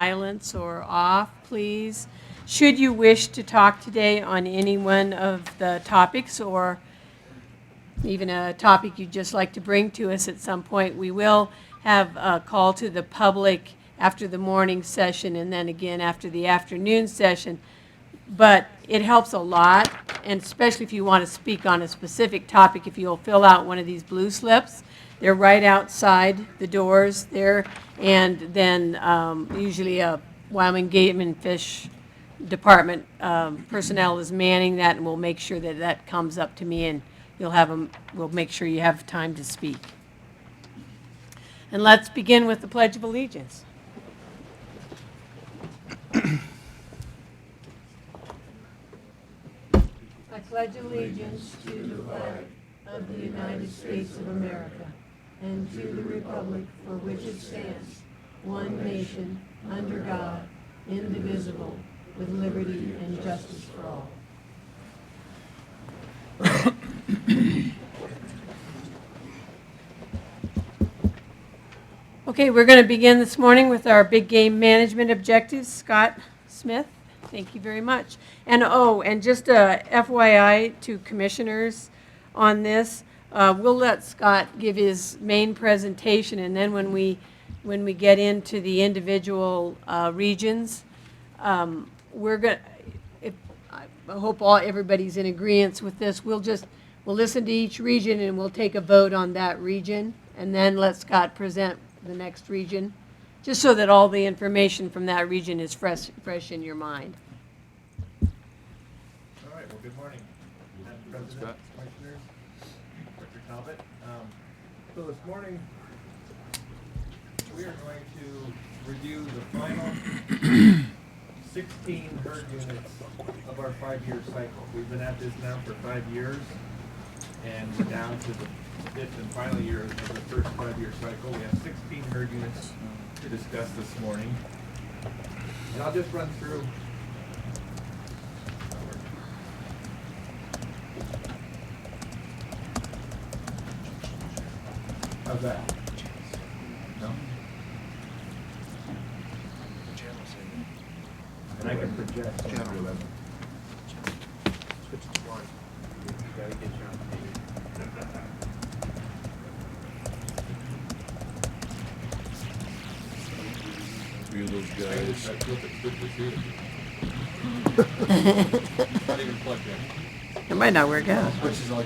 silence or off, please. Should you wish to talk today on any one of the topics or even a topic you'd just like to bring to us at some point, we will have a call to the public after the morning session and then again after the afternoon session. But it helps a lot, and especially if you want to speak on a specific topic, if you'll fill out one of these blue slips. They're right outside the doors there, and then usually a Wyoming Game and Fish Department personnel is manning that, and we'll make sure that that comes up to me, and you'll have them. We'll make sure you have time to speak. And let's begin with the Pledge of Allegiance. I pledge allegiance to the flag of the United States of America and to the republic for which it stands, one nation, under God, indivisible, with liberty and justice for all. Okay, we're going to begin this morning with our big game management objectives. Scott Smith, thank you very much. And just a FYI to commissioners on this, we'll let Scott give his main presentation, and then when we get into the individual regions, we're going. I hope everybody's in agreement with this. We'll listen to each region and we'll take a vote on that region, and then let Scott present the next region, just so that all the information from that region is fresh in your mind. All right, well, good morning, Madam President, Commissioners, Dr. Talbot. So this morning, we are going to review the final 16 herd units of our 5-year cycle. We've been at this now for 5 years, and we're down to the 5th and final year of the first 5-year cycle. We have 16 herd units to discuss this morning. And I'll just run through. How's that? No? And I can project. Switch to one. You gotta get your own page. You those guys. I flip it, switch to two. Not even plugged in. It might not work out. Switches like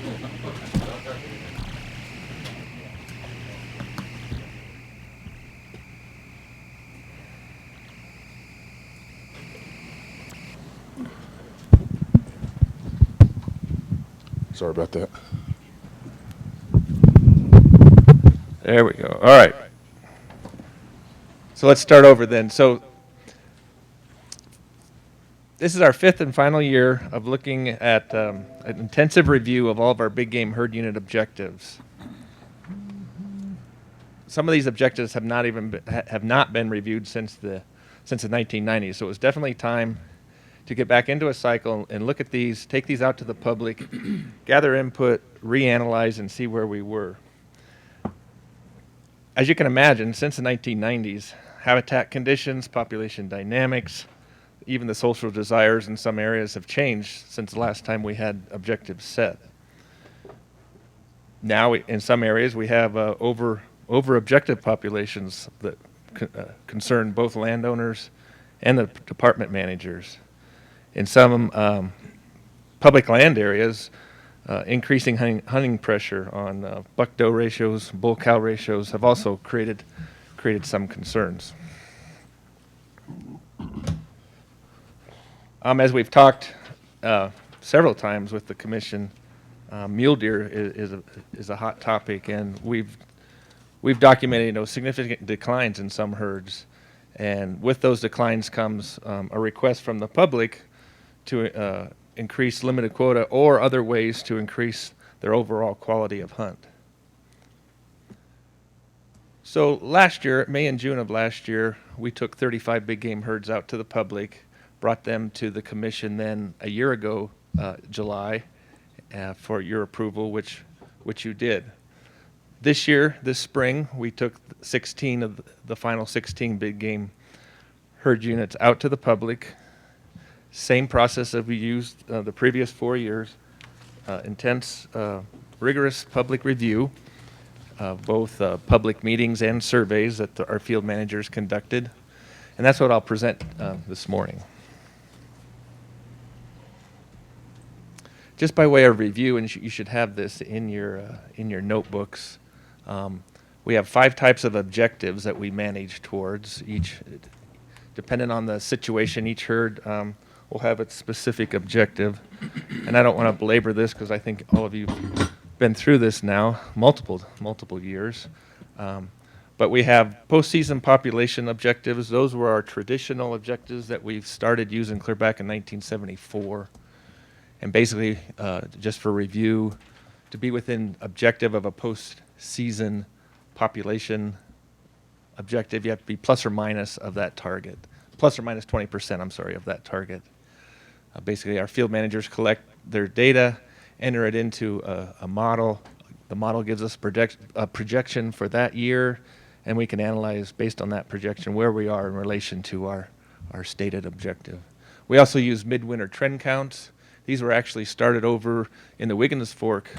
Sorry about that. There we go. All right. So let's start over then. So this is our 5th and final year of looking at an intensive review of all of our big game herd unit objectives. Some of these objectives have not been reviewed since the 1990s. So it was definitely time to get back into a cycle and look at these, take these out to the public, gather input, reanalyze, and see where we were. As you can imagine, since the 1990s, habitat conditions, population dynamics, even the social desires in some areas have changed since the last time we had objectives set. Now, in some areas, we have over objective populations that concern both landowners and the department managers. In some public land areas, increasing hunting pressure on buck-doe ratios, bull-cow ratios have also created some concerns. As we've talked several times with the commission, mule deer is a hot topic, and we've documented significant declines in some herds, and with those declines comes a request from the public to increase limited quota or other ways to increase their overall quality of hunt. So last year, May and June of last year, we took 35 big game herds out to the public, brought them to the commission then a year ago, July, for your approval, which you did. This year, this spring, we took 16 of the final 16 big game herd units out to the public. Same process that we used the previous 4 years. Intense, rigorous public review, both public meetings and surveys that our field managers conducted. And that's what I'll present this morning. Just by way of review, and you should have this in your notebooks, we have 5 types of objectives that we manage towards. Each, depending on the situation, each herd will have its specific objective. And I don't want to belabor this because I think all of you have been through this now, multiple years. But we have postseason population objectives. Those were our traditional objectives that we've started using clear back in 1974. And basically, just for review, to be within objective of a postseason population objective, you have to be plus or minus of that target. Plus or minus 20%, I'm sorry, of that target. Basically, our field managers collect their data, enter it into a model. The model gives us a projection for that year, and we can analyze based on that projection where we are in relation to our stated objective. We also use midwinter trend counts. These were actually started over in the Wiggins Fork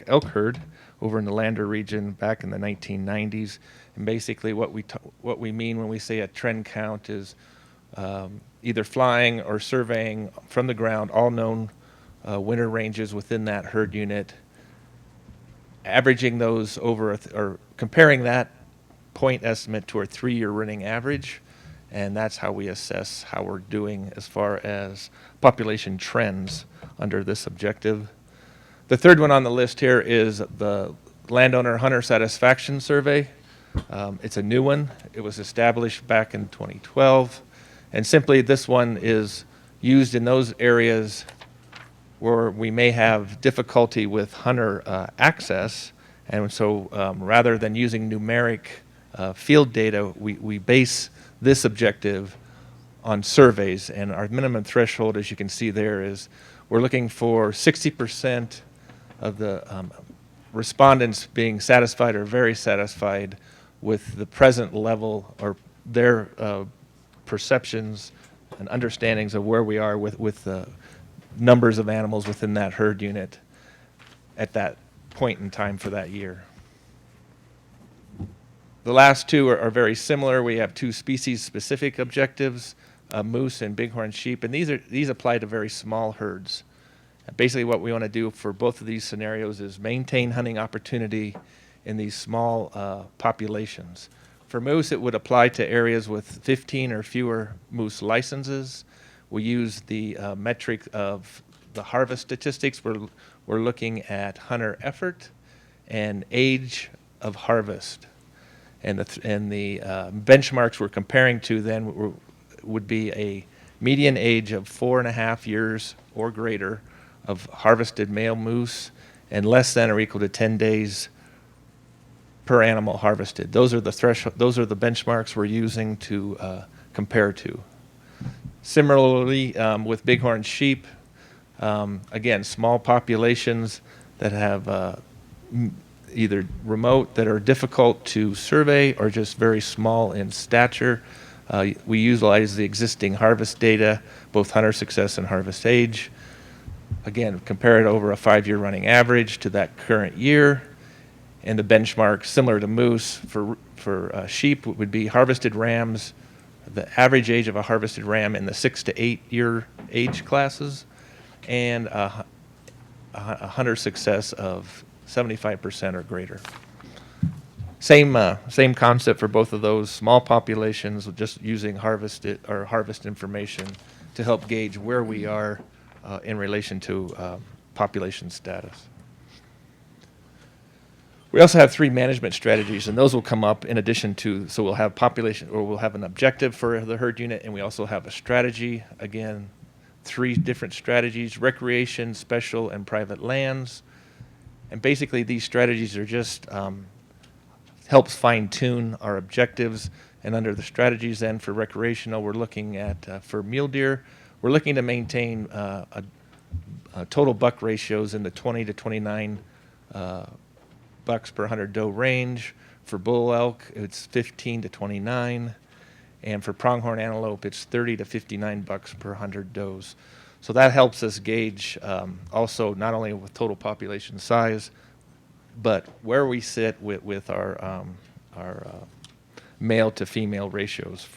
elk herd over in the Lander region back in the 1990s. And basically what we mean when we say a trend count is either flying or surveying from the ground all known winter ranges within that herd unit, averaging those over or comparing that point estimate to our 3-year running average. And that's how we assess how we're doing as far as population trends under this objective. The third one on the list here is the Landowner Hunter Satisfaction Survey. It's a new one. It was established back in 2012. And simply this one is used in those areas where we may have difficulty with hunter access. And so rather than using numeric field data, we base this objective on surveys, and our minimum threshold, as you can see there, is we're looking for 60% of the respondents being satisfied or very satisfied with the present level or their perceptions and understandings of where we are with the numbers of animals within that herd unit at that point in time for that year. The last two are very similar. We have 2 species-specific objectives, moose and bighorn sheep, and these apply to very small herds. Basically, what we want to do for both of these scenarios is maintain hunting opportunity in these small populations. For moose, it would apply to areas with 15 or fewer moose licenses. We use the metric of the harvest statistics. We're looking at hunter effort and age of harvest. And the benchmarks we're comparing to then would be a median age of 4.5 years or greater of harvested male moose and less than or equal to 10 days per animal harvested. Those are the threshold. Those are the benchmarks we're using to compare to. Similarly, with bighorn sheep, again, small populations that have either remote that are difficult to survey or just very small in stature. We utilize the existing harvest data, both hunter success and harvest age. Again, compare it over a 5-year running average to that current year. And the benchmark, similar to moose, for sheep would be harvested rams, the average age of a harvested ram in the 6 to 8 year age classes, and a hunter success of 75% or greater. Same concept for both of those small populations, just using harvest information to help gauge where we are in relation to population status. We also have 3 management strategies, and those will come up in addition to, so we'll have population, or we'll have an objective for the herd unit, and we also have a strategy. Again, 3 different strategies: recreation, special, and private lands. And basically these strategies are just helps fine-tune our objectives. And under the strategies then for recreational, we're looking at, for mule deer, we're looking to maintain a total buck ratios in the 20 to 29 bucks per 100 doe range. For bull elk, it's 15 to 29. And for pronghorn antelope, it's 30 to 59 bucks per 100 does. So that helps us gauge also not only with total population size, but where we sit with our male to female ratios.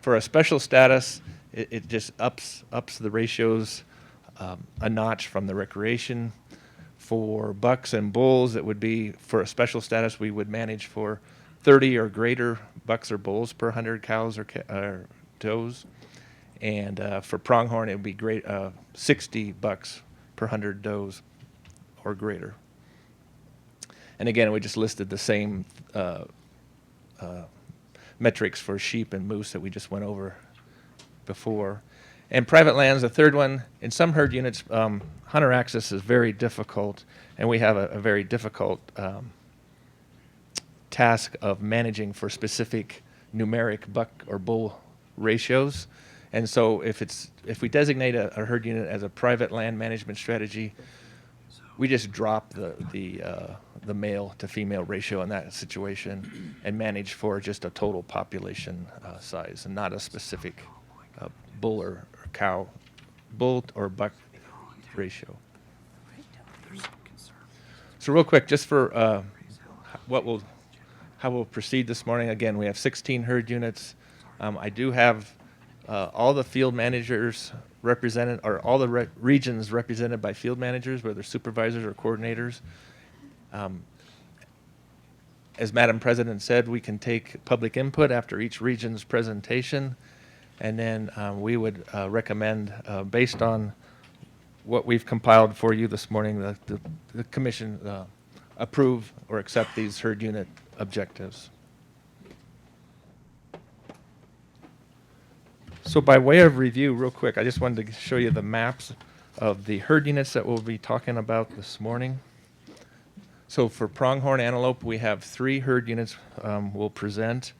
For a special status, it just ups the ratios a notch from the recreation. For bucks and bulls, it would be, for a special status, we would manage for 30 or greater bucks or bulls per 100 cows or does. And for pronghorn, it would be 60 bucks per 100 does or greater. And again, we just listed the same metrics for sheep and moose that we just went over before. And private lands, the third one, in some herd units, hunter access is very difficult, and we have a very difficult task of managing for specific numeric buck or bull ratios. And so if we designate a herd unit as a private land management strategy, we just drop the male to female ratio in that situation and manage for just a total population size and not a specific bull or cow, bull or buck ratio. So real quick, just for how we'll proceed this morning. Again, we have 16 herd units. I do have all the field managers represented, or all the regions represented by field managers, whether supervisors or coordinators. As Madam President said, we can take public input after each region's presentation, and then we would recommend, based on what we've compiled for you this morning, the commission approve or accept these herd unit objectives. So by way of review, real quick, I just wanted to show you the maps of the herd units that we'll be talking about this morning. So for pronghorn antelope, we have 3 herd units we'll present.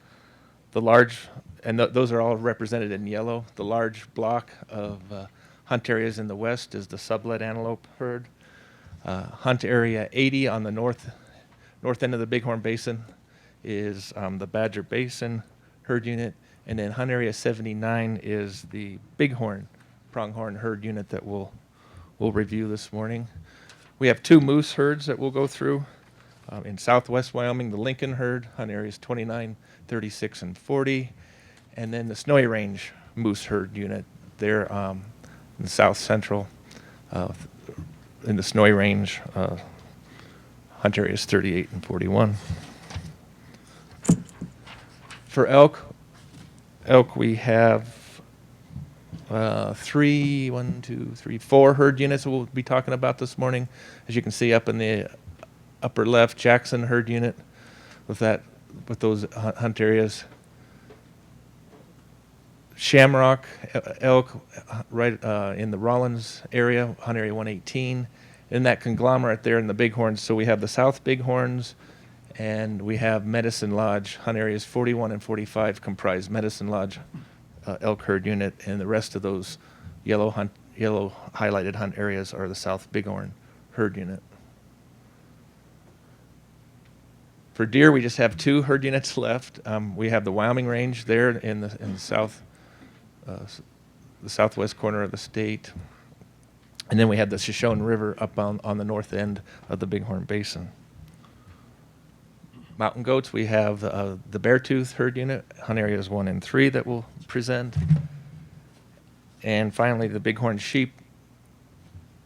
The large, and those are all represented in yellow. The large block of hunt areas in the west is the sublet antelope herd. Hunt area 80 on the north end of the Bighorn Basin is the Badger Basin herd unit. And then hunt area 79 is the bighorn pronghorn herd unit that we'll review this morning. We have 2 moose herds that we'll go through. In southwest Wyoming, the Lincoln herd, hunt areas 29, 36, and 40. And then the Snowy Range moose herd unit there in the south central, in the Snowy Range, hunt areas 38 and 41. For elk, we have 4 herd units we'll be talking about this morning. As you can see up in the upper left, Jackson herd unit with those hunt areas. Shamrock elk right in the Rollins area, hunt area 118. In that conglomerate there in the Bighorns, so we have the South Bighorns, and we have Medicine Lodge, hunt areas 41 and 45 comprise Medicine Lodge elk herd unit, and the rest of those yellow highlighted hunt areas are the South Bighorn herd unit. For deer, we just have 2 herd units left. We have the Wyoming Range there in the south, the southwest corner of the state, and then we have the Shoshone River up on the north end of the Bighorn Basin. Mountain goats, we have the Beartooth herd unit, hunt areas 1 and 3 that we'll present. And finally, the Bighorn sheep.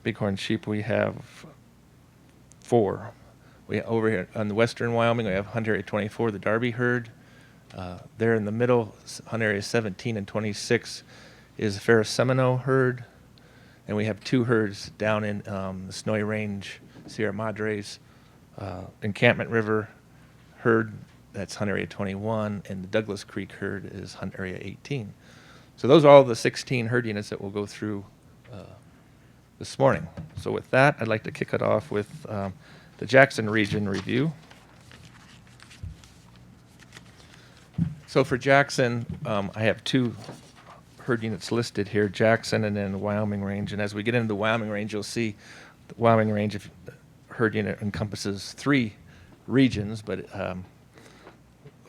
Bighorn sheep, we have 4. Over here on the western Wyoming, we have hunt area 24, the Darby herd. There in the middle, hunt area 17 and 26 is the Ferris Seminole herd. And we have 2 herds down in the Snowy Range, Sierra Madres, Encampment River herd, that's hunt area 21, and the Douglas Creek herd is hunt area 18. So those are all the 16 herd units that we'll go through this morning. So with that, I'd like to kick it off with the Jackson region review. So for Jackson, I have 2 herd units listed here, Jackson and then the Wyoming Range. And as we get into the Wyoming Range, you'll see the Wyoming Range herd unit encompasses 3 regions, but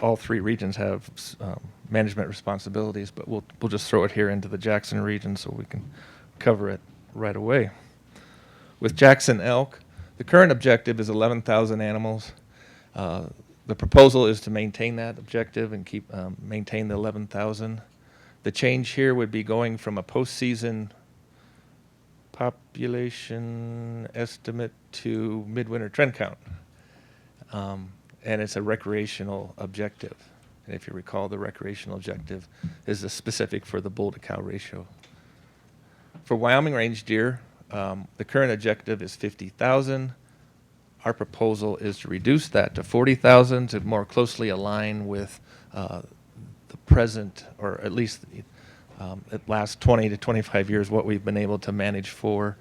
all three regions have management responsibilities, but we'll just throw it here into the Jackson region so we can cover it right away. With Jackson elk, the current objective is 11,000 animals. The proposal is to maintain that objective and maintain the 11,000. The change here would be going from a postseason population estimate to midwinter trend count. And it's a recreational objective. And if you recall, the recreational objective is the specific for the bull to cow ratio. For Wyoming range deer, the current objective is 50,000. Our proposal is to reduce that to 40,000 to more closely align with the present, or at least at last 20 to 25 years, what we've been able to manage for.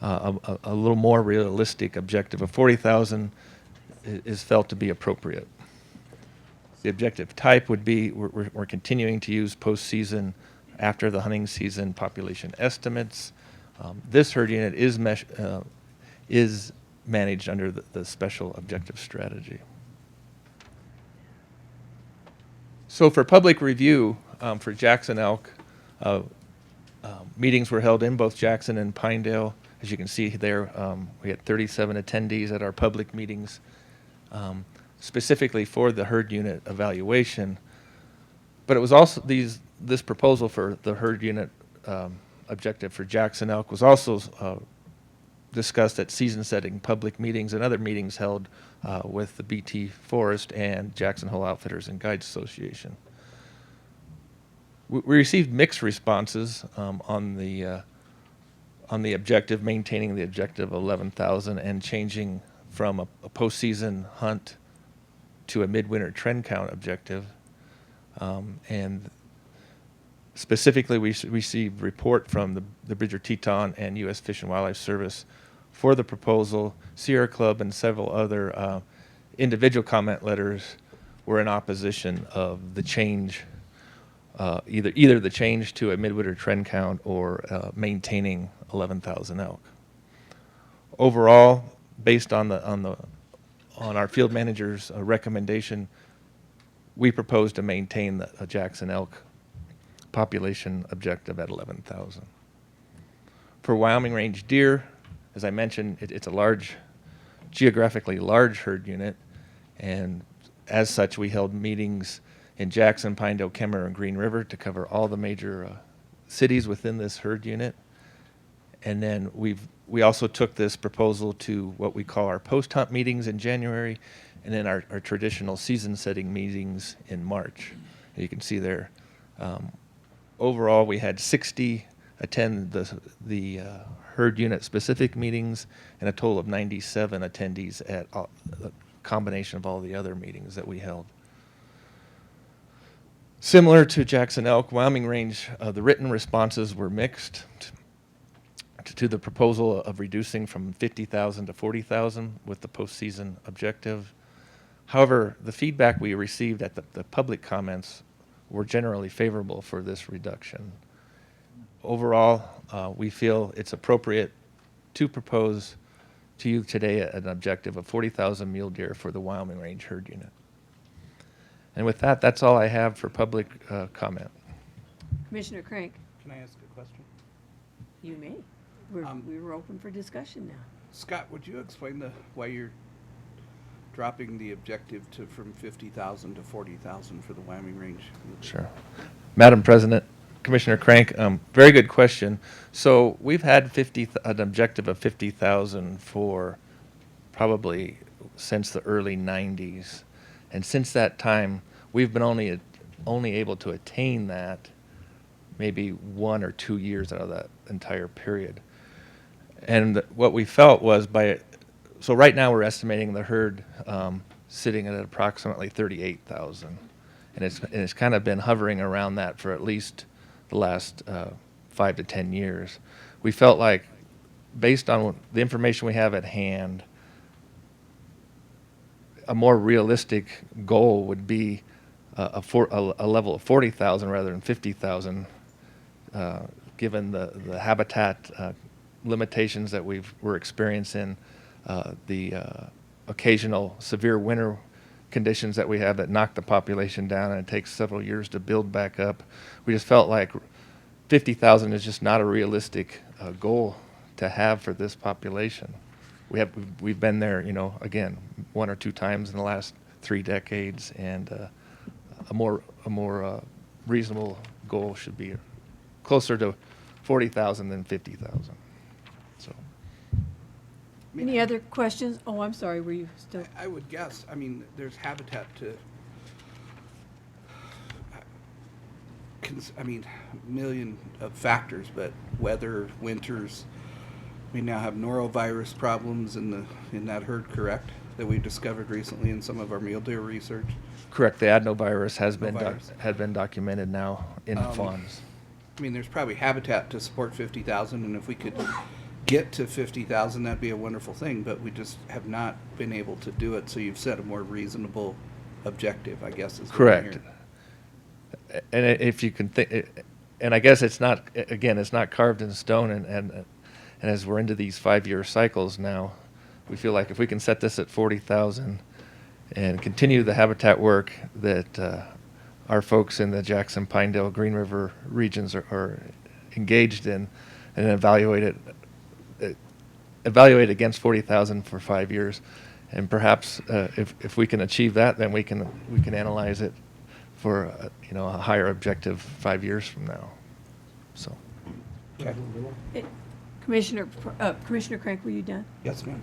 A little more realistic objective of 40,000 is felt to be appropriate. The objective type would be we're continuing to use postseason after the hunting season population estimates. This herd unit is managed under the special objective strategy. So for public review for Jackson elk, meetings were held in both Jackson and Pinedale. As you can see there, we had 37 attendees at our public meetings, specifically for the herd unit evaluation. But it was also this proposal for the herd unit objective for Jackson elk was also discussed at season-setting public meetings and other meetings held with the BT Forest and Jackson Hole Outfitters and Guides Association. We received mixed responses on the objective, maintaining the objective of 11,000 and changing from a postseason hunt to a midwinter trend count objective. And specifically, we received report from the Bridger Teton and U.S. Fish and Wildlife Service for the proposal. Sierra Club and several other individual comment letters were in opposition of the change, either the change to a midwinter trend count or maintaining 11,000 elk. Overall, based on our field manager's recommendation, we propose to maintain the Jackson elk population objective at 11,000. For Wyoming range deer, as I mentioned, it's a geographically large herd unit, and as such, we held meetings in Jackson, Pinedale, Kemmer, and Green River to cover all the major cities within this herd unit. And then we also took this proposal to what we call our post-hunt meetings in January, and then our traditional season-setting meetings in March. And you can see there, overall, we had 60 attend the herd unit specific meetings, and a total of 97 attendees at a combination of all the other meetings that we held. Similar to Jackson elk, Wyoming range, the written responses were mixed to the proposal of reducing from 50,000 to 40,000 with the postseason objective. However, the feedback we received at the public comments were generally favorable for this reduction. Overall, we feel it's appropriate to propose to you today an objective of 40,000 mule deer for the Wyoming range herd unit. And with that, that's all I have for public comment. Commissioner Crank, Can I ask a question? you may. We were open for discussion now. Scott, would you explain why you're dropping the objective from 50,000 to 40,000 for the Wyoming range? Sure. Madam President, Commissioner Crank, very good question. So we've had an objective of 50,000 for probably since the early 90s. And since that time, we've been only able to attain that maybe 1 or 2 years out of that entire period. And what we felt was so right now we're estimating the herd sitting at approximately 38,000. And it's kind of been hovering around that for at least the last 5 to 10 years. We felt like, based on the information we have at hand, a more realistic goal would be a level of 40,000 rather than 50,000, given the habitat limitations that we're experiencing, the occasional severe winter conditions that we have that knock the population down, and it takes several years to build back up. We just felt like 50,000 is just not a realistic goal to have for this population. We've been there, you know, again, 1 or 2 times in the last 3 decades, and a more reasonable goal should be closer to 40,000 than 50,000. So. Any other questions? Oh, I'm sorry, were you still? I would guess, I mean, there's habitat to, million of factors, but weather, winters, we now have norovirus problems in that herd, correct? That we discovered recently in some of our mule deer research. Correct. The adenovirus has been Adenovirus. been documented now in fawns. I mean, there's probably habitat to support 50,000, and if we could get to 50,000, that'd be a wonderful thing, but we just have not been able to do it, so you've set a more reasonable objective, I guess, is what I'm Correct. hearing. And if you can think, and I guess it's not, again, it's not carved in stone, and as we're into these 5-year cycles now, we feel like if we can set this at 40,000 and continue the habitat work that our folks in the Jackson, Pinedale, Green River regions are engaged in, and evaluate against 40,000 for 5 years, and perhaps if we can achieve that, then we can analyze it for a higher objective 5 years from now. So. Okay. Commissioner Crank, were you done? Yes, ma'am.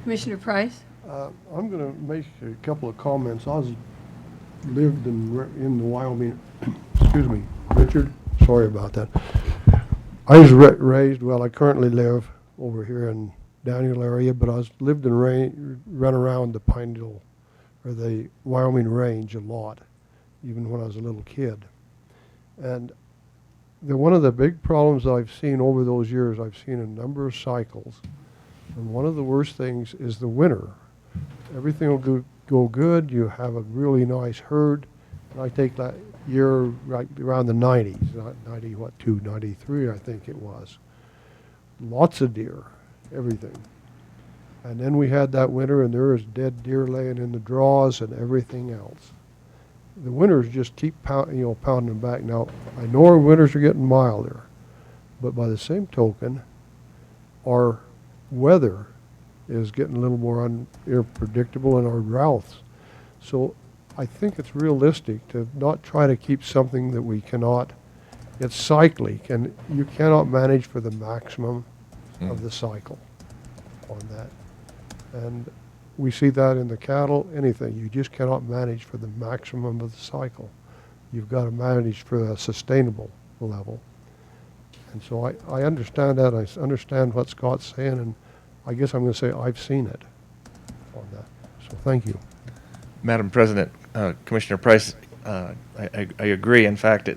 Commissioner Price? I'm going to make a couple of comments. Lived in the Wyoming, excuse me, Richard, sorry about that. I was raised, well, I currently live over here in Daniel area, but I lived and run around the Pinedale, or the Wyoming range a lot, even when I was a little kid. And one of the big problems I've seen over those years, I've seen a number of cycles, and one of the worst things is the winter. Everything will go good, you have a really nice herd, and I take that year right around the 90s, not 92, 93 I think it was. Lots of deer, everything. And then we had that winter, and there was dead deer laying in the draws and everything else. The winters just keep pounding them back. Now, I know our winters are getting milder, but by the same token, our weather is getting a little more unpredictable in our droughts. So I think it's realistic to not try to keep something that we cannot. It's cyclic, and you cannot manage for the maximum of the cycle on that. And we see that in the cattle, anything. You just cannot manage for the maximum of the cycle. You've got to manage for a sustainable level. And so I understand that. I understand what Scott's saying, and I guess I'm going to say I've seen it on that. So thank you. Madam President, Commissioner Price, I agree. In fact,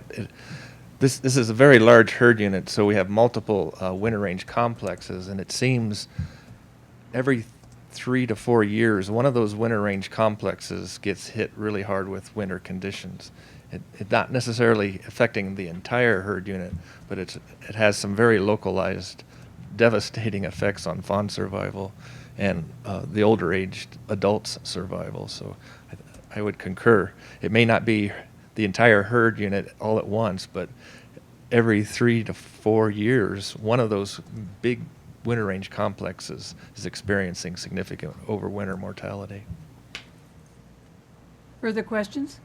this is a very large herd unit, so we have multiple winter range complexes, and it seems every 3 to 4 years, one of those winter range complexes gets hit really hard with winter conditions. It not necessarily affecting the entire herd unit, but it has some very localized, devastating effects on fawn survival and the older aged adults' survival. So I would concur. It may not be the entire herd unit all at once, but every 3 to 4 years, one of those big winter range complexes is experiencing significant overwinter mortality. Further questions?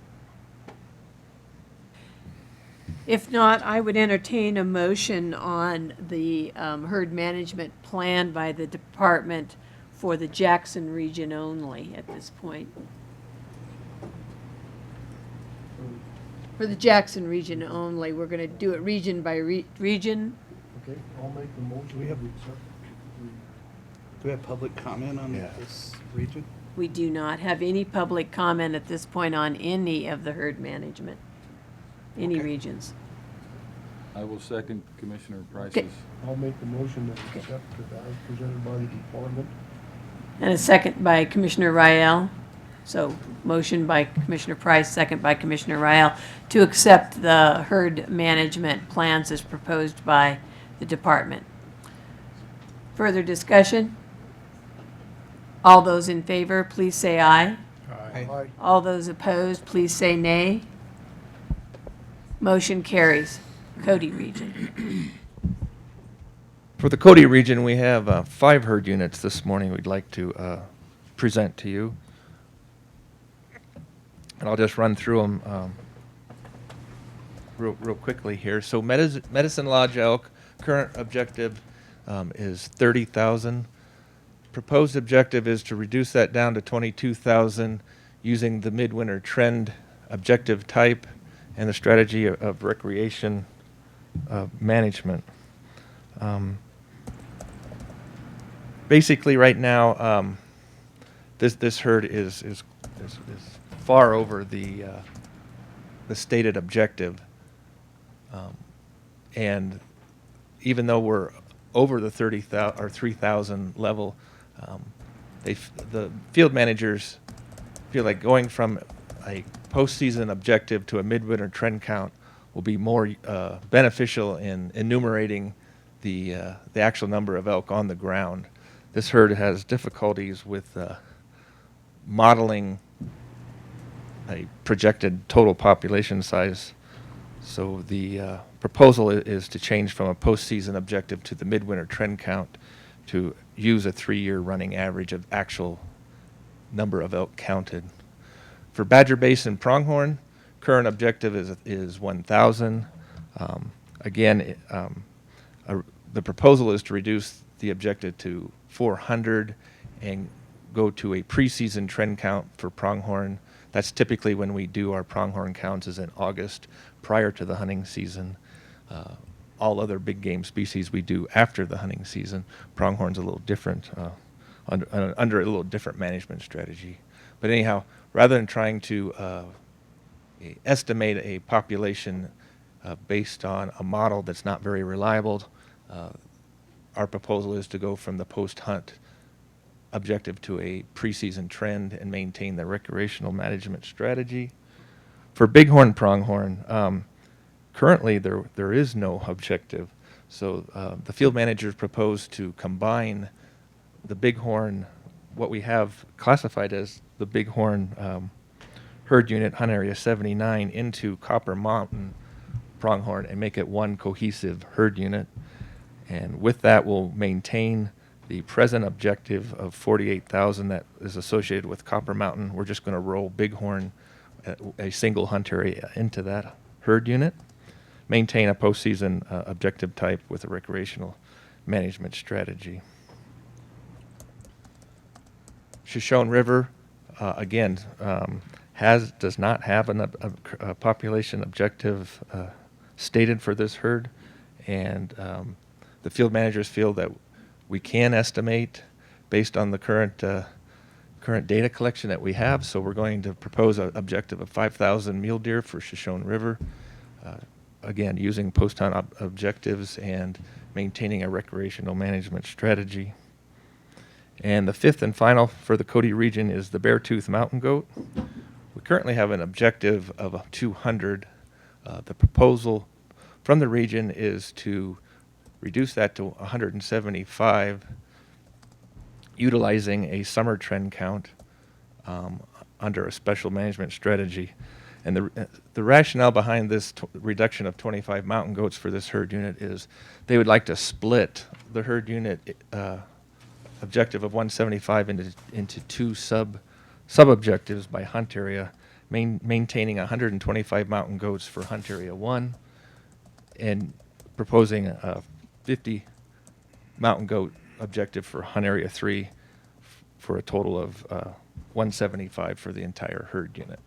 If not, I would entertain a motion on the herd management plan by the department for the Jackson region only at this point. For the Jackson region only, we're going to do it region by region. Okay, I'll make the motion. Do we have public comment on this region? We do not have any public comment at this point on any of the herd management, any Okay. regions. I will second Commissioner Price's. Okay. I'll make the motion that we accept the as presented by the department. And a second by Commissioner Rael. So motion by Commissioner Price, second by Commissioner Rael to accept the herd management plans as proposed by the department. Further discussion? All those in favor, please say aye. Aye. Aye. All those opposed, please say nay. Motion carries. Cody region. For the Cody region, we have 5 herd units this morning we'd like to present to you. And I'll just run through them real quickly here. So Medicine Lodge elk, current objective is 30,000. Proposed objective is to reduce that down to 22,000 using the midwinter trend objective type and the strategy of recreation management. Basically, right now, this herd is far over the stated objective, and even though we're over the 30,000 or 3,000 level, the field managers feel like going from a postseason objective to a midwinter trend count will be more beneficial in enumerating the actual number of elk on the ground. This herd has difficulties with modeling a projected total population size. So the proposal is to change from a postseason objective to the midwinter trend count to use a 3-year running average of actual number of elk counted. For Badger Basin pronghorn, current objective is 1,000. Again, the proposal is to reduce the objective to 400 and go to a preseason trend count for pronghorn. That's typically when we do our pronghorn counts, is in August, prior to the hunting season. All other big game species we do after the hunting season. Pronghorn's a little different, under a little different management strategy. But anyhow, rather than trying to estimate a population based on a model that's not very reliable, our proposal is to go from the post-hunt objective to a preseason trend and maintain the recreational management strategy. For bighorn pronghorn, currently there is no objective. So the field managers propose to combine the bighorn, what we have classified as the bighorn herd unit, hunt area 79, into Copper Mountain pronghorn and make it one cohesive herd unit. And with that, we'll maintain the present objective of 48,000 that is associated with Copper Mountain. We're just going to roll bighorn, a single hunt area, into that herd unit. Maintain a postseason objective type with a recreational management strategy. Shoshone River, again, does not have a population objective stated for this herd, and the field managers feel that we can estimate based on the current data collection that we have. So we're going to propose an objective of 5,000 mule deer for Shoshone River. Again, using post-hunt objectives and maintaining a recreational management strategy. And the fifth and final for the Cody region is the Beartooth mountain goat. We currently have an objective of 200. The proposal from the region is to reduce that to 175, utilizing a summer trend count under a special management strategy. And the rationale behind this reduction of 25 mountain goats for this herd unit is they would like to split the herd unit objective of 175 into two sub-objectives by hunt area, maintaining 125 mountain goats for hunt area 1 and proposing a 50 mountain goat objective for hunt area 3 for a total of 175 for the entire herd unit.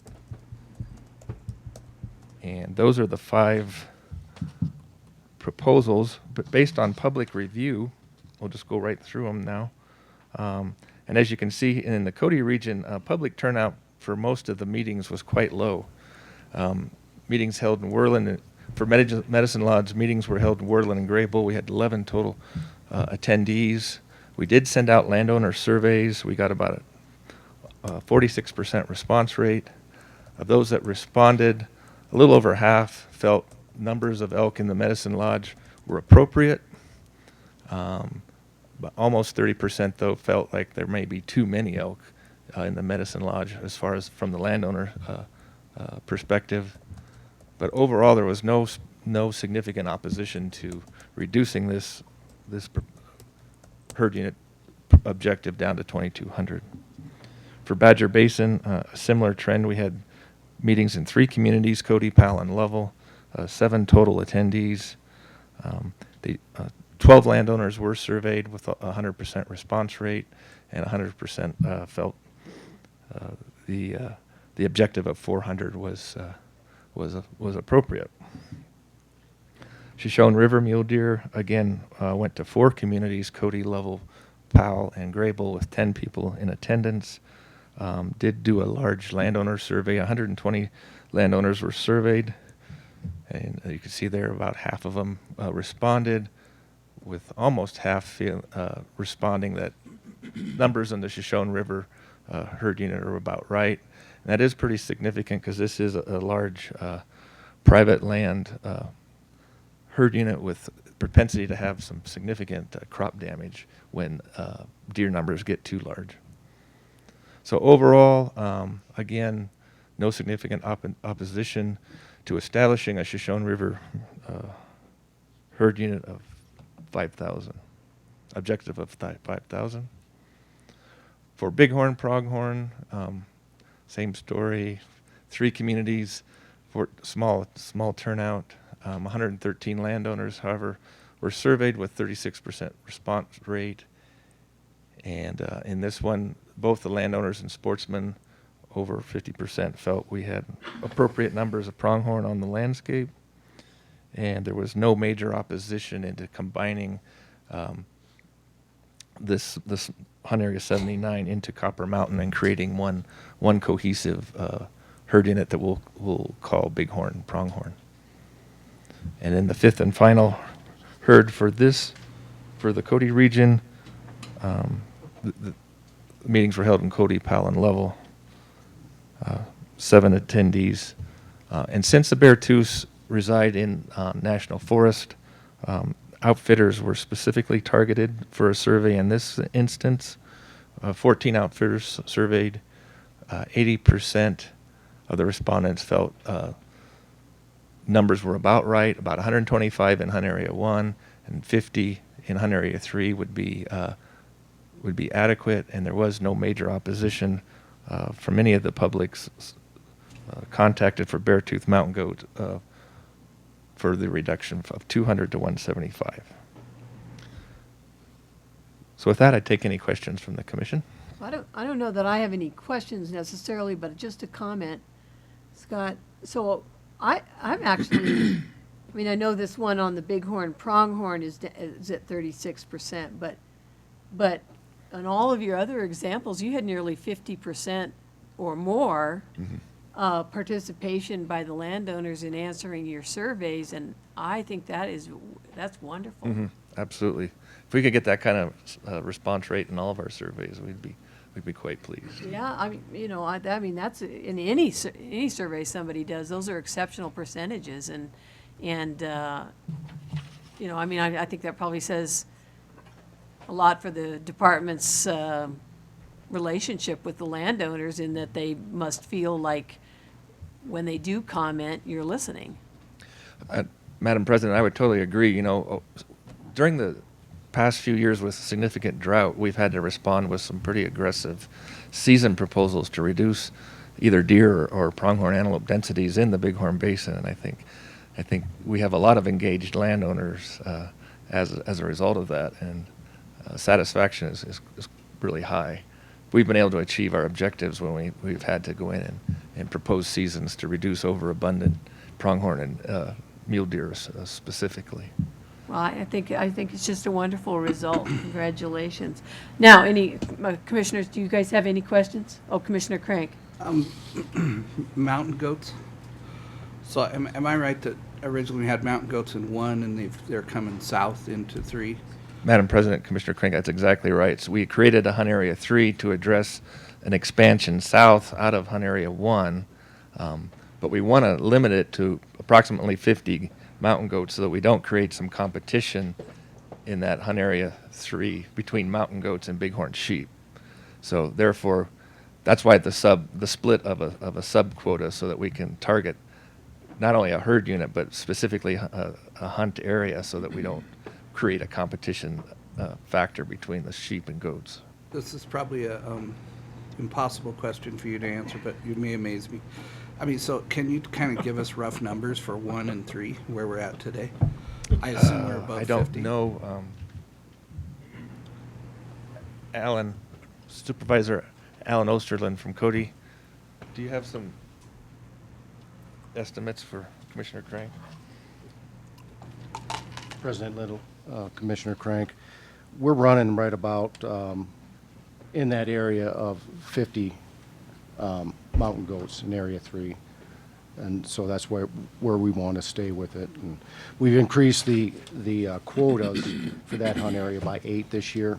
And those are the 5 proposals, but based on public review, we'll just go right through them now. And as you can see in the Cody region, public turnout for most of the meetings was quite low. Meetings held in Worland, for Medicine Lodge, meetings were held in Worland and Grey Bull. We had 11 total attendees. We did send out landowner surveys. We got about a 46% response rate. Of those that responded, a little over half felt numbers of elk in the Medicine Lodge were appropriate. But almost 30% though felt like there may be too many elk in the Medicine Lodge as far as from the landowner perspective. But overall, there was no significant opposition to reducing this herd unit objective down to 2,200. For Badger Basin, a similar trend. We had meetings in 3 communities, Cody, Powell, and Lovell, 7 total attendees. The 12 landowners were surveyed with a 100% response rate, and 100% felt the objective of 400 was appropriate. Shoshone River mule deer, again, went to 4 communities, Cody, Lovell, Powell, and Grable, with 10 people in attendance. Did do a large landowner survey. 120 landowners were surveyed, and you can see there about half of them responded, with almost half responding that numbers in the Shoshone River herd unit are about right. And that is pretty significant because this is a large private land herd unit with propensity to have some significant crop damage when deer numbers get too large. So overall, again, no significant opposition to establishing a Shoshone River herd unit of 5,000, objective of 5,000. For Bighorn, Pronghorn, same story, 3 communities, for small turnout. 113 landowners, however, were surveyed with 36% response rate. And in this one, both the landowners and sportsmen, over 50%, felt we had appropriate numbers of pronghorn on the landscape. And there was no major opposition into combining this Hunt Area 79 into Copper Mountain and creating one cohesive herd unit that we'll call Bighorn Pronghorn. And then the 5th and final herd for the Cody region, the meetings were held in Cody, Powell, and Lovell. 7 attendees. And since the Beartooths reside in National Forest, outfitters were specifically targeted for a survey in this instance. 14 outfitters surveyed. 80% of the respondents felt numbers were about right. About 125 in Hunt Area 1 and 50 in Hunt Area 3 would be adequate, and there was no major opposition from any of the publics contacted for Beartooth mountain goat for the reduction of 200 to 175. So with that, I'd take any questions from the commission. I don't know that I have any questions necessarily, but just a comment, Scott. So I'm actually, I mean, I know this one on the Bighorn Pronghorn is at 36%, but on all of your other examples, you had nearly 50% or more participation by the landowners in answering your surveys, and I think that's wonderful. Mm-hmm. Absolutely. If we could get that kind of response rate in all of our surveys, we'd be quite pleased. Yeah, I mean, you know, I mean that's in any survey somebody does. Those are exceptional percentages, and you know, I mean, I think that probably says a lot for the department's relationship with the landowners, in that they must feel like when they do comment, you're listening. Madam President, I would totally agree. You know, during the past few years with significant drought, we've had to respond with some pretty aggressive season proposals to reduce either deer or pronghorn antelope densities in the Bighorn Basin, and I think we have a lot of engaged landowners as a result of that, and satisfaction is really high. We've been able to achieve our objectives when we've had to go in and propose seasons to reduce overabundant pronghorn and mule deer specifically. Well, I think it's just a wonderful result. Congratulations. Now, any commissioners, do you guys have any questions? Oh, Commissioner Crank. Mountain goats. So am I right that originally we had mountain goats in 1 and they're coming south into 3? Madam President, Commissioner Crank, that's exactly right. So we created a Hunt Area 3 to address an expansion south out of Hunt Area 1, but we want to limit it to approximately 50 mountain goats so that we don't create some competition in that Hunt Area 3 between mountain goats and bighorn sheep. So therefore, that's why the split of a sub quota, so that we can target not only a herd unit, but specifically a hunt area, so that we don't create a competition factor between the sheep and goats. This is probably a impossible question for you to answer, but you may amaze me. I mean, so can you kind of give us rough numbers for 1 and 3, where we're at today? I assume we're above 50. I don't know. Alan, Supervisor Alan Osterlin from Cody, do you have some estimates for Commissioner Crank? President Little, Commissioner Crank, we're running right about in that area of 50 mountain goats in Area 3. And so that's where we want to stay with it. And we've increased the quotas for that hunt area by 8 this year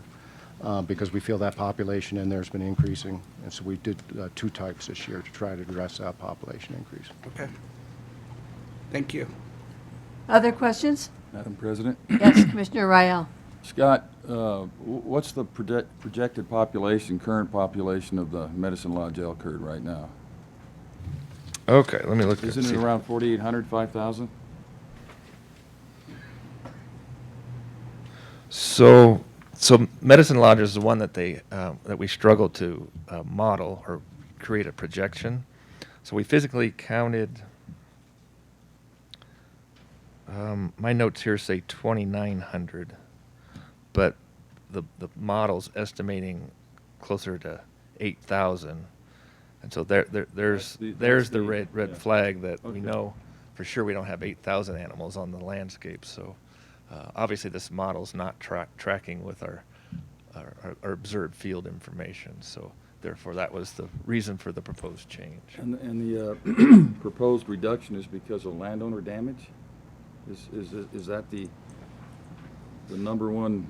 because we feel that population in there has been increasing. And so we did 2 types this year to try to address that population increase. Okay. Thank you. Other questions? Madam President? Yes, Commissioner Rael. Scott, what's the projected population, current population of the Medicine Lodge elk herd right now? Okay, let me look. Isn't it around 4,800, 5,000? So Medicine Lodge is the one that that we struggled to model or create a projection. So we physically counted. My notes here say 2,900, but the model's estimating closer to 8,000, and so there's the red yeah. flag that we Okay. know for sure we don't have 8,000 animals on the landscape. So obviously this model's not tracking with our observed field information. So therefore that was the reason for the proposed change. And the proposed reduction is because of landowner damage? Is that the number one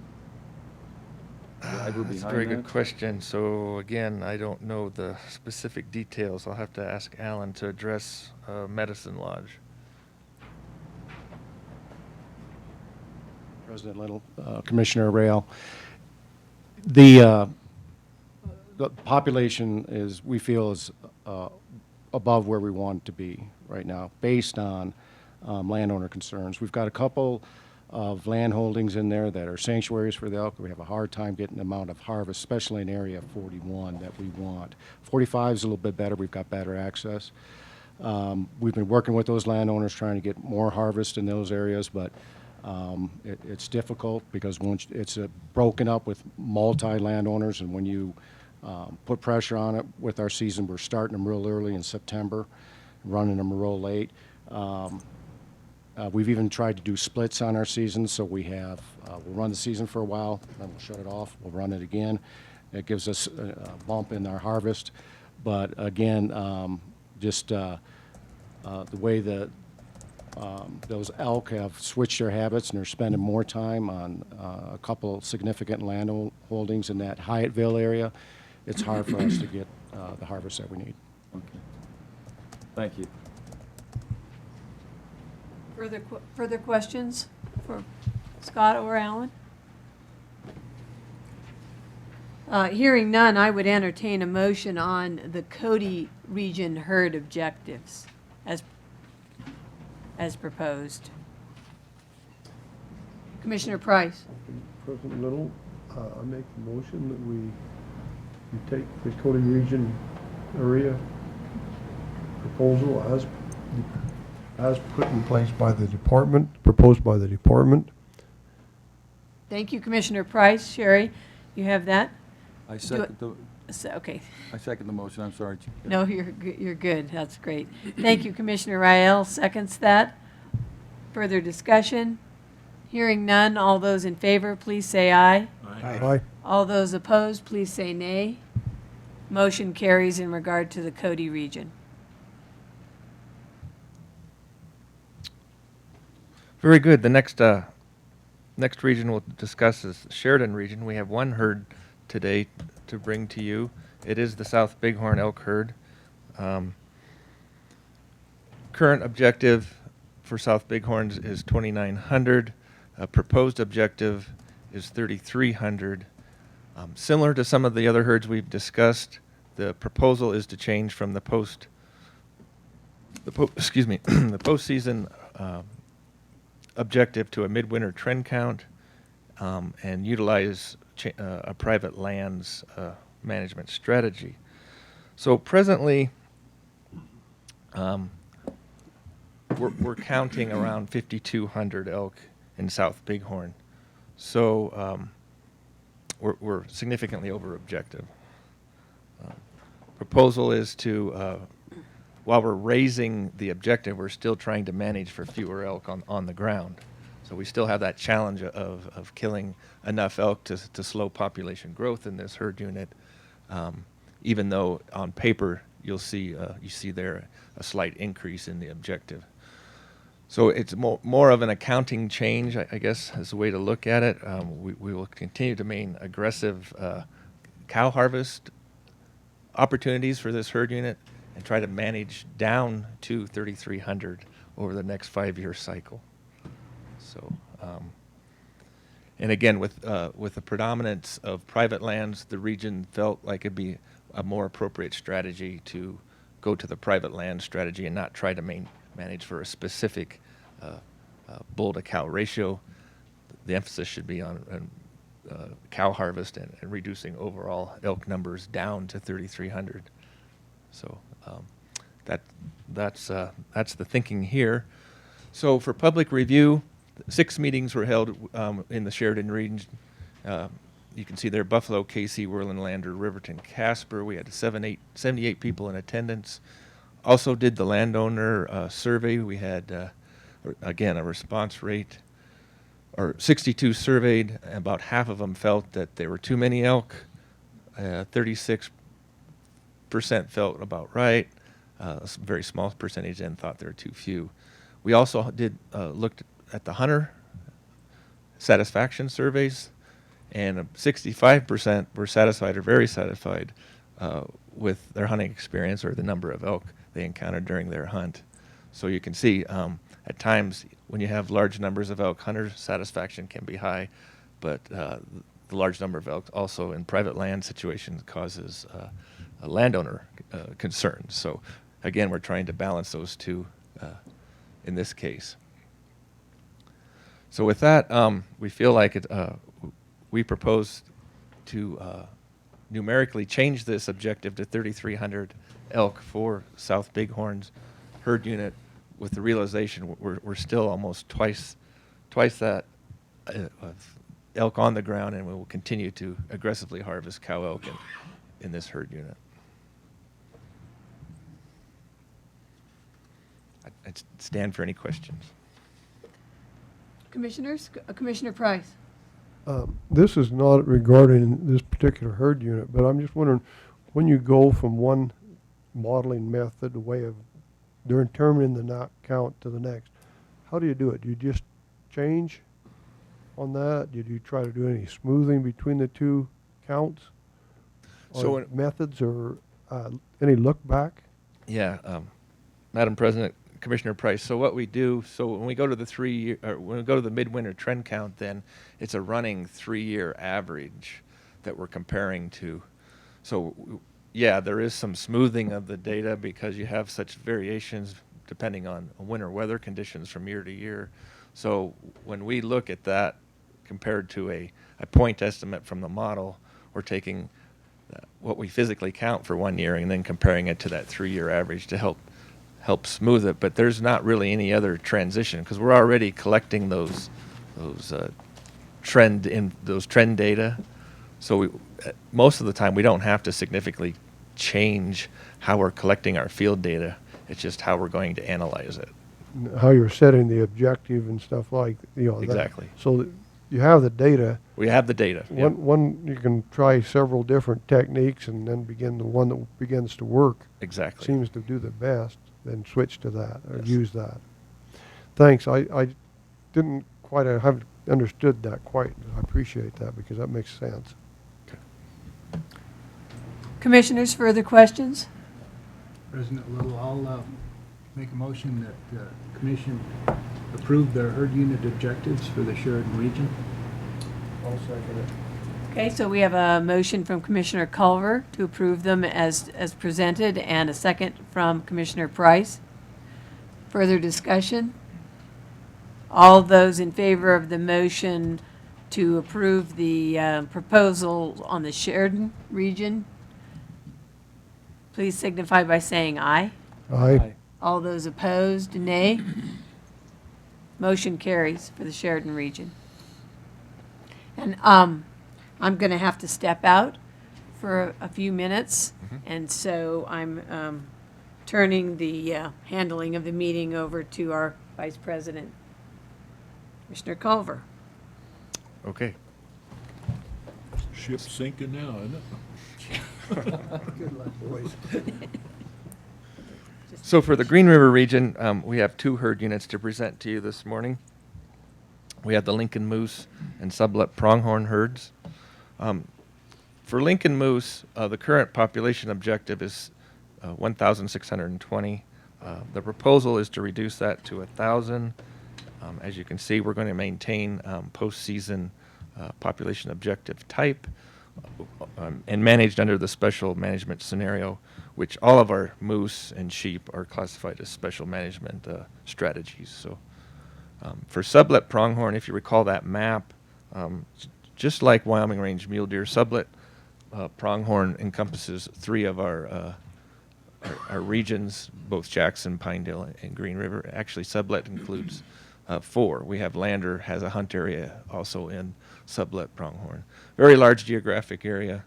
driver behind that? That's a very good question. So again, I don't know the specific details. I'll have to ask Alan to address Medicine Lodge. President Little, Commissioner Rail, the population we feel is above where we want it to be right now, based on landowner concerns. We've got a couple of land holdings in there that are sanctuaries for the elk. We have a hard time getting the amount of harvest, especially in area 41 that we want. 45 is a little bit better. We've got better access. We've been working with those landowners trying to get more harvest in those areas, but it's difficult because once it's broken up with multi-landowners, and when you put pressure on it with our season, we're starting them real early in September, running them real late. We've even tried to do splits on our season, so we'll run the season for a while, then we'll shut it off, we'll run it again. It gives us a bump in our harvest, but again, just the way that those elk have switched their habits and they're spending more time on a couple significant land holdings in that Hyattville area, it's hard for us to get the harvest that we need. Okay. Thank you. Further questions for Scott or Alan? Hearing none, I would entertain a motion on the Cody region herd objectives as proposed. Commissioner Price. President Little, I make the motion that we take the Cody region area proposal as put in place by the department, proposed by the department. Thank you, Commissioner Price. Sherry, you have that? I second Okay. the motion. I'm sorry. Chief. No, you're good. That's great. Thank you, Commissioner Rael. Seconds that. Further discussion? Hearing none, all those in favor, please say aye. Aye. All those opposed, please say nay. Motion carries in regard to the Cody region. Very good. The next region we'll discuss is the Sheridan region. We have one herd today to bring to you. It is the South Bighorn elk herd. Current objective for South Bighorns is 2,900. Proposed objective is 3,300. Similar to some of the other herds we've discussed, The proposal is to change from the the postseason objective to a midwinter trend count, and utilize a private lands management strategy. So presently, we're counting around 5,200 elk in South Bighorn. So we're significantly over objective. Proposal is to, while we're raising the objective, we're still trying to manage for fewer elk on the ground. So we still have that challenge of killing enough elk to slow population growth in this herd unit, even though on paper you see there a slight increase in the objective. So it's more of an accounting change, I guess, is the way to look at it. We will continue to maintain aggressive cow harvest opportunities for this herd unit and try to manage down to 3,300 over the next 5-year cycle. So, and again, with the predominance of private lands, the region felt like it'd be a more appropriate strategy to go to the private land strategy and not try to manage for a specific bull to cow ratio. The emphasis should be on cow harvest and reducing overall elk numbers down to 3,300. So that's the thinking here. So for public review, 6 meetings were held in the Sheridan region. You can see there Buffalo, Casey, Worland, Lander, Riverton, Casper. We had 78 people in attendance. Also did the landowner survey. We had, again, a response rate, or 62 surveyed. About half of them felt that there were too many elk. 36% felt about right. A very small percentage then thought there were too few. We also did looked at the hunter satisfaction surveys, and 65% were satisfied or very satisfied with their hunting experience or the number of elk they encountered during their hunt. So you can see at times when you have large numbers of elk, hunter satisfaction can be high, but the large number of elk also in private land situations causes a landowner concerns. So again, we're trying to balance those two in this case. So with that, we feel like we propose to numerically change this objective to 3,300 elk for South Bighorn's herd unit, with the realization we're still almost twice that of elk on the ground, and we will continue to aggressively harvest cow elk in this herd unit. I'd stand for any questions. Commissioners, Commissioner Price. This is not regarding this particular herd unit, but I'm just wondering, when you go from one modeling method, the way of determining the knot count to the next, how do you do it? Do you just change on that? Did you try to do any smoothing between the two counts? So methods or any look back? Yeah, Madam President, Commissioner Price. So what we do, so when we go to when we go to the midwinter trend count, then it's a running 3-year average that we're comparing to. So yeah, there is some smoothing of the data because you have such variations depending on winter weather conditions from year to year. So when we look at that compared to a point estimate from the model, we're taking what we physically count for 1 year and then comparing it to that 3-year average to help smooth it. But there's not really any other transition because we're already collecting those trend data. So most of the time we don't have to significantly change how we're collecting our field data. It's just how we're going to analyze it. How you're setting the objective and stuff like, Exactly. that. So that you have the data. We have the data. Yep. One you can try several different techniques and then begin the one that begins to work. Exactly. Seems to do the best, then switch to that or Yes. use that. Thanks. I didn't quite have understood that quite. I appreciate that because that makes sense. Commissioners, further questions? President Little, I'll make a motion that the commission approve the herd unit objectives for the Sheridan region. I'll second it. Okay, so we have a motion from Commissioner Culver to approve them as presented, and a second from Commissioner Price. Further discussion? All those in favor of the motion to approve the proposal on the Sheridan region, please signify by saying aye. Aye. All those opposed, nay. Motion carries for the Sheridan region. And I'm going to have to step out for a few minutes, and so I'm turning the handling of the meeting over to our Vice President, Commissioner Culver. Okay. Ship's sinking now, isn't it? Good luck, boys. So for the Green River region, we have 2 herd units to present to you this morning. We have the Lincoln Moose and Sublet Pronghorn herds. For Lincoln Moose, the current population objective is 1,620. The proposal is to reduce that to 1,000. As you can see, we're going to maintain postseason population objective type and managed under the special management scenario, which all of our moose and sheep are classified as special management strategies. So for Sublet Pronghorn, if you recall that map, just like Wyoming Range mule deer, Sublet Pronghorn encompasses 3 of our regions, both Jackson, Pinedale, and Green River. Actually, Sublet includes 4. We have Lander has a hunt area also in Sublet Pronghorn. Very large geographic area.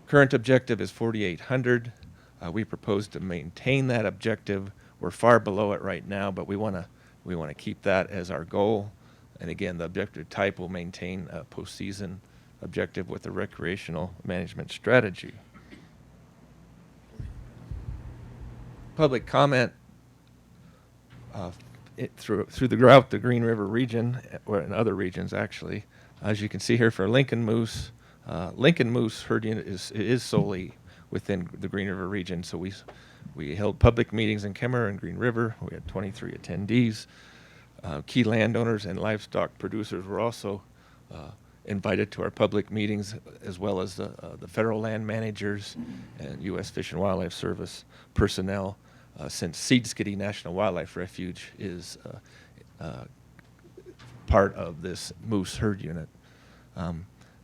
Current objective is 4,800. We propose to maintain that objective. We're far below it right now, but we want to keep that as our goal. And again, the objective type will maintain a postseason objective with a recreational management strategy. Public comment throughout the Green River region, or in other regions actually. As you can see here for Lincoln Moose herd unit is solely within the Green River region. So we held public meetings in Kemmer and Green River. We had 23 attendees. Key landowners and livestock producers were also invited to our public meetings, as well as the federal land managers and U.S. Fish and Wildlife Service personnel, since Seed Skiddy National Wildlife Refuge is part of this moose herd unit.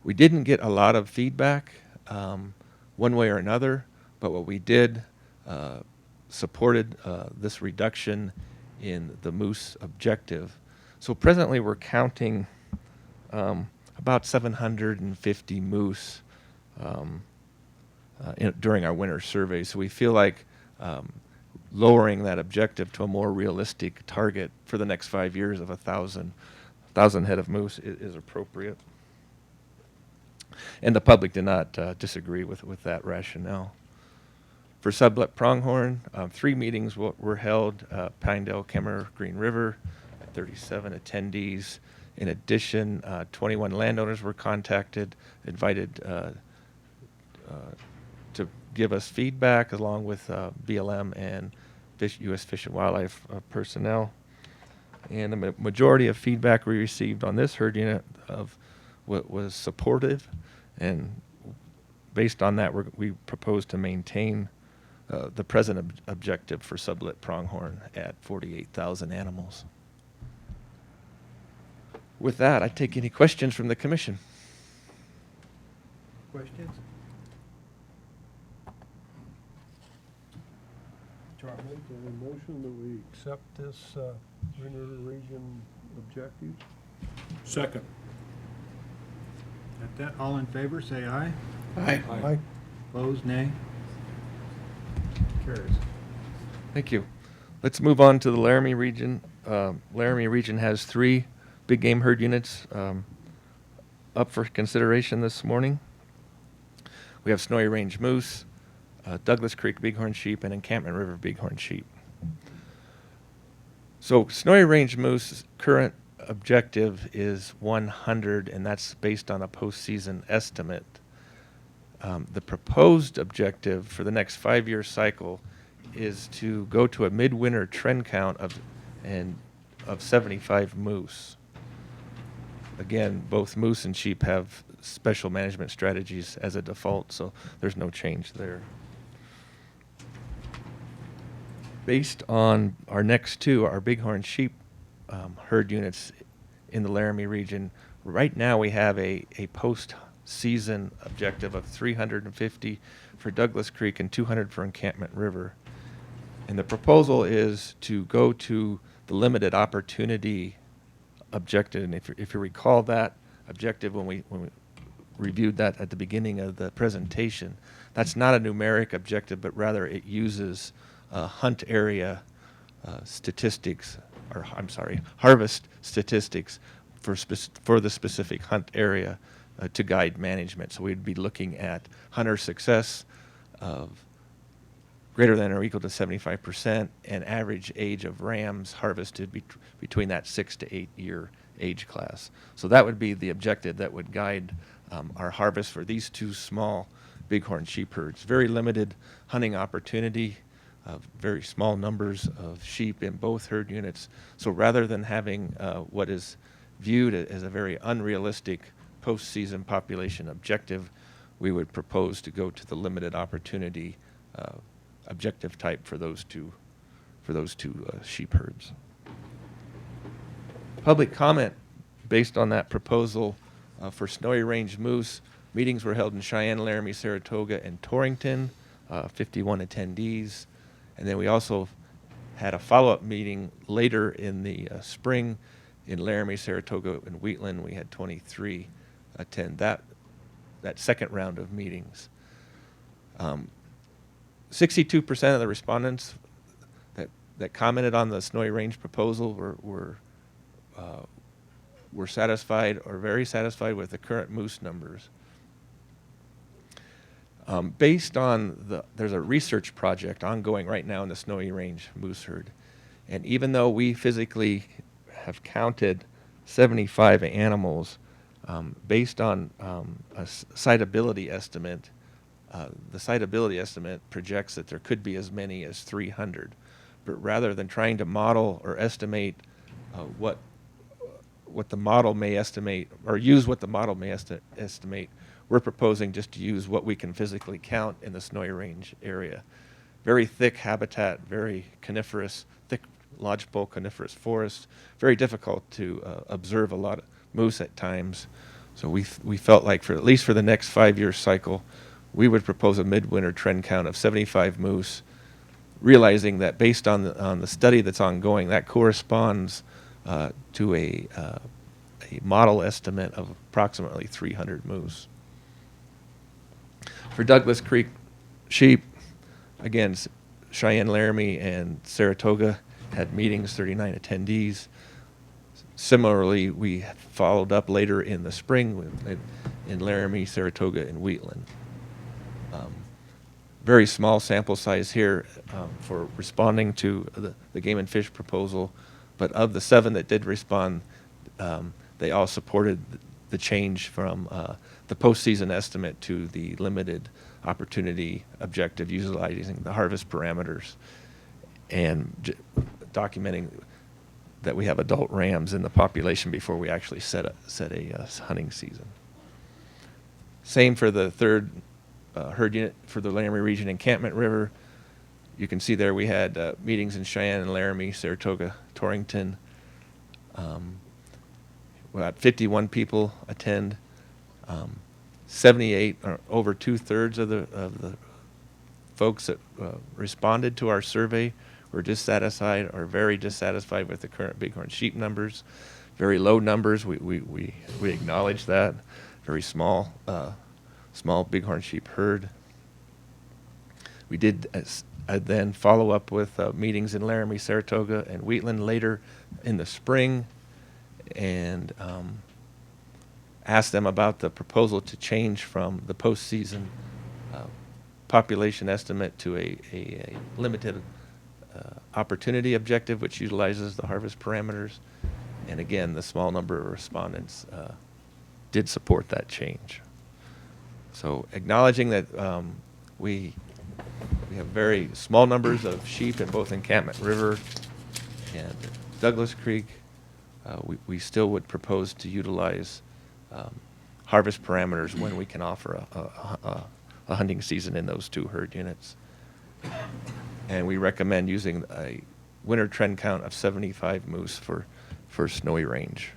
We didn't get a lot of feedback one way or another, but what we did supported this reduction in the moose objective. So presently we're counting about 750 moose during our winter survey. So we feel like lowering that objective to a more realistic target for the next 5 years of 1,000 head of moose is appropriate. And the public did not disagree with that rationale. For Sublet Pronghorn, 3 meetings were held, Pinedale, Kemmer, Green River, 37 attendees. In addition, 21 landowners were contacted, invited to give us feedback, along with BLM and U.S. Fish and Wildlife personnel. And the majority of feedback we received on this herd unit was supportive, and based on that, we propose to maintain the present objective for Sublet Pronghorn at 48,000 animals. With that, I take any questions from the commission. Questions? Charlie? Make a motion that we accept this Green River region objective. Second. At that, all in favor, say aye. Aye. Aye. Opposed, nay. Carries. Thank you. Let's move on to the Laramie region. Laramie region has 3 big game herd units up for consideration this morning. We have Snowy Range Moose, Douglas Creek Bighorn Sheep, and Encampment River Bighorn Sheep. So Snowy Range Moose current objective is 100, and that's based on a postseason estimate. The proposed objective for the next 5-year cycle is to go to a midwinter trend count of 75 moose. again, both moose and sheep have special management strategies as a default, so there's no change there. Based on our next two, our Bighorn Sheep herd units in the Laramie region, right now we have a post-season objective of 350 for Douglas Creek and 200 for Encampment River. And the proposal is to go to the limited opportunity objective. And if you recall that objective when we reviewed that at the beginning of the presentation, that's not a numeric objective, but rather it uses hunt area statistics, or I'm sorry, harvest statistics for the specific hunt area to guide management. So we'd be looking at hunter success of greater than or equal to 75% and average age of rams harvested between that 6 to 8 year age class. So that would be the objective that would guide our harvest for these two small bighorn sheep herds. Very limited hunting opportunity, very small numbers of sheep in both herd units. So rather than having what is viewed as a very unrealistic postseason population objective, we would propose to go to the limited opportunity objective type for those two sheep herds. Public comment based on that proposal for Snowy Range moose. Meetings were held in Cheyenne, Laramie, Saratoga, and Torrington. 51 attendees. And then we also had a follow-up meeting later in the spring in Laramie, Saratoga, and Wheatland. We had 23 attend that second round of meetings. 62% of the respondents that commented on the Snowy Range proposal were satisfied or very satisfied with the current moose numbers. Based on there's a research project ongoing right now in the Snowy Range moose herd, and even though we physically have counted 75 animals, based on a siteability estimate, the siteability estimate projects that there could be as many as 300. But rather than trying to model or estimate what the model may estimate, or use what the model may estimate, we're proposing just to use what we can physically count in the Snowy Range area. Very thick habitat, very coniferous, thick lodgepole coniferous forest, very difficult to observe a lot of moose at times. So we felt like at least for the next 5-year cycle, we would propose a midwinter trend count of 75 moose, realizing that based on the study that's ongoing, that corresponds to a model estimate of approximately 300 moose. For Douglas Creek sheep, again, Cheyenne, Laramie, and Saratoga had meetings, 39 attendees. Similarly, we followed up later in the spring in Laramie, Saratoga, and Wheatland. Very small sample size here for responding to the game and fish proposal, but of the 7 that did respond, they all supported the change from the postseason estimate to the limited opportunity objective, utilizing the harvest parameters and documenting that we have adult rams in the population before we actually set a hunting season. Same for the third herd unit for the Laramie region, Encampment River. You can see there we had meetings in Cheyenne and Laramie, Saratoga, Torrington. We had 51 people attend. 78, or over 2/3 of the folks that responded to our survey were dissatisfied or very dissatisfied with the current bighorn sheep numbers. Very low numbers. We acknowledge that. Very small bighorn sheep herd. We did then follow up with meetings in Laramie, Saratoga, and Wheatland later in the spring, and asked them about the proposal to change from the postseason population estimate to a limited opportunity objective, which utilizes the harvest parameters. And again, the small number of respondents did support that change. So acknowledging that we have very small numbers of sheep in both Encampment River and Douglas Creek, we still would propose to utilize harvest parameters when we can offer a hunting season in those 2 herd units. And we recommend using a winter trend count of 75 moose for snowy range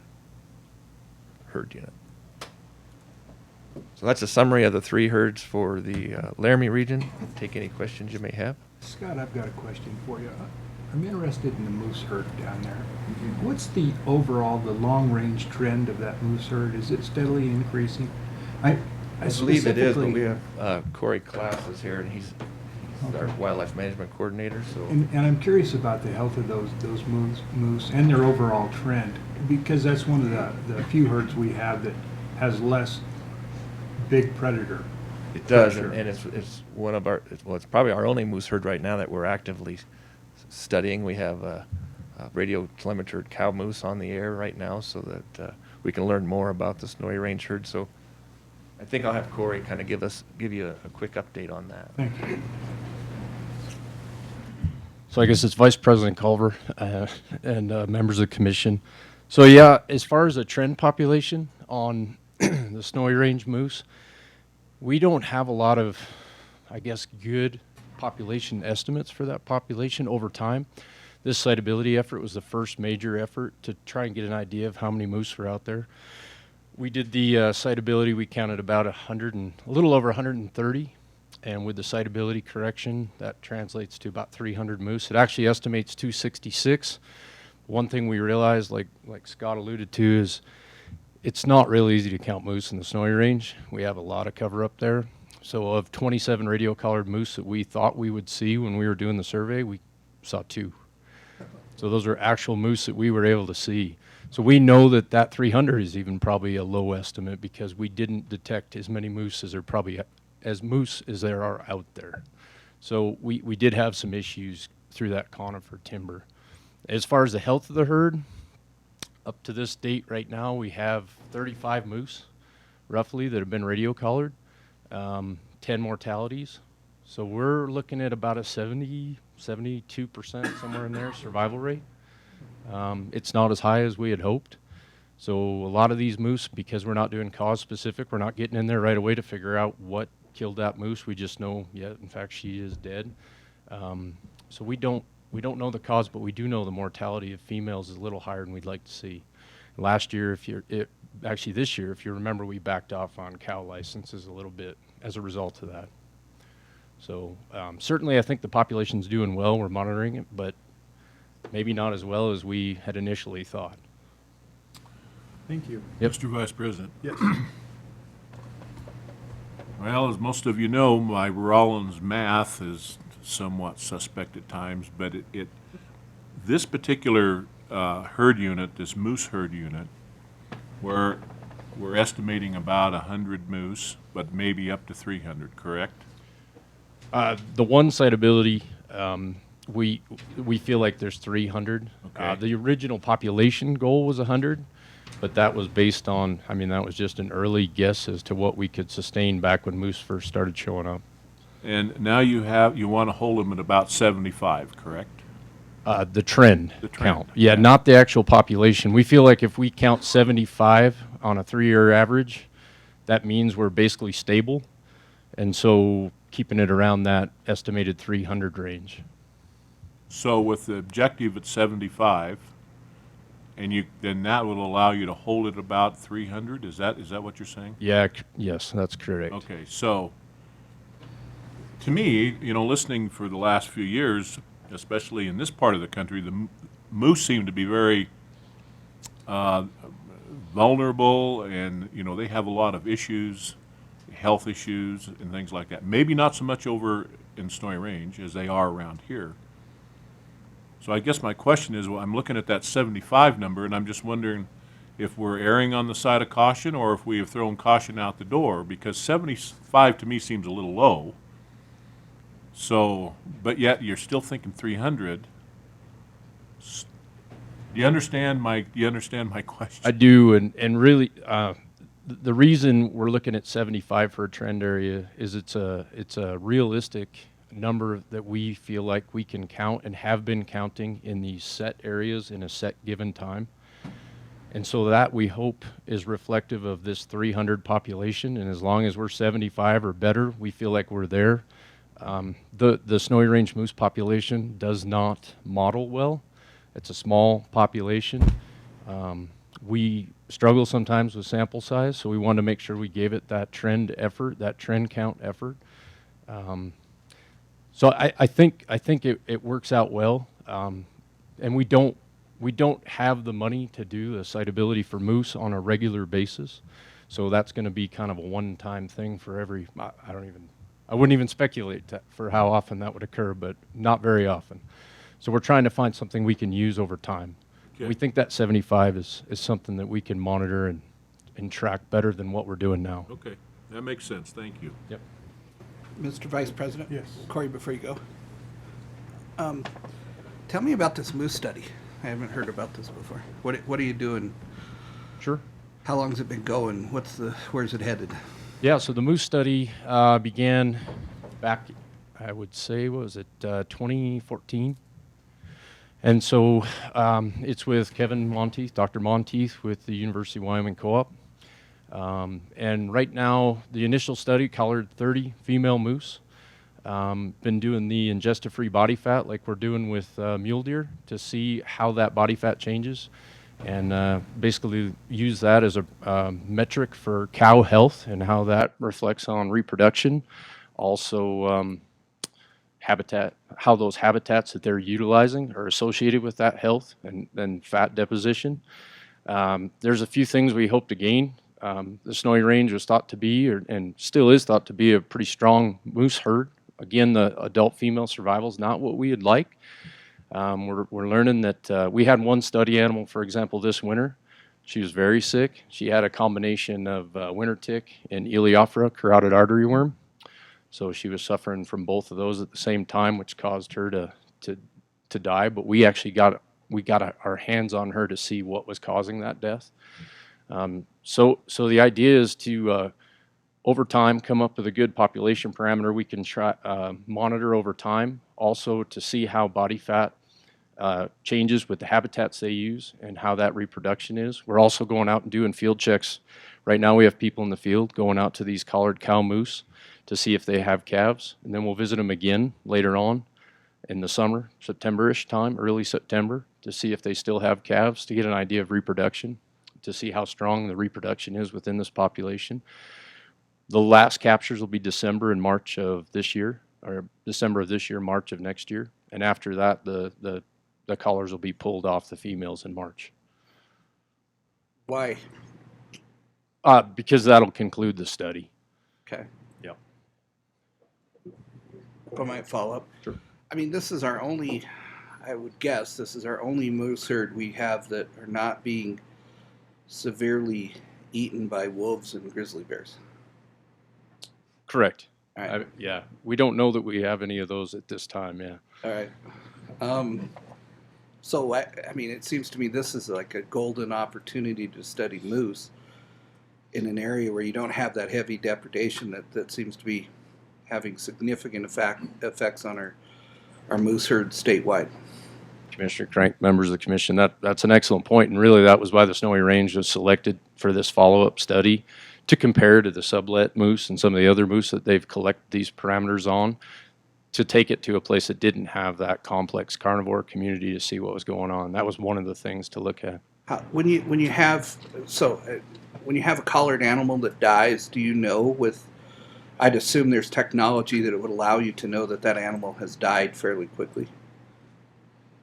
herd unit. So that's a summary of the 3 herds for the Laramie region. Take any questions you may have. Scott, I've got a question for you. I'm interested in the moose herd down there. What's the overall, the long-range trend of that moose herd? Is it steadily increasing? I believe it is, but specifically- we have Corey Klass is here, and he's our wildlife management coordinator. So And I'm curious about the health of those moose and their overall trend, because that's one of the few herds we have that has less big predator. it does, pressure. and it's one of our it's probably our only moose herd right now that we're actively studying. We have a radio telemetered cow moose on the air right now, so that we can learn more about the snowy range herd. So I think I'll have Corey kind of give you a quick update on that. Thank you. So I guess it's Vice President Culver and members of the commission. So yeah, as far as the trend population on the snowy range moose, we don't have a lot of, I guess, good population estimates for that population over time. This siteability effort was the first major effort to try and get an idea of how many moose were out there. We did the siteability, we counted about a little over 130. And with the siteability correction, that translates to about 300 moose. It actually estimates 266. One thing we realized, like Scott alluded to, is it's not real easy to count moose in the snowy range. We have a lot of cover up there. So of 27 radio collared moose that we thought we would see when we were doing the survey, we saw 2. So those are actual moose that we were able to see. So we know that 300 is even probably a low estimate because we didn't detect as many moose as there are out there. So we did have some issues through that conifer timber. As far as the health of the herd, up to this date right now, we have 35 moose, roughly, that have been radio collared, 10 mortalities. So we're looking at about a 72%, somewhere in there, survival rate. It's not as high as we had hoped. So a lot of these moose, because we're not doing cause specific, we're not getting in there right away to figure out what killed that moose. We just know, yeah, in fact, she is dead. So we don't know the cause, but we do know the mortality of females is a little higher than we'd like to see. Last year, actually this year, if you remember, we backed off on cow licenses a little bit as a result of that. So certainly I think the population's doing well. We're monitoring it, but maybe not as well as we had initially thought. Thank you. Yep. Mr. Vice President. Yes. Well, as most of you know, my Rollins math is somewhat suspect at times, but this particular herd unit, this moose herd unit, we're estimating about 100 moose, but maybe up to 300, correct? The one siteability, we feel like there's 300. Okay. The original population goal was 100, but that was based on, that was just an early guess as to what we could sustain back when moose first started showing up. And now you want to hold them at about 75, correct? The trend The trend, count. Yeah, yeah. not the actual population. We feel like if we count 75 on a 3-year average, that means we're basically stable. And so keeping it around that estimated 300 range. So with the objective at 75, then that will allow you to hold it about 300? Is that what you're saying? Yeah, yes, that's correct. Okay, so to me, listening for the last few years, especially in this part of the country, the moose seem to be very vulnerable, and they have a lot of issues, health issues and things like that. Maybe not so much over in Snowy Range as they are around here. So I guess my question is, I'm looking at that 75 number, and I'm just wondering if we're erring on the side of caution or if we have thrown caution out the door, because 75 to me seems a little low. So, but yet you're still thinking 300. Do you understand my question? I do, and really, the reason we're looking at 75 for a trend area is it's a realistic number that we feel like we can count and have been counting in these set areas in a set given time. And so that, we hope, is reflective of this 300 population, and as long as we're 75 or better, we feel like we're there. The Snowy Range moose population does not model well. It's a small population. We struggle sometimes with sample size, so we wanted to make sure we gave it that trend effort, that trend count effort. So I think it works out well, and we don't have the money to do the siteability for moose on a regular basis, so that's going to be kind of a one-time thing for every. I wouldn't even speculate for how often that would occur, but not very often. So we're trying to find something we can use over time. Okay. We think that 75 is something that we can monitor and track better than what we're doing now. Okay, that makes sense, thank you. Yep. Mr. Vice President? Yes. Corey, before you go. Tell me about this moose study. I haven't heard about this before. What are you doing? Sure. How long's it been going? Where's it headed? Yeah, so the moose study began back, I would say, what was it, 2014? And so it's with Kevin Monteith, Dr. Monteith with the University of Wyoming Co-op. And right now, the initial study collared 30 female moose. Been doing the ingesta-free body fat like we're doing with mule deer to see how that body fat changes, and basically use that as a metric for cow health and how that reflects on reproduction. Also, habitat, how those habitats that they're utilizing are associated with that health and then fat deposition. There's a few things we hope to gain. The Snowy Range was thought to be, and still is thought to be, a pretty strong moose herd. Again, the adult female survival is not what we would like. We're learning that we had one study animal, for example, this winter. She was very sick. She had a combination of winter tick and Eleophora, carotid artery worm. So she was suffering from both of those at the same time, which caused her to die. But we actually got our hands on her to see what was causing that death. So the idea is to over time come up with a good population parameter we can try monitor over time, also to see how body fat changes with the habitats they use and how that reproduction is. We're also going out and doing field checks. Right now we have people in the field going out to these collared cow moose to see if they have calves, and then we'll visit them again later on in the summer, September-ish time, early September, to see if they still have calves, to get an idea of reproduction, to see how strong the reproduction is within this population. The last captures will be December and March of this year, or December of this year, March of next year, and after that the collars will be pulled off the females in March. Why? Because that'll conclude the study. Okay. Yep. I might follow up. Sure. I mean, this is our only, I would guess, this is our only moose herd we have that are not being severely eaten by wolves and grizzly bears. Correct. All right. Yeah, we don't know that we have any of those at this time, yeah. All right. So, I mean, it seems to me this is like a golden opportunity to study moose in an area where you don't have that heavy depredation that seems to be having significant effects on our moose herd statewide. Commissioner Crank, members of the commission, that's an excellent point, and really that was why the Snowy Range was selected for this follow-up study, to compare to the sublet moose and some of the other moose that they've collected these parameters on, to take it to a place that didn't have that complex carnivore community to see what was going on. That was one of the things to look at. When you have a collared animal that dies, do you know I'd assume there's technology that it would allow you to know that animal has died fairly quickly?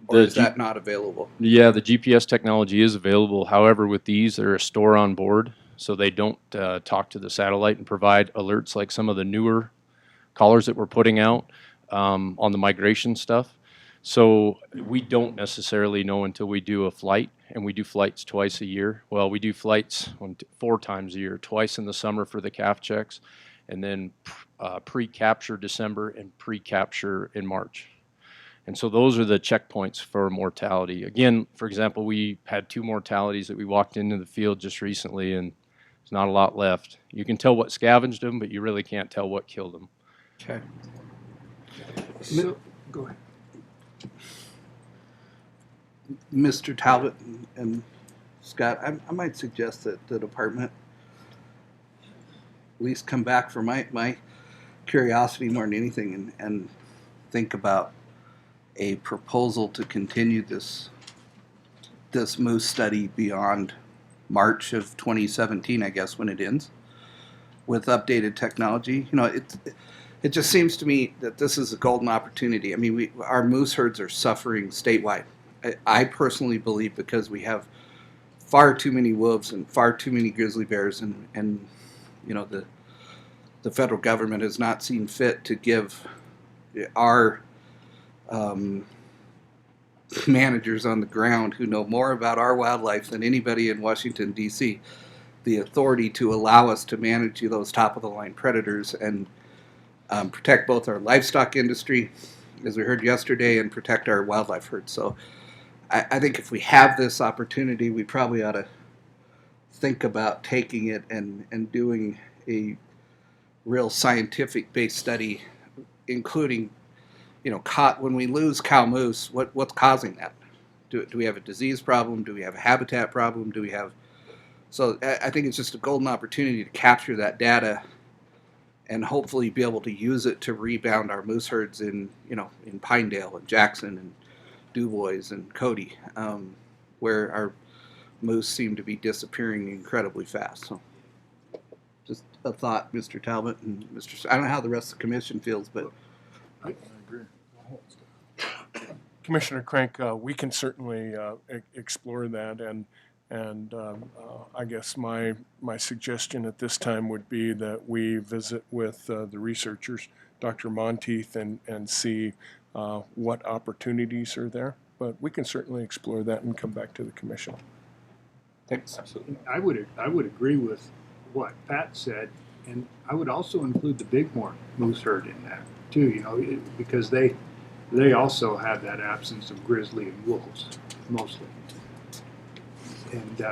Or is that not available? Yeah, the GPS technology is available. However, with these, they're a store on board, so they don't talk to the satellite and provide alerts like some of the newer collars that we're putting out on the migration stuff. So we don't necessarily know until we do a flight, and we do flights twice a year. Well, we do flights 4 times a year, twice in the summer for the calf checks, and then pre-capture December and pre-capture in March. And so those are the checkpoints for mortality. Again, for example, we had 2 mortalities that we walked into the field just recently, and there's not a lot left. You can tell what scavenged them, but you really can't tell what killed them. Okay. So, go ahead. Mr. Talbot and Scott, I might suggest that the department at least come back for my curiosity more than anything and think about a proposal to continue this moose study beyond March of 2017, I guess, when it ends, with updated technology. You know, it just seems to me that this is a golden opportunity. I mean, our moose herds are suffering statewide. I personally believe because we have far too many wolves and far too many grizzly bears, and you know, the federal government has not seen fit to give our managers on the ground who know more about our wildlife than anybody in Washington, D.C., the authority to allow us to manage those top-of-the-line predators and protect both our livestock industry, as we heard yesterday, and protect our wildlife herds. So I think if we have this opportunity, we probably ought to think about taking it and doing a real scientific-based study, including, you know, when we lose cow moose, what's causing that? Do we have a disease problem? Do we have a habitat problem? Do we have... So I think it's just a golden opportunity to capture that data and hopefully be able to use it to rebound our moose herds in Pinedale and Jackson and Dubois and Cody, where our moose seem to be disappearing incredibly fast. So just a thought, Mr. Talbot and Mr. I don't know how the rest of the commission feels, but I agree. Commissioner Crank, we can certainly explore that, and I guess my suggestion at this time would be that we visit with the researchers, Dr. Monteith, and see what opportunities are there. But we can certainly explore that and come back to the commission. thanks. Absolutely. I would agree with what Pat said, and I would also include the Bighorn moose herd in that too. You know, because they also have that absence of grizzly and wolves mostly, and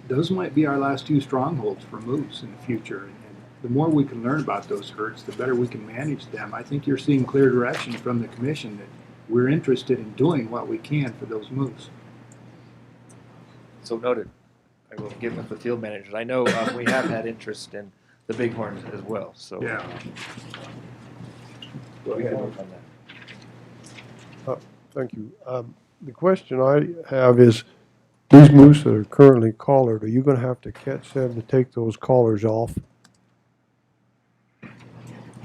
those might be our last two strongholds for moose in the future. And the more we can learn about those herds, the better we can manage them. I think you're seeing clear direction from the commission that we're interested in doing what we can for those moose. So noted. I will get with the field managers. I know we have had interest in the bighorns as well, so. Yeah. We can work on that. Thank you. The question I have is, these moose that are currently collared, are you going to have to catch them to take those collars off?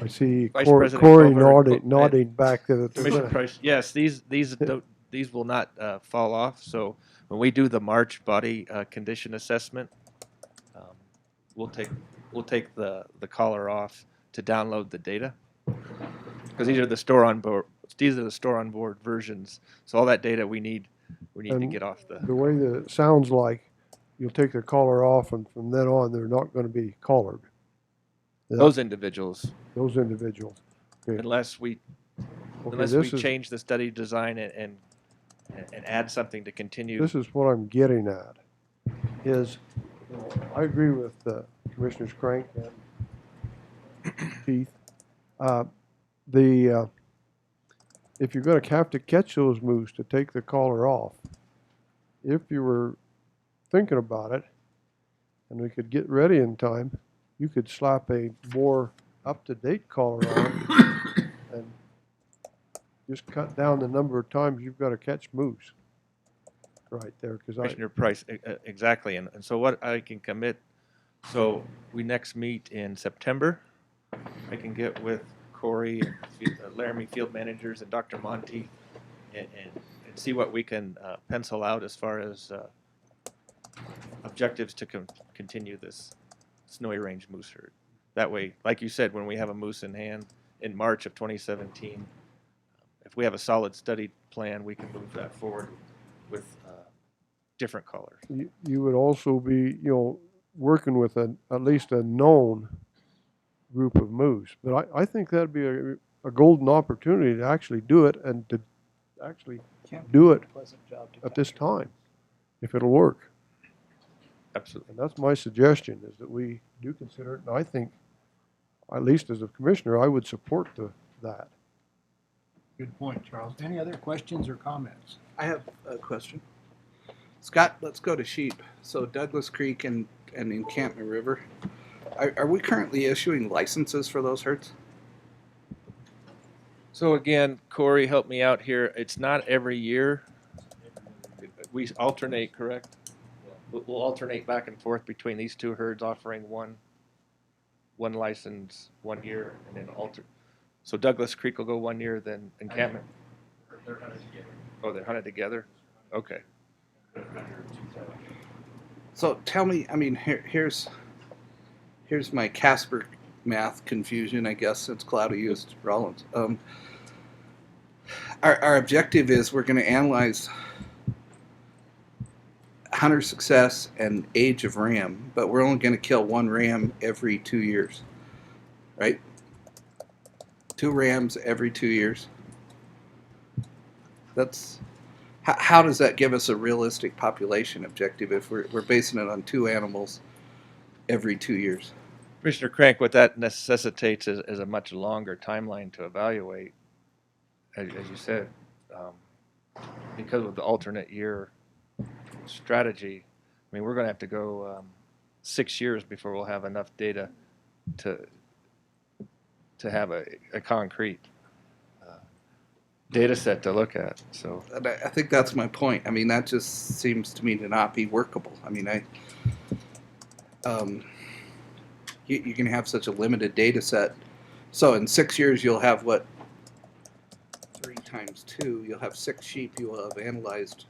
I see Vice Corey President Culver, nodding back there. That they're Commissioner gonna- Price, yes, these will not fall off. So when we do the March body condition assessment, we'll take the collar off to download the data, because these are the store on board versions. So all that data we need to And get off the. The way that it sounds like, you'll take the collar off, and from then on, they're not going to be collared. Those individuals, Those individuals. Okay. unless we Okay, this is- change the study design and add something to continue. This is what I'm getting at, is, I agree with Commissioners Crank and Keith. If you're going to have to catch those moose to take the collar off, if you were thinking about it, and we could get ready in time, you could slap a more up-to-date collar on and just cut down the number of times you've got to catch moose right there. Commissioner Price, exactly. And so what I can commit, so we next meet in September. I can get with Corey, and Laramie field managers, and Dr. Monteith, and see what we can pencil out as far as objectives to continue this snowy range moose herd. That way, like you said, when we have a moose in hand in March of 2017, if we have a solid study plan, we can move that forward with different collars. You would also be, working with at least a known group of moose. But I think that'd be a golden opportunity to actually do it, and to actually do it at this time, if it'll work. Absolutely. And that's my suggestion, is that we do consider it. And I think, at least as a commissioner, I would support that. Good point, Charles. Any other questions or comments? I have a question. Scott, let's go to sheep. So Douglas Creek and Encampment River, are we currently issuing licenses for those herds? So again, Corey, help me out here. It's not every year. We alternate, correct? We'll alternate back and forth between these two herds, offering one license 1 year, and then alter. So Douglas Creek will go 1 year, then Encampment. They're hunted together. Oh, they're hunted together. Okay. So tell me, I mean, here's my Casper math confusion, I guess, since Cloudy used Rollins. Our objective is we're going to analyze hunter success and age of ram, but we're only going to kill one ram every 2 years, right? 2 rams every 2 years. That's how does that give us a realistic population objective if we're basing it on 2 animals every 2 years? Commissioner Crank, what that necessitates is a much longer timeline to evaluate, as you said, because of the alternate year strategy. I mean, we're going to have to go 6 years before we'll have enough data to have a concrete data set to look at. So And I think that's my point. I mean, that just seems to me to not be workable. I mean, you can have such a limited data set. So in 6 years, you'll have what? 3 times 2. You'll have 6 sheep you will have analyzed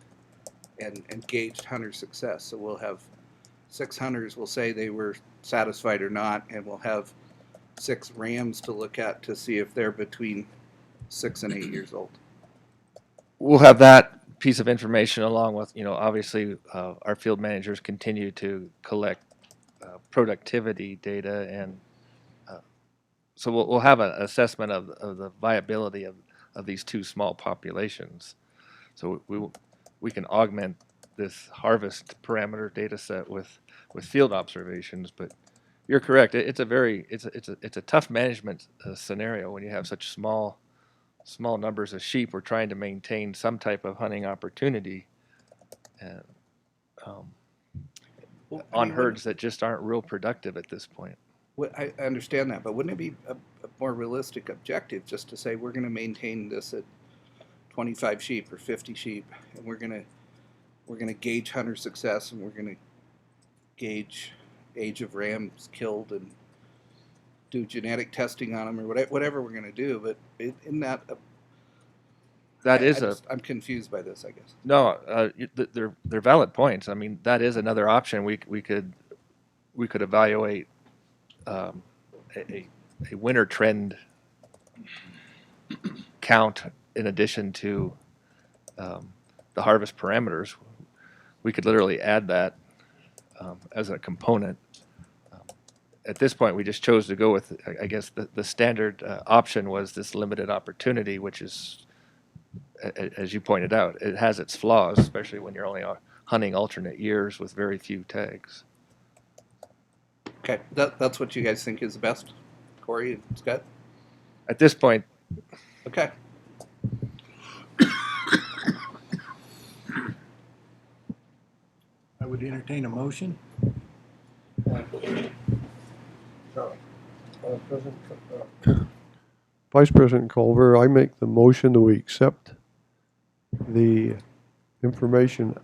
and gauged hunter success. So we'll have 6 hunters will say they were satisfied or not, and we'll have 6 rams to look at to see if they're between 6 and 8 years old. we'll have that piece of information along with, obviously our field managers continue to collect productivity data, and so we'll have an assessment of the viability of these 2 small populations. So we can augment this harvest parameter data set with field observations. But you're correct. It's a tough management scenario when you have such small numbers of sheep. We're trying to maintain some type of hunting opportunity, and on herds that just aren't real productive at this point. I understand that, but wouldn't it be a more realistic objective just to say we're going to maintain this at 25 sheep or 50 sheep, and we're going to gauge hunter success, and we're going to gauge age of rams killed and do genetic testing on them, or whatever we're going to do. But in that, I'm confused by this, I guess. No, they're valid points. I mean, that is another option. We could evaluate a winter trend count in addition to the harvest parameters. We could literally add that as a component. At this point, we just chose to go with, I guess, the standard option was this limited opportunity, which is, as you pointed out, it has its flaws, especially when you're only hunting alternate years with very few tags. Okay, that's what you guys think is the best, Corey and Scott? At this point, okay. I would entertain a motion. Vice President Culver, I make the motion that we accept the information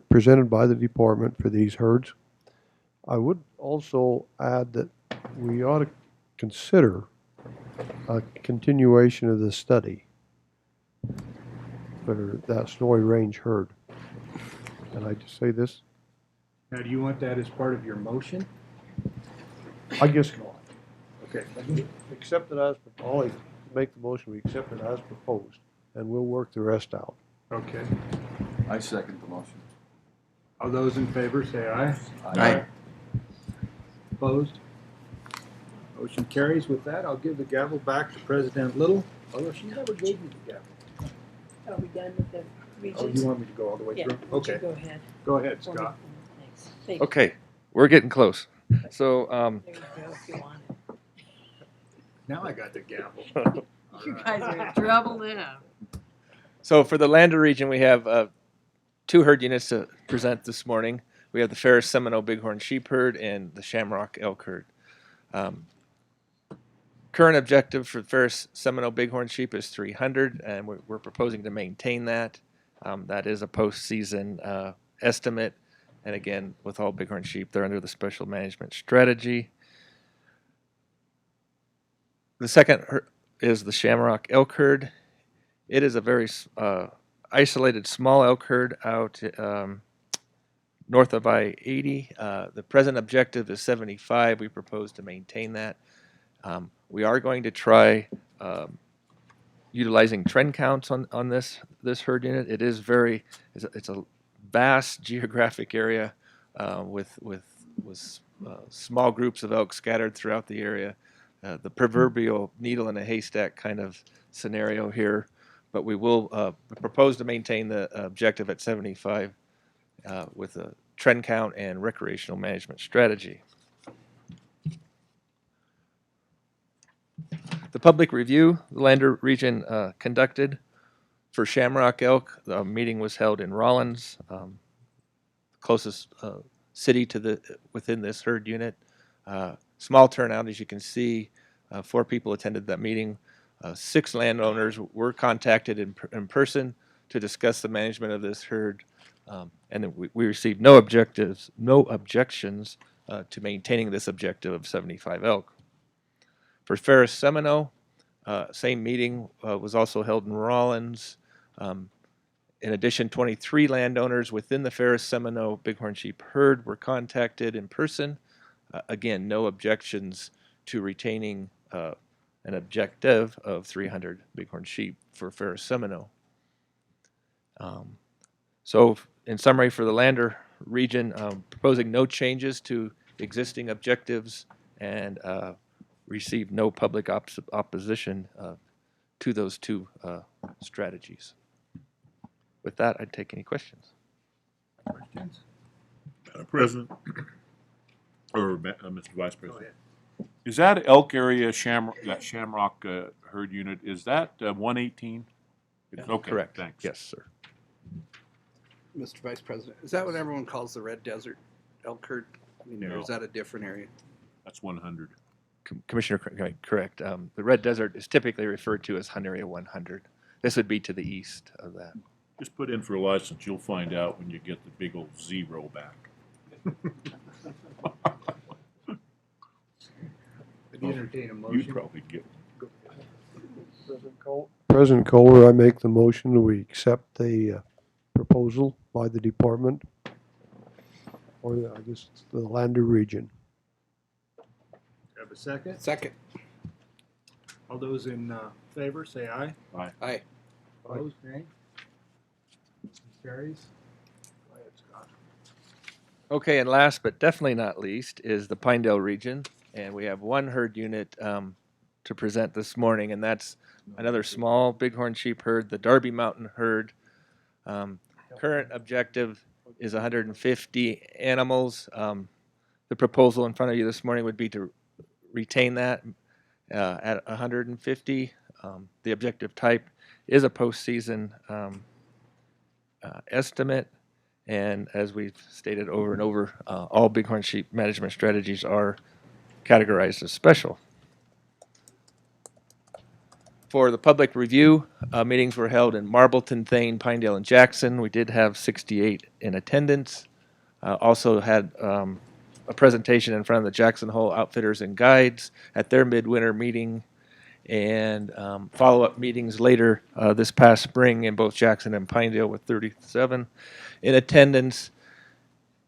presented by the department for these herds. I would also add that we ought to consider a continuation of the study for that Snowy Range herd. And I just say this, Now, do you want that as part of your motion? I guess not. Okay. Accept it as, I'll make the motion, we accept it as proposed, and we'll work the rest out. Okay. I second the motion. All those in favor say aye. Aye. Opposed? Motion carries. With that, I'll give the gavel back to President Little, although she never gave me the gavel. Are we done with the Oh, regions? you want me to go all the way Yeah, through? would you Okay. go ahead. Go ahead, For me? Scott. Thanks. Thank you. okay, we're getting close. So There you go, if you want it. Now I got the gavel. You guys are in trouble now. So for the Lander region, we have two herd units to present this morning. We have the Ferris Seminole Bighorn Sheep Herd and the Shamrock Elk Herd. Current objective for Ferris Seminole Bighorn Sheep is 300, and we're proposing to maintain that. That is a postseason estimate, and again, with all Bighorn sheep, they're under the special management strategy. The second is the Shamrock Elk Herd. It is a very isolated small elk herd out north of I-80. The present objective is 75. We propose to maintain that. We are going to try utilizing trend counts on this herd unit. It is it's a vast geographic area with small groups of elk scattered throughout the area. The proverbial needle in a haystack kind of scenario here, but we will propose to maintain the objective at 75 with a trend count and recreational management strategy. The public review the Lander region conducted for Shamrock Elk, the meeting was held in Rollins, closest city to within this herd unit. Small turnout, as you can see. 4 people attended that meeting. 6 landowners were contacted in person to discuss the management of this herd, and then we received no objections to maintaining this objective of 75 elk. For Ferris Seminole, same meeting was also held in Rollins. In addition, 23 landowners within the Ferris Seminole Bighorn Sheep herd were contacted in person. Again, no objections to retaining an objective of 300 Bighorn sheep for Ferris Seminole. So, in summary, for the Lander region, proposing no changes to existing objectives and received no public opposition to those 2 strategies. With that, I'd take any questions. Questions? Madam President, or Mr. Vice President, is that elk area that Shamrock herd unit? Is that 118? Okay, Correct. Thanks. Yes, sir. Mr. Vice President, is that what everyone calls the Red Desert elk herd? I mean, or No. is that a different area? That's 100. Commissioner, correct. The Red Desert is typically referred to as Hunt Area 100. This would be to the east of that. Just put in for a license. You'll find out when you get the big old 0 back. I'd entertain a You'd motion. probably get. President Kohler, I make the motion that we accept the proposal by the department, or I guess it's the Lander region. Have a second? Second. All those in favor, say aye. Aye. Opposed, nay? Carries. Go ahead, Scott. Okay, and last but definitely not least is the Pinedale region, and we have 1 herd unit to present this morning, and that's another small bighorn sheep herd, the Darby Mountain herd. Current objective is 150 animals. The proposal in front of you this morning would be to retain that at 150. The objective type is a postseason estimate, and as we've stated over and over, all bighorn sheep management strategies are categorized as special. For the public review, meetings were held in Marbleton, Thane, Pinedale, and Jackson. We did have 68 in attendance. Also had a presentation in front of the Jackson Hole Outfitters and Guides at their midwinter meeting, and follow-up meetings later this past spring in both Jackson and Pinedale with 37 in attendance.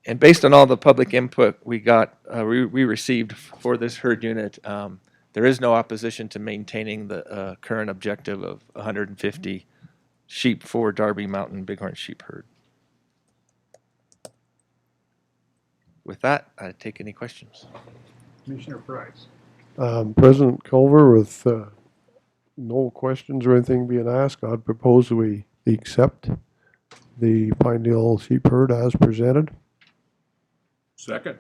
And based on all the public input we got, we received for this herd unit, there is no opposition to maintaining the current objective of 150 sheep for Darby Mountain Bighorn Sheep herd. With that, I take any questions. Commissioner Price. President Culver, with no questions or anything being asked, I'd propose we accept the Pinedale sheep herd as presented. Second.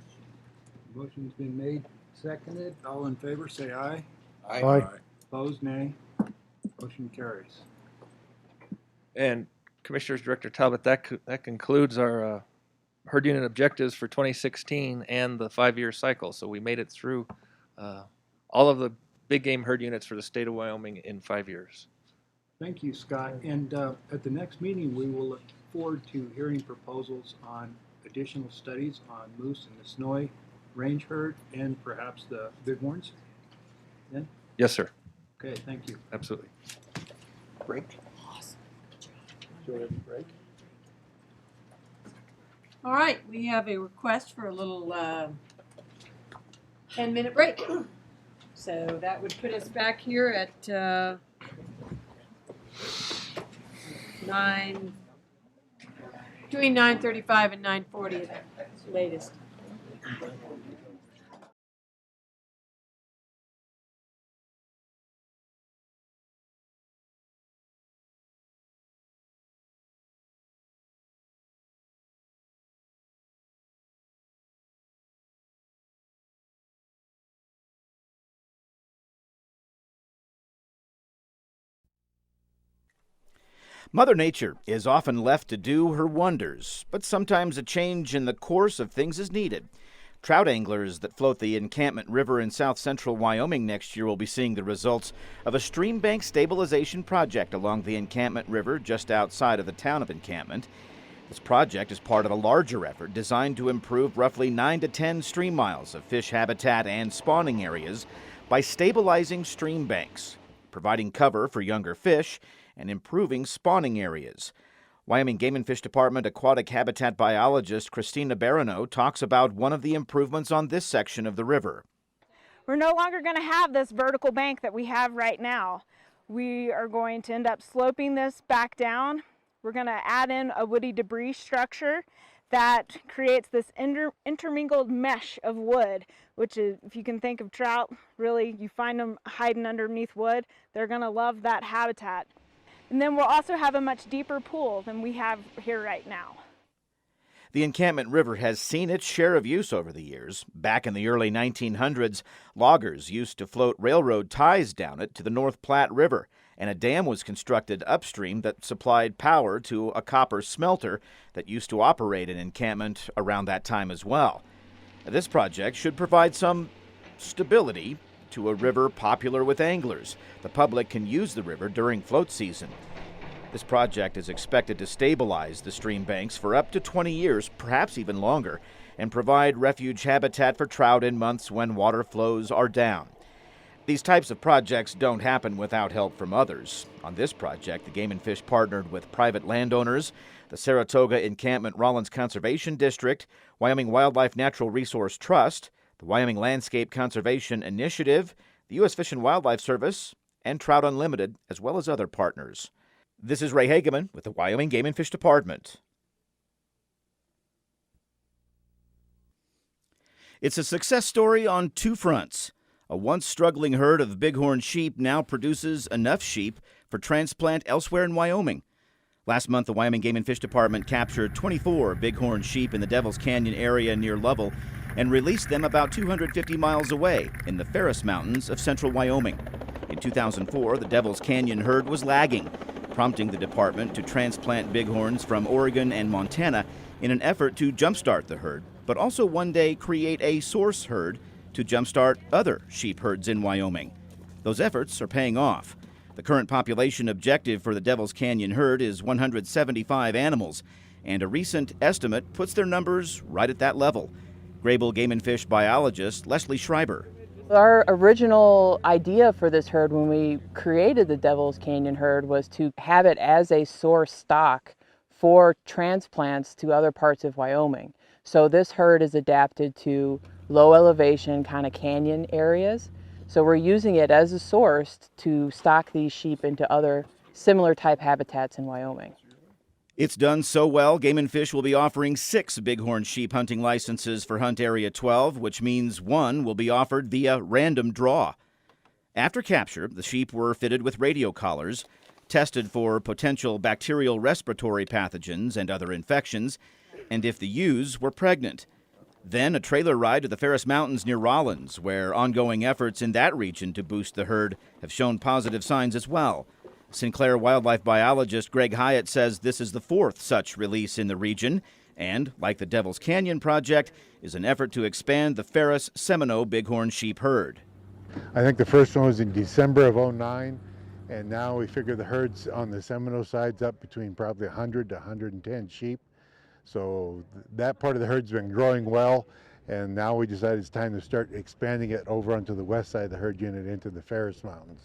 Motion's been made, seconded. All in favor, say aye. Aye. Opposed, nay. Motion carries. And Commissioners, Director Talbot, that concludes our herd unit objectives for 2016 and the 5-year cycle. So we made it through all of the big game herd units for the state of Wyoming in 5 years. Thank you, Scott. And at the next meeting, we will look forward to hearing proposals on additional studies on moose and the Snowy range herd and perhaps the bighorns. Then? Yes, sir. Okay, thank you. Absolutely. Break. All right, we have a request for a little 10-minute break. So that would put us back here at 9:35 and 9:40 at the latest. Mother Nature is often left to do her wonders, but sometimes a change in the course of things is needed. Trout anglers that float the Encampment River in south-central Wyoming next year will be seeing the results of a stream bank stabilization project along the Encampment River just outside of the town of Encampment. This project is part of a larger effort designed to improve roughly 9 to 10 stream miles of fish habitat and spawning areas by stabilizing stream banks, providing cover for younger fish, and improving spawning areas. Wyoming Game and Fish Department aquatic habitat biologist Christina Barano talks about one of the improvements on this section of the river. We're no longer going to have this vertical bank that we have right now. We are going to end up sloping this back down. We're going to add in a woody debris structure that creates this intermingled mesh of wood, which is, if you can think of trout, really, you find them hiding underneath wood, they're going to love that habitat. And then we'll also have a much deeper pool than we have here right now. The Encampment River has seen its share of use over the years. Back in the early 1900s, loggers used to float railroad ties down it to the North Platte River, and a dam was constructed upstream that supplied power to a copper smelter that used to operate in Encampment around that time as well. This project should provide some stability to a river popular with anglers. The public can use the river during float season. This project is expected to stabilize the stream banks for up to 20 years, perhaps even longer, and provide refuge habitat for trout in months when water flows are down. These types of projects don't happen without help from others. On this project, the Game and Fish partnered with private landowners, the Saratoga Encampment Rollins Conservation District, Wyoming Wildlife Natural Resource Trust, the Wyoming Landscape Conservation Initiative, the U.S. Fish and Wildlife Service, and Trout Unlimited, as well as other partners. This is Ray Hageman with the Wyoming Game and Fish Department. It's a success story on two fronts. A once struggling herd of bighorn sheep now produces enough sheep for transplant elsewhere in Wyoming. Last month, the Wyoming Game and Fish Department captured 24 bighorn sheep in the Devil's Canyon area near Lovell and released them about 250 miles away in the Ferris Mountains of central Wyoming. In 2004, the Devil's Canyon herd was lagging, prompting the department to transplant bighorns from Oregon and Montana in an effort to jumpstart the herd, but also one day create a source herd to jumpstart other sheep herds in Wyoming. Those efforts are paying off. The current population objective for the Devil's Canyon herd is 175 animals, and a recent estimate puts their numbers right at that level. Grable Game and Fish biologist Leslie Schreiber. Our original idea for this herd when we created the Devil's Canyon herd was to have it as a source stock for transplants to other parts of Wyoming. So this herd is adapted to low elevation kind of canyon areas. So we're using it as a source to stock these sheep into other similar type habitats in Wyoming. It's done so well, Game and Fish will be offering 6 bighorn sheep hunting licenses for Hunt Area 12, which means one will be offered via random draw. After capture, the sheep were fitted with radio collars, tested for potential bacterial respiratory pathogens and other infections, and if the ewes were pregnant. Then a trailer ride to the Ferris Mountains near Rollins, where ongoing efforts in that region to boost the herd have shown positive signs as well. Sinclair wildlife biologist Greg Hyatt says this is the 4th such release in the region and, like the Devil's Canyon project, is an effort to expand the Ferris-Seminole bighorn sheep herd. I think the first one was in December of '09, and now we figure the herds on the Seminole side's up between probably 100 to 110 sheep. So that part of the herd's been growing well, and now we decided it's time to start expanding it over onto the west side of the herd unit into the Ferris Mountains.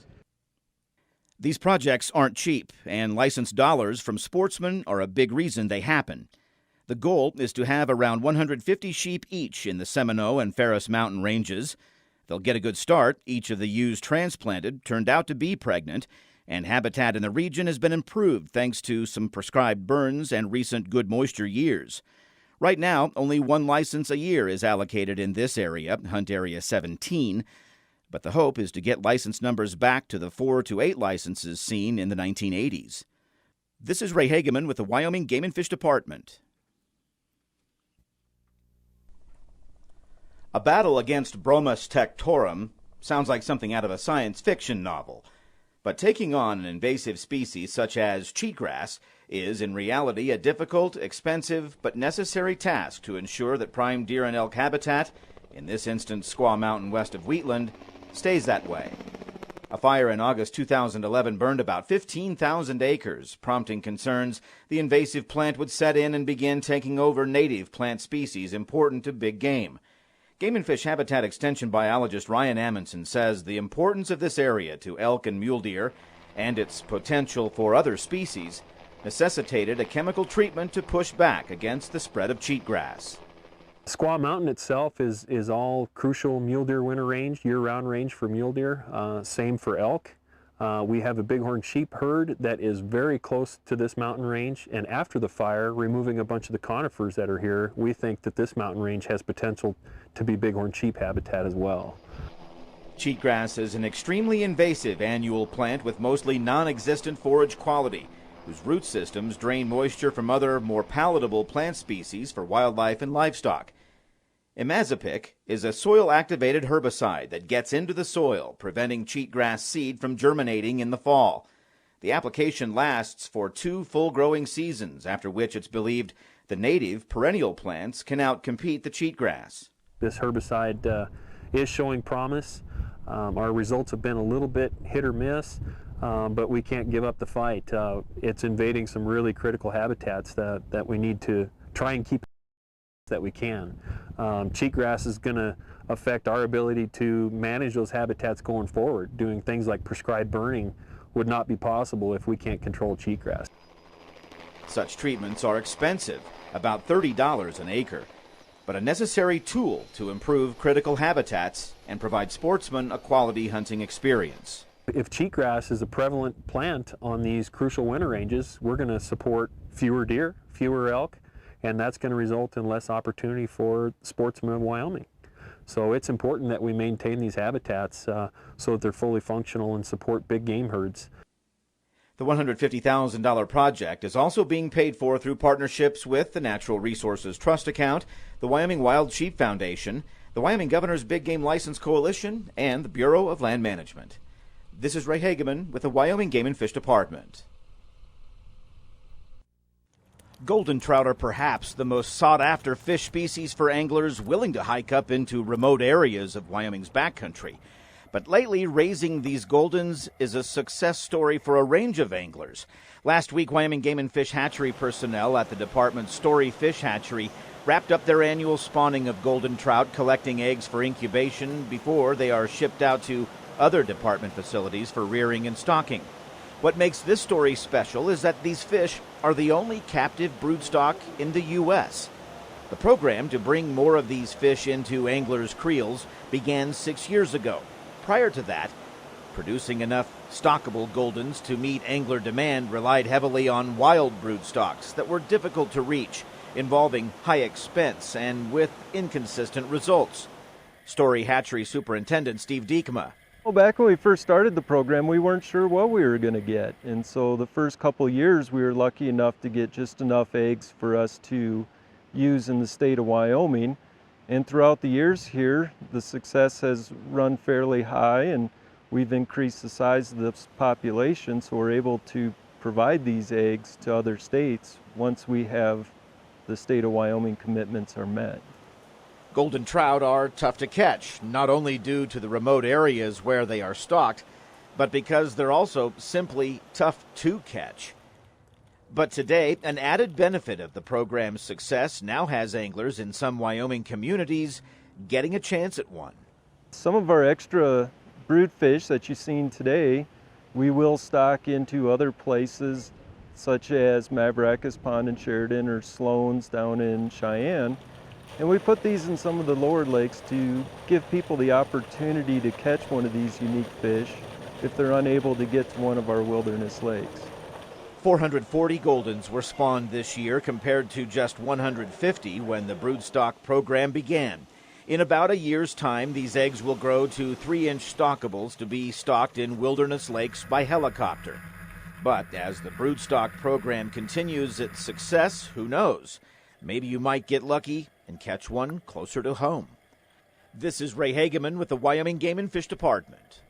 These projects aren't cheap, and licensed dollars from sportsmen are a big reason they happen. The goal is to have around 150 sheep each in the Seminole and Ferris Mountain ranges. They'll get a good start. Each of the ewes transplanted turned out to be pregnant, and habitat in the region has been improved thanks to some prescribed burns and recent good moisture years. Right now, only 1 license a year is allocated in this area, Hunt Area 17, but the hope is to get license numbers back to the 4 to 8 licenses seen in the 1980s. This is Ray Hageman with the Wyoming Game and Fish Department. A battle against Bromus tectorum sounds like something out of a science fiction novel. But taking on an invasive species such as cheatgrass is in reality a difficult, expensive, but necessary task to ensure that prime deer and elk habitat, in this instance Squaw Mountain west of Wheatland, stays that way. A fire in August 2011 burned about 15,000 acres, prompting concerns the invasive plant would set in and begin taking over native plant species important to big game. Game and Fish Habitat Extension biologist Ryan Amundsen says the importance of this area to elk and mule deer and its potential for other species necessitated a chemical treatment to push back against the spread of cheatgrass. Squaw Mountain itself is all crucial mule deer winter range, year-round range for mule deer, same for elk. We have a bighorn sheep herd that is very close to this mountain range, and after the fire, removing a bunch of the conifers that are here, we think that this mountain range has potential to be bighorn sheep habitat as well. Cheatgrass is an extremely invasive annual plant with mostly non-existent forage quality, whose root systems drain moisture from other, more palatable plant species for wildlife and livestock. Imazapic is a soil-activated herbicide that gets into the soil, preventing cheatgrass seed from germinating in the fall. The application lasts for 2 full growing seasons, after which it's believed the native perennial plants can outcompete the cheatgrass. This herbicide is showing promise. Our results have been a little bit hit or miss, but we can't give up the fight. It's invading some really critical habitats that we need to try and keep that we can. Cheatgrass is going to affect our ability to manage those habitats going forward. Doing things like prescribed burning would not be possible if we can't control cheatgrass. Such treatments are expensive, about $30 an acre, but a necessary tool to improve critical habitats and provide sportsmen a quality hunting experience. If cheatgrass is a prevalent plant on these crucial winter ranges, we're going to support fewer deer, fewer elk, and that's going to result in less opportunity for sportsmen of Wyoming. So it's important that we maintain these habitats so that they're fully functional and support big game herds. The $150,000 project is also being paid for through partnerships with the Natural Resources Trust Account, the Wyoming Wild Sheep Foundation, the Wyoming Governor's Big Game License Coalition, and the Bureau of Land Management. This is Ray Hageman with the Wyoming Game and Fish Department. Golden trout are perhaps the most sought-after fish species for anglers willing to hike up into remote areas of Wyoming's backcountry. But lately, raising these goldens is a success story for a range of anglers. Last week, Wyoming Game and Fish hatchery personnel at the department's Story Fish Hatchery wrapped up their annual spawning of golden trout, collecting eggs for incubation before they are shipped out to other department facilities for rearing and stocking. What makes this story special is that these fish are the only captive broodstock in the U.S. The program to bring more of these fish into anglers' creels began 6 years ago. Prior to that, producing enough stockable goldens to meet angler demand relied heavily on wild broodstocks that were difficult to reach, involving high expense and with inconsistent results. Story Hatchery Superintendent Steve Diekema. Well, back when we first started the program, we weren't sure what we were going to get. And so the first couple years, we were lucky enough to get just enough eggs for us to use in the state of Wyoming. And throughout the years here, the success has run fairly high, and we've increased the size of the population, so we're able to provide these eggs to other states once we have the state of Wyoming commitments are met. Golden trout are tough to catch, not only due to the remote areas where they are stocked, but because they're also simply tough to catch. But today, an added benefit of the program's success now has anglers in some Wyoming communities getting a chance at one. Some of our extra brood fish that you've seen today, we will stock into other places such as Mavracus Pond in Sheridan or Sloan's down in Cheyenne. And we put these in some of the lower lakes to give people the opportunity to catch one of these unique fish if they're unable to get to one of our wilderness lakes. 440 Goldens were spawned this year compared to just 150 when the broodstock program began. In about a year's time, these eggs will grow to 3-inch stockables to be stocked in wilderness lakes by helicopter. But as the broodstock program continues its success, who knows? Maybe you might get lucky and catch one closer to home. This is Ray Hageman with the Wyoming Game and Fish Department.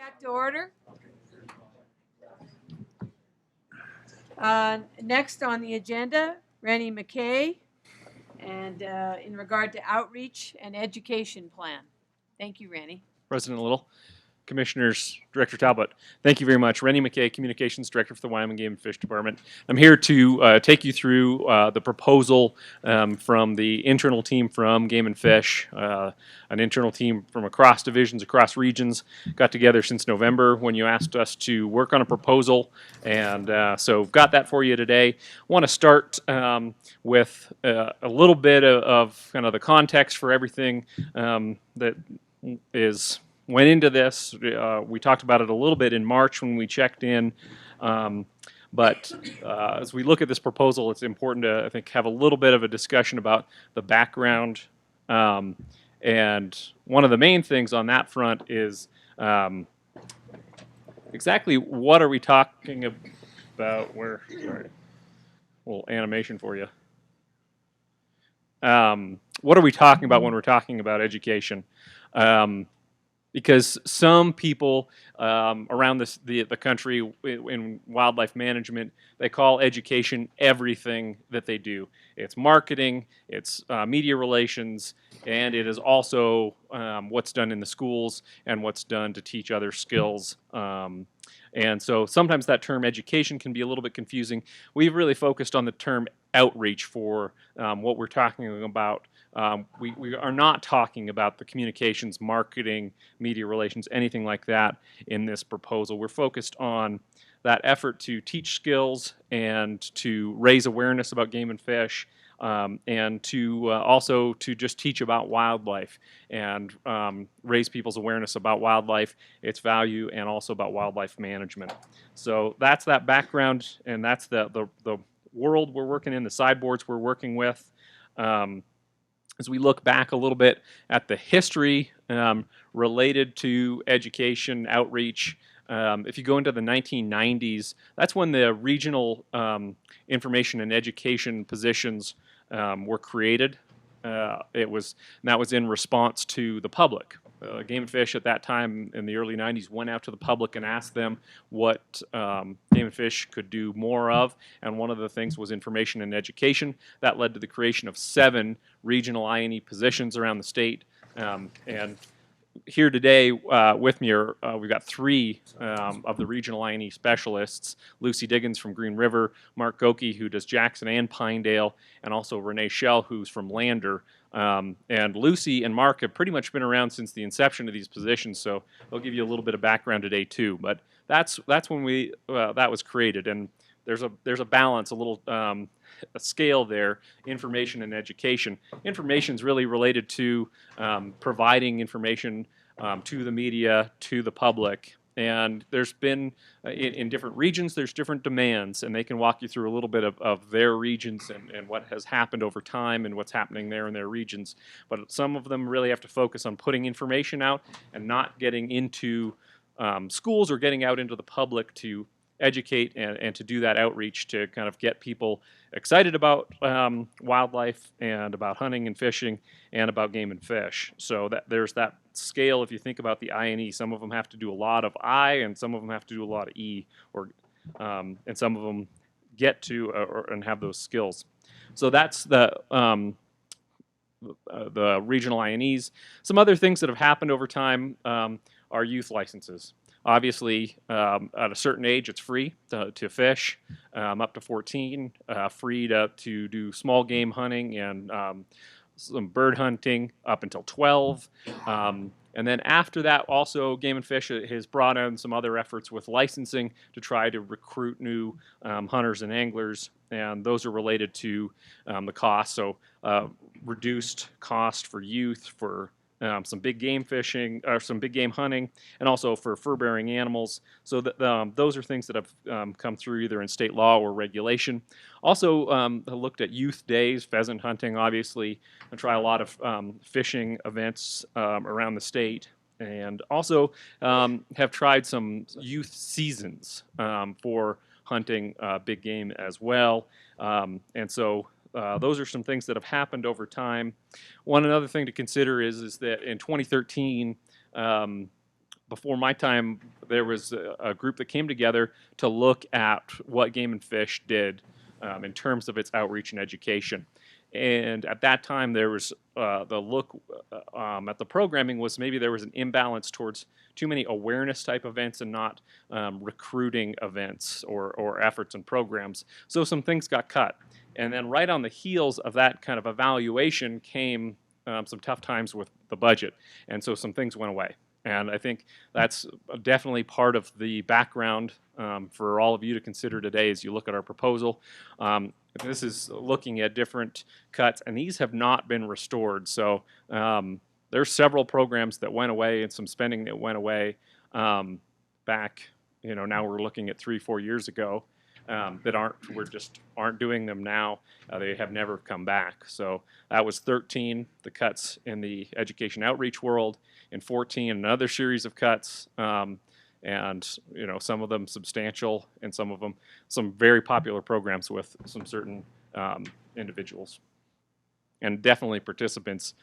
Back to order. Next on the agenda, Rennie McKay, and in regard to outreach and education plan. Thank you, Rennie. President Little, Commissioners, Director Talbot, thank you very much. Rennie McKay, Communications Director for the Wyoming Game and Fish Department. I'm here to take you through the proposal from the internal team from Game and Fish, an internal team from across divisions, across regions, got together since November when you asked us to work on a proposal, and so got that for you today. Want to start with a little bit of kind of the context for everything that went into this. We talked about it a little bit in March when we checked in, but as we look at this proposal, it's important to, I think, have a little bit of a discussion about the background. And one of the main things on that front is exactly what are we talking about? Sorry, a little animation for you. What are we talking about when we're talking about education? Because some people around the country in wildlife management, they call education everything that they do. It's marketing, it's media relations, and it is also what's done in the schools and what's done to teach other skills. And so sometimes that term education can be a little bit confusing. We've really focused on the term outreach for what we're talking about. We are not talking about the communications, marketing, media relations, anything like that in this proposal. We're focused on that effort to teach skills and to raise awareness about game and fish, and to also to just teach about wildlife and raise people's awareness about wildlife, its value, and also about wildlife management. So that's that background, and that's the world we're working in, the sideboards we're working with. As we look back a little bit at the history related to education outreach, if you go into the 1990s, that's when the regional information and education positions were created. That was in response to the public. Game and Fish at that time in the early 90s went out to the public and asked them what Game and Fish could do more of, and one of the things was information and education. That led to the creation of 7 regional I&E positions around the state, and here today with me are we've got 3 of the regional I&E specialists: Lucy Diggins from Green River, Mark Goki, who does Jackson and Pinedale, and also Renee Schell, who's from Lander. And Lucy and Mark have pretty much been around since the inception of these positions, so they'll give you a little bit of background today too. But that's when that was created, and there's a balance, a little a scale there, information and education. Information is really related to providing information to the media, to the public. And there's been, in different regions, there's different demands, and they can walk you through a little bit of their regions and what has happened over time and what's happening there in their regions. But some of them really have to focus on putting information out and not getting into schools or getting out into the public to educate and to do that outreach to kind of get people excited about wildlife and about hunting and fishing and about game and fish. So that there's that scale. If you think about the I&E, some of them have to do a lot of I and some of them have to do a lot of E, or and some of them get to and have those skills. So that's the regional I&Es. Some other things that have happened over time are youth licenses. Obviously, at a certain age, it's free to fish, up to 14, free to do small game hunting and some bird hunting up until 12. And then after that, also Game and Fish has brought on some other efforts with licensing to try to recruit new hunters and anglers, and those are related to the cost. So reduced cost for youth, for some big game fishing, or some big game hunting, and also for fur-bearing animals. So those are things that have come through either in state law or regulation. Also, I looked at youth days, pheasant hunting, obviously, and try a lot of fishing events around the state. And also have tried some youth seasons for hunting big game as well. And so those are some things that have happened over time. Another thing to consider is that in 2013, before my time, there was a group that came together to look at what Game and Fish did in terms of its outreach and education. And at that time, there was the look at the programming was maybe there was an imbalance towards too many awareness type events and not recruiting events or efforts and programs. So some things got cut. And then right on the heels of that kind of evaluation came some tough times with the budget. And so some things went away. And I think that's definitely part of the background for all of you to consider today as you look at our proposal. This is looking at different cuts, and these have not been restored. So there's several programs that went away and some spending that went away back, now we're looking at 3-4 years ago that aren't doing them now. They have never come back. So that was 13, the cuts in the education outreach world. In 14, another series of cuts, and some of them substantial, and some of them some very popular programs with some certain individuals, and definitely participants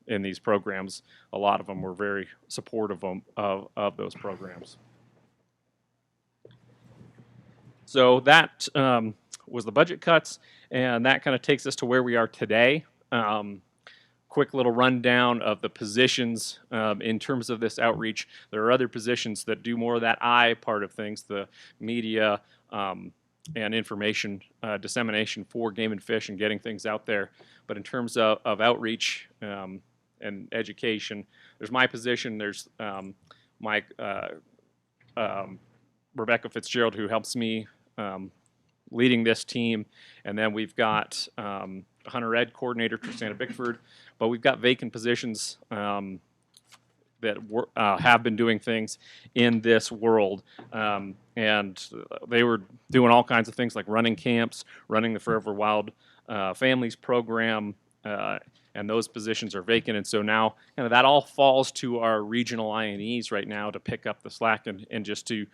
in these programs. A lot of them were very supportive of those programs. So that was the budget cuts, and that kind of takes us to where we are today. Quick little rundown of the positions in terms of this outreach. There are other positions that do more of that I part of things, the media and information dissemination for Game and Fish and getting things out there. But in terms of outreach and education, there's my position, there's Rebecca Fitzgerald, who helps me leading this team, and then we've got Hunter Ed coordinator Tristana Bickford, but we've got vacant positions that have been doing things in this world, and they were doing all kinds of things like running camps, running the Forever Wild Families program, and those positions are vacant. And so now that all falls to our regional INEs right now to pick up the slack and just to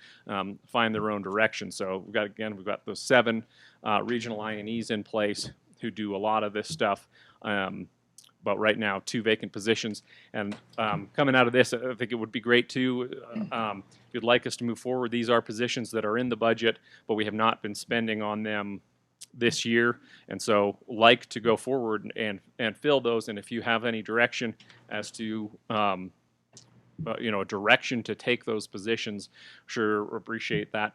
find their own direction. So we've got those 7 regional INEs in place who do a lot of this stuff. But right now, 2 vacant positions. And coming out of this, I think it would be great too, if you'd like us to move forward. These are positions that are in the budget, but we have not been spending on them this year, and so like to go forward and fill those. And if you have any direction as to a direction to take those positions, sure appreciate that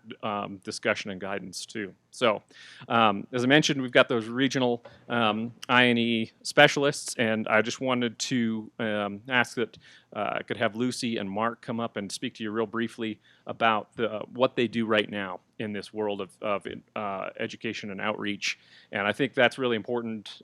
discussion and guidance too. So as I mentioned, we've got those regional INE specialists, and I just wanted to ask that I could have Lucy and Mark come up and speak to you real briefly about what they do right now in this world of education and outreach. And I think that's really important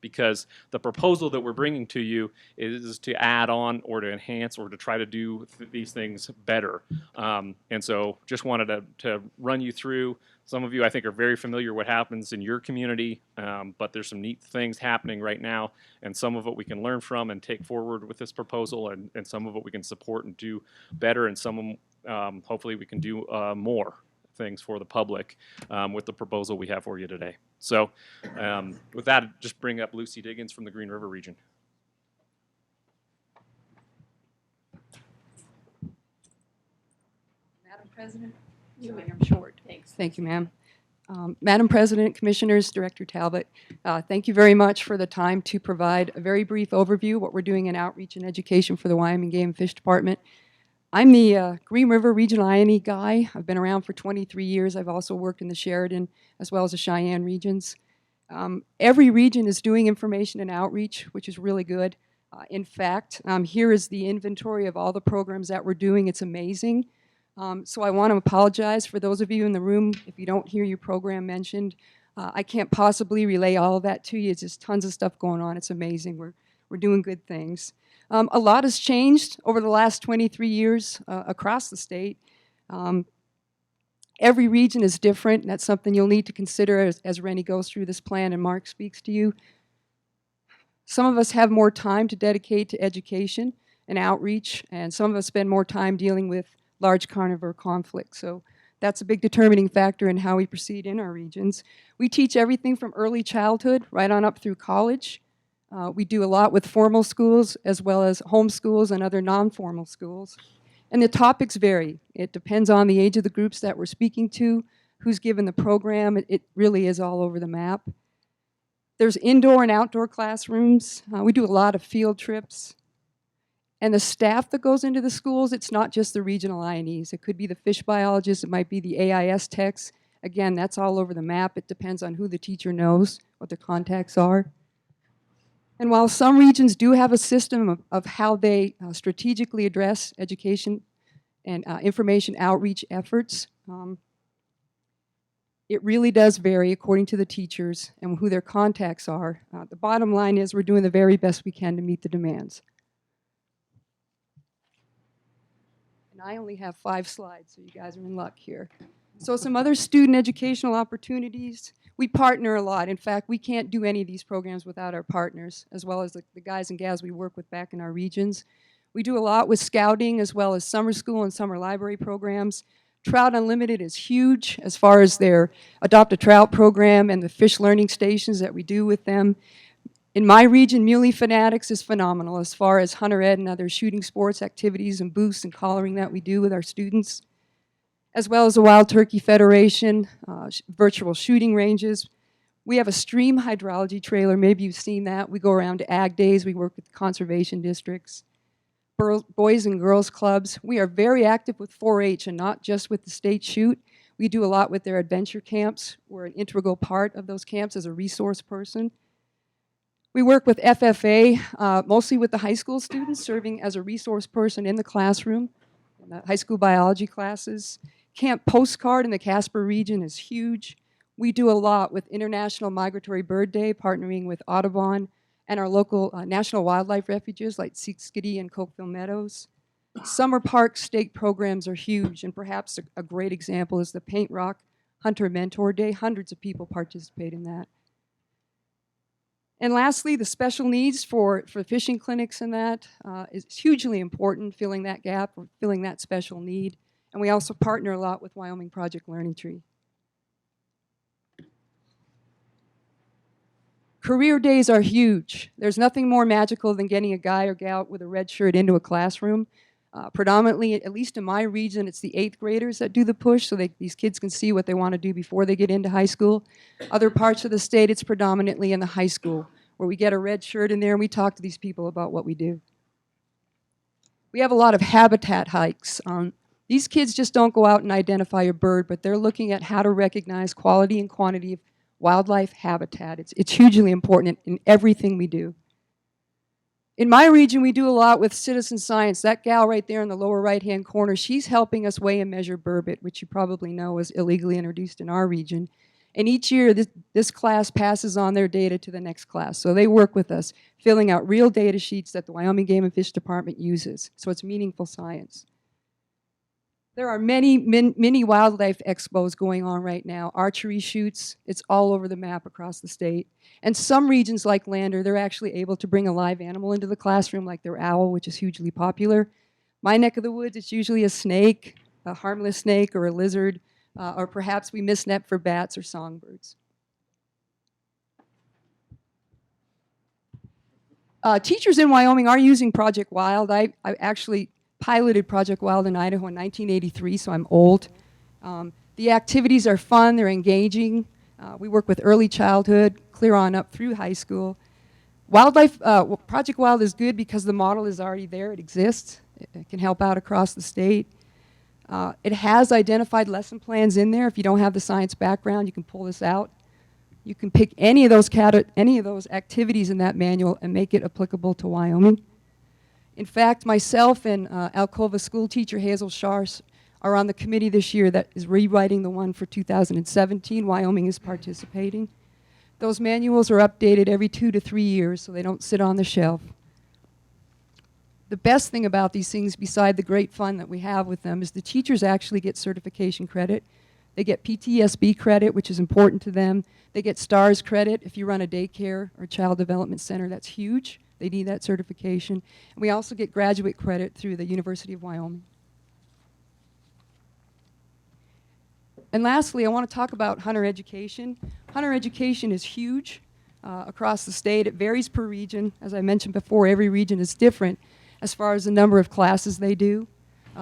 because the proposal that we're bringing to you is to add on or to enhance or to try to do these things better. And so just wanted to run you through. Some of you, I think, are very familiar what happens in your community, but there's some neat things happening right now, and some of it we can learn from and take forward with this proposal, and some of it we can support and do better, and some of them, hopefully we can do more things for the public with the proposal we have for you today. So with that, just bring up Lucy Diggins from the Green River region. Madam President, I'm short. Thanks. Thank you, ma'am. Madam President, Commissioners, Director Talbot, thank you very much for the time to provide a very brief overview of what we're doing in outreach and education for the Wyoming Game and Fish Department. I'm the Green River Regional INE guy. I've been around for 23 years. I've also worked in the Sheridan as well as the Cheyenne regions. Every region is doing information and outreach, which is really good. In fact, here is the inventory of all the programs that we're doing. It's amazing. So I want to apologize for those of you in the room if you don't hear your program mentioned. I can't possibly relay all of that to you. It's just tons of stuff going on. It's amazing. We're doing good things. A lot has changed over the last 23 years across the state. Every region is different, and that's something you'll need to consider as Rennie goes through this plan and Mark speaks to you. Some of us have more time to dedicate to education and outreach, and some of us spend more time dealing with large carnivore conflict. So that's a big determining factor in how we proceed in our regions. We teach everything from early childhood right on up through college. We do a lot with formal schools as well as home schools and other non-formal schools. And the topics vary. It depends on the age of the groups that we're speaking to, who's given the program. It really is all over the map. There's indoor and outdoor classrooms. We do a lot of field trips. And the staff that goes into the schools, it's not just the regional INEs. It could be the fish biologists, it might be the AIS techs. Again, that's all over the map. It depends on who the teacher knows, what their contacts are. And while some regions do have a system of how they strategically address education and information outreach efforts, it really does vary according to the teachers and who their contacts are. The bottom line is we're doing the very best we can to meet the demands. And I only have 5 slides, so you guys are in luck here. So some other student educational opportunities. We partner a lot. In fact, we can't do any of these programs without our partners, as well as the guys and gals we work with back in our regions. We do a lot with scouting, as well as summer school and summer library programs. Trout Unlimited is huge as far as their Adopt a Trout program and the fish learning stations that we do with them. In my region, Muley Fanatics is phenomenal as far as hunter ed and other shooting sports activities and booths and collaring that we do with our students, as well as the Wild Turkey Federation, virtual shooting ranges. We have a stream hydrology trailer. Maybe you've seen that. We go around to ag days. We work with conservation districts. Boys and girls clubs. We are very active with 4-H and not just with the state shoot. We do a lot with their adventure camps. We're an integral part of those camps as a resource person. We work with FFA, mostly with the high school students, serving as a resource person in the classroom, in the high school biology classes. Camp Postcard in the Casper region is huge. We do a lot with International Migratory Bird Day, partnering with Audubon and our local national wildlife refuges like Siskiyou and Cokeville Meadows. Summer Park state programs are huge, and perhaps a great example is the Paint Rock Hunter Mentor Day. Hundreds of people participate in that. And lastly, the special needs for fishing clinics and that is hugely important, filling that gap or filling that special need. And we also partner a lot with Wyoming Project Learning Tree. Career days are huge. There's nothing more magical than getting a guy or gal with a red shirt into a classroom. Predominantly, at least in my region, it's the 8th graders that do the push so these kids can see what they want to do before they get into high school. Other parts of the state, it's predominantly in the high school where we get a red shirt in there and we talk to these people about what we do. We have a lot of habitat hikes. These kids just don't go out and identify a bird, but they're looking at how to recognize quality and quantity of wildlife habitat. It's hugely important in everything we do. In my region, we do a lot with citizen science. That gal right there in the lower right-hand corner, she's helping us weigh and measure burbot, which you probably know is illegally introduced in our region. And each year, this class passes on their data to the next class. So they work with us, filling out real data sheets that the Wyoming Game and Fish Department uses. So it's meaningful science. There are many mini wildlife expos going on right now, archery shoots. It's all over the map across the state. And some regions like Lander, they're actually able to bring a live animal into the classroom, like their owl, which is hugely popular. My neck of the woods, it's usually a snake, a harmless snake or a lizard, or perhaps we miss net for bats or songbirds. Teachers in Wyoming are using Project Wild. I actually piloted Project Wild in Idaho in 1983, so I'm old. The activities are fun, they're engaging. We work with early childhood, clear on up through high school. Project Wild is good because the model is already there, it exists. It can help out across the state. It has identified lesson plans in there. If you don't have the science background, you can pull this out. You can pick any of those activities in that manual and make it applicable to Wyoming. In fact, myself and Alcova school teacher Hazel Schars are on the committee this year that is rewriting the one for 2017. Wyoming is participating. Those manuals are updated every 2 to 3 years, so they don't sit on the shelf. The best thing about these things, beside the great fun that we have with them, is the teachers actually get certification credit. They get PTSB credit, which is important to them. They get STARS credit if you run a daycare or child development center. That's huge. They need that certification. And we also get graduate credit through the University of Wyoming. And lastly, I want to talk about hunter education. Hunter education is huge across the state. It varies per region. As I mentioned before, every region is different as far as the number of classes they do.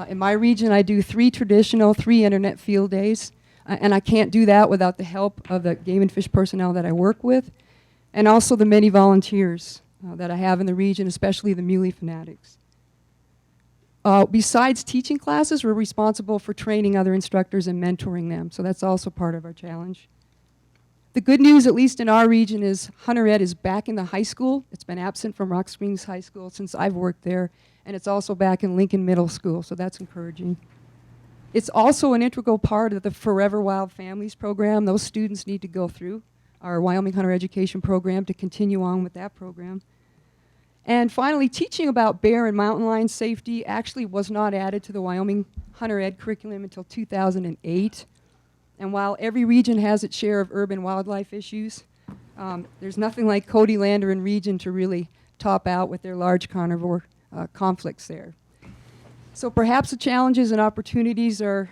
In my region, I do 3 traditional, 3 internet field days, and I can't do that without the help of the game and fish personnel that I work with, and also the many volunteers that I have in the region, especially the muley fanatics. Besides teaching classes, we're responsible for training other instructors and mentoring them, so that's also part of our challenge. The good news, at least in our region, is Hunter Ed is back in the high school. It's been absent from Rock Springs High School since I've worked there, and it's also back in Lincoln Middle School, so that's encouraging. It's also an integral part of the Forever Wild Families program. Those students need to go through our Wyoming Hunter Education program to continue on with that program. And finally, teaching about bear and mountain lion safety actually was not added to the Wyoming Hunter Ed curriculum until 2008. And while every region has its share of urban wildlife issues, there's nothing like Cody, Lander, and region to really top out with their large carnivore conflicts there. So perhaps the challenges and opportunities are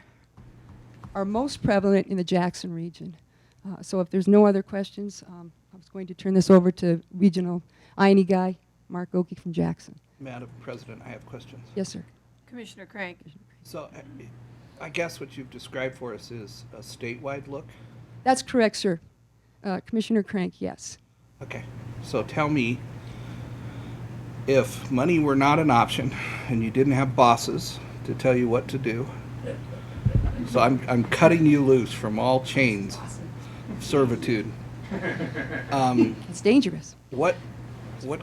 most prevalent in the Jackson region. So if there's no other questions, I was going to turn this over to regional INE guy, Mark Oakey from Jackson. Madam President, I have questions. Yes, sir. Commissioner Crank. So I guess what you've described for us is a statewide look? That's correct, sir. Commissioner Crank, yes. Okay. So tell me, if money were not an option and you didn't have bosses to tell you what to do, so I'm cutting you loose from all chains of servitude. It's dangerous. What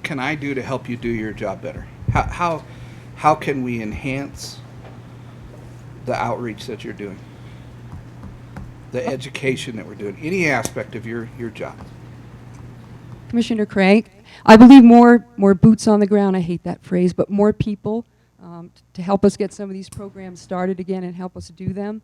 can I do to help you do your job better? How can we enhance the outreach that you're doing, the education that we're doing, any aspect of your job? Commissioner Crank, I believe more boots on the ground, I hate that phrase, but more people to help us get some of these programs started again and help us do them.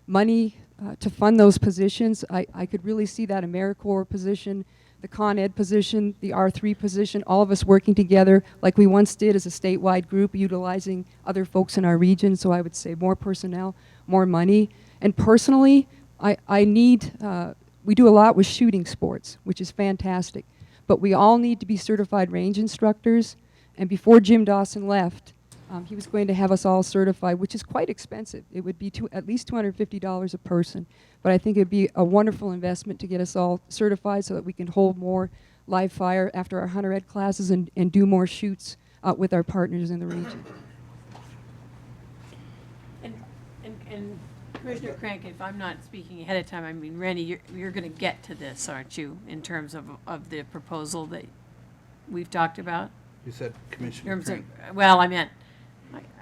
Money to fund those positions, I could really see that AmeriCorps position, the Con Ed position, the R3 position, all of us working together like we once did as a statewide group, utilizing other folks in our region. So I would say more personnel, more money. And personally, I need, we do a lot with shooting sports, which is fantastic. But we all need to be certified range instructors. And before Jim Dawson left, he was going to have us all certified, which is quite expensive. It would be at least $250 a person. But I think it would be a wonderful investment to get us all certified so that we can hold more live fire after our Hunter Ed classes and do more shoots with our partners in the region. And Commissioner Crank, if I'm not speaking ahead of time, I mean, Rennie, you're going to get to this, aren't you, in terms of the proposal that we've talked about? You said Commissioner Crank. Well, I meant,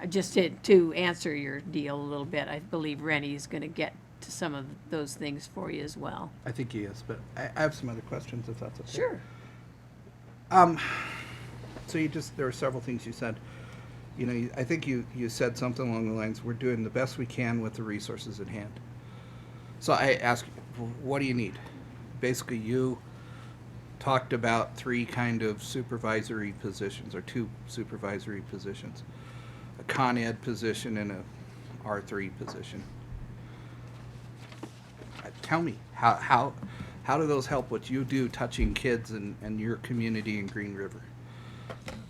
I just did to answer your deal a little bit. I believe Rennie is going to get to some of those things for you as well. I think he is, but I have some other questions if that's okay. Sure. So there were several things you said. You know, I think you said something along the lines, we're doing the best we can with the resources at hand. So I ask you, what do you need? Basically, you talked about 3 kind of supervisory positions, or 2 supervisory positions. A Con Ed position and a R3 position. Tell me, how do those help what you do touching kids and your community in Green River?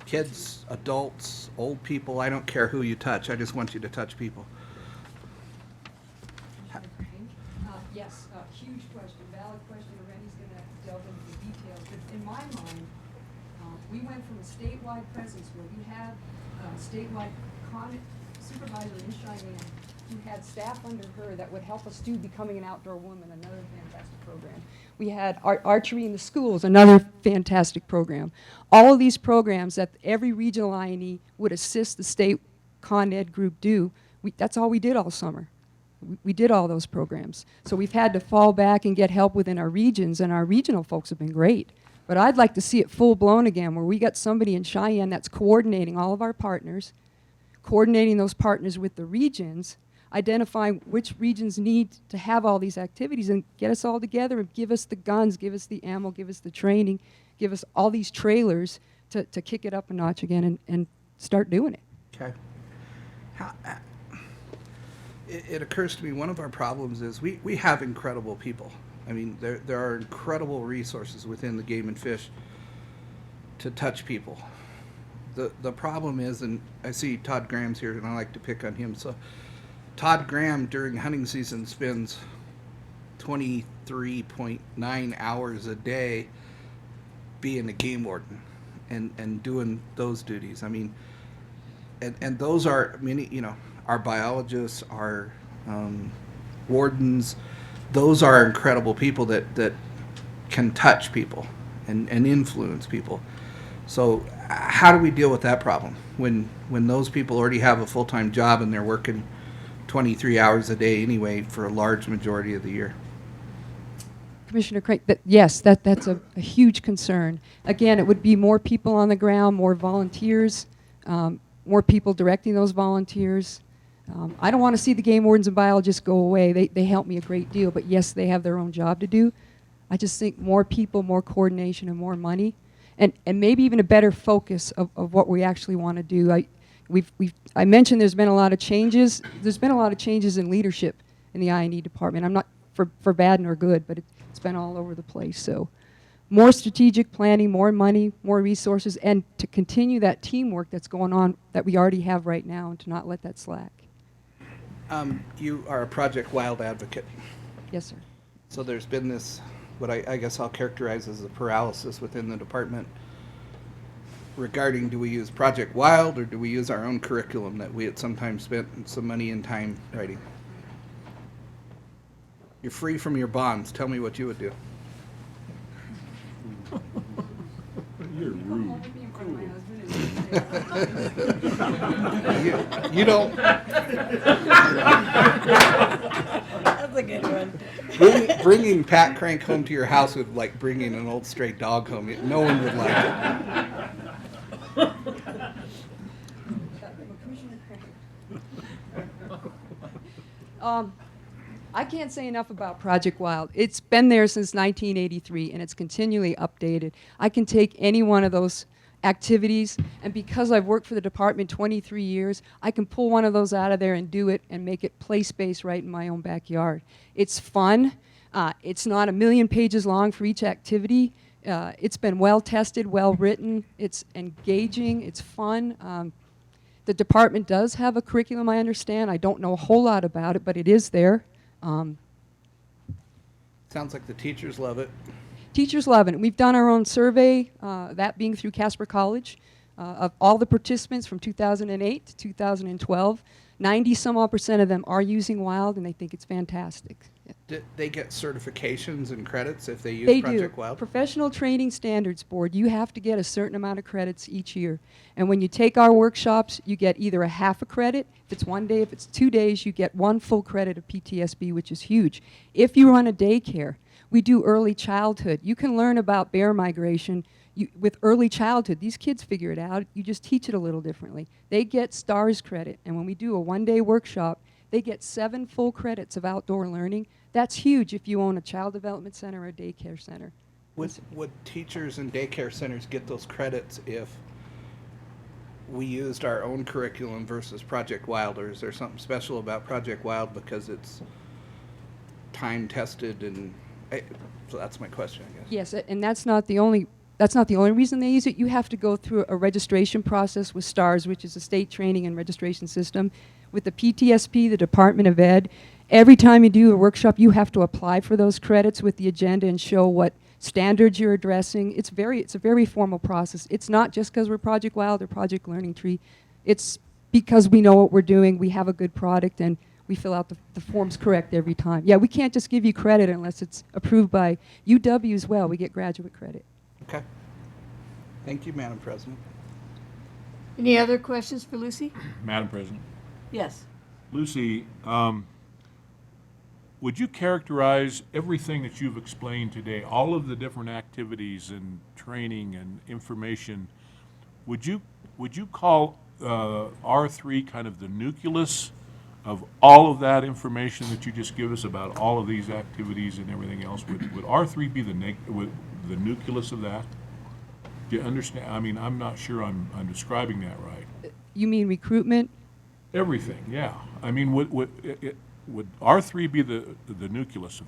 Kids, adults, old people, I don't care who you touch. I just want you to touch people. Yes, huge question, valid question. Rennie's going to delve into the details. But in my mind, we went from a statewide presence where we had a statewide supervisor in Cheyenne who had staff under her that would help us do Becoming an Outdoor Woman, another fantastic program. We had archery in the schools, another fantastic program. All of these programs that every regional INE would assist the state Con Ed group do, that's all we did all summer. We did all those programs. So we've had to fall back and get help within our regions, and our regional folks have been great. But I'd like to see it full-blown again, where we got somebody in Cheyenne that's coordinating all of our partners, coordinating those partners with the regions, identifying which regions need to have all these activities, and get us all together and give us the guns, give us the ammo, give us the training, give us all these trailers to kick it up a notch again and start doing it. Okay. It occurs to me one of our problems is we have incredible people. I mean, there are incredible resources within the Game and Fish to touch people. The problem is, and I see Todd Graham's here, and I like to pick on him. So Todd Graham during hunting season spends 23.9 hours a day being a game warden and doing those duties. I mean, and those are many, you know, our biologists, our wardens, those are incredible people that can touch people and influence people. So how do we deal with that problem when those people already have a full-time job and they're working 23 hours a day anyway for a large majority of the year? Commissioner Craig, yes, that's a huge concern. Again, it would be more people on the ground, more volunteers, more people directing those volunteers. I don't want to see the game wardens and biologists go away. They help me a great deal, but yes, they have their own job to do. I just think more people, more coordination, and more money, and maybe even a better focus of what we actually want to do. I mentioned there's been a lot of changes. There's been a lot of changes in leadership in the I&E department. I'm not for bad nor good, but it's been all over the place. So more strategic planning, more money, more resources, and to continue that teamwork that's going on that we already have right now, and to not let that slack. You are a Project Wild advocate. Yes, sir. So there's been this, what I guess I'll characterize as a paralysis within the department regarding, do we use Project Wild or do we use our own curriculum that we had sometimes spent some money and time writing? You're free from your bonds. Tell me what you would do. You're rude. you don't. That's a good one. Bringing Pat Crank home to your house would like bringing an old stray dog home. No one would like it. I can't say enough about Project Wild. It's been there since 1983, and it's continually updated. I can take any one of those activities, and because I've worked for the department 23 years, I can pull one of those out of there and do it and make it place-based right in my own backyard. It's fun. It's not 1,000,000 pages long for each activity. It's been well-tested, well-written. It's engaging. It's fun. The department does have a curriculum, I understand. I don't know a whole lot about it, but it is there. Sounds like the teachers love it. Teachers love it. We've done our own survey, that being through Casper College, of all the participants from 2008 to 2012. 90-some-odd% of them are using Wild, and they think it's fantastic. Yeah. Do they get certifications and credits if they use They Project do. Wild? Professional Training Standards Board, you have to get a certain amount of credits each year. And when you take our workshops, you get either a half a credit. If it's 1 day, if it's 2 days, you get 1 full credit of PTSB, which is huge. If you run a daycare, we do early childhood. You can learn about bear migration with early childhood. These kids figure it out. You just teach it a little differently. They get STARS credit. And when we do a 1-day workshop, they get 7 full credits of outdoor learning. That's huge if you own a child development center or a daycare center. Would teachers and daycare centers get those credits if we used our own curriculum versus Project Wild, or is there something special about Project Wild because it's time tested? And so that's my question, I guess. Yes, and that's not the only reason they use it. You have to go through a registration process with STARS, which is a state training and registration system. With the PTSP, the Department of Ed, every time you do a workshop, you have to apply for those credits with the agenda and show what standards you're addressing. It's a very formal process. It's not just because we're Project Wild or Project Learning Tree. It's because we know what we're doing, we have a good product, and we fill out the forms correct every time. Yeah, we can't just give you credit unless it's approved by UW as well. We get graduate credit. Okay. Thank you, Madam President. Any other questions for Lucy? Madam President. Yes. Lucy, would you characterize everything that you've explained today, all of the different activities and training and information, would you call R3 kind of the nucleus of all of that information that you just give us about all of these activities and everything else? Would R3 be the nucleus of that? Do you understand? I mean, I'm not sure I'm describing that right. You mean recruitment? Everything, yeah. I mean, would R3 be the nucleus of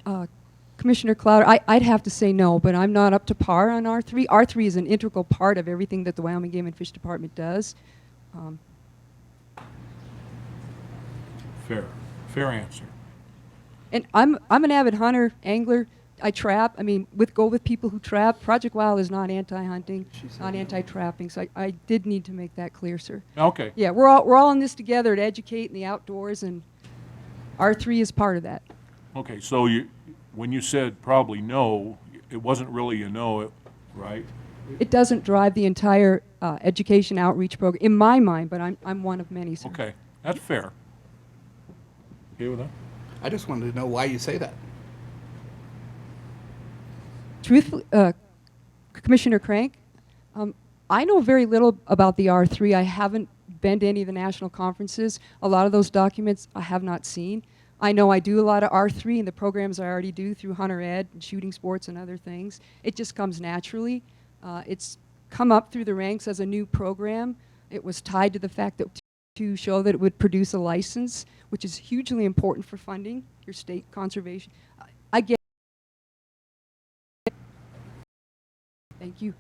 that? Commissioner Clowder, I'd have to say no, but I'm not up to par on R3. R3 is an integral part of everything that the Wyoming Game and Fish Department does. Fair answer. And I'm an avid hunter, angler. I trap. I mean, go with people who trap. Project Wild is not anti-hunting, not anti-trapping. So I did need to make that clear, sir. Okay. Yeah, we're all in this together to educate in the outdoors, and R3 is part of that. Okay, so when you said probably no, it wasn't really a no, right? It doesn't drive the entire education outreach program in my mind, but I'm one of many, sir. Okay, that's fair. Okay with that? I just wanted to know why you say that. Truthfully, Commissioner Crank, I know very little about the R3. I haven't been to any of the national conferences. A lot of those documents I have not seen. I know I do a lot of R3 and the programs I already do through Hunter Ed and shooting sports and other things. It just comes naturally. It's come up through the ranks as a new program. It was tied to the fact that to show that it would produce a license, which is hugely important for funding your state conservation. I get it. Thank you.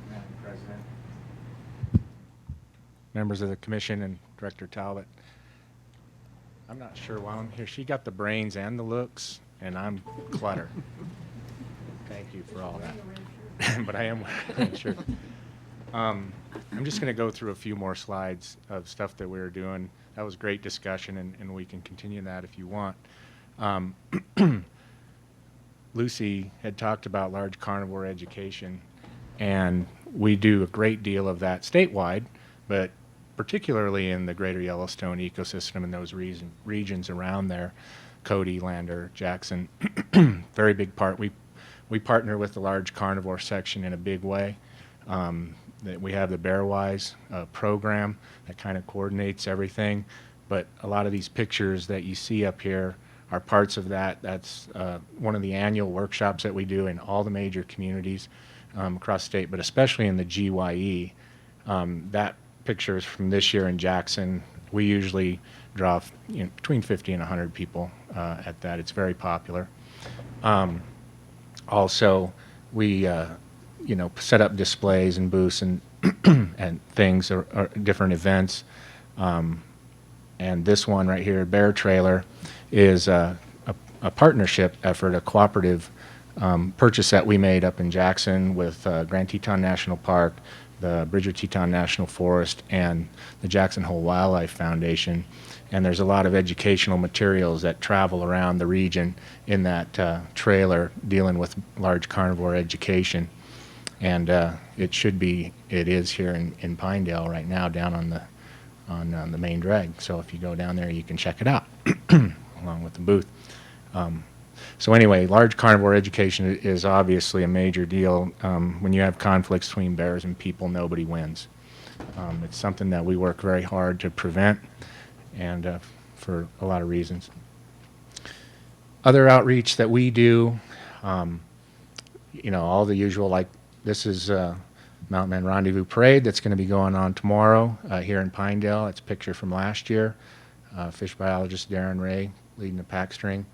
Madam President, members of the commission, and Director Talbot, I'm not sure why I'm here. She got the brains and the looks, and I'm clutter. Thank you for all that. But I am wearing a shirt. I'm just going to go through a few more slides of stuff that we were doing. That was great discussion, and we can continue that if you want. Lucy had talked about large carnivore education, and we do a great deal of that statewide, but particularly in the greater Yellowstone ecosystem and those regions around there, Cody, Lander, Jackson, very big part. We partner with the large carnivore section in a big way. That we have the Bearwise program that kind of coordinates everything, but a lot of these pictures that you see up here are parts of that. That's one of the annual workshops that we do in all the major communities across state, but especially in the GYE. That picture is from this year in Jackson. We usually draw between 50 and 100 people at that. It's very popular. Also, we set up displays and booths and and things or different events. And this one right here, Bear Trailer, is a partnership effort, a cooperative purchase that we made up in Jackson with Grand Teton National Park, the Bridger Teton National Forest, and the Jackson Hole Wildlife Foundation. And there's a lot of educational materials that travel around the region in that trailer dealing with large carnivore education. And it is here in Pinedale right now down on the main drag. So if you go down there, you can check it out along with the booth. So anyway, large carnivore education is obviously a major deal. When you have conflicts between bears and people, nobody wins. It's something that we work very hard to prevent, and for a lot of reasons. Other outreach that we do, all the usual, like this is Mountain Man Rendezvous Parade that's going to be going on tomorrow here in Pinedale. It's a picture from last year. Fish biologist Darren Ray leading the pack string.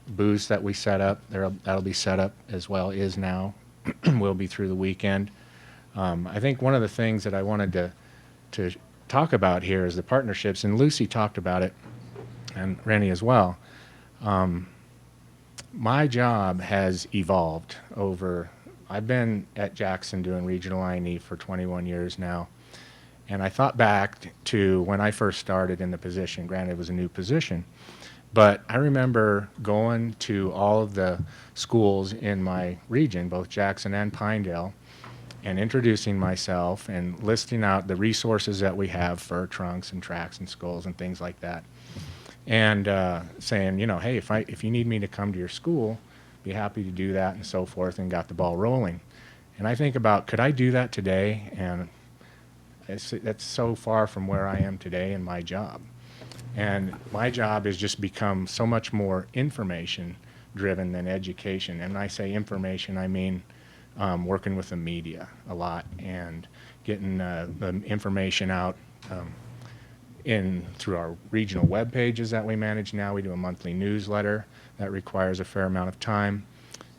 Booths that we set up, that'll be set up as well, is now, will be through the weekend. I think one of the things that I wanted to talk about here is the partnerships, and Lucy talked about it, and Rennie as well. My job has evolved over, I've been at Jackson doing regional I&E for 21 years now, and I thought back to when I first started in the position. Granted, it was a new position, but I remember going to all of the schools in my region, both Jackson and Pinedale, and introducing myself and listing out the resources that we have, fur trunks and tracks and skulls and things like that, and saying, hey, if you need me to come to your school, be happy to do that, and so forth, and got the ball rolling. And I think about, could I do that today? And that's so far from where I am today in my job. And my job has just become so much more information driven than education. And when I say information, I mean working with the media a lot and getting the information out through our regional web pages that we manage now. We do a monthly newsletter that requires a fair amount of time.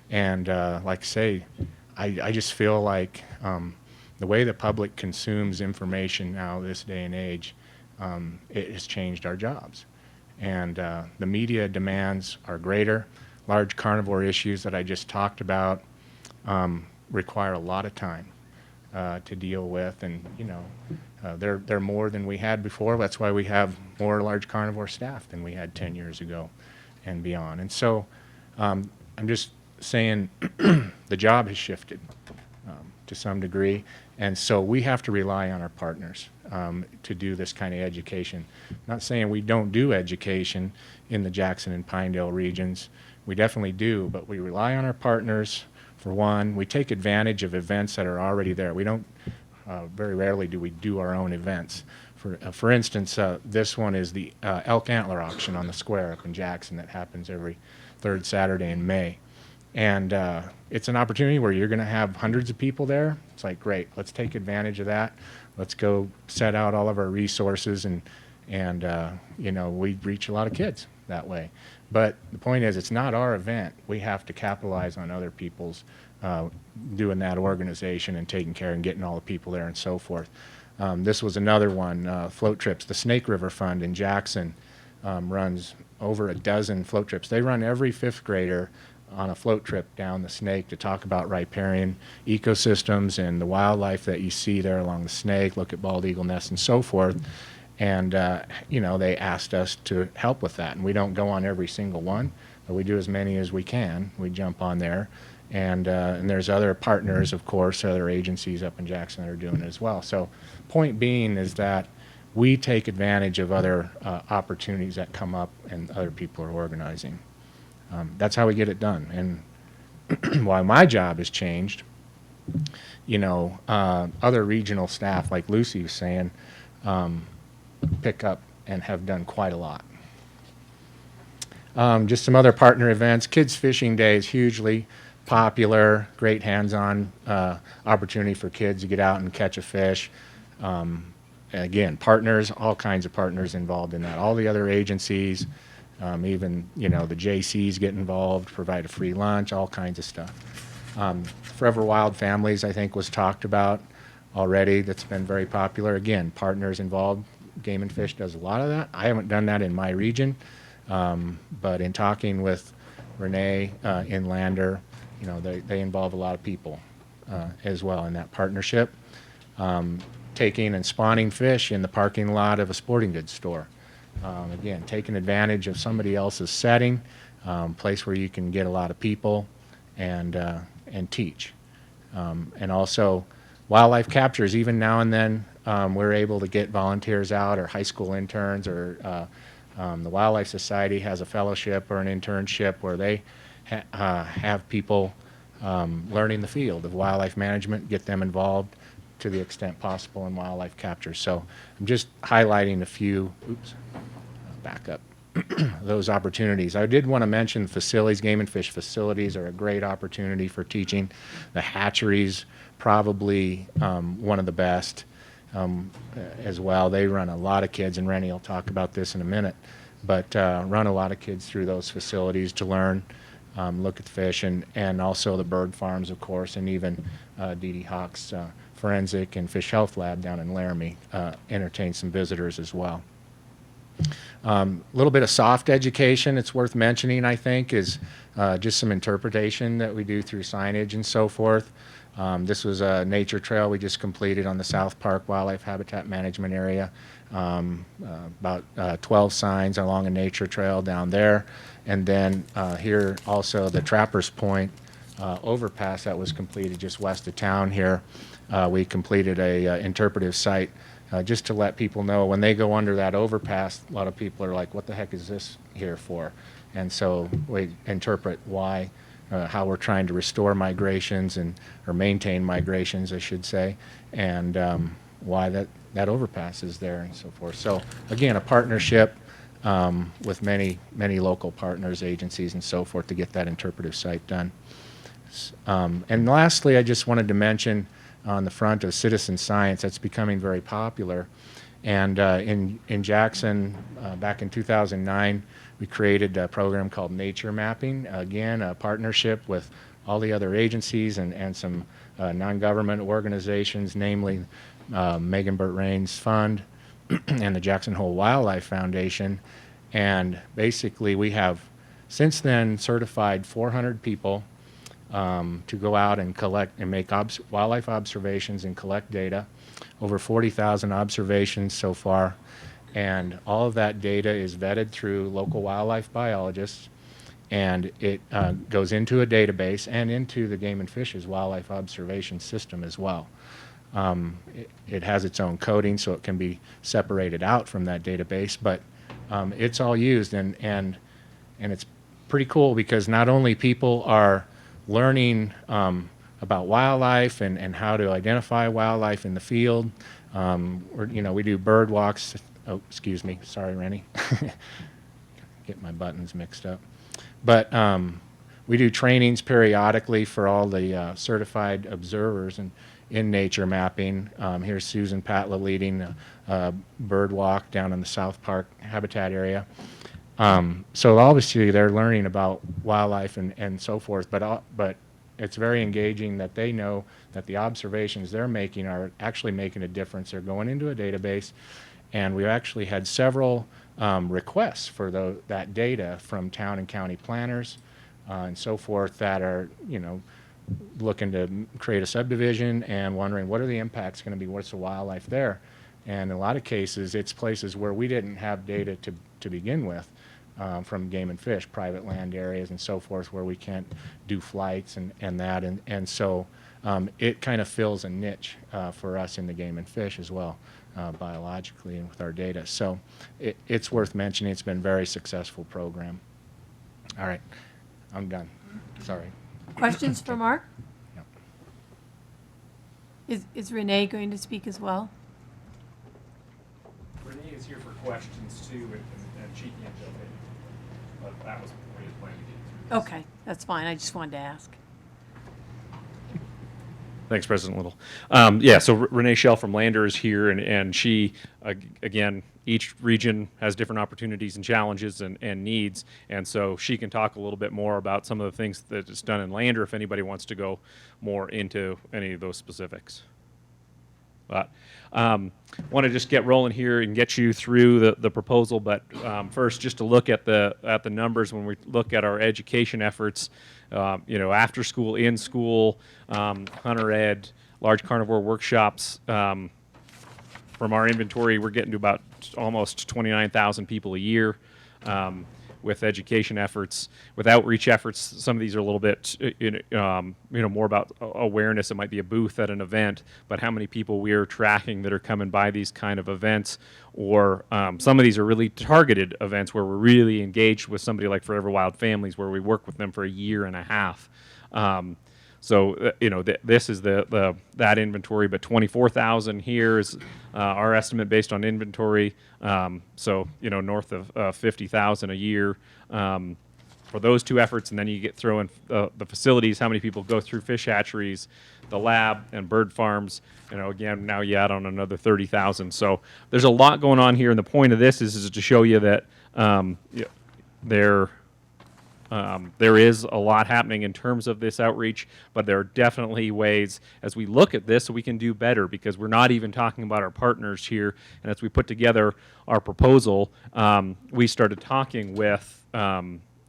And like I say, I just feel like the way the public consumes information now this day and age, it has changed our jobs. And the media demands are greater. Large carnivore issues that I just talked about require a lot of time to deal with, and they're more than we had before. That's why we have more large carnivore staff than we had 10 years ago and beyond. And so I'm just saying the job has shifted to some degree, and so we have to rely on our partners to do this kind of education. Not saying we don't do education in the Jackson and Pinedale regions. We definitely do, but we rely on our partners. For one, we take advantage of events that are already there. We don't, very rarely do we do our own events. For instance, this one is the elk antler auction on the square up in Jackson that happens every third Saturday in May. And it's an opportunity where you're going to have hundreds of people there. It's like, great, let's take advantage of that. Let's go set out all of our resources, and we reach a lot of kids that way. But the point is, it's not our event. We have to capitalize on other people's doing that organization and taking care and getting all the people there and so forth. This was another one, float trips. The Snake River Fund in Jackson runs over a dozen float trips. They run every fifth grader on a float trip down the Snake to talk about riparian ecosystems and the wildlife that you see there along the Snake, look at bald eagle nests and so forth. And, they asked us to help with that. And we don't go on every single one, but we do as many as we can. We jump on there. And there's other partners, of course, other agencies up in Jackson that are doing it as well. So point being is that we take advantage of other opportunities that come up and other people are organizing. That's how we get it done. And while my job has changed, other regional staff, like Lucy was saying, pick up and have done quite a lot. Just some other partner events. Kids Fishing Day is hugely popular, great hands-on opportunity for kids to get out and catch a fish. Again, partners, all kinds of partners involved in that. All the other agencies, even, the JCs get involved, provide a free lunch, all kinds of stuff. Forever Wild Families, I think, was talked about already. That's been very popular. Again, partners involved. Game and Fish does a lot of that. I haven't done that in my region, but in talking with Renee in Lander, they involve a lot of people as well in that partnership. Taking and spawning fish in the parking lot of a sporting goods store. Again, taking advantage of somebody else's setting, place where you can get a lot of people and teach. And also wildlife captures. Even now and then we're able to get volunteers out, or high school interns, or the Wildlife Society has a fellowship or an internship where they have people learning the field of wildlife management, get them involved to the extent possible in wildlife capture. So I'm just highlighting a few, back up, those opportunities. I did want to mention facilities. Game and Fish facilities are a great opportunity for teaching. The hatcheries, probably one of the best as well. They run a lot of kids, and Rennie will talk about this in a minute, but run a lot of kids through those facilities to learn, look at the fish, and also the bird farms, of course, and even Dee Hawk's Forensic and Fish Health Lab down in Laramie entertain some visitors as well. A little bit of soft education it's worth mentioning, I think, is just some interpretation that we do through signage and so forth. This was a nature trail we just completed on the South Park Wildlife Habitat Management Area. About 12 signs along a nature trail down there. And then here also the Trappers Point overpass that was completed just west of town here. We completed a interpretive site just to let people know when they go under that overpass, a lot of people are like, what the heck is this here for? And so we interpret why, how we're trying to restore migrations or maintain migrations, I should say, and why that overpass is there and so forth. So again, a partnership with many local partners, agencies, and so forth to get that interpretive site done. And lastly, I just wanted to mention on the front of citizen science that's becoming very popular. And in Jackson, back in 2009, we created a program called Nature Mapping. Again, a partnership with all the other agencies and some non-government organizations, namely Megan Burt Rain's Fund and the Jackson Hole Wildlife Foundation. And basically, we have since then certified 400 people to go out and collect and make wildlife observations and collect data. Over 40,000 observations so far. And all of that data is vetted through local wildlife biologists, and it goes into a database and into the Game and Fish's wildlife observation system as well. It has its own coding, so it can be separated out from that database, but it's all used, and it's pretty cool because not only people are learning about wildlife and how to identify wildlife in the field. We do bird walks. Oh, excuse me. Sorry, Rennie. Get my buttons mixed up. But we do trainings periodically for all the certified observers in nature mapping. Here's Susan Patla leading a bird walk down in the South Park habitat area. So obviously they're learning about wildlife and so forth, but it's very engaging that they know that the observations they're making are actually making a difference. They're going into a database, and we've actually had several requests for that data from town and county planners and so forth that are, looking to create a subdivision and wondering what are the impacts going to be, what's the wildlife there. And in a lot of cases, it's places where we didn't have data to begin with. From Game and Fish, private land areas and so forth, where we can't do flights and that, and so it kind of fills a niche for us in the Game and Fish as well, biologically and with our data. So it's worth mentioning. It's been a very successful program. All right, I'm done. Sorry. Questions for Mark? No. Is Renee going to speak as well? Renee is here for questions too, and she can't jump in. But that was Renee's plan to get through this. Okay, that's fine. I just wanted to ask. Thanks, President Little. So Renee Schell from Lander is here, and she, again, each region has different opportunities and challenges and needs, and so she can talk a little bit more about some of the things that is done in Lander if anybody wants to go more into any of those specifics. But want to just get rolling here and get you through the proposal. But first, just to look at the numbers when we look at our education efforts, after school, in school, hunter ed, large carnivore workshops. From our inventory, we're getting to about almost 29,000 people a year. With education efforts, with outreach efforts, some of these are a little bit, more about awareness. It might be a booth at an event, but how many people we are tracking that are coming by these kind of events, or some of these are really targeted events where we're really engaged with somebody like Forever Wild Families, where we work with them for a year and a half. This is that inventory, but 24,000 here is our estimate based on inventory. North of 50,000 a year for those two efforts, and then you throw in the facilities, how many people go through fish hatcheries, the lab, and bird farms. Again, now you add on another 30,000. So there's a lot going on here, and the point of this is to show you that there is a lot happening in terms of this outreach, but there are definitely ways as we look at this we can do better, because we're not even talking about our partners here. And as we put together our proposal, we started talking with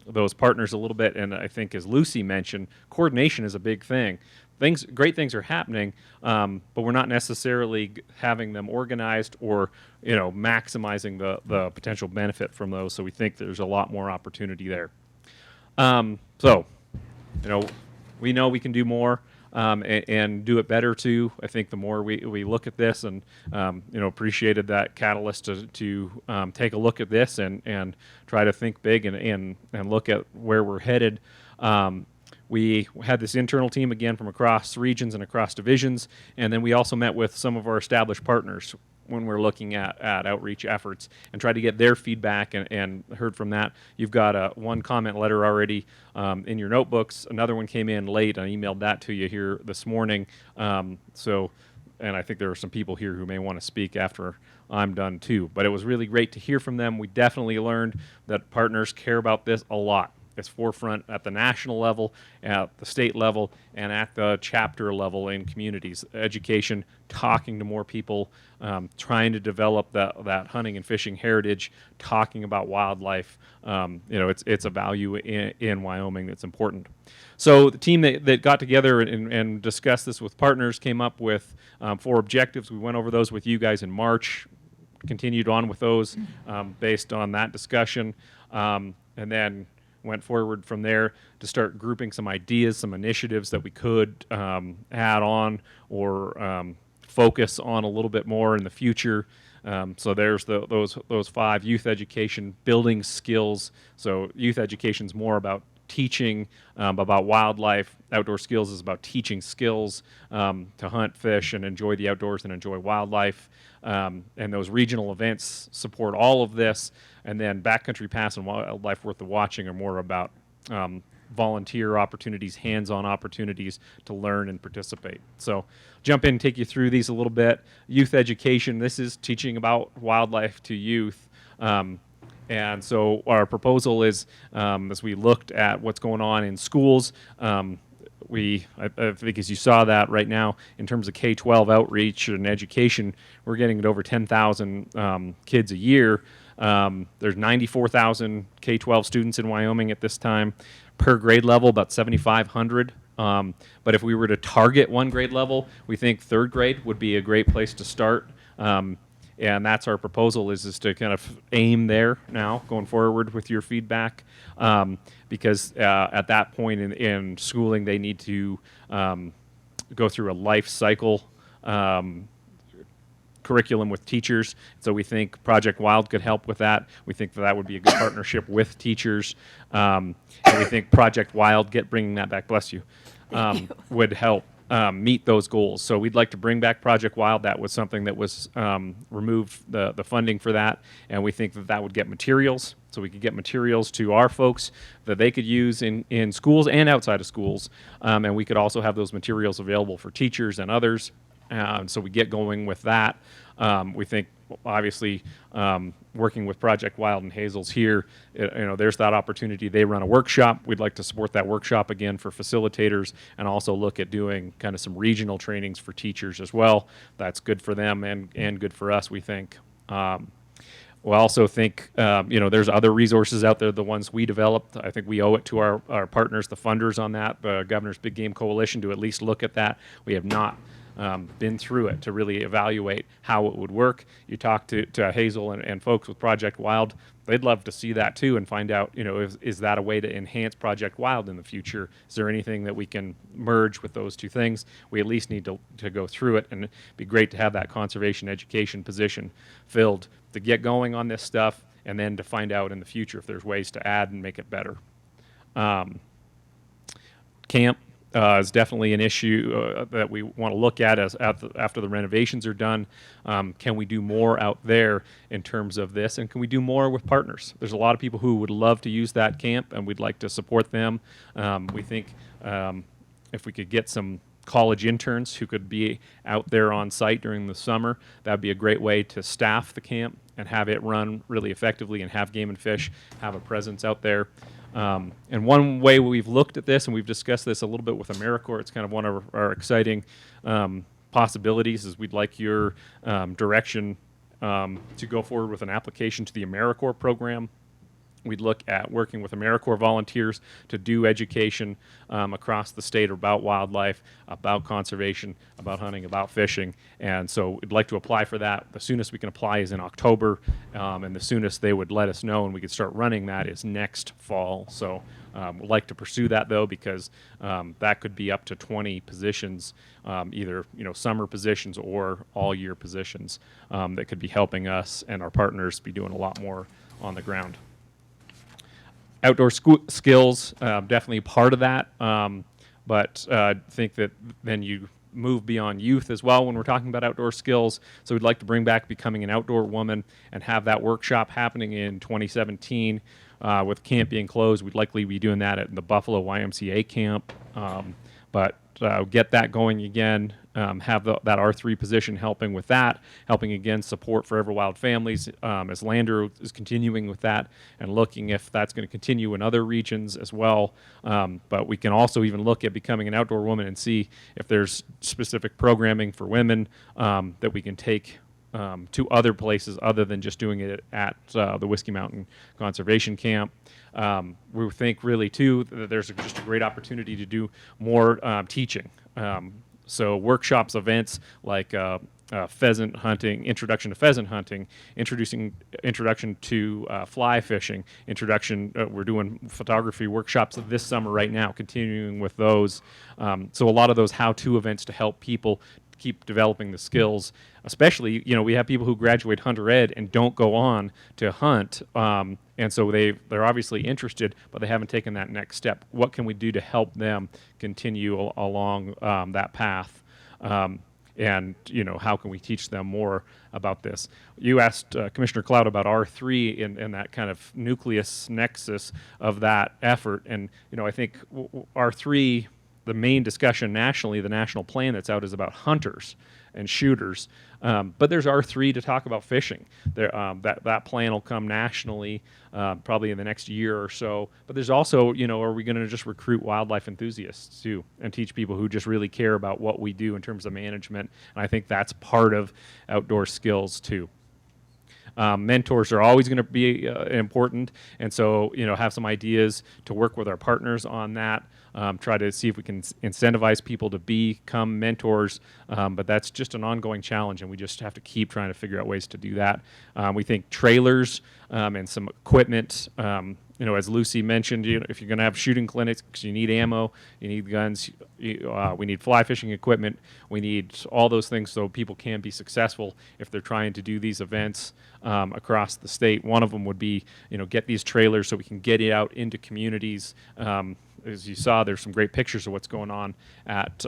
those partners a little bit, and I think, as Lucy mentioned, coordination is a big thing. Great things are happening, but we're not necessarily having them organized or maximizing the potential benefit from those. So we think there's a lot more opportunity there. We know we can do more and do it better too. I think the more we look at this, and appreciated that catalyst to take a look at this and try to think big and look at where we're headed. We had this internal team again from across regions and across divisions, and then we also met with some of our established partners. when we're looking at outreach efforts and try to get their feedback and heard from that. You've got one comment letter already in your notebooks. Another one came in late. I emailed that to you here this morning. And I think there are some people here who may want to speak after I'm done too. But it was really great to hear from them. We definitely learned that partners care about this a lot. It's forefront at the national level, at the state level, and at the chapter level in communities. Education, talking to more people, trying to develop that hunting and fishing heritage, talking about wildlife. It's a value in Wyoming that's important. So the team that got together and discussed this with partners came up with 4 objectives. We went over those with you guys in March, continued on with those based on that discussion, and then went forward from there to start grouping some ideas, some initiatives that we could add on or focus on a little bit more in the future. So there's those 5: youth education, building skills. So youth education is more about teaching about wildlife. Outdoor skills is about teaching skills to hunt, fish, and enjoy the outdoors and enjoy wildlife. And those regional events support all of this. And then Backcountry Pass and Wildlife Worth the Watching are more about volunteer opportunities, hands-on opportunities to learn and participate. So jump in and take you through these a little bit. Youth education, this is teaching about wildlife to youth. And so our proposal is, as we looked at what's going on in schools, I think as you saw that right now, in terms of K-12 outreach and education, we're getting at over 10,000 kids a year. There's 94,000 K-12 students in Wyoming at this time. Per grade level, about 7,500. But if we were to target one grade level, we think 3rd grade would be a great place to start. And that's our proposal is to kind of aim there now going forward with your feedback, because at that point in schooling, they need to go through a life cycle curriculum with teachers. So we think Project Wild could help with that. We think that would be a good partnership with teachers. And we think Project Wild, bringing that back, bless you, would help meet those goals. So we'd like to bring back Project Wild. That was something that was removed, the funding for that, and we think that would get materials. So we could get materials to our folks that they could use in schools and outside of schools, and we could also have those materials available for teachers and others. So we get going with that. We think, obviously, working with Project Wild and Hazel's here, there's that opportunity. They run a workshop. We'd like to support that workshop again for facilitators and also look at doing kind of some regional trainings for teachers as well. That's good for them and good for us, we think. We also think, there's other resources out there, the ones we developed. I think we owe it to our partners, the funders on that, the Governor's Big Game Coalition, to at least look at that. We have not been through it to really evaluate how it would work. You talk to Hazel and folks with Project Wild, they'd love to see that too and find out, is that a way to enhance Project Wild in the future? Is there anything that we can merge with those two things? We at least need to go through it, and it'd be great to have that conservation education position filled to get going on this stuff and then to find out in the future if there's ways to add and make it better. Camp is definitely an issue that we want to look at after the renovations are done. Can we do more out there in terms of this, and can we do more with partners? There's a lot of people who would love to use that camp, and we'd like to support them. We think if we could get some college interns who could be out there on site during the summer, that'd be a great way to staff the camp and have it run really effectively and have Game and Fish have a presence out there. And one way we've looked at this, and we've discussed this a little bit with AmeriCorps, it's kind of one of our exciting possibilities, is we'd like your direction to go forward with an application to the AmeriCorps program. We'd look at working with AmeriCorps volunteers to do education across the state about wildlife, about conservation, about hunting, about fishing. And so we'd like to apply for that. The soonest we can apply is in October, and the soonest they would let us know and we could start running that is next fall. So we'd like to pursue that, though, because that could be up to 20 positions, either summer positions or all-year positions that could be helping us and our partners be doing a lot more on the ground. Outdoor skills, definitely part of that, but I think that then you move beyond youth as well when we're talking about outdoor skills. So we'd like to bring back Becoming an Outdoor Woman and have that workshop happening in 2017. With camp being closed, we'd likely be doing that at the Buffalo YMCA camp. But get that going again, have that R3 position helping with that, helping again support Forever Wild Families as Lander is continuing with that and looking if that's going to continue in other regions as well. But we can also even look at Becoming an Outdoor Woman and see if there's specific programming for women that we can take to other places other than just doing it at the Whiskey Mountain Conservation Camp. We think really too that there's just a great opportunity to do more teaching. So workshops, events like pheasant hunting, introduction to pheasant hunting, introduction to fly fishing, we're doing photography workshops this summer right now, continuing with those. So a lot of those how-to events to help people keep developing the skills, especially, we have people who graduate hunter ed and don't go on to hunt. And so they're obviously interested, but they haven't taken that next step. What can we do to help them continue along that path? And, how can we teach them more about this? You asked Commissioner Cloud about R3 and that kind of nucleus nexus of that effort. And, I think R3, the main discussion nationally, the national plan that's out is about hunters and shooters. But there's R3 to talk about fishing. That plan will come nationally probably in the next year or so. But there's also, are we going to just recruit wildlife enthusiasts too and teach people who just really care about what we do in terms of management? And I think that's part of outdoor skills too. Mentors are always going to be important, and so have some ideas to work with our partners on that. Try to see if we can incentivize people to become mentors, but that's just an ongoing challenge, and we just have to keep trying to figure out ways to do that. We think trailers and some equipment. As Lucy mentioned, if you're going to have shooting clinics, you need ammo, you need guns, we need fly fishing equipment, we need all those things so people can be successful if they're trying to do these events across the state. One of them would be, get these trailers so we can get it out into communities. As you saw, there's some great pictures of what's going on at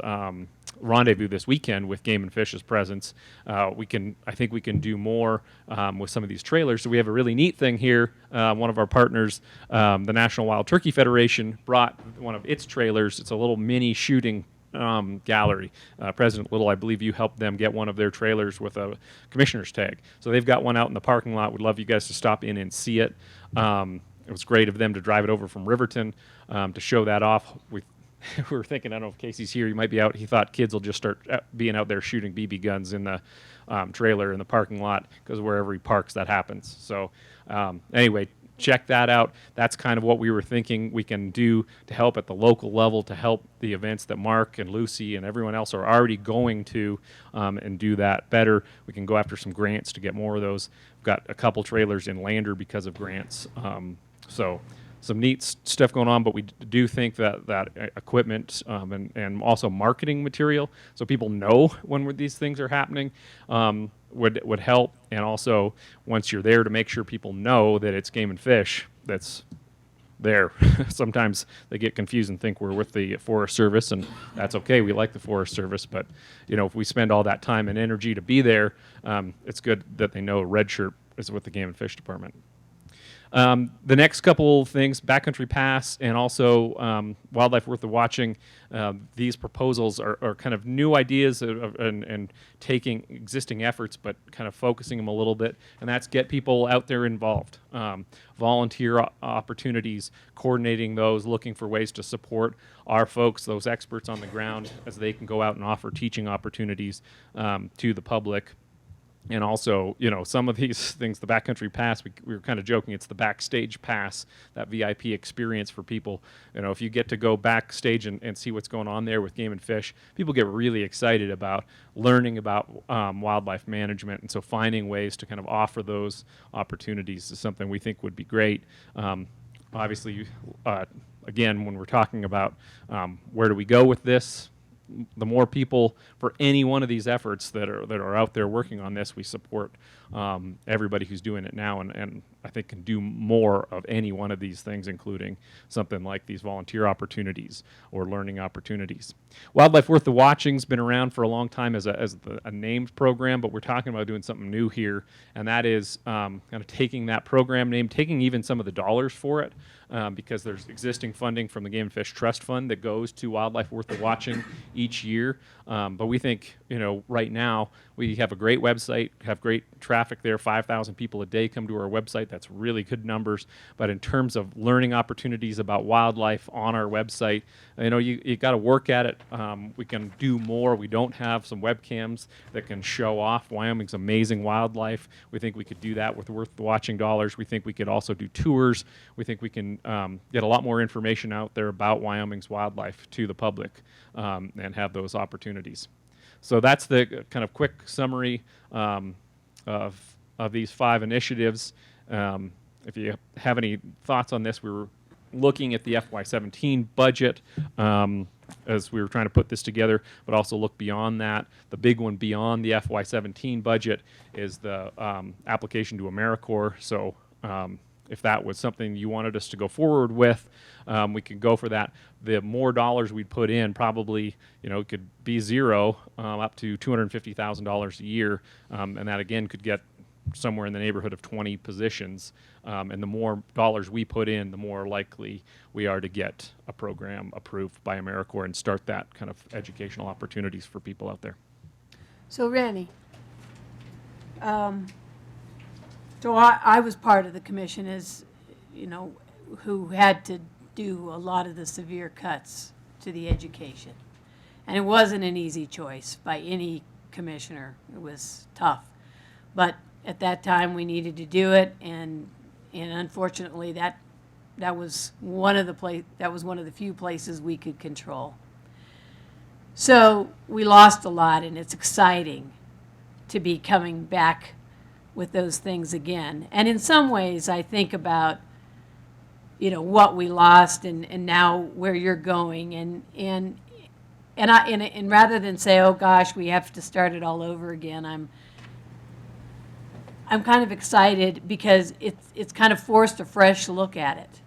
Rendezvous this weekend with Game and Fish's presence. I think we can do more with some of these trailers. So we have a really neat thing here. One of our partners, the National Wild Turkey Federation, brought one of its trailers. It's a little mini shooting gallery. President Little, I believe you helped them get one of their trailers with a commissioner's tag. So they've got one out in the parking lot. We'd love you guys to stop in and see it. It was great of them to drive it over from Riverton to show that off. We were thinking, I don't know if Casey's here, he might be out. He thought kids will just start being out there shooting BB guns in the trailer in the parking lot, because wherever he parks, that happens. So anyway, check that out. That's kind of what we were thinking we can do to help at the local level, to help the events that Mark and Lucy and everyone else are already going to, and do that better. We can go after some grants to get more of those. We've got a couple trailers in Lander because of grants. So some neat stuff going on, but we do think that equipment and also marketing material, so people know when these things are happening, would help. And also, once you're there, to make sure people know that it's Game and Fish that's there. Sometimes they get confused and think we're with the Forest Service, and that's okay. We like the Forest Service, but if we spend all that time and energy to be there, it's good that they know Red Shirt is with the Game and Fish Department. The next couple things, Backcountry Pass and also Wildlife Worth of Watching, these proposals are kind of new ideas and taking existing efforts but kind of focusing them a little bit, and that's get people out there involved. Volunteer opportunities, coordinating those, looking for ways to support our folks, those experts on the ground, as they can go out and offer teaching opportunities to the public. And also, some of these things, the Backcountry Pass, we were kind of joking, it's the backstage pass, that VIP experience for people. If you get to go backstage and see what's going on there with Game and Fish, people get really excited about learning about wildlife management. And so finding ways to kind of offer those opportunities is something we think would be great. Obviously, again, when we're talking about where do we go with this, the more people for any one of these efforts that are out there working on this, we support everybody who's doing it now, and I think can do more of any one of these things, including something like these volunteer opportunities or learning opportunities. Wildlife Worth the Watching's been around for a long time as a named program, but we're talking about doing something new here, and that is kind of taking that program name, taking even some of the dollars for it, because there's existing funding from the Game and Fish Trust Fund that goes to Wildlife Worth the Watching each year. But we think, right now we have a great website, have great traffic there. 5,000 people a day come to our website. That's really good numbers. But in terms of learning opportunities about wildlife on our website, you got to work at it. We can do more. We don't have some webcams that can show off Wyoming's amazing wildlife. We think we could do that with Worth the Watching dollars. We think we could also do tours. We think we can get a lot more information out there about Wyoming's wildlife to the public and have those opportunities. So that's the kind of quick summary of these 5 initiatives. If you have any thoughts on this, we were looking at the FY17 budget as we were trying to put this together, but also look beyond that. The big one beyond the FY17 budget is the application to AmeriCorps. So if that was something you wanted us to go forward with, we could go for that. The more dollars we'd put in, probably, it could be zero up to $250,000 a year, and that again could get somewhere in the neighborhood of 20 positions. And the more dollars we put in, the more likely we are to get a program approved by AmeriCorps and start that kind of educational opportunities for people out there. So Randy, so I was part of the commission as, who had to do a lot of the severe cuts to the education. And it wasn't an easy choice by any commissioner. It was tough. But at that time we needed to do it, and unfortunately that was one of the few places we could control. So we lost a lot, and it's exciting to be coming back with those things again. And in some ways I think about what we lost and now where you're going, and rather than say, oh gosh, we have to start it all over again, I'm kind of excited because it's kind of forced a fresh look at it.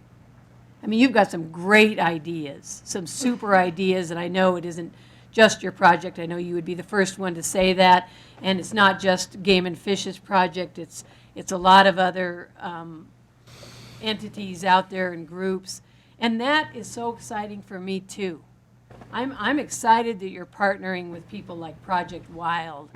I mean, you've got some great ideas, some super ideas, and I know it isn't just your project. I know you would be the first one to say that, and it's not just Game and Fish's project. It's a lot of other entities out there and groups, and that is so exciting for me too. I'm excited that you're partnering with people like Project Wild,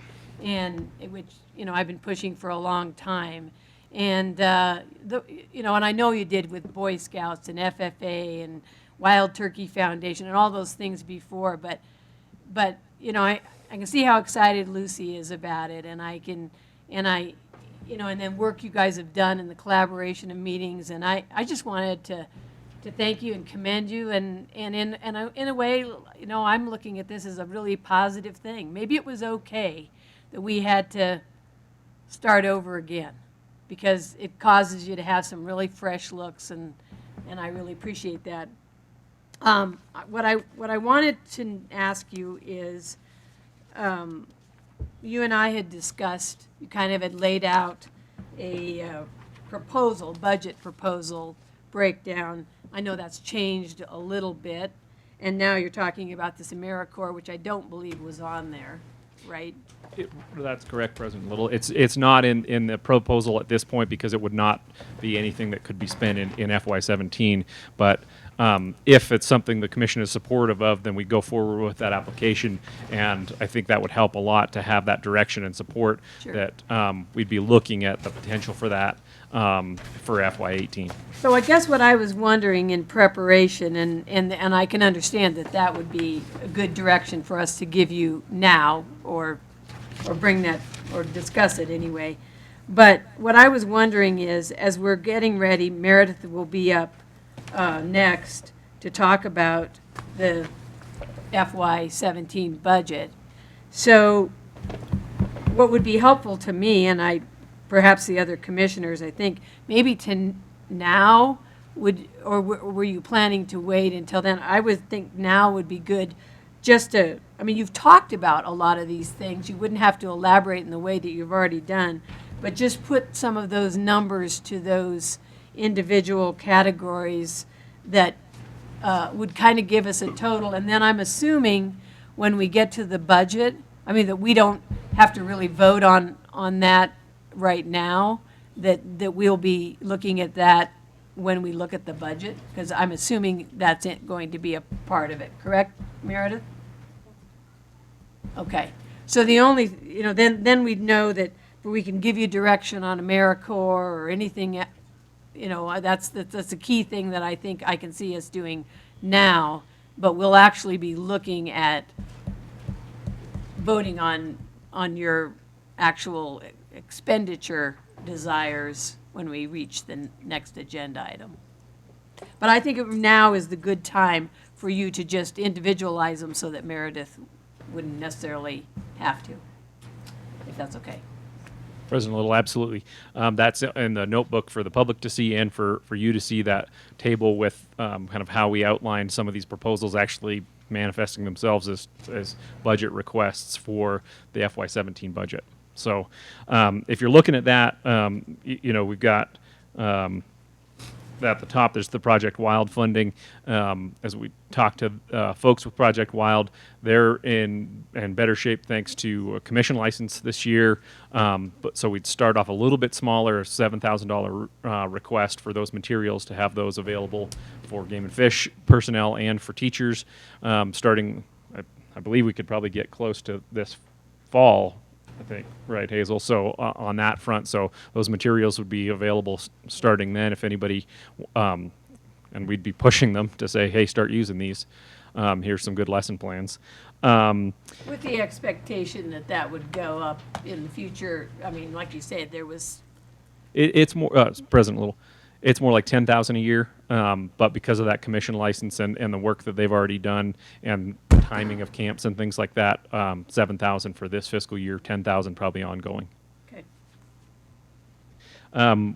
and which I've been pushing for a long time, and and I know you did with Boy Scouts and FFA and Wild Turkey Foundation and all those things before, but I can see how excited Lucy is about it, and and then work you guys have done in the collaboration of meetings, and I just wanted to thank you and commend you, and in a way, I'm looking at this as a really positive thing. Maybe it was okay that we had to start over again, because it causes you to have some really fresh looks, and I really appreciate that. What I wanted to ask you is, you and I had discussed, you kind of had laid out a budget proposal breakdown. I know that's changed a little bit, and now you're talking about this AmeriCorps, which I don't believe was on there, right? That's correct, President Little. It's not in the proposal at this point because it would not be anything that could be spent in FY17. But if it's something the commission is supportive of, then we go forward with that application, and I think that would help a lot to have that direction and support. Sure. That we'd be looking at the potential for that for FY18. So I guess what I was wondering in preparation, and I can understand that would be a good direction for us to give you now, or bring that, or discuss it anyway. But what I was wondering is, as we're getting ready, Meredith will be up next to talk about the FY17 budget. So what would be helpful to me, and perhaps the other commissioners, I think, maybe to now, were you planning to wait until then? I would think now would be good, just you've talked about a lot of these things. You wouldn't have to elaborate in the way that you've already done, but just put some of those numbers to those individual categories that would kind of give us a total. And then I'm assuming when we get to the budget, I mean, that we don't have to really vote on that right now, that we'll be looking at that when we look at the budget, because I'm assuming that's going to be a part of it, correct, Meredith? Okay, so the only, then we'd know that we can give you direction on AmeriCorps or anything, that's a key thing that I think I can see us doing now, but we'll actually be looking at voting on your actual expenditure desires when we reach the next agenda item. But I think now is the good time for you to just individualize them so that Meredith wouldn't necessarily have to, if that's okay. President Little, absolutely. That's in the notebook for the public to see and for you to see, that table with kind of how we outlined some of these proposals actually manifesting themselves as budget requests for the FY17 budget. So if you're looking at that, we've got at the top, there's the Project Wild funding. As we talk to folks with Project Wild, they're in better shape thanks to a commission license this year. So we'd start off a little bit smaller, $7,000 request for those materials to have those available for game and fish personnel and for teachers. Starting, I believe we could probably get close to this fall, I think, right, Hazel? So on that front, so those materials would be available starting then if anybody, and we'd be pushing them to say, hey, start using these. Here's some good lesson plans. With the expectation that would go up in the future. I mean, like you said, there was... It's more, President Little, it's more like $10,000 a year, but because of that commission license and the work that they've already done and timing of camps and things like that, $7,000 for this fiscal year, $10,000 probably ongoing. Okay.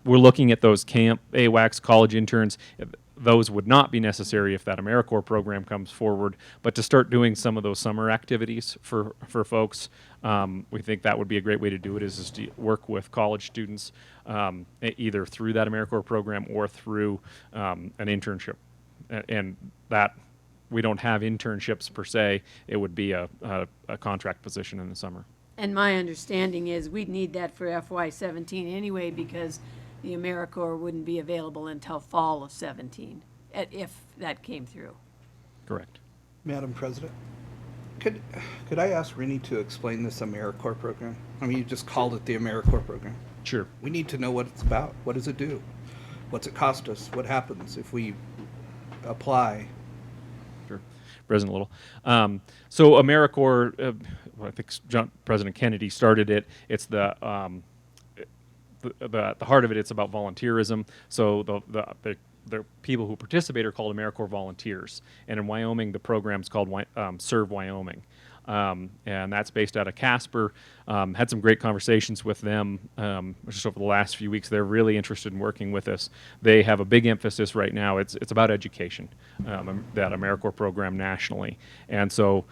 We're looking at those camp AWACS college interns. Those would not be necessary if that AmeriCorps program comes forward, but to start doing some of those summer activities for folks, we think that would be a great way to do it, is to work with college students either through that AmeriCorps program or through an internship. And that, we don't have internships per se. It would be a contract position in the summer. And my understanding is we'd need that for FY17 anyway, because the AmeriCorps wouldn't be available until fall of 17, if that came through. Correct. Madam President, could I ask Rennie to explain this AmeriCorps program? I mean, you just called it the AmeriCorps program. Sure. We need to know what it's about. What does it do? What's it cost us? What happens if we apply? Sure. President Little. So AmeriCorps, I think President Kennedy started it. It's the heart of it. It's about volunteerism. So the people who participate are called AmeriCorps volunteers. And in Wyoming, the program's called Serve Wyoming. And that's based out of Casper. Had some great conversations with them just over the last few weeks. They're really interested in working with us. They have a big emphasis right now. It's about education, that AmeriCorps program nationally. And so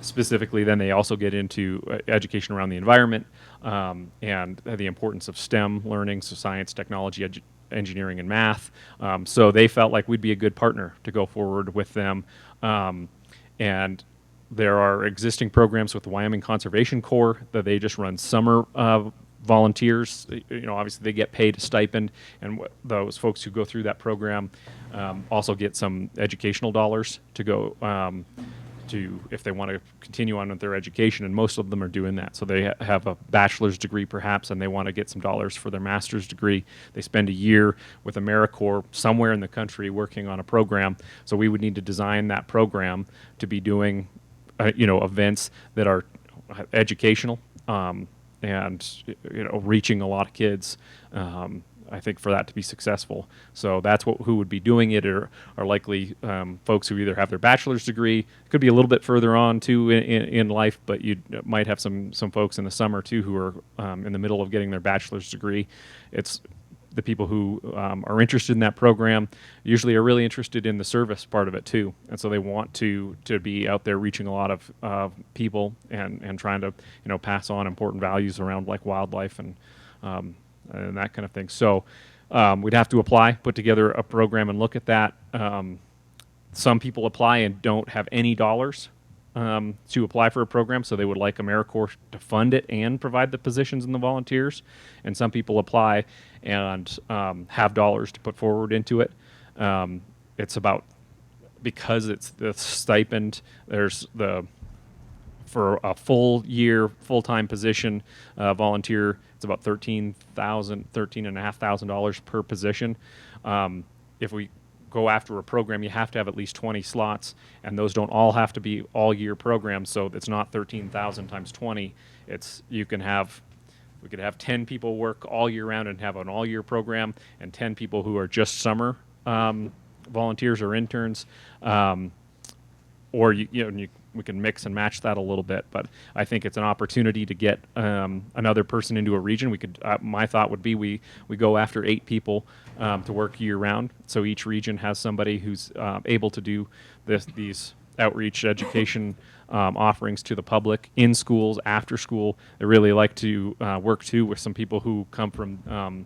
specifically, then they also get into education around the environment and the importance of STEM learning, so science, technology, engineering, and math. So they felt like we'd be a good partner to go forward with them. And there are existing programs with the Wyoming Conservation Corps that they just run summer volunteers. Obviously they get paid a stipend, and those folks who go through that program also get some educational dollars to go if they want to continue on with their education, and most of them are doing that. So they have a bachelor's degree perhaps, and they want to get some dollars for their master's degree. They spend a year with AmeriCorps somewhere in the country working on a program. So we would need to design that program to be doing events that are educational and reaching a lot of kids. I think for that to be successful. So that's who would be doing it are likely folks who either have their bachelor's degree, could be a little bit further on too in life, but you might have some folks in the summer too who are in the middle of getting their bachelor's degree. It's the people who are interested in that program usually are really interested in the service part of it too, and so they want to be out there reaching a lot of people and trying to pass on important values around like wildlife and that kind of thing. So we'd have to apply, put together a program, and look at that. Some people apply and don't have any dollars to apply for a program, so they would like AmeriCorps to fund it and provide the positions and the volunteers. And some people apply and have dollars to put forward into it. It's about, because it's the stipend, there's for a full year, full-time position, volunteer, it's about $13,500 per position. If we go after a program, you have to have at least 20 slots, and those don't all have to be all-year programs. So it's not 13,000 times 20. We could have 10 people work all year round and have an all-year program, and 10 people who are just summer volunteers or interns, or we can mix and match that a little bit. But I think it's an opportunity to get another person into a region. We could. My thought would be we go after 8 people to work year round. So each region has somebody who's able to do these outreach education offerings to the public in schools, after school. They really like to work too with some people who come from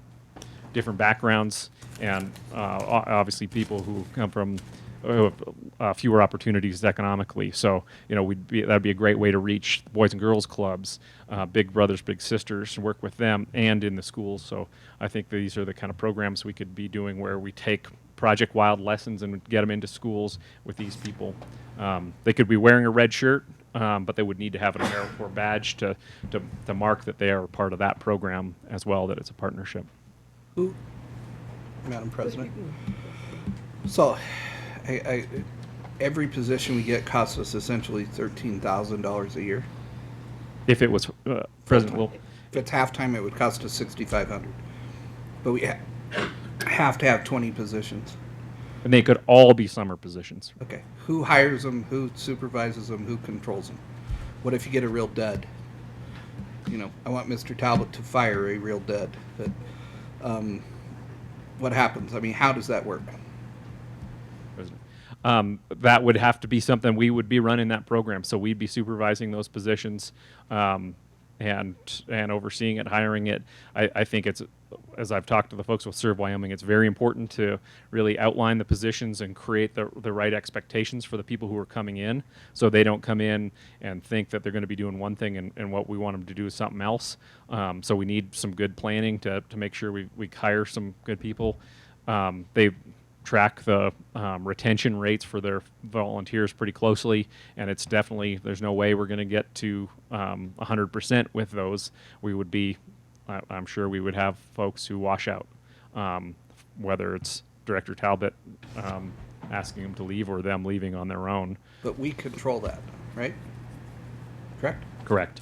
different backgrounds, and obviously people who come from fewer opportunities economically. So that'd be a great way to reach Boys and Girls Clubs, Big Brothers Big Sisters, work with them, and in the schools. So I think these are the kind of programs we could be doing, where we take Project Wild lessons and get them into schools with these people. They could be wearing a red shirt, but they would need to have an AmeriCorps badge to mark that they are part of that program as well, that it's a partnership. Madam President. So, every position we get costs us essentially $13,000 a year. If it was President Will. If it's halftime, it would cost us $6,500. But we have to have 20 positions. And they could all be summer positions. Okay. Who hires them? Who supervises them? Who controls them? What if you get a real dud? I want Mr. Talbot to fire a real dud. But what happens? I mean, how does that work? That would have to be something we would be running that program. So we'd be supervising those positions and overseeing it, hiring it. I think it's, as I've talked to the folks with Serve Wyoming, it's very important to really outline the positions and create the right expectations for the people who are coming in, so they don't come in and think that they're going to be doing one thing and what we want them to do is something else. So we need some good planning to make sure we hire some good people. They track the retention rates for their volunteers pretty closely, and it's definitely, there's no way we're going to get to 100% with those. We would be, I'm sure we would have folks who wash out, whether it's Director Talbot asking them to leave or them leaving on their own. But we control that, right? Correct? Correct.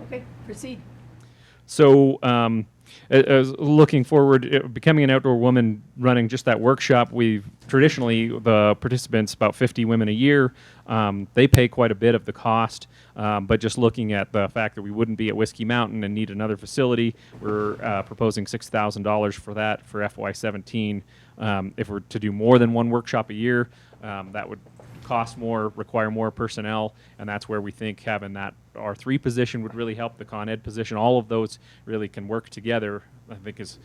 Okay, proceed. So as looking forward, becoming an outdoor woman, running just that workshop, we've traditionally, the participants, about 50 women a year, they pay quite a bit of the cost, but just looking at the fact that we wouldn't be at Whiskey Mountain and need another facility, we're proposing $6,000 for that for FY17. If we're to do more than one workshop a year, that would cost more, require more personnel, and that's where we think having that R3 position would really help, the Con Ed position. All of those really can work together, I think, is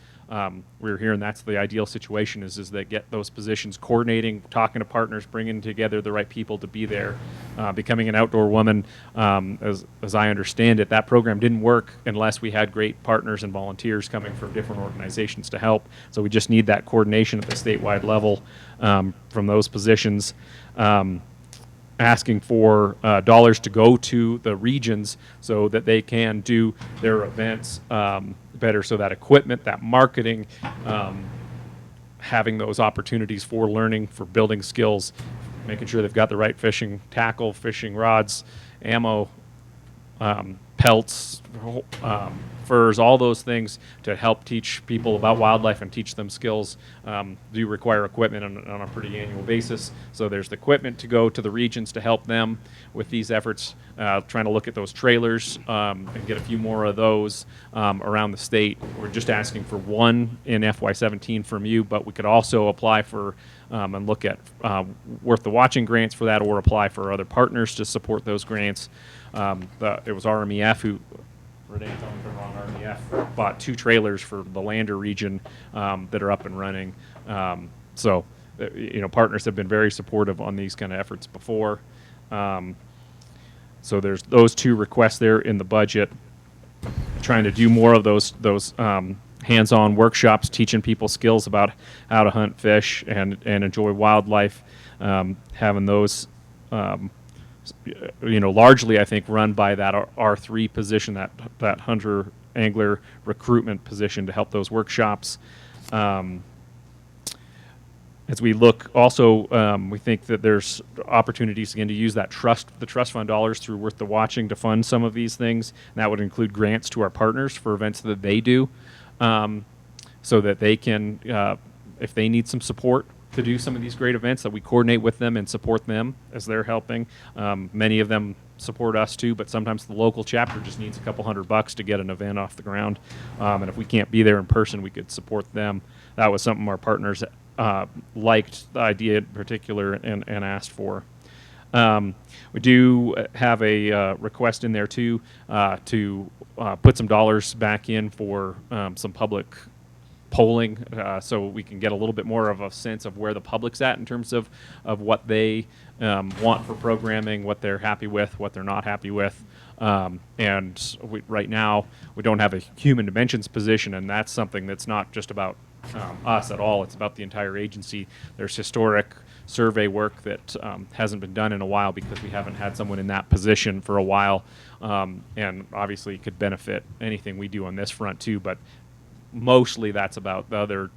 we're hearing that's the ideal situation, is that get those positions coordinating, talking to partners, bringing together the right people to be there. Becoming an outdoor woman, as I understand it, that program didn't work unless we had great partners and volunteers coming from different organizations to help. So we just need that coordination at the statewide level from those positions. Asking for dollars to go to the regions so that they can do their events better, so that equipment, that marketing, having those opportunities for learning, for building skills, making sure they've got the right fishing tackle, fishing rods, ammo, pelts, aquifers, all those things to help teach people about wildlife and teach them skills do require equipment on a pretty annual basis. So there's the equipment to go to the regions to help them with these efforts, trying to look at those trailers and get a few more of those around the state. We're just asking for one in FY17 from you, but we could also apply for and look at worth the watching grants for that, or apply for other partners to support those grants. It was RMEF who, Renee, tell me if I'm wrong, RMEF bought 2 trailers for the Lander region that are up and running. So, partners have been very supportive on these kind of efforts before. So there's those 2 requests there in the budget. Trying to do more of those hands-on workshops, teaching people skills about how to hunt, fish, and enjoy wildlife. Having those, largely I think run by that R3 position, that hunter angler recruitment position to help those workshops. As we look also, we think that there's opportunities again to use the trust fund dollars through Worth the Watching to fund some of these things. And that would include grants to our partners for events that they do, so that they can, if they need some support to do some of these great events, that we coordinate with them and support them as they're helping. Many of them support us too, but sometimes the local chapter just needs a couple $100 to get an event off the ground. And if we can't be there in person, we could support them. That was something our partners liked the idea in particular and asked for. We do have a request in there too to put some dollars back in for some public polling, so we can get a little bit more of a sense of where the public's at in terms of what they want for programming, what they're happy with, what they're not happy with. And right now we don't have a human dimensions position, and that's something that's not just about us at all. It's about the entire agency. There's historic survey work that hasn't been done in a while because we haven't had someone in that position for a while, and obviously could benefit anything we do on this front too, but mostly that's about the other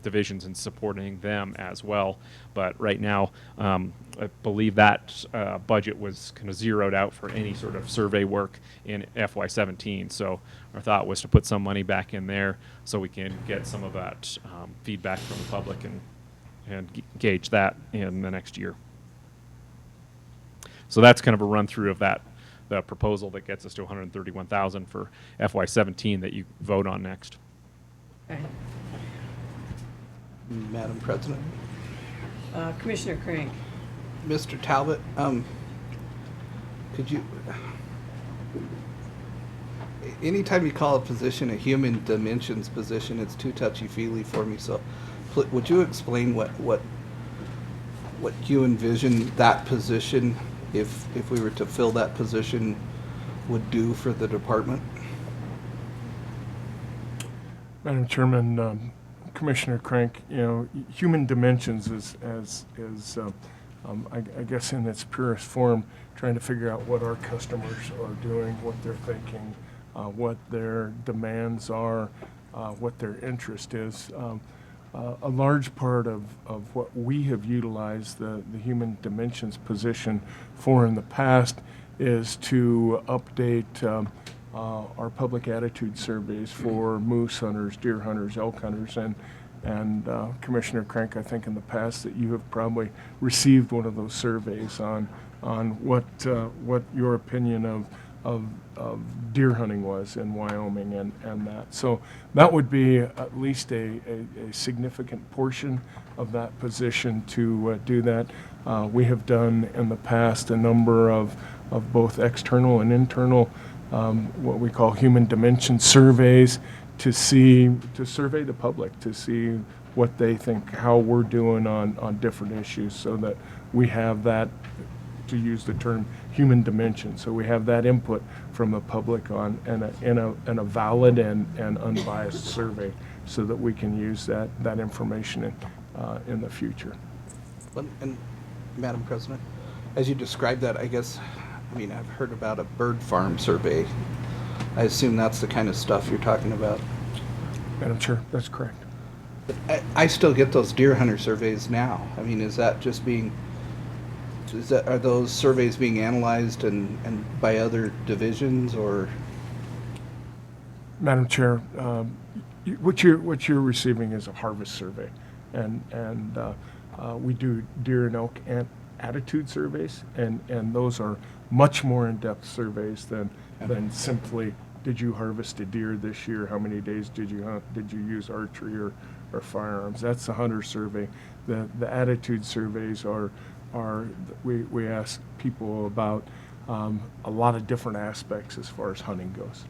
divisions and supporting them as well. But right now, I believe that budget was kind of zeroed out for any sort of survey work in FY17. So our thought was to put some money back in there so we can get some of that feedback from the public and gauge that in the next year. So that's kind of a run through of that, the proposal that gets us to $131,000 for FY17 that you vote on next. Okay. Madam President. Commissioner Crank. Mr. Talbot, could you, anytime you call a position a human dimensions position, it's too touchy-feely for me, so would you explain what you envision that position, if we were to fill that position, would do for the department? Madam Chairman, Commissioner Crank, human dimensions is I guess in its purest form, trying to figure out what our customers are doing, what they're thinking, what their demands are, what their interest is. A large part of what we have utilized the human dimensions position for in the past is to update our public attitude surveys for moose hunters, deer hunters, elk hunters, and Commissioner Crank, I think in the past that you have probably received one of those surveys on what your opinion of deer hunting was in Wyoming and that. So that would be at least a significant portion of that position to do that. We have done in the past a number of both external and internal what we call human dimension surveys to survey the public, to see what they think, how we're doing on different issues, so that we have that, to use the term human dimension, so we have that input from the public on in a valid and unbiased survey, so that we can use that information in the future. And Madam President, as you described that, I've heard about a bird farm survey. I assume that's the kind of stuff you're talking about. Madam Chair, that's correct. But I still get those deer hunter surveys now. Is that just are those surveys being analyzed and by other divisions, or? Madam Chair, what you're receiving is a harvest survey, and we do deer and elk and attitude surveys, and those are much more in-depth surveys than simply, did you harvest a deer this year? How many days did you hunt? Did you use archery or firearms? That's the hunter survey. The attitude surveys are we ask people about a lot of different aspects as far as hunting goes.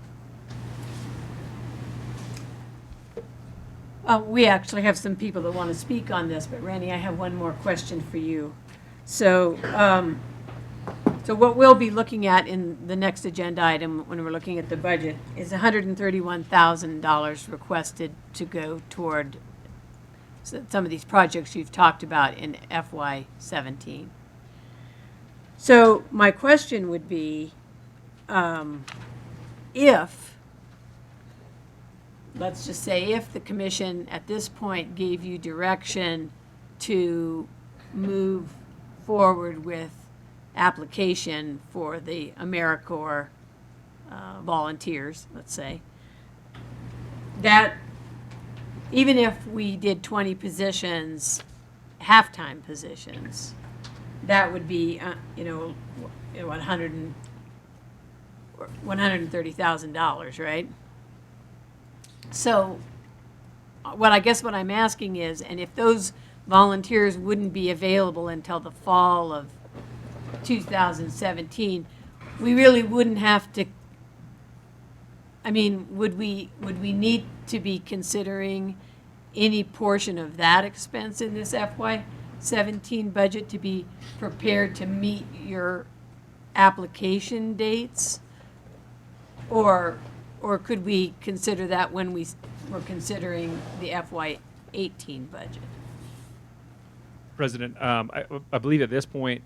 We actually have some people that want to speak on this, but Randy, I have one more question for you. So, so what we'll be looking at in the next agenda item when we're looking at the budget is $131,000 requested to go toward some of these projects you've talked about in FY17. So my question would be, if, let's just say, if the commission at this point gave you direction to move forward with application for the AmeriCorps volunteers, let's say, that even if we did 20 positions, half-time positions, that would be, $130,000, right? So, what I'm asking is, and if those volunteers wouldn't be available until the fall of 2017, we really wouldn't have to. I mean, would we need to be considering any portion of that expense in this FY17 budget to be prepared to meet your application dates? Or could we consider that when we were considering the FY18 budget? President, I believe at this point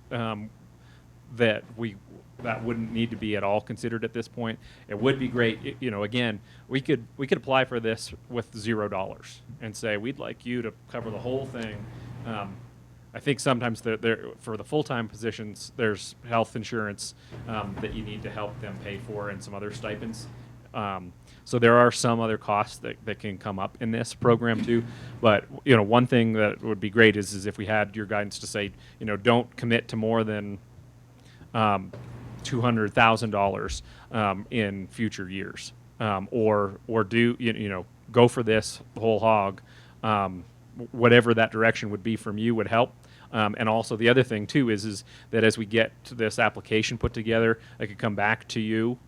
that wouldn't need to be at all considered at this point. It would be great, again, we could apply for this with $0 and say we'd like you to cover the whole thing. I think sometimes for the full-time positions, there's health insurance that you need to help them pay for and some other stipends. So there are some other costs that can come up in this program too. But, one thing that would be great is if we had your guidance to say, don't commit to more than $200,000 in future years, or do go for this whole hog. Whatever that direction would be from you would help. And also the other thing too is that as we get to this application put together, I could come back to you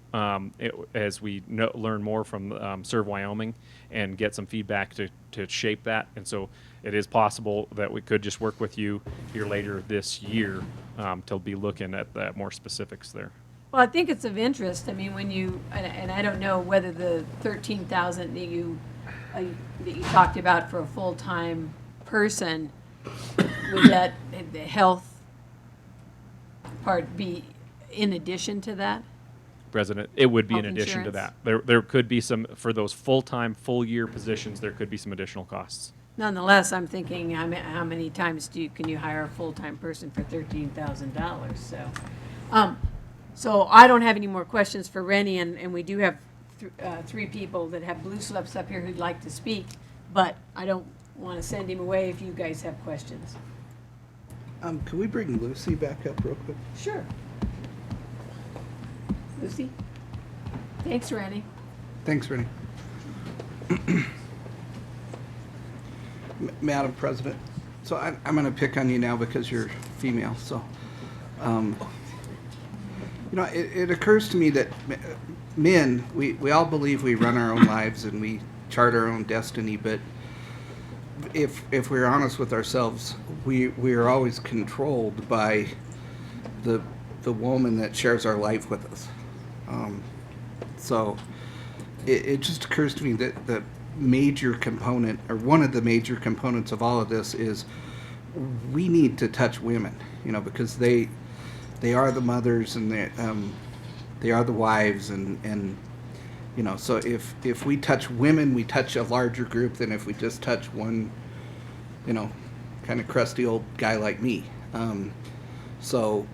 as we learn more from Serve Wyoming and get some feedback to shape that. And so it is possible that we could just work with you here later this year to be looking at that more specifics there. Well, I think it's of interest. I mean, when you, and I don't know whether the 13,000 that you talked about for a full-time person, would that, the health part be in addition to that? President, it would be in Health addition to insurance? that. There could be some, for those full-time, full-year positions, there could be some additional costs. Nonetheless, I'm thinking, how many times can you hire a full-time person for $13,000? So I don't have any more questions for Rennie, and we do have three people that have blue slips up here who'd like to speak, but I don't want to send him away if you guys have questions. Can we bring Lucy back up real quick? Sure. Lucy? Thanks, Rennie. Thanks, Rennie. Madam President, so I'm going to pick on you now because you're female. So, it occurs to me that men, we all believe we run our own lives and we chart our own destiny, but if we're honest with ourselves, we are always controlled by the woman that shares our life with us. So it just occurs to me that the major component, or one of the major components of all of this, is we need to touch women, because they are the mothers and they are the wives, and so if we touch women, we touch a larger group than if we just touch one, kind of crusty old guy like me. So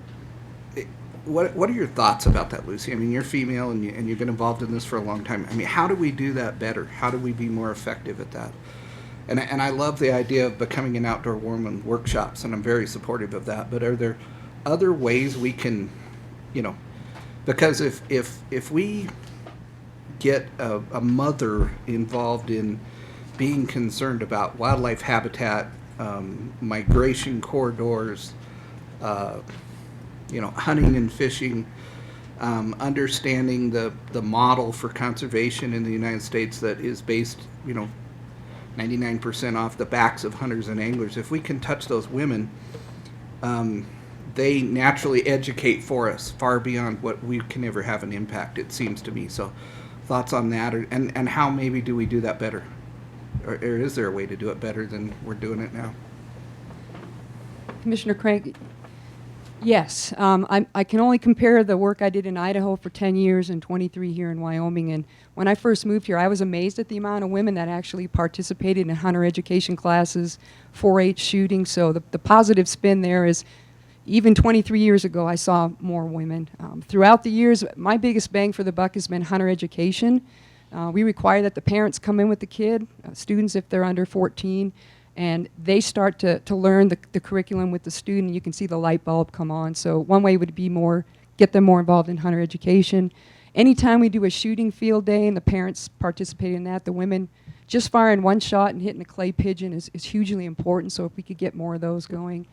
what are your thoughts about that, Lucy? I mean, you're female and you've been involved in this for a long time. I mean, how do we do that better? How do we be more effective at that? And I love the idea of becoming an outdoor woman workshops, and I'm very supportive of that. But are there other ways we can, because if we get a mother involved in being concerned about wildlife habitat, migration corridors, hunting and fishing, understanding the model for conservation in the United States that is based, 99% off the backs of hunters and anglers. If we can touch those women, they naturally educate for us far beyond what we can ever have an impact, it seems to me. So thoughts on that, and how maybe do we do that better? Or is there a way to do it better than we're doing it now? Commissioner Crank, yes. I can only compare the work I did in Idaho for 10 years and 23 here in Wyoming. And when I first moved here, I was amazed at the amount of women that actually participated in hunter education classes, 4-H shooting. So the positive spin there is, even 23 years ago, I saw more women. Throughout the years, my biggest bang for the buck has been hunter education. We require that the parents come in with the kid, students if they're under 14, and they start to learn the curriculum with the student. You can see the light bulb come on. So one way would be get them more involved in hunter education. Anytime we do a shooting field day and the parents participate in that, the women just firing one shot and hitting a clay pigeon is hugely important. So if we could get more of those going.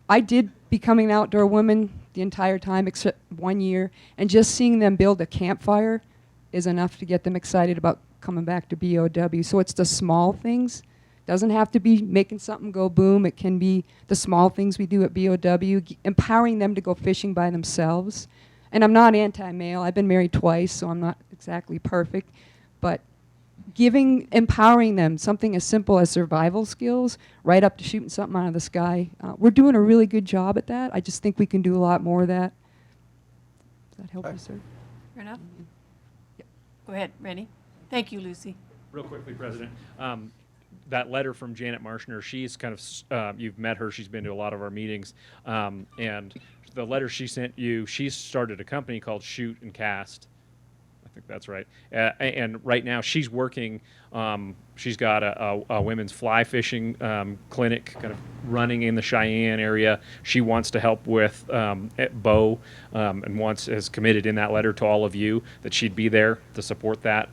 I did becoming an outdoor woman the entire time except 1 year, and just seeing them build a campfire is enough to get them excited about coming back to BOW. So it's the small things. Doesn't have to be making something go boom. It can be the small things we do at BOW, empowering them to go fishing by themselves. And I'm not anti-male. I've been married twice, so I'm not exactly perfect. But empowering them something as simple as survival skills, right up to shooting something out of the sky. We're doing a really good job at that. I just think we can do a lot more of that. Does that help you, sir? Fair enough. Yep. Go ahead, Rennie. Thank you, Lucy. Real quickly, President. That letter from Janet Marshner, she's kind of, you've met her, she's been to a lot of our meetings, and the letter she sent you, she started a company called Shoot and Cast. I think that's right. And right now she's working, she's got a women's fly fishing clinic kind of running in the Cheyenne area. She wants to help with bow and has committed in that letter to all of you that she'd be there to support that.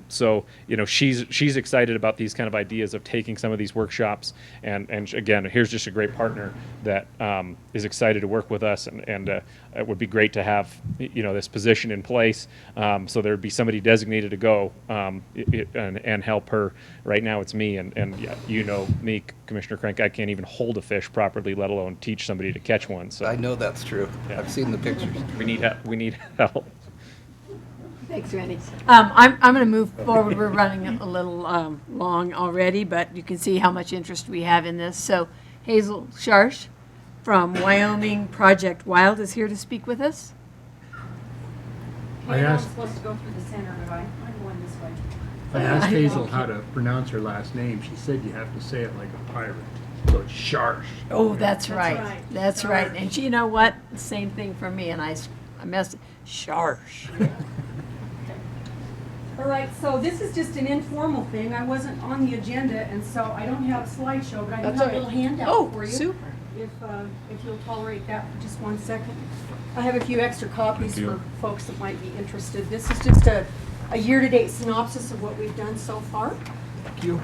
So, she's excited about these kind of ideas of taking some of these workshops. And again, here's just a great partner that is excited to work with us. And it would be great to have, this position in place. So there'd be somebody designated to go and help her. Right now it's me, and me, Commissioner Crank, I can't even hold a fish properly, let alone teach somebody to catch one. So I know that's true. Yeah. I've seen the pictures. We need help. Thanks, Randy. I'm going to move forward. We're running a little long already, but you can see how much interest we have in this. So Hazel Sharsh from Wyoming Project Wild is here to speak with us. I'm supposed to go through the center, but I'm going this way. I asked Hazel how to pronounce her last name. She said you have to say it like a pirate. So it's Sharsh. Oh, that's right. That's right. And you know what? Same thing for me, and I messed Sharsh. All right, so this is just an informal thing. I wasn't on the agenda, and so I don't have a slideshow, but I do have a little handout for you. Oh, super. If you'll tolerate that for just 1 second. I have a few extra copies for folks that might be interested. This is just a year-to-date synopsis of what we've done so far. Thank you.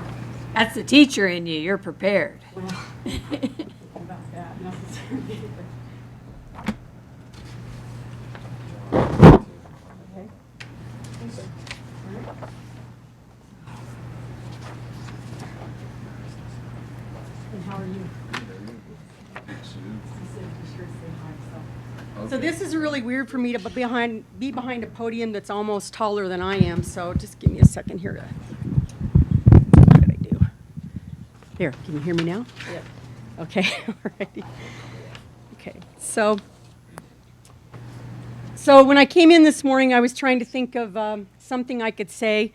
That's the teacher in you. You're prepared. Well, about that necessarily. Okay. And how are you? So this is really weird for me to be behind a podium that's almost taller than I am, so just give me a second here to, what did I do? There, can you hear me now? Yep. Okay, alrighty. Okay, so when I came in this morning, I was trying to think of something I could say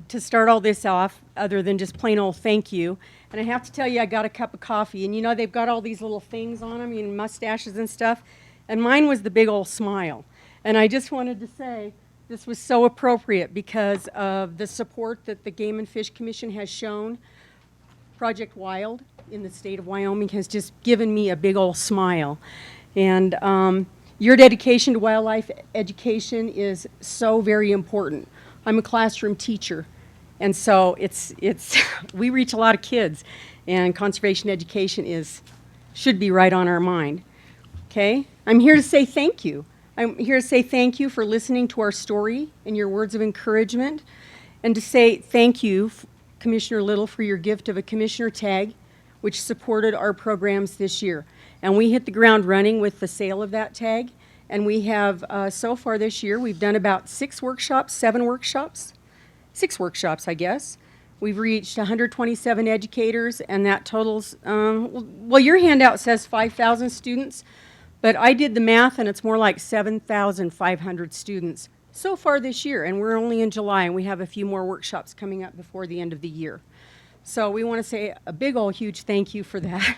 to start all this off, other than just plain old thank you. And I have to tell you, I got a cup of coffee, and they've got all these little things on them, mustaches and stuff. And mine was the big old smile. And I just wanted to say this was so appropriate because of the support that the Game and Fish Commission has shown. Project Wild in the state of Wyoming has just given me a big old smile. And your dedication to wildlife education is so very important. I'm a classroom teacher, and so we reach a lot of kids, and conservation education should be right on our mind. Okay? I'm here to say thank you. I'm here to say thank you for listening to our story and your words of encouragement, and to say thank you, Commissioner Little, for your gift of a commissioner tag, which supported our programs this year. And we hit the ground running with the sale of that tag, and we have, so far this year, we've done about 6 workshops, I guess. We've reached 127 educators, and that totals, well, your handout says 5,000 students, but I did the math, and it's more like 7,500 students so far this year, and we're only in July, and we have a few more workshops coming up before the end of the year. So we want to say a big old huge thank you for that.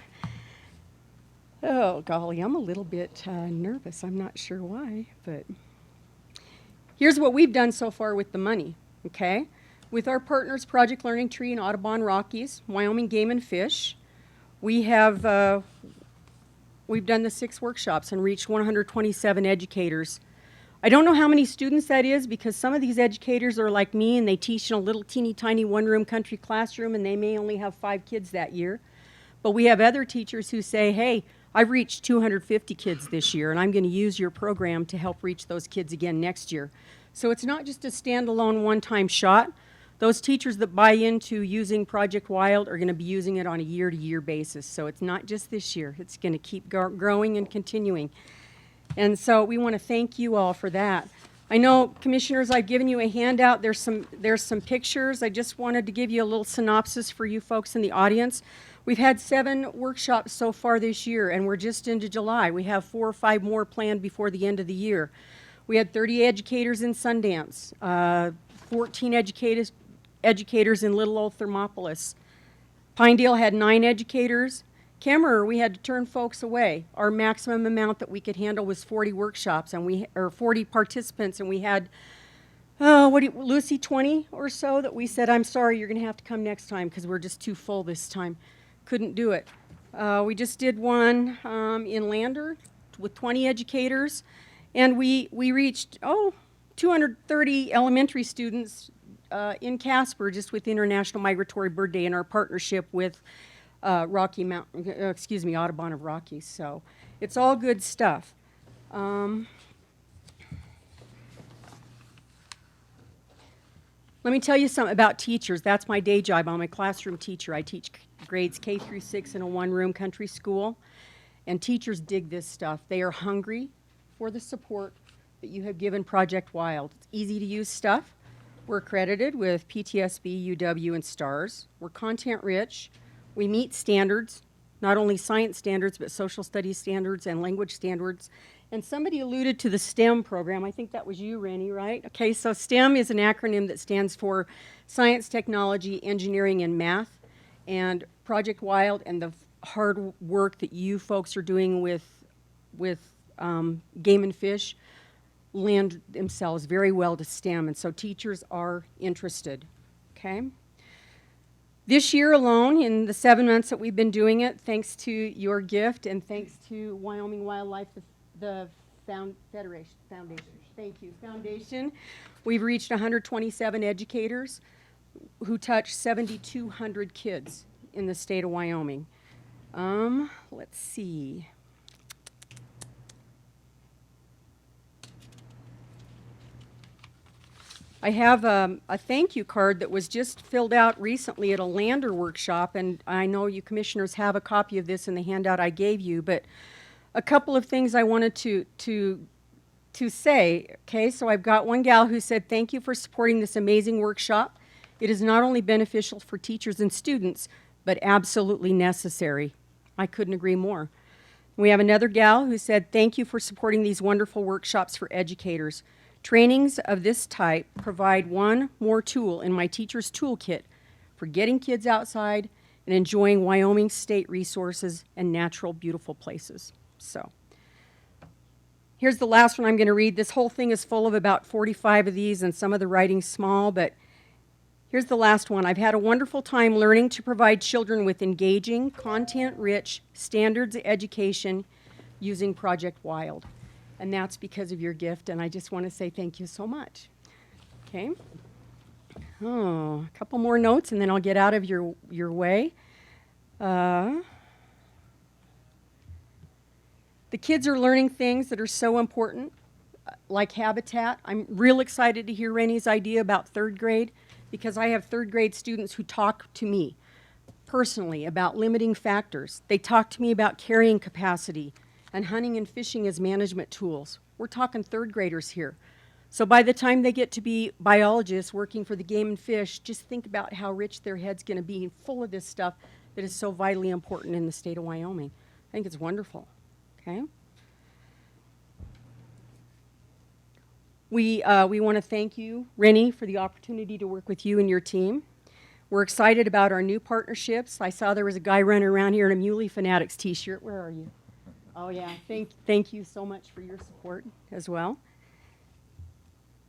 Oh, golly, I'm a little bit nervous. I'm not sure why, but here's what we've done so far with the money, okay? With our partners, Project Learning Tree and Audubon Rockies, Wyoming Game and Fish, we have we've done the 6 workshops and reached 127 educators. I don't know how many students that is because some of these educators are like me and they teach in a little teeny tiny one-room country classroom and they may only have 5 kids that year. But we have other teachers who say, hey, I've reached 250 kids this year and I'm going to use your program to help reach those kids again next year. So it's not just a standalone one-time shot. Those teachers that buy into using Project Wild are going to be using it on a year-to-year basis. So it's not just this year. It's going to keep growing and continuing. And so we want to thank you all for that. I know, commissioners, I've given you a handout. There's some pictures. I just wanted to give you a little synopsis for you folks in the audience. We've had 7 workshops so far this year, and we're just into July. We have 4 or 5 more planned before the end of the year. We had 30 educators in Sundance, 14 educators in Little Old Thermopolis. Pinedale had 9 educators. Kemmerer, we had to turn folks away. Our maximum amount that we could handle was 40 workshops, or 40 participants, and we had, Lucy, 20 or so that we said, I'm sorry, you're going to have to come next time because we're just too full this time. Couldn't do it. We just did one in Lander with 20 educators, and we reached, 230 elementary students in Casper just with International Migratory Bird Day in our partnership with Audubon of Rockies. So it's all good stuff. Let me tell you something about teachers. That's my day job. I'm a classroom teacher. I teach grades K through 6 in a one-room country school. And teachers dig this stuff. They are hungry for the support that you have given Project Wild. It's easy to use stuff. We're accredited with PTSB, UW, and STARS. We're content rich. We meet standards, not only science standards, but social studies standards and language standards. And somebody alluded to the STEM program. I think that was you, Rennie, right? Okay, so STEM is an acronym that stands for Science, Technology, Engineering, and Math. And Project Wild and the hard work that you folks are doing with Game and Fish lend themselves very well to STEM. And so teachers are interested, okay? This year alone, in the 7 months that we've been doing it, thanks to your gift and thanks to Wyoming Wildlife, the Foundation, we've reached 127 educators who touch 7,200 kids in the state of Wyoming. Let's see. I have a thank you card that was just filled out recently at a Lander workshop, and I know you commissioners have a copy of this in the handout I gave you, but a couple of things I wanted to say, okay? So I've got one gal who said, thank you for supporting this amazing workshop. It is not only beneficial for teachers and students, but absolutely necessary. I couldn't agree more. We have another gal who said, thank you for supporting these wonderful workshops for educators. Trainings of this type provide one more tool in my teacher's toolkit for getting kids outside and enjoying Wyoming state resources and natural, beautiful places. So Here's the last one I'm going to read. This whole thing is full of about 45 of these, and some of the writing's small, but here's the last one. I've had a wonderful time learning to provide children with engaging, content-rich, standards education using Project Wild. And that's because of your gift, and I just want to say thank you so much. Okay? Oh, a couple more notes, and then I'll get out of your way. The kids are learning things that are so important, like habitat. I'm real excited to hear Rennie's idea about third grade, because I have third grade students who talk to me personally about limiting factors. They talk to me about carrying capacity and hunting and fishing as management tools. We're talking third graders here. So by the time they get to be biologists working for the Game and Fish, just think about how rich their head's going to be full of this stuff that is so vitally important in the state of Wyoming. I think it's wonderful. Okay? We want to thank you, Rennie, for the opportunity to work with you and your team. We're excited about our new partnerships. I saw there was a guy running around here in a Muley Fanatics t-shirt. Where are you? Oh, yeah. Thank you so much for your support as well.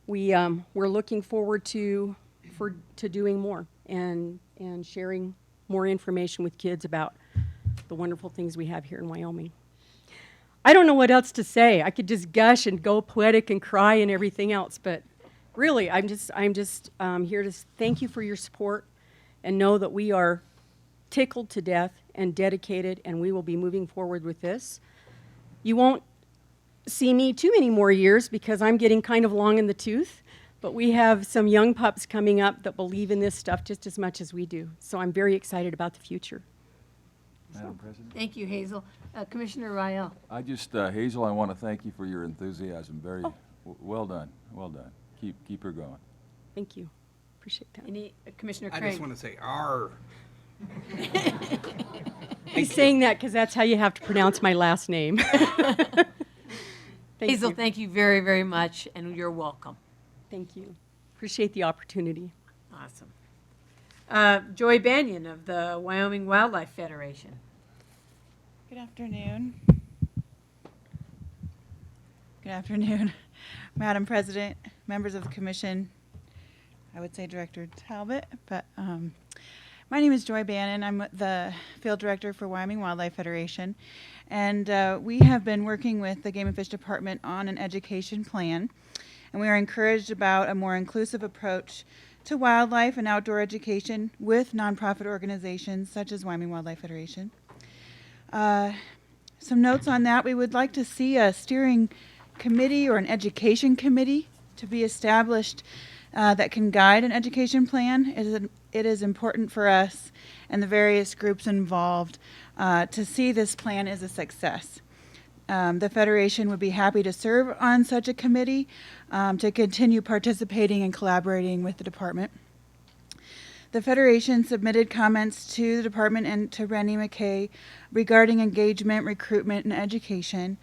We're looking forward to doing more and sharing more information with kids about the wonderful things we have here in Wyoming. I don't know what else to say. I could just gush and go poetic and cry and everything else, but really, I'm just here to thank you for your support and know that we are tickled to death and dedicated, and we will be moving forward with this. You won't see me too many more years because I'm getting kind of long in the tooth, but we have some young pups coming up that believe in this stuff just as much as we do. So I'm very excited about the future. Madam President? Thank you, Hazel. Commissioner Rael. I just, Hazel, I want to thank you for your enthusiasm. Very well done. Well done. Keep her going. Thank you. Appreciate that. Any, Commissioner I Craig. just want to say, "R." He's saying that because that's how you have to pronounce my last name. Hazel, thank you very, very much, and you're welcome. Thank you. Appreciate the opportunity. Awesome. Joy Banyan of the Wyoming Wildlife Federation. Good afternoon. Good afternoon, Madam President, members of the Commission. I would say Director Talbot, but my name is Joy Bannon. I'm the Field Director for Wyoming Wildlife Federation, and we have been working with the Game and Fish Department on an education plan, and we are encouraged about a more inclusive approach to wildlife and outdoor education with nonprofit organizations such as Wyoming Wildlife Federation. Some notes on that: we would like to see a steering committee or an education committee to be established that can guide an education plan. It is important for us and the various groups involved to see this plan as a success. The Federation would be happy to serve on such a committee to continue participating and collaborating with the department. The Federation submitted comments to the department and to Rennie McKay regarding engagement, recruitment, and education.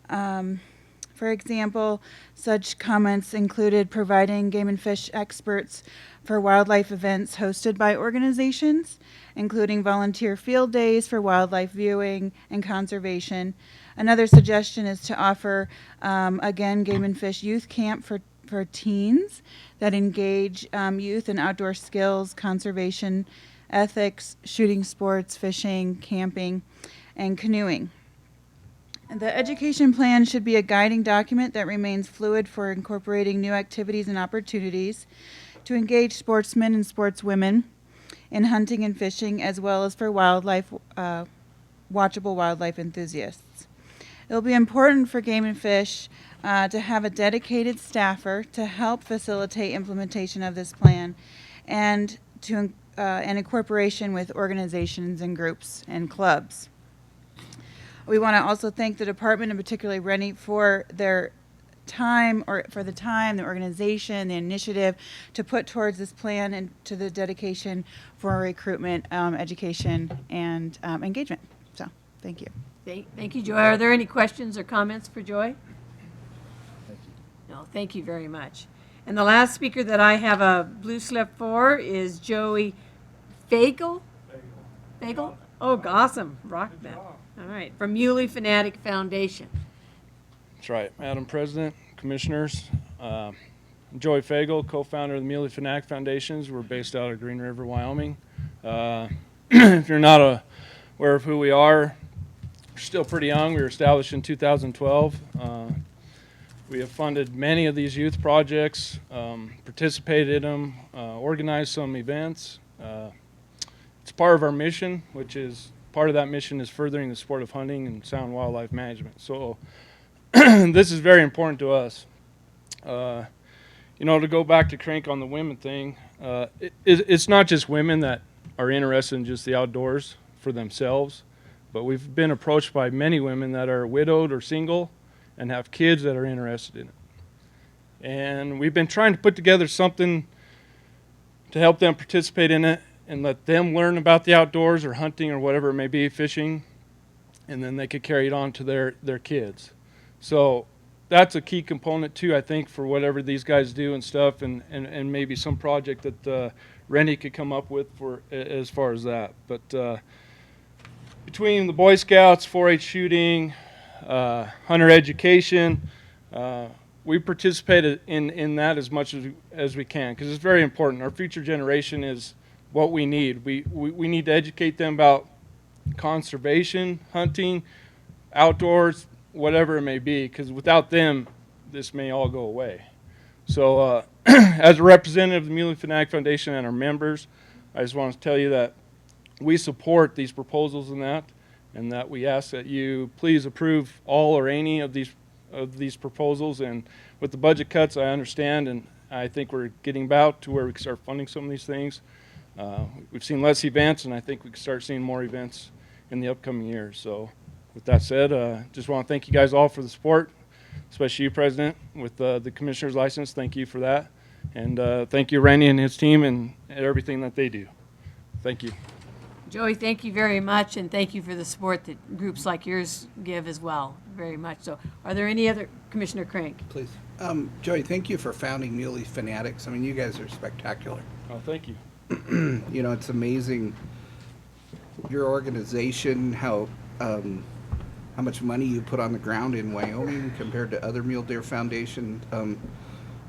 For example, such comments included providing game and fish experts for wildlife events hosted by organizations, including volunteer field days for wildlife viewing and conservation. Another suggestion is to offer, again, game and fish youth camp for teens that engage youth in outdoor skills, conservation, ethics, shooting sports, fishing, camping, and canoeing. The education plan should be a guiding document that remains fluid for incorporating new activities and opportunities to engage sportsmen and sportswomen in hunting and fishing, as well as for wildlife, watchable wildlife enthusiasts. It will be important for Game and Fish to have a dedicated staffer to help facilitate implementation of this plan and to and incorporation with organizations and groups and clubs. We want to also thank the department, and particularly Rennie, for their time, or for the time, the organization, the initiative to put towards this plan and to the dedication for recruitment, education, and engagement. So, thank you. Thank you, Joy. Are there any questions or comments for Joy? Thank you. No, thank you very much. And the last speaker that I have a blue slip for is Joey Fagel. Fagel? Oh, awesome. Rock that. All right. From Muley Fanatic Foundation. That's right. Madam President, Commissioners, Joey Fagel, co-founder of the Muley Fanack Foundations. We're based out of Green River, Wyoming. If you're not aware of who we are, we're still pretty young. We were established in 2012. We have funded many of these youth projects, participated in them, organized some events. It's part of our mission, which is part of that mission is furthering the sport of hunting and sound wildlife management. So this is very important to us. You know, to go back to Crank on the women thing, it's not just women that are interested in just the outdoors for themselves, but we've been approached by many women that are widowed or single and have kids that are interested in it. And we've been trying to put together something to help them participate in it and let them learn about the outdoors or hunting or whatever it may be, fishing, and then they could carry it on to their kids. So that's a key component too, I think, for whatever these guys do and stuff, and maybe some project that Rennie could come up with for as far as that. But between the Boy Scouts, 4-H shooting, hunter education, we participated in that as much as we can, because it's very important. Our future generation is what we need. We need to educate them about conservation, hunting, outdoors, whatever it may be, because without them, this may all go away. So as a representative of the Muley Fanack Foundation and our members, I just want to tell you that we support these proposals and that we ask that you please approve all or any of these proposals. And with the budget cuts, I understand, and I think we're getting about to where we can start funding some of these things. We've seen less events, and I think we can start seeing more events in the upcoming years. So with that said, just want to thank you guys all for the support, especially you, President, with the Commissioner's license. Thank you for that. And thank you, Randy and his team, and everything that they do. Thank you. Joey, thank you very much, and thank you for the support that groups like yours give as well, very much so. Are there any other, Commissioner Crank? Please. Joey, thank you for founding Muley Fanatics. I mean, you guys are spectacular. Oh, thank you. You know, it's amazing, your organization, how much money you put on the ground in Wyoming compared to other Mule Deer Foundation,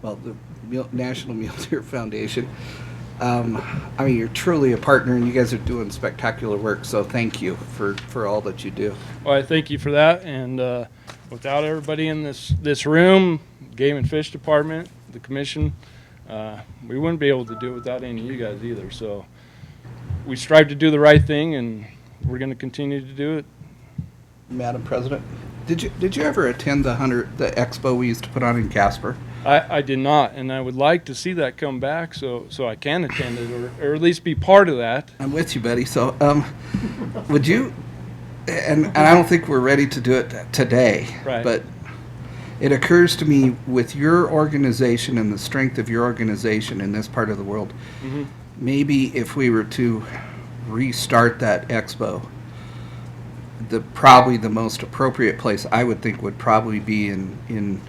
well, the National Mule Deer Foundation. I mean, you're truly a partner, and you guys are doing spectacular work, so thank you for all that you do. Well, I thank you for that, and without everybody in this room, Game and Fish Department, the Commission, we wouldn't be able to do it without any of you guys either. So we strive to do the right thing, and we're going to continue to do it. Madam President, did you ever attend the expo we used to put on in Casper? I did not, and I would like to see that come back so I can attend it or at least be part of that. I'm with you, buddy. So would you, and I don't think we're ready to do it today, right, but it occurs to me with your organization and the strength of your organization in this part of the world, mm-hmm, maybe if we were to restart that expo, probably the most appropriate place I would think would probably be in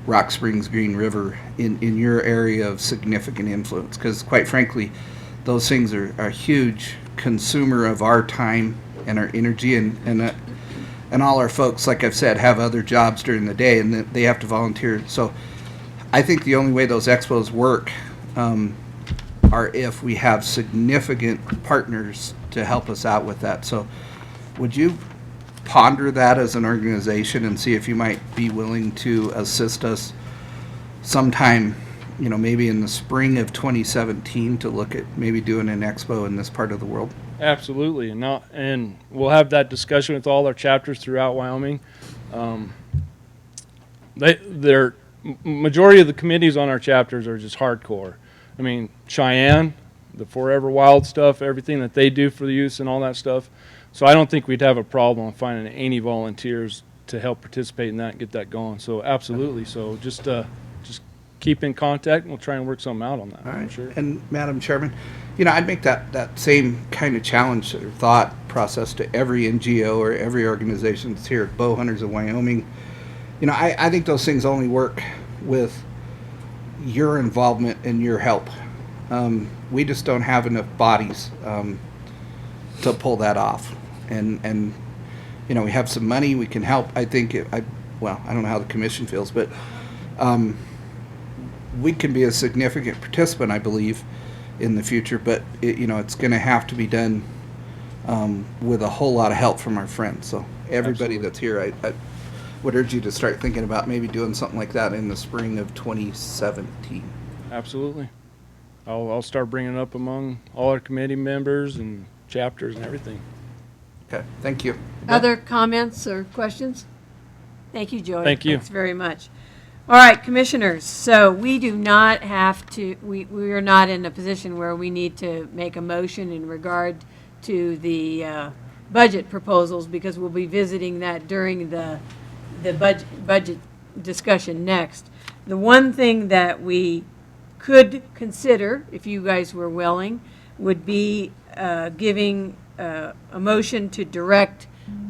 Rock Springs, Green River, in your area of significant influence, because quite frankly, those things are a huge consumer of our time and our energy, and all our folks, like I've said, have other jobs during the day, and they have to volunteer. So I think the only way those expos work are if we have significant partners to help us out with that. So would you ponder that as an organization and see if you might be willing to assist us sometime, you know, maybe in the spring of 2017 to look at maybe doing an expo in this part of the world? Absolutely, and we'll have that discussion with all our chapters throughout Wyoming. They're majority of the committees on our chapters are just hardcore. I mean, Cheyenne, the Forever Wild stuff, everything that they do for the youth and all that stuff. So I don't think we'd have a problem finding any volunteers to help participate in that and get that going. So absolutely. So just keep in contact, and we'll try and work something out on that. All right. Sure. And Madam Chairman, you know, I'd make that same kind of challenge or thought process to every NGO or every organization that's here at Bow Hunters of Wyoming. You know, I think those things only work with your involvement and your help. We just don't have enough bodies to pull that off. And you know, we have some money, we can help. I think well, I don't know how the commission feels, but we can be a significant participant, I believe, in the future, but it's going to have to be done with a whole lot of help from our friends. So everybody that's here, I would urge you to start thinking about maybe doing something like that in the spring of 2017. Absolutely. I'll start bringing it up among all our committee members and chapters and everything. Okay, thank you. Other comments or questions? Thank you, Joey. Thank you. Thanks very much. All right, commissioners, so we do not have to, we are not in a position where we need to make a motion in regard to the budget proposals, because we'll be visiting that during the budget discussion next. The one thing that we could consider, if you guys were willing, would be giving a motion to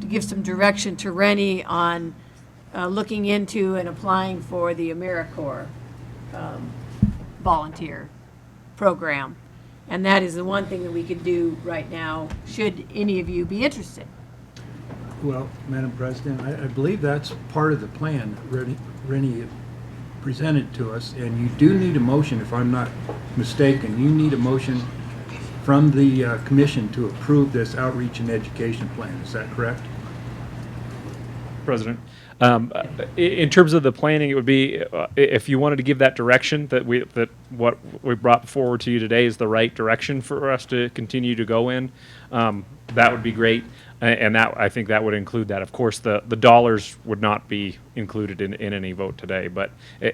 give some direction to Rennie on looking into and applying for the AmeriCorps volunteer program. And that is the one thing that we could do right now, should any of you be interested. Well, Madam President, I believe that's part of the plan that Rennie presented to us, and you do need a motion, if I'm not mistaken. You need a motion from the commission to approve this outreach and education plan. Is that correct? President. In terms of the planning, it would be if you wanted to give that direction that what we brought forward to you today is the right direction for us to continue to go in. That would be great, and that I think that would include that. Of course, the dollars would not be included in any vote today, but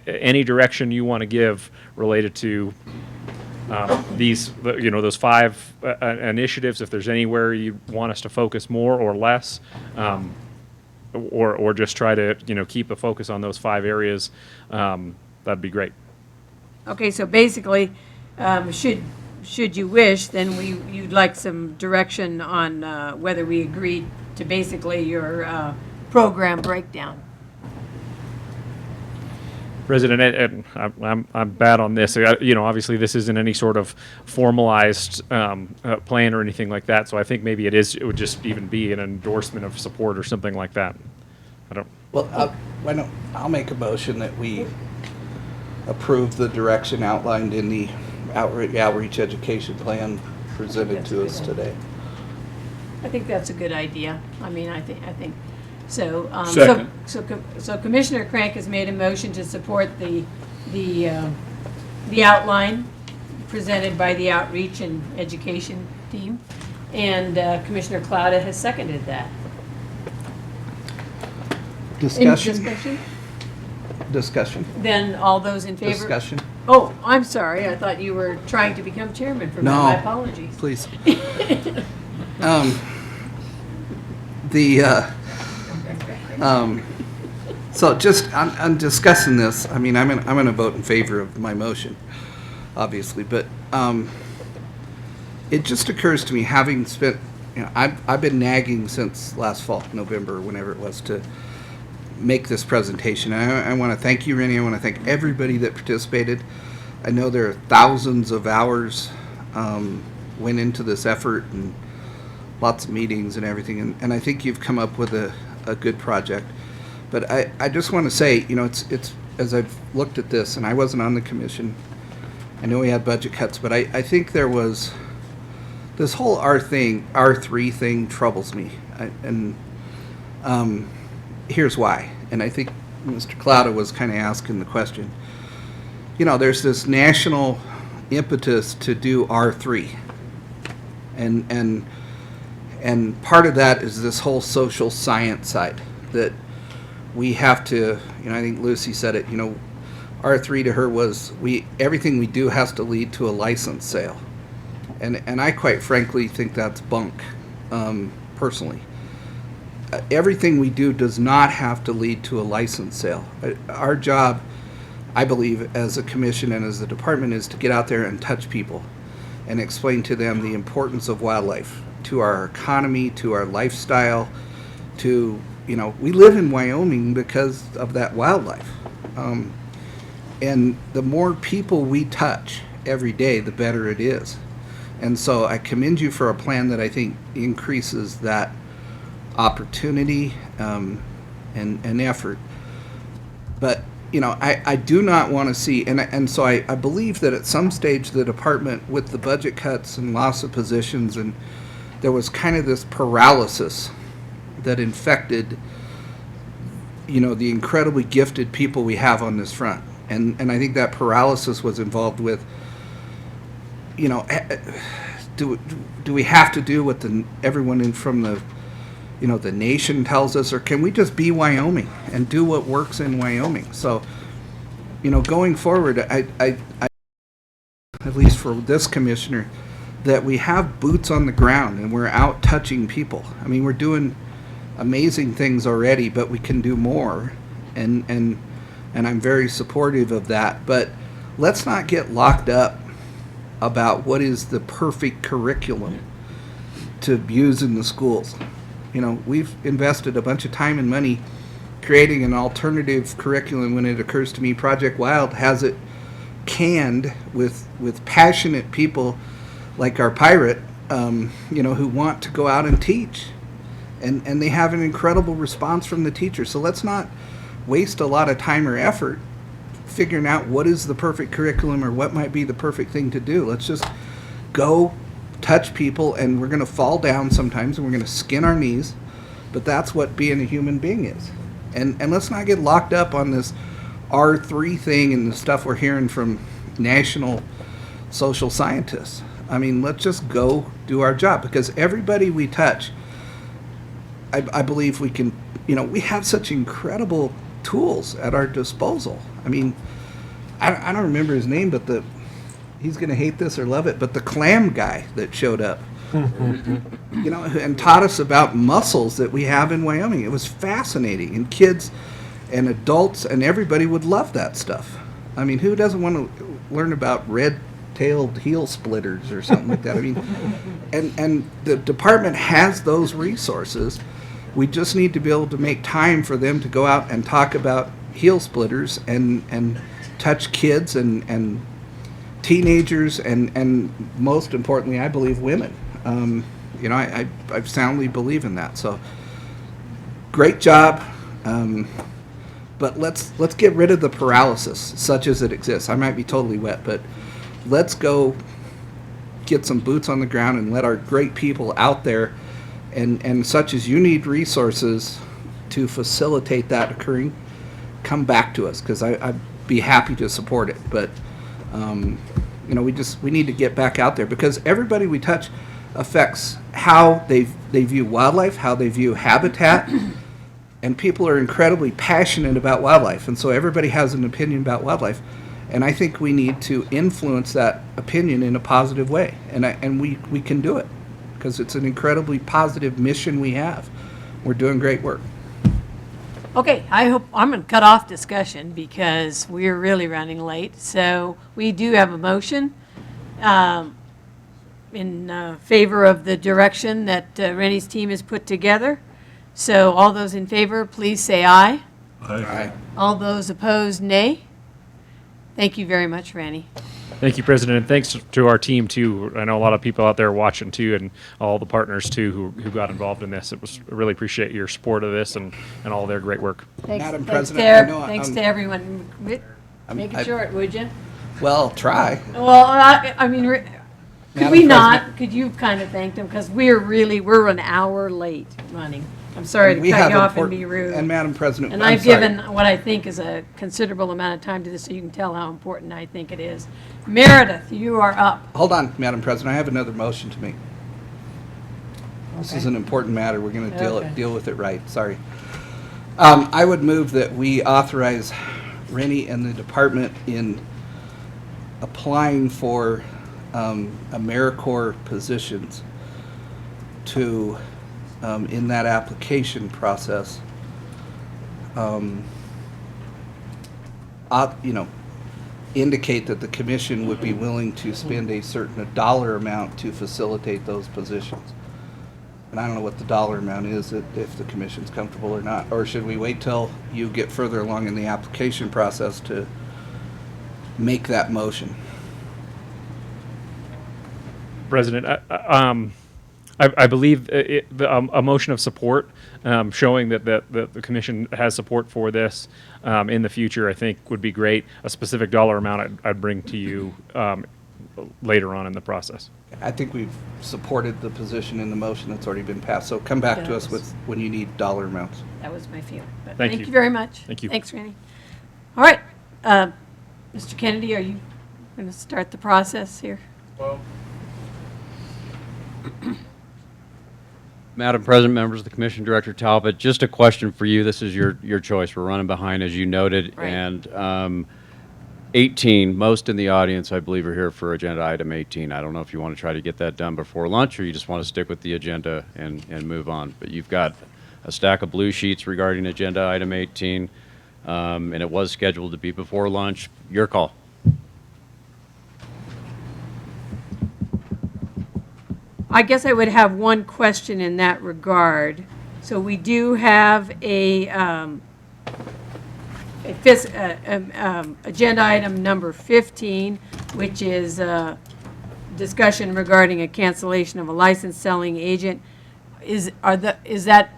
any direction you want to give related to those 5 initiatives. If there's anywhere you want us to focus more or less. Or just try to keep the focus on those 5 areas, that'd be great. Okay, so basically, should you wish, then you'd like some direction on whether we agree to basically your program breakdown. President, and I'm bad on this. Obviously this isn't any sort of formalized plan or anything like that. So I think maybe it would just even be an endorsement of support or something like that. I don't. Well, I'll make a motion that we approve the direction outlined in the outreach education plan presented to us today. I think that's a good idea. I mean, I think. So, Second. so Commissioner Crank has made a motion to support the outline presented by the outreach and education team, and Commissioner Clouda has seconded that. Discussion. Discussion. Then all those in favor. Discussion. Oh, I'm sorry. I thought you were trying to become chairman for my apologies. Please. So just on discussing this, I mean, I'm gonna vote in favor of my motion, obviously, but it just occurs to me, having spent, I've been nagging since last fall, November, whenever it was, to make this presentation. I want to thank you, Rennie. I want to thank everybody that participated. I know there are thousands of hours went into this effort, and lots of meetings and everything, and I think you've come up with a good project. But I just want to say, it's as I've looked at this, and I wasn't on the commission, I know we had budget cuts, but I think there was, this whole R3 thing troubles me, and here's why. And I think Mr. Clouda was kind of asking the question. There's this national impetus to do R3, and part of that is this whole social science side that we have to, I think Lucy said it, R3 to her was, everything we do has to lead to a license sale. And I quite frankly think that's bunk, personally. Everything we do does not have to lead to a license sale. Our job, I believe, as a commission and as a department, is to get out there and touch people and explain to them the importance of wildlife, to our economy, to our lifestyle, to, we live in Wyoming because of that wildlife. And the more people we touch every day, the better it is. And so I commend you for a plan that I think increases that opportunity and effort. But, you know, I do not want to see, and so I believe that at some stage the department, with the budget cuts and loss of positions, and there was kind of this paralysis that infected, you know, the incredibly gifted people we have on this front. And I think that paralysis was involved with, you know, do we have to do what everyone from the, you know, the nation tells us, or can we just be Wyoming and do what works in Wyoming? So, you know, going forward, I at least for this commissioner, that we have boots on the ground and we're out touching people. I mean, we're doing amazing things already, but we can do more, and I'm very supportive of that. But let's not get locked up about what is the perfect curriculum to use in the schools. You know, we've invested a bunch of time and money creating an alternative curriculum. When it occurs to me, Project Wild has it canned with passionate people like our pirate, you know, who want to go out and teach. And they have an incredible response from the teachers. So let's not waste a lot of time or effort figuring out what is the perfect curriculum or what might be the perfect thing to do. Let's just go touch people, and we're going to fall down sometimes, and we're going to skin our knees, but that's what being a human being is. And let's not get locked up on this R3 thing and the stuff we're hearing from national social scientists. I mean, let's just go do our job, because everybody we touch, I believe we can, you know, we have such incredible tools at our disposal. I mean, I don't remember his name, but he's going to hate this or love it, but the clam guy that showed up, you know, and taught us about mussels that we have in Wyoming. It was fascinating, and kids and adults and everybody would love that stuff. I mean, who doesn't want to learn about red-tailed heel splitters or something like that? I mean, and the department has those resources. We just need to be able to make time for them to go out and talk about heel splitters and touch kids and teenagers and most importantly, I believe, women. You know, I soundly believe in that. So great job. But let's get rid of the paralysis such as it exists. I might be totally wet, but let's go get some boots on the ground and let our great people out there, and such as you need resources to facilitate that occurring, come back to us, because I'd be happy to support it. But you know, we need to get back out there, because everybody we touch affects how they view wildlife, how they view habitat, and people are incredibly passionate about wildlife, and so everybody has an opinion about wildlife, and I think we need to influence that opinion in a positive way, and we can do it, because it's an incredibly positive mission we have. We're doing great work. Okay, I'm going to cut off discussion because we're really running late. So we do have a motion in favor of the direction that Rennie's team has put together. So all those in favor, please say aye. Aye. All those opposed, nay. Thank you very much, Rennie. Thank you, President, and thanks to our team, too. I know a lot of people out there watching, too, and all the partners, too, who got involved in this. I really appreciate your support of this and all their great work. Thanks, Madam thanks, President, thanks to everyone. Make it short, would you? Well, try. Well, I mean, could we not? Could you kind of thank them? Because we're an hour late running. I'm sorry to cut you off and be rude. And Madam President, and I've given what I think is a considerable amount of time to this, so you can tell how important I think it is. Meredith, you are up. Hold on, Madam President. I have another motion to make. This is an important matter. We're going to deal with it right. Sorry. I would move that we authorize Rennie and the department in applying for AmeriCorps positions to, in that application process, indicate that the commission would be willing to spend a certain dollar amount to facilitate those positions. And I don't know what the dollar amount is, if the commission's comfortable or not. Or should we wait till you get further along in the application process to make that motion? President, I believe a motion of support showing that the commission has support for this in the future, I think would be great. A specific dollar amount I'd bring to you later on in the process. I think we've supported the position in the motion that's already been passed, so come back to us with when you need dollar amounts. That was my feeling. But Thank thank you. you very much. Thank you. Thanks, Randy. All right. Mr. Kennedy, are you going to start the process here? Madam President, members of the Commission, Director Talbot, just a question for you. This is your choice. We're running behind, as you noted. Right. And 18, most in the audience, I believe, are here for agenda item 18. I don't know if you want to try to get that done before lunch or you just want to stick with the agenda and move on. But you've got a stack of blue sheets regarding agenda item 18, and it was scheduled to be before lunch. Your call. I guess I would have one question in that regard. So we do have agenda item number 15, which is discussion regarding a cancellation of a licensed selling agent. Is that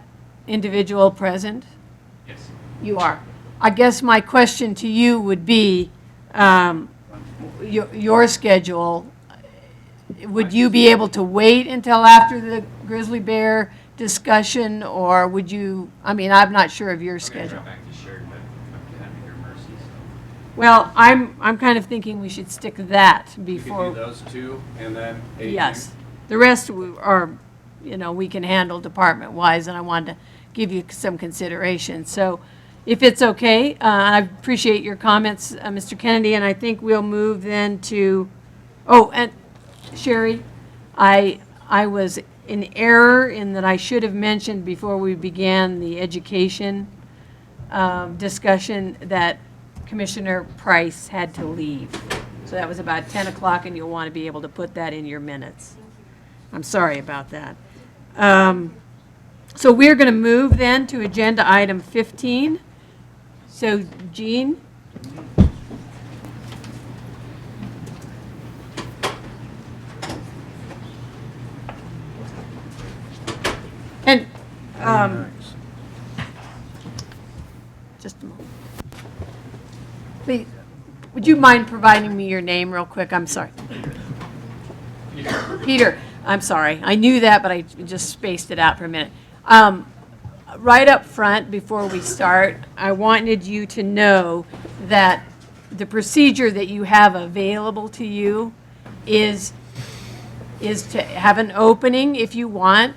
individual present? Yes. You are. I guess my question to you would be your schedule. Would you be able to wait until after the grizzly bear discussion, or would you? I mean, I'm not sure of your schedule. Back to Sheridan, but I'm kind of your mercy. Well, I'm kind of thinking we should stick to that before. You could do those two and then 18. Yes, the rest are, we can handle department-wise, and I wanted to give you some consideration. So, if it's okay, I appreciate your comments, Mr. Kennedy, and I think we'll move then to. Oh, and Sherry, I was in error in that I should have mentioned before we began the education discussion that Commissioner Price had to leave. So that was about 10 o'clock, and you'll want to be able to put that in your minutes. I'm sorry about that. So we're going to move then to agenda item 15. So, Jean? And, just a moment. Please, would you mind providing me your name real quick? I'm sorry. Peter, I'm sorry. I knew that, but I just spaced it out for a minute. Right up front, before we start, I wanted you to know that the procedure that you have available to you is to have an opening if you want,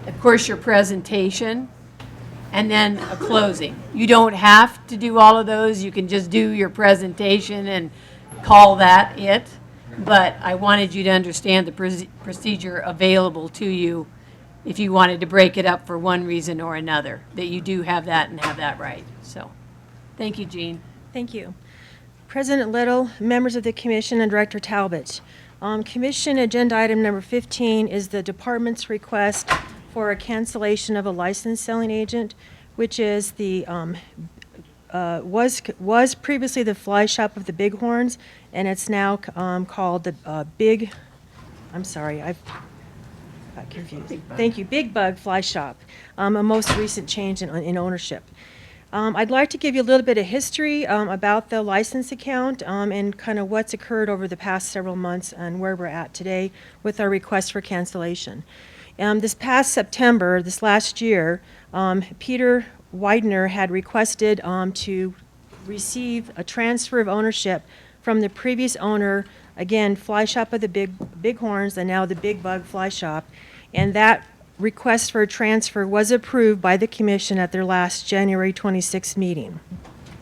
of course, your presentation, and then a closing. You don't have to do all of those. You can just do your presentation and call that it. But I wanted you to understand the procedure available to you if you wanted to break it up for one reason or another, that you do have that and have that right. So, thank you, Jean. Thank you. President Little, members of the Commission, and Director Talbot. Commission agenda item number 15 is the department's request for a cancellation of a licensed selling agent, which is the was previously the fly shop of the Bighorns, and it's now called the I got confused. Thank you, Big Bug Fly Shop, a most recent change in ownership. I'd like to give you a little bit of history about the license account and kind of what's occurred over the past several months and where we're at today with our request for cancellation. This past September, this last year, Peter Widener had requested to receive a transfer of ownership from the previous owner, again, Fly Shop of the Bighorns, and now the Big Bug Fly Shop, and that request for a transfer was approved by the Commission at their last January 26th meeting.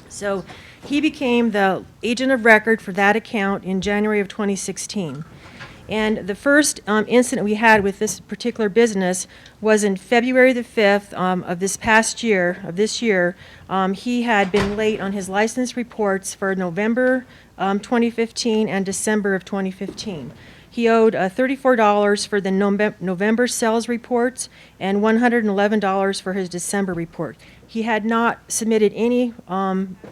So he became the agent of record for that account in January of 2016. And the first incident we had with this particular business was in February the 5th of this year. He had been late on his license reports for November 2015 and December of 2015. He owed $34 for the November sales reports and $111 for his December report. He had not submitted any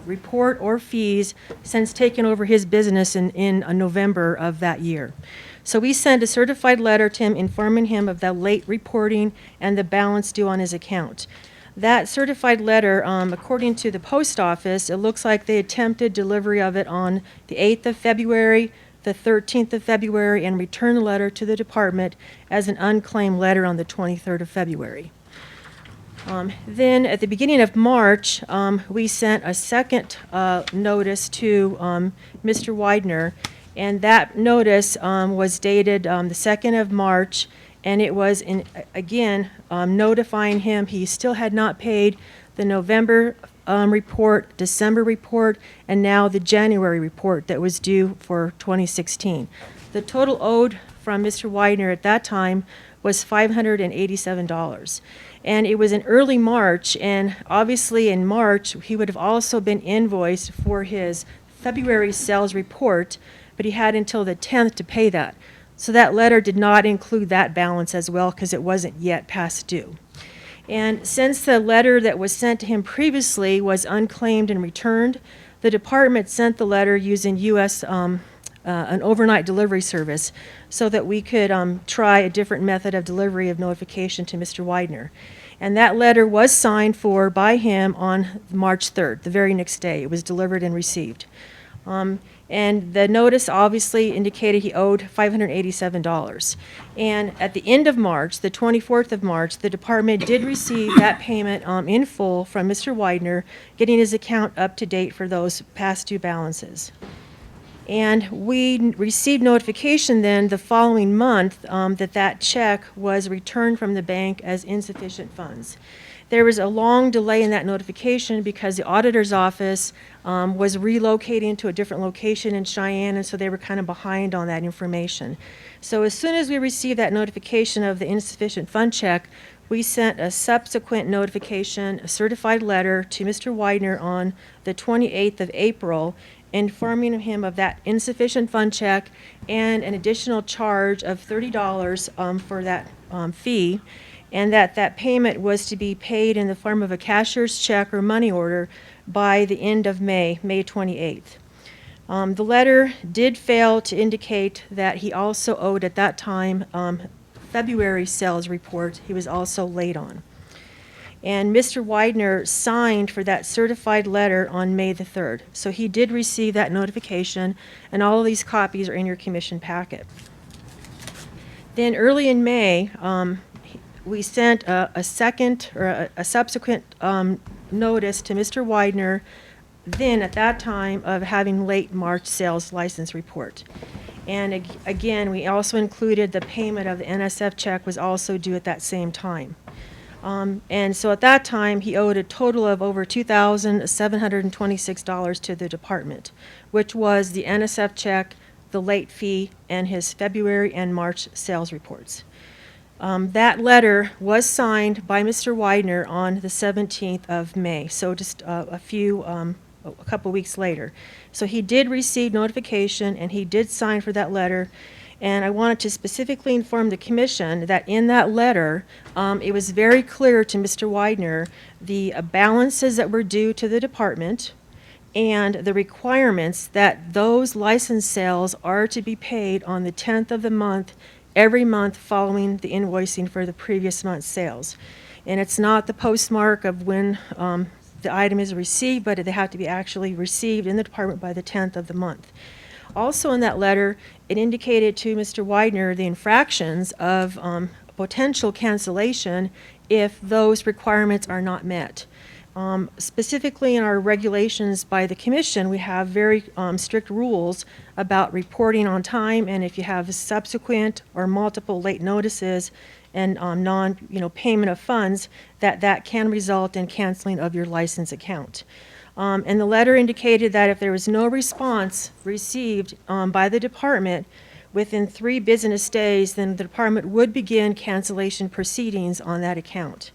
report or fees since taking over his business in November of that year. So we sent a certified letter to him informing him of the late reporting and the balance due on his account. That certified letter, according to the post office, it looks like they attempted delivery of it on the 8th of February, the 13th of February, and returned the letter to the department as an unclaimed letter on the 23rd of February. Then at the beginning of March, we sent a second notice to Mr. Widener, and that notice was dated the 2nd of March, and it was, notifying him he still had not paid the November report, December report, and now the January report that was due for 2016. The total owed from Mr. Widener at that time was $587. And it was in early March, and obviously in March, he would have also been invoiced for his February sales report, but he had until the 10th to pay that. So that letter did not include that balance as well because it wasn't yet past due. And since the letter that was sent to him previously was unclaimed and returned, the department sent the letter using an overnight delivery service so that we could try a different method of delivery of notification to Mr. Widener. And that letter was signed for by him on March 3rd, the very next day. It was delivered and received. And the notice obviously indicated he owed $587. And at the end of March, the 24th of March, the department did receive that payment in full from Mr. Widener, getting his account up to date for those past due balances. And we received notification then the following month that check was returned from the bank as insufficient funds. There was a long delay in that notification because the auditor's office was relocating to a different location in Cheyenne, and so they were kind of behind on that information. So as soon as we received that notification of the insufficient fund check, we sent a subsequent notification, a certified letter to Mr. Widener on the 28th of April, informing him of that insufficient fund check and an additional charge of $30 for that fee, and that payment was to be paid in the form of a cashier's check or money order by the end of May 28th. The letter did fail to indicate that he also owed at that time February sales report he was also late on. And Mr. Widener signed for that certified letter on May the 3rd. So he did receive that notification, and all of these copies are in your commission packet. Then early in May, we sent a subsequent notice to Mr. Widener, then at that time of having late March sales license report. And again, we also included the payment of the NSF check was also due at that same time. And so at that time, he owed a total of over $2,726 to the department, which was the NSF check, the late fee, and his February and March sales reports. That letter was signed by Mr. Widener on the 17th of May, so just a couple weeks later. So he did receive notification, and he did sign for that letter. And I wanted to specifically inform the commission that in that letter, it was very clear to Mr. Widener the balances that were due to the department and the requirements that those license sales are to be paid on the 10th of the month, every month following the invoicing for the previous month's sales. And it's not the postmark of when the item is received, but they have to be actually received in the department by the 10th of the month. Also in that letter, it indicated to Mr. Widener the infractions of potential cancellation if those requirements are not met. Specifically in our regulations by the commission, we have very strict rules about reporting on time, and if you have subsequent or multiple late notices and payment of funds, that can result in canceling of your license account. And the letter indicated that if there was no response received by the department within 3 business days, then the department would begin cancellation proceedings on that account.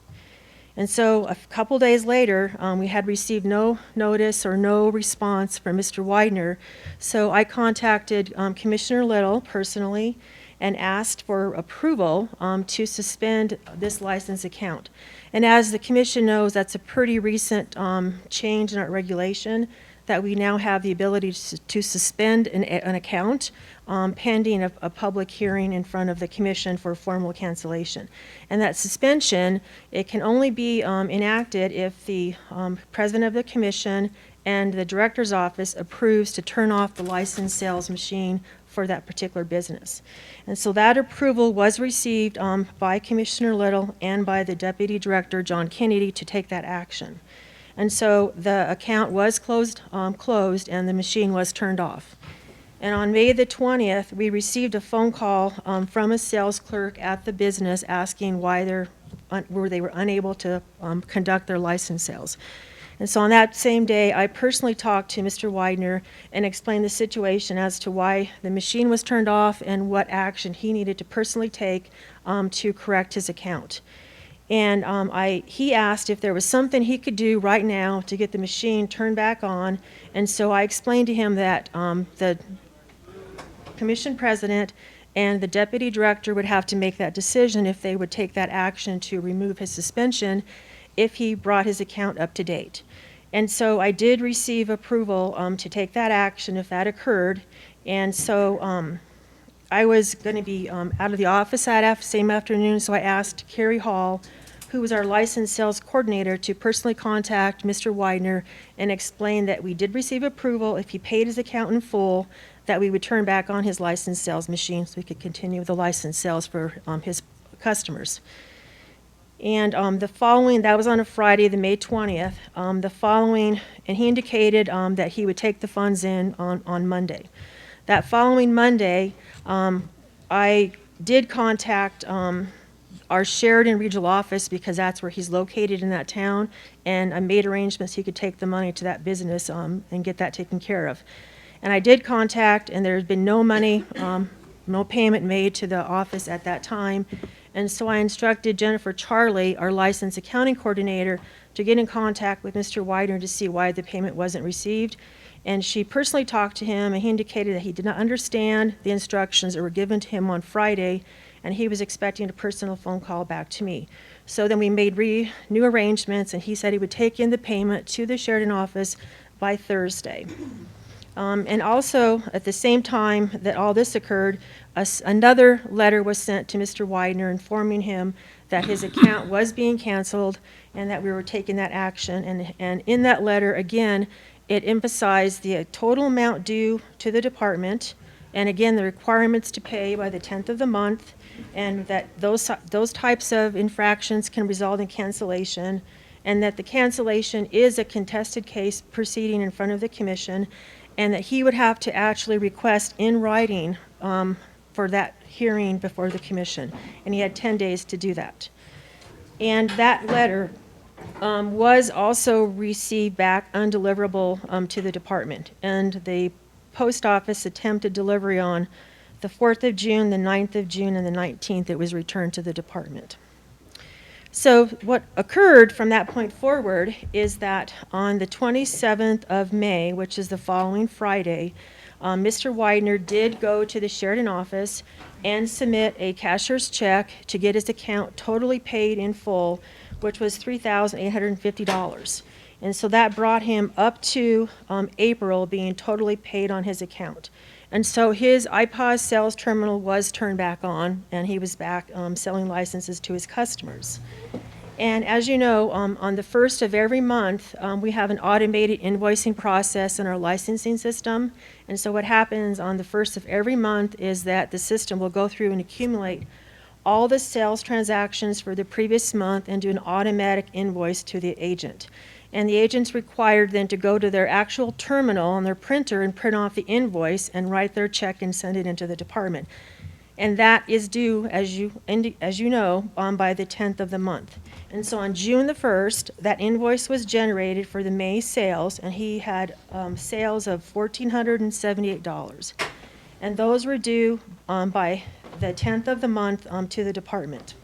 And so a couple days later, we had received no notice or no response from Mr. Widener. So I contacted Commissioner Little personally and asked for approval to suspend this license account. And as the commission knows, that's a pretty recent change in our regulation, that we now have the ability to suspend an account pending a public hearing in front of the commission for formal cancellation. And that suspension, it can only be enacted if the president of the commission and the director's office approves to turn off the licensed sales machine for that particular business. And so that approval was received by Commissioner Little and by the Deputy Director, John Kennedy, to take that action. And so the account was closed and the machine was turned off. And on May the 20th, we received a phone call from a sales clerk at the business asking why they were unable to conduct their license sales. And so on that same day, I personally talked to Mr. Widener and explained the situation as to why the machine was turned off and what action he needed to personally take to correct his account. And he asked if there was something he could do right now to get the machine turned back on. And so I explained to him that the commission president and the deputy director would have to make that decision if they would take that action to remove his suspension if he brought his account up to date. And so I did receive approval to take that action if that occurred. And so I was going to be out of the office that same afternoon, so I asked Carrie Hall, who was our licensed sales coordinator, to personally contact Mr. Widener and explain that we did receive approval if he paid his account in full, that we would turn back on his licensed sales machine so we could continue with the licensed sales for his customers. And the following, that was on a Friday, the May 20th, the following, and he indicated that he would take the funds in on Monday. That following Monday, I did contact our Sheridan regional office because that's where he's located in that town, and I made arrangements he could take the money to that business and get that taken care of. And I did contact, and there's been no money, no payment made to the office at that time. And so I instructed Jennifer Charlie, our licensed accounting coordinator, to get in contact with Mr. Widener to see why the payment wasn't received. And she personally talked to him, and he indicated that he did not understand the instructions that were given to him on Friday, and he was expecting a personal phone call back to me. So then we made new arrangements, and he said he would take in the payment to the Sheridan office by Thursday. And also, at the same time that all this occurred, another letter was sent to Mr. Widener informing him that his account was being canceled and that we were taking that action. And in that letter, again, it emphasized the total amount due to the department, and again, the requirements to pay by the 10th of the month, and that those types of infractions can result in cancellation, and that the cancellation is a contested case proceeding in front of the commission, and that he would have to actually request in writing for that hearing before the commission, and he had 10 days to do that. And that letter was also received back undeliverable to the department, and the post office attempted delivery on the 4th of June, the 9th of June, and the 19th. It was returned to the department. So what occurred from that point forward is that on the 27th of May, which is the following Friday, Mr. Widener did go to the Sheridan office and submit a cashier's check to get his account totally paid in full, which was $3,850. And so that brought him up to April being totally paid on his account. And so his iPOS sales terminal was turned back on, and he was back selling licenses to his customers. And as you know, on the 1st of every month, we have an automated invoicing process in our licensing system. And so what happens on the 1st of every month is that the system will go through and accumulate all the sales transactions for the previous month and do an automatic invoice to the agent. And the agent's required then to go to their actual terminal on their printer and print off the invoice and write their check and send it into the department. And that is due, as you know, by the 10th of the month. And so on June the 1st, that invoice was generated for the May sales, and he had sales of $1,478. and those were due by the 10th of the month to the department.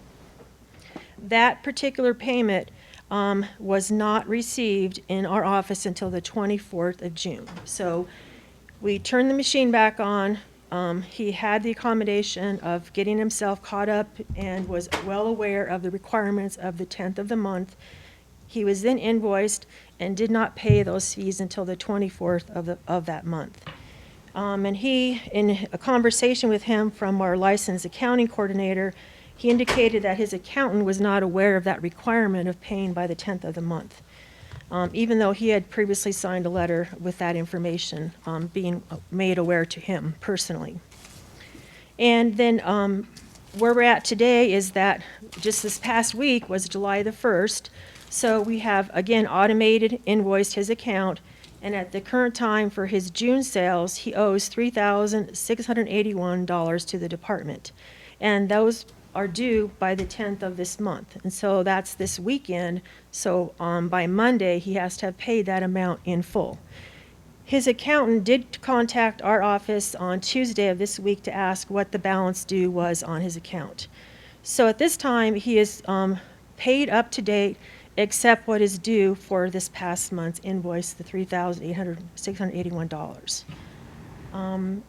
That particular payment was not received in our office until the 24th of June. So we turned the machine back on. He had the accommodation of getting himself caught up and was well aware of the requirements of the 10th of the month. He was then invoiced and did not pay those fees until the 24th of that month. And he, in a conversation with him from our licensed accounting coordinator, he indicated that his accountant was not aware of that requirement of paying by the 10th of the month, even though he had previously signed a letter with that information being made aware to him personally. And then where we're at today is that just this past week was July the 1st, so we have, again, automated invoiced his account, and at the current time for his June sales, he owes $3,681 to the department. And those are due by the 10th of this month. And so that's this weekend. So by Monday, he has to have paid that amount in full. His accountant did contact our office on Tuesday of this week to ask what the balance due was on his account. So at this time, he is paid up to date except what is due for this past month's invoice, the $3,681.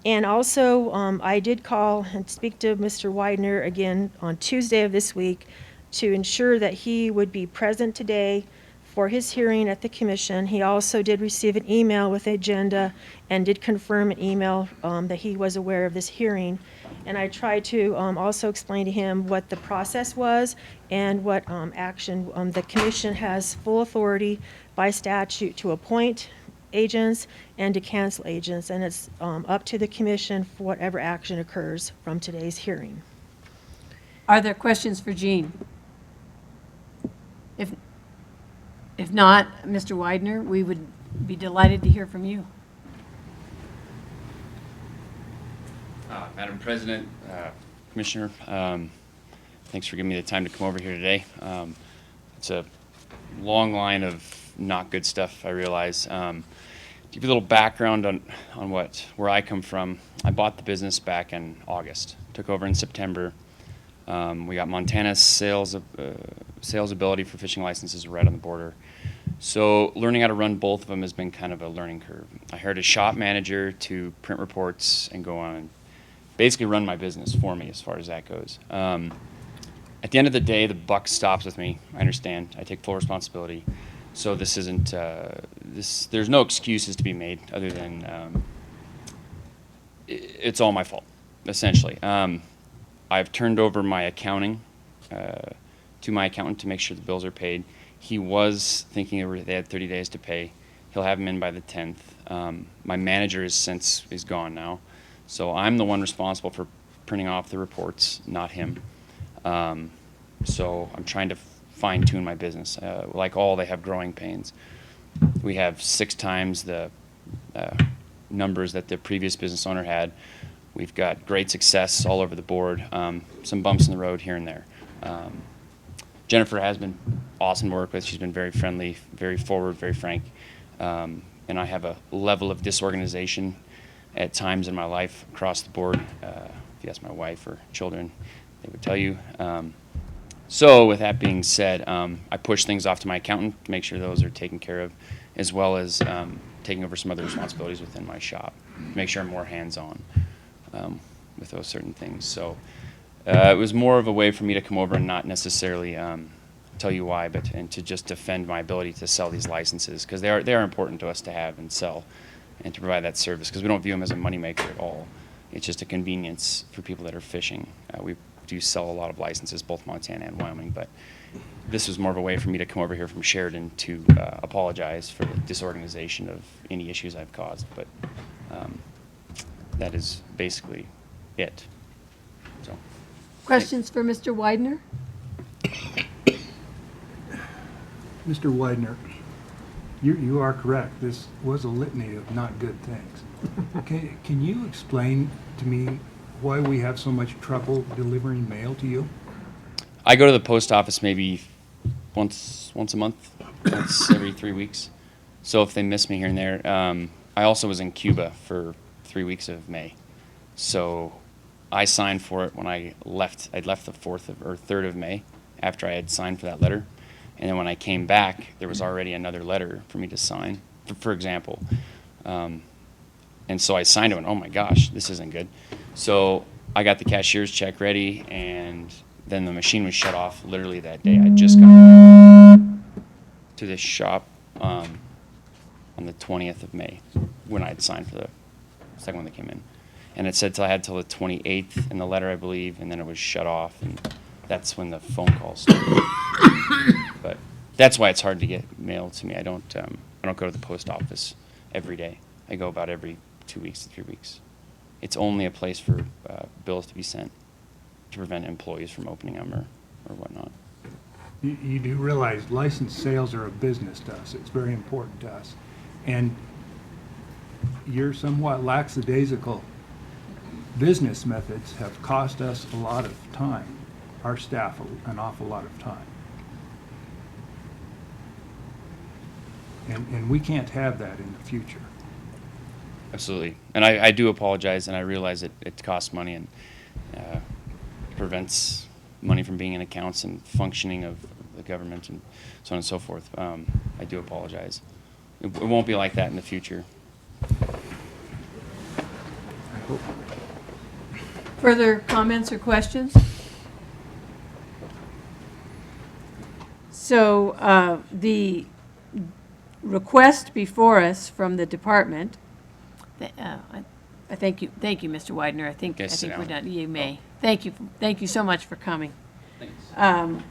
And also, I did call and speak to Mr. Widener again on Tuesday of this week to ensure that he would be present today for his hearing at the commission. He also did receive an email with the agenda and did confirm an email that he was aware of this hearing. And I tried to also explain to him what the process was and what action the commission has full authority by statute to appoint agents and to cancel agents, and it's up to the commission for whatever action occurs from today's hearing. Are there questions for Jean? If not, Mr. Widener, we would be delighted to hear from you. Madam President, Commissioner, thanks for giving me the time to come over here today. It's a long line of not good stuff, I realize. To give you a little background on where I come from, I bought the business back in August, took over in September. We got Montana's sales ability for fishing licenses right on the border. So learning how to run both of them has been kind of a learning curve. I hired a shop manager to print reports and go on and basically run my business for me as far as that goes. At the end of the day, the buck stops with me. I understand. I take full responsibility. So this isn't, there's no excuses to be made other than it's all my fault, essentially. I've turned over my accounting to my accountant to make sure the bills are paid. He was thinking they had 30 days to pay. He'll have them in by the 10th. My manager is gone now. So I'm the one responsible for printing off the reports, not him. So I'm trying to fine-tune my business. Like all, they have growing pains. We have 6 times the numbers that the previous business owner had. We've got great success all over the board. Some bumps in the road here and there. Jennifer has been awesome to work with. She's been very friendly, very forward, very frank. And I have a level of disorganization at times in my life across the board. If you ask my wife or children, they would tell you. So with that being said, I push things off to my accountant to make sure those are taken care of, as well as taking over some other responsibilities within my shop, make sure I'm more hands-on with those certain things. So it was more of a way for me to come over and not necessarily tell you why, and to just defend my ability to sell these licenses, because they are important to us to have and sell and to provide that service, because we don't view them as a moneymaker at all. It's just a convenience for people that are fishing. We do sell a lot of licenses, both Montana and Wyoming, but this was more of a way for me to come over here from Sheridan to apologize for the disorganization of any issues I've caused. But that is basically it. So, questions for Mr. Widener? Mr. Widener, you are correct. This was a litany of not good things. Can you explain to me why we have so much trouble delivering mail to you? I go to the post office maybe once a month, once every 3 weeks. So if they miss me here and there, I also was in Cuba for 3 weeks of May. So I signed for it when I left. I'd left the 4th or 3rd of May after I had signed for that letter. And then when I came back, there was already another letter for me to sign, for example. And so I signed it and, oh my gosh, this isn't good. So I got the cashier's check ready, and then the machine was shut off literally that day. I'd just gone to this shop on the 20th of May when I'd signed for the second one that came in. And it said I had till the 28th in the letter, I believe, and then it was shut off, and that's when the phone calls started. But that's why it's hard to get mail to me. I don't go to the post office every day. I go about every 2 weeks to 3 weeks. It's only a place for bills to be sent to prevent employees from opening them or whatnot. You do realize licensed sales are a business to us. It's very important to us. And your somewhat lackadaisical business methods have cost us a lot of time, our staff an awful lot of time. And we can't have that in the future. Absolutely. And I do apologize, and I realize it costs money and prevents money from being in accounts and functioning of the government and so on and so forth. I do apologize. It won't be like that in the future. Further comments or questions? So the request before us from the department, I thank you, Mr. Widener. I think we're done. You may. Thank you so much for coming. Thanks.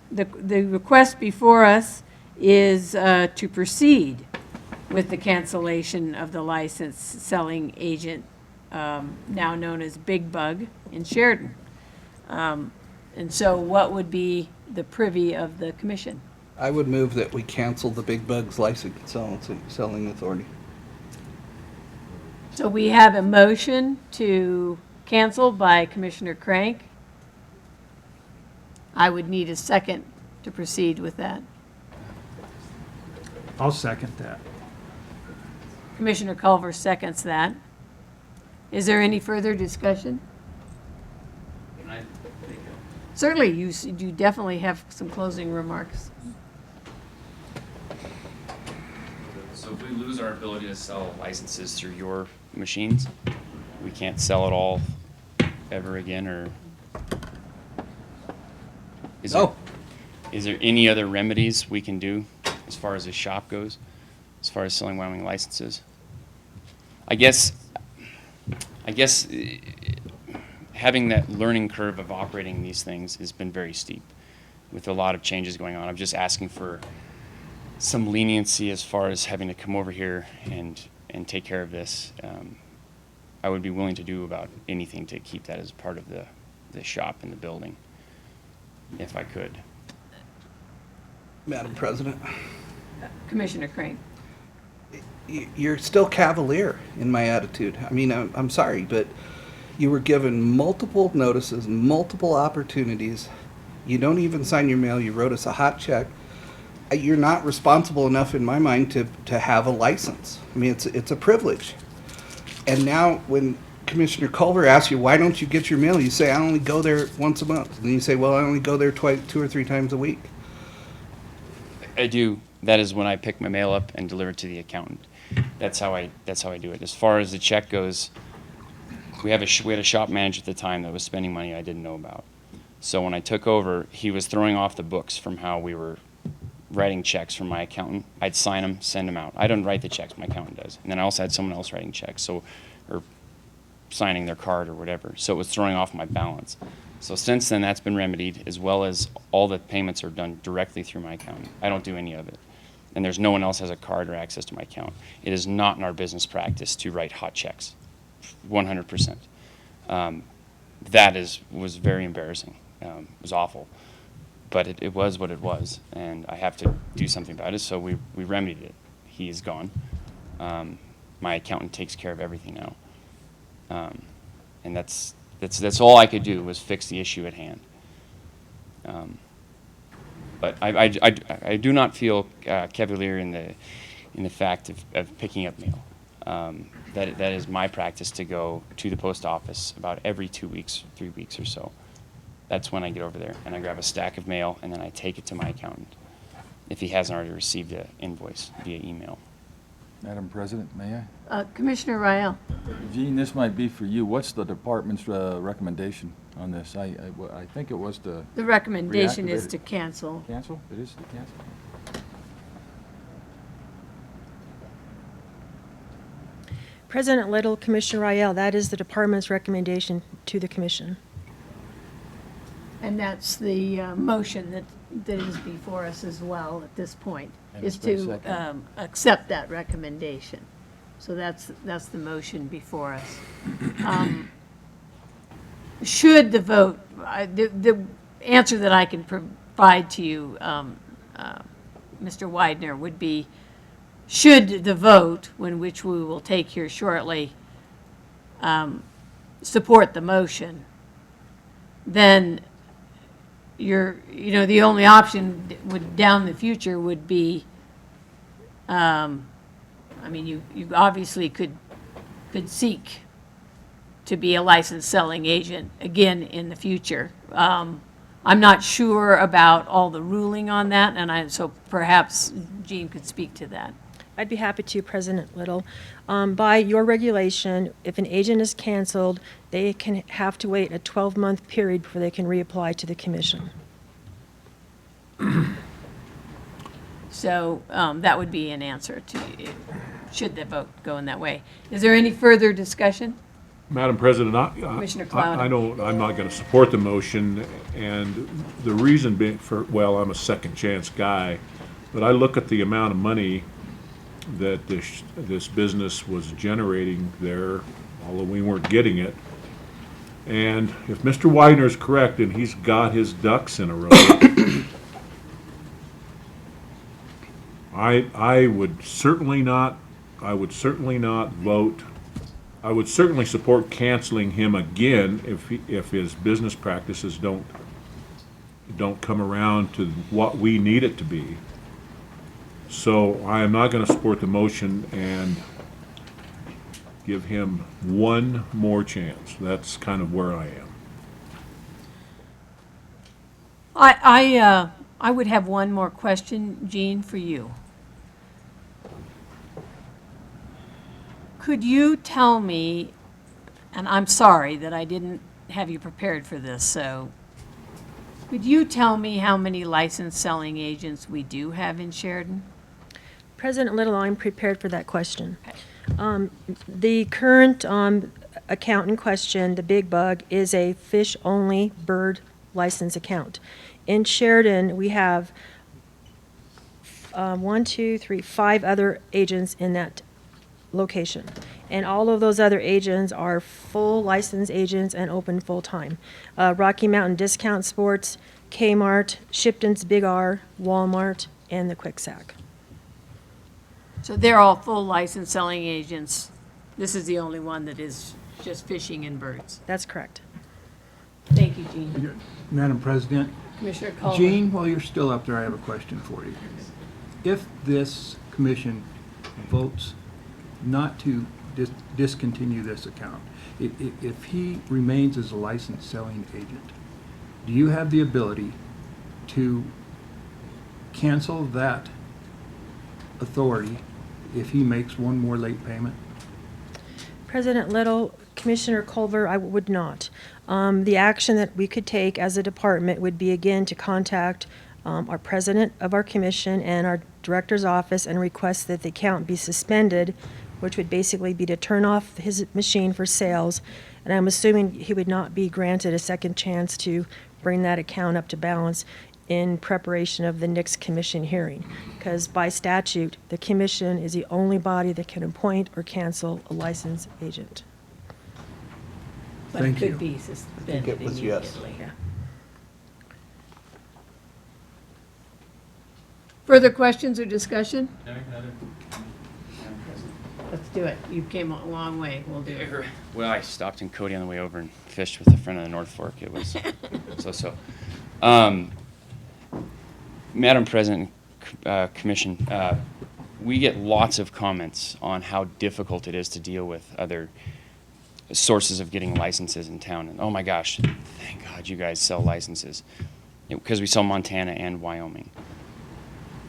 The request before us is to proceed with the cancellation of the license selling agent, now known as Big Bug in Sheridan. And so what would be the privy of the commission? I would move that we cancel the Big Bug's license selling authority. So we have a motion to cancel by Commissioner Crank. I would need a second to proceed with that. I'll second that. Commissioner Culver seconds that. Is there any further discussion? Certainly, you definitely have some closing remarks. So if we lose our ability to sell licenses through your machines, we can't sell it all ever again, or is there any other remedies we can do as far as the shop goes, as far as selling Wyoming licenses? I guess having that learning curve of operating these things has been very steep with a lot of changes going on. I'm just asking for some leniency as far as having to come over here and take care of this. I would be willing to do about anything to keep that as part of the shop in the building, if I could. Madam President. Commissioner Crank. You're still cavalier in my attitude. I mean, I'm sorry, but you were given multiple notices, multiple opportunities. You don't even sign your mail. You wrote us a hot check. You're not responsible enough, in my mind, to have a license. I mean, it's a privilege. And now when Commissioner Culver asks you, why don't you get your mail? You say, I only go there once a month. And then you say, well, I only go there 2 or 3 times a week. I do. That is when I pick my mail up and deliver it to the accountant. That's how I do it. As far as the check goes, we had a shop manager at the time that was spending money I didn't know about. So when I took over, he was throwing off the books from how we were writing checks from my accountant. I'd sign them, send them out. I don't write the checks, my accountant does. And then I also had someone else writing checks, or signing their card or whatever. So it was throwing off my balance. So since then, that's been remedied, as well as all the payments are done directly through my accountant. I don't do any of it. And there's no one else has a card or access to my account. It is not in our business practice to write hot checks, 100%. That was very embarrassing. It was awful. But it was what it was, and I have to do something about it, so we remedied it. He's gone. My accountant takes care of everything now. And that's all I could do, was fix the issue at hand. But I do not feel cavalier in the fact of picking up mail. that is my practice to go to the post office about every 2 weeks, 3 weeks or so. That's when I get over there and I grab a stack of mail and then I take it to my accountant if he hasn't already received an invoice via email. Madam President, may I? Commissioner Rael. Gene, this might be for you. What's the department's recommendation on this? I think it was to The recommendation reactivate is it. to cancel. Cancel? It is to cancel? President Little, Commissioner Rael, that is the department's recommendation to the commission. And that's the motion that is before us as well at this point, And is it's been to seconded. accept that recommendation. So that's the motion before us. Should the vote, the answer that I can provide to you, Mr. Widener, would be, should the vote, which we will take here shortly, support the motion, then the only option down the future would be, you obviously could seek to be a licensed selling agent again in the future. I'm not sure about all the ruling on that, so perhaps Jean could speak to that. I'd be happy to, President Little. By your regulation, if an agent is canceled, they can have to wait a 12-month period before they can reapply to the commission. So that would be an answer to, should the vote go in that way. Is there any further discussion? Madam President, Commissioner Cloud. I'm not going to support the motion, and the reason being I'm a second chance guy, but I look at the amount of money that this business was generating there, although we weren't getting it. And if Mr. Widener's correct and he's got his ducks in a row, I would certainly not vote. I would certainly support canceling him again if his business practices don't come around to what we need it to be. So I am not going to support the motion and give him one more chance. That's kind of where I am. I would have one more question, Jean, for you. Could you tell me, and I'm sorry that I didn't have you prepared for this, so could you tell me how many licensed selling agents we do have in Sheridan? President Little, I'm prepared for that question. The current account in question, the Big Bug, is a fish-only bird license account. In Sheridan, we have 5 other agents in that location. And all of those other agents are full license agents and open full-time. Rocky Mountain Discount Sports, Kmart, Shipton's Big R, Walmart, and the Quick Sack. So they're all full license selling agents. This is the only one that is just fishing and birds. That's correct. Thank you, Jean. Madam President, Commissioner Culver. Jean, while you're still up there, I have a question for you. If this commission votes not to discontinue this account, if he remains as a licensed selling agent, do you have the ability to cancel that authority if he makes one more late payment? President Little, Commissioner Culver, I would not. The action that we could take as a department would be, again, to contact our president of our commission and our director's office and request that the account be suspended, which would basically be to turn off his machine for sales. And I'm assuming he would not be granted a second chance to bring that account up to balance in preparation of the next commission hearing. Because by statute, the commission is the only body that can appoint or cancel a licensed agent. But it could be suspended it was yes. immediately. Yeah. Further questions or discussion? Let's do it. You came a long way. We'll do it. Well, I stopped in Cody on the way over and fished with a friend of the North Fork. It was so. Madam President, Commission, we get lots of comments on how difficult it is to deal with other sources of getting licenses in town. And oh my gosh, thank God you guys sell licenses, because we sell Montana and Wyoming.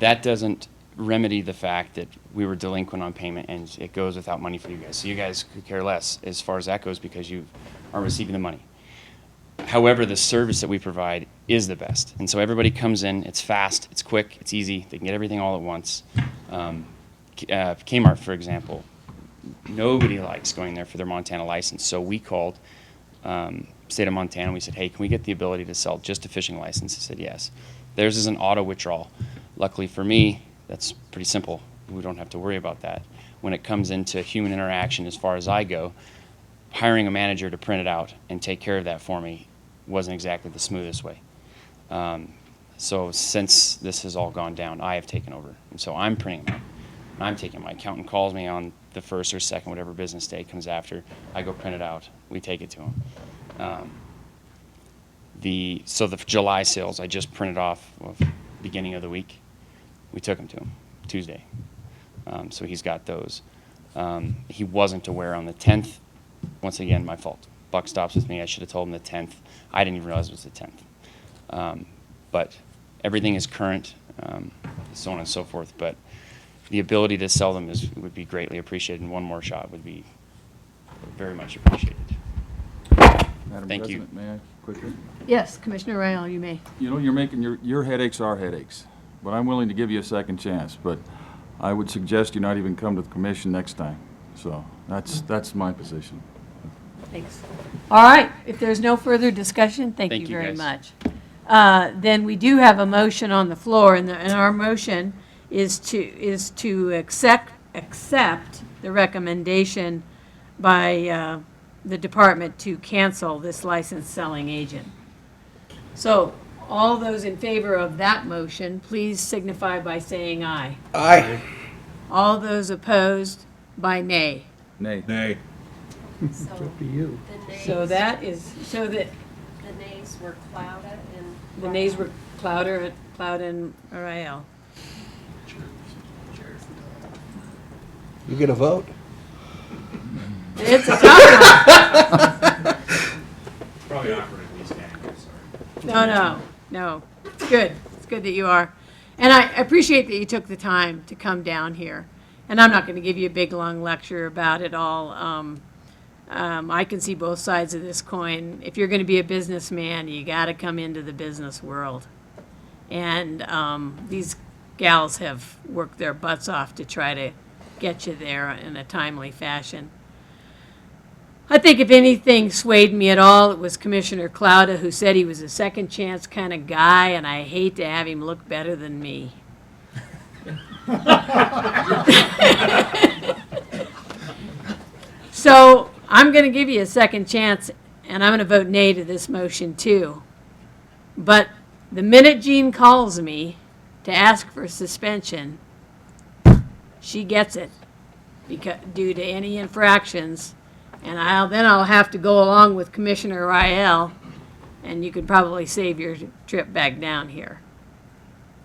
That doesn't remedy the fact that we were delinquent on payment and it goes without money for you guys. So you guys could care less as far as that goes because you aren't receiving the money. However, the service that we provide is the best. And so everybody comes in, it's fast, it's quick, it's easy, they can get everything all at once. Kmart, for example, nobody likes going there for their Montana license. So we called state of Montana, we said, hey, can we get the ability to sell just a fishing license? They said yes. Theirs is an auto withdrawal. Luckily for me, that's pretty simple. We don't have to worry about that. When it comes into human interaction, as far as I go, hiring a manager to print it out and take care of that for me wasn't exactly the smoothest way. So since this has all gone down, I have taken over. And so I'm printing them out. And I'm taking, my accountant calls me on the first or second, whatever business day comes after. I go print it out. We take it to him. So the July sales, I just printed off beginning of the week. We took him to him Tuesday. So he's got those. He wasn't aware on the 10th. Once again, my fault. Buck stops with me. I should have told him the 10th. I didn't even realize it was the 10th. But everything is current, so on and so forth. But the ability to sell them would be greatly appreciated, and one more shot would be very much appreciated. Madam Thank President, you. may I quickly? Yes, Commissioner Rail, you may. You know, you're making your headaches our headaches, but I'm willing to give you a second chance. But I would suggest you not even come to the commission next time. So that's my position. Thanks. All right, if there's no further discussion, thank you you, very guys. much. Then we do have a motion on the floor, and our motion is to accept the recommendation by the department to cancel this licensed selling agent. So all those in favor of that motion, please signify by saying aye. Aye. All those opposed by nay. Nay. Nay. So Up to you. So that is, so that the nays were Clouda and. the nays were Clouder and Ariel. You get a vote? It's a tough one. Probably awkward at least, sorry. No. It's good. It's good that you are. And I appreciate that you took the time to come down here. And I'm not going to give you a big, long lecture about it all. I can see both sides of this coin. If you're going to be a businessman, you got to come into the business world. And these gals have worked their butts off to try to get you there in a timely fashion. I think if anything swayed me at all, it was Commissioner Clouda, who said he was a second chance kind of guy, and I hate to have him look better than me. So I'm going to give you a second chance, and I'm going to vote nay to this motion too. But the minute Jean calls me to ask for suspension, she gets it due to any infractions. And then I'll have to go along with Commissioner Rael, and you could probably save your trip back down here.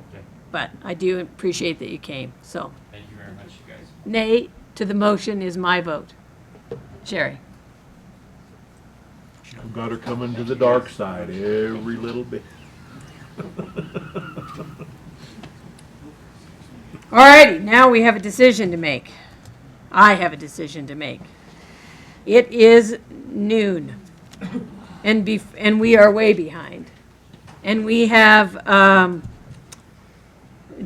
Okay. But I do appreciate that you came, so. Thank you very much, you guys. Nay to the motion is my vote. Sherry? I've got her coming to the dark side every little bit. All righty, now we have a decision to make. I have a decision to make. It is noon, and we are way behind. And we have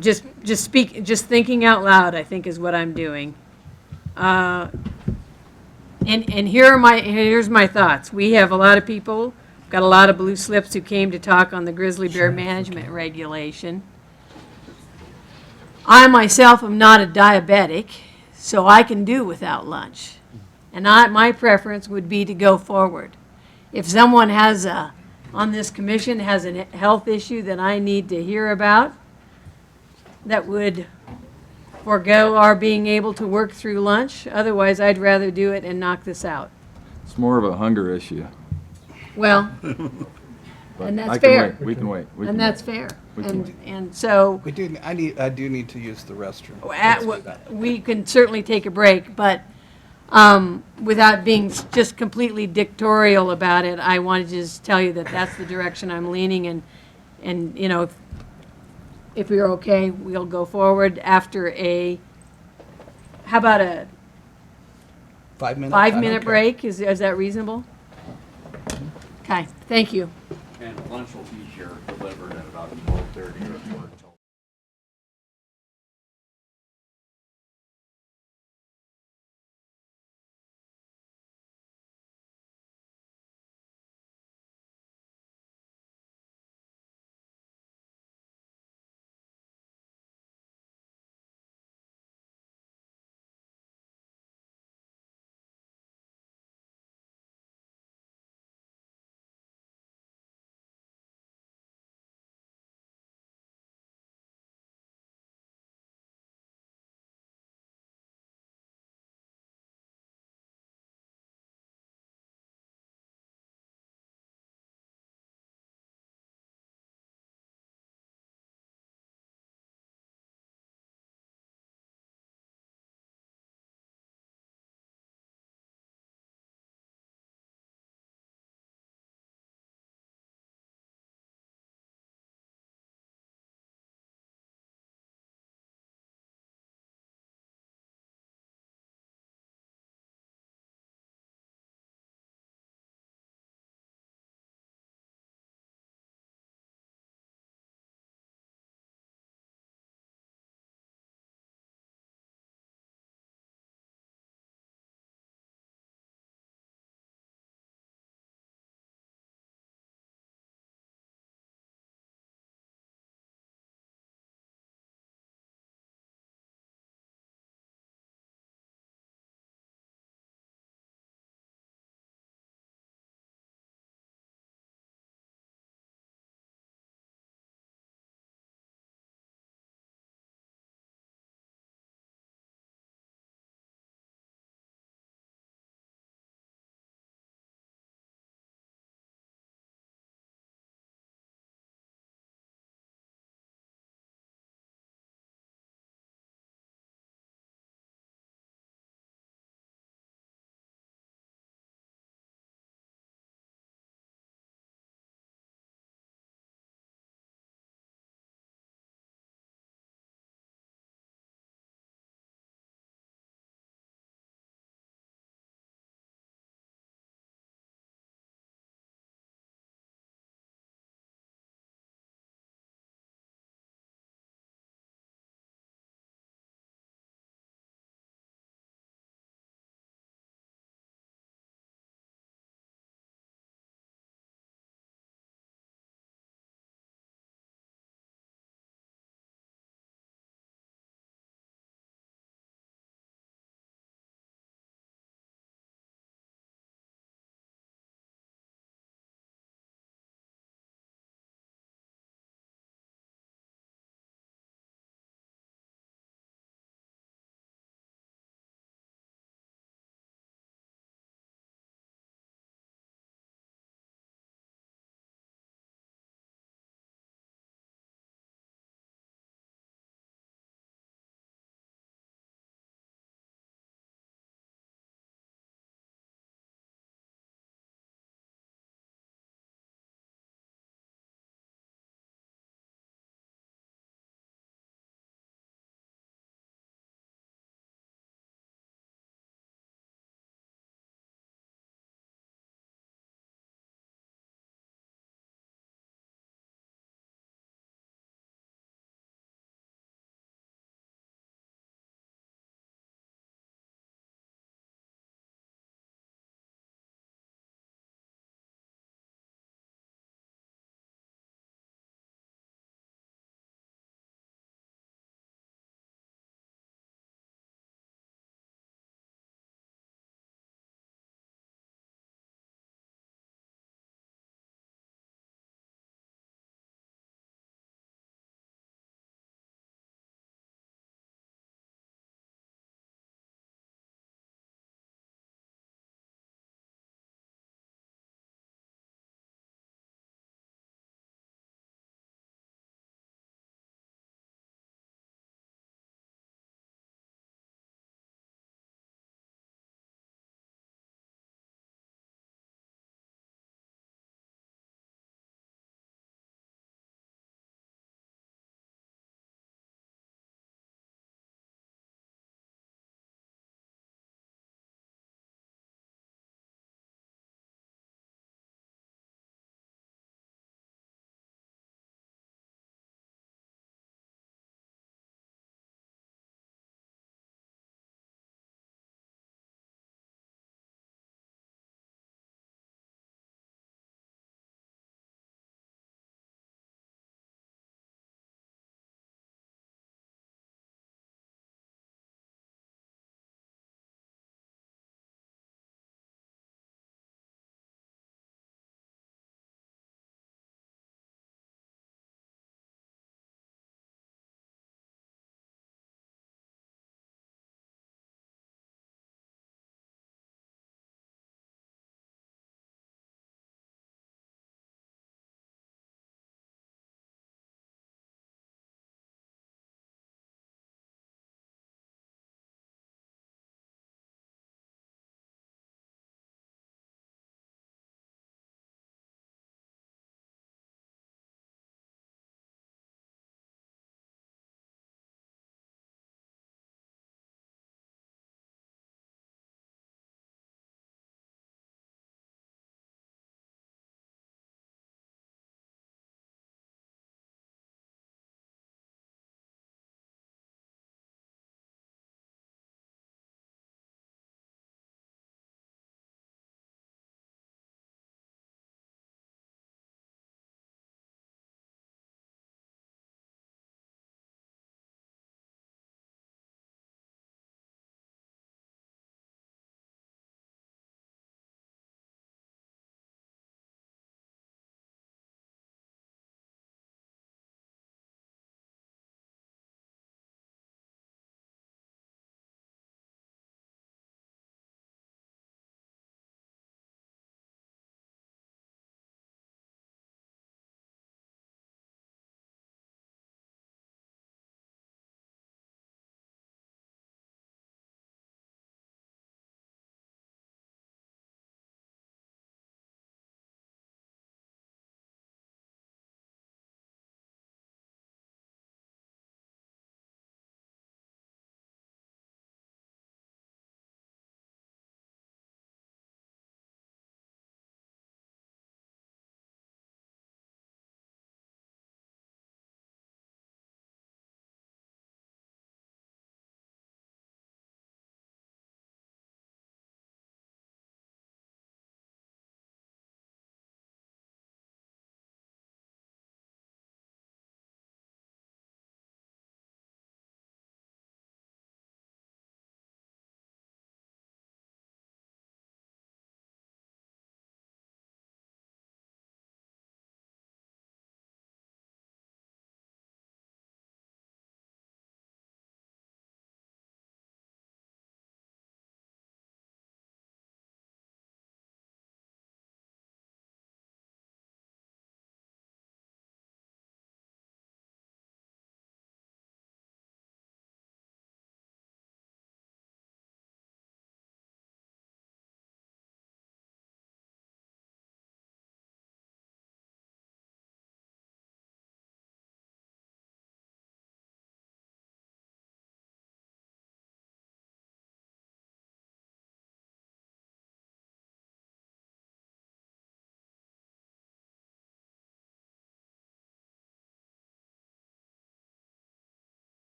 just thinking out loud, I think, is what I'm doing. And here's my thoughts. We have a lot of people, got a lot of blue slips who came to talk on the grizzly bear management regulation. I myself am not a diabetic, so I can do without lunch. And my preference would be to go forward. If someone on this commission has a health issue that I need to hear about, that would forego our being able to work through lunch, otherwise I'd rather do it and knock this out. It's more of a hunger issue. Well, But And that's I can fair. wait. We can wait. We And can that's wait. fair. We can wait. And so I do need to use the restroom. we can certainly take a break, but without being just completely dictatorial about it, I wanted to just tell you that that's the direction I'm leaning, and you know, if we're okay, we'll go forward after how about a 5 minutes? 5-minute break? Is that reasonable? Okay, thank you. And lunch will be here delivered at about 12:30 or 4.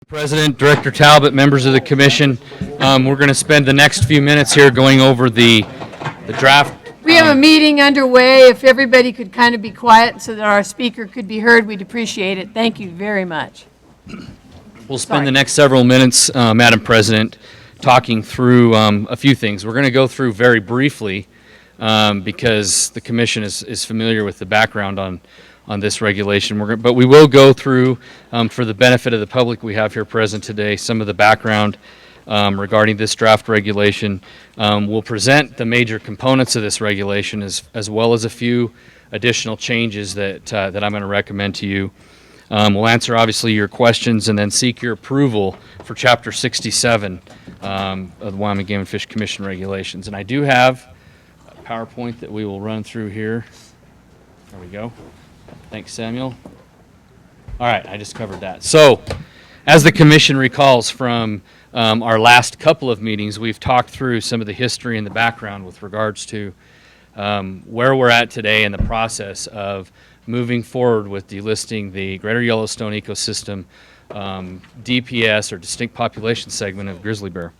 President, Director Talbot, members of the commission, we're going to spend the next few minutes here going over the draft. We have a meeting underway. If everybody could kind of be quiet so that our speaker could be heard, we'd appreciate it. Thank you very much. We'll spend the next several minutes, Madam President, talking through a few things. We're going to go through very briefly because the commission is familiar with the background on this regulation. But we will go through, for the benefit of the public we have here present today, some of the background regarding this draft regulation. We'll present the major components of this regulation as well as a few additional changes that I'm going to recommend to you. We'll answer obviously your questions and then seek your approval for Chapter 67 of the Wyoming Game and Fish Commission regulations. And I do have a PowerPoint that we will run through here. There we go. Thanks, Samuel. All right, I just covered that. So, as the commission recalls from our last couple of meetings, we've talked through some of the history and the background with regards to where we're at today in the process of moving forward with delisting the Greater Yellowstone Ecosystem DPS, or Distinct Population Segment, of grizzly bear.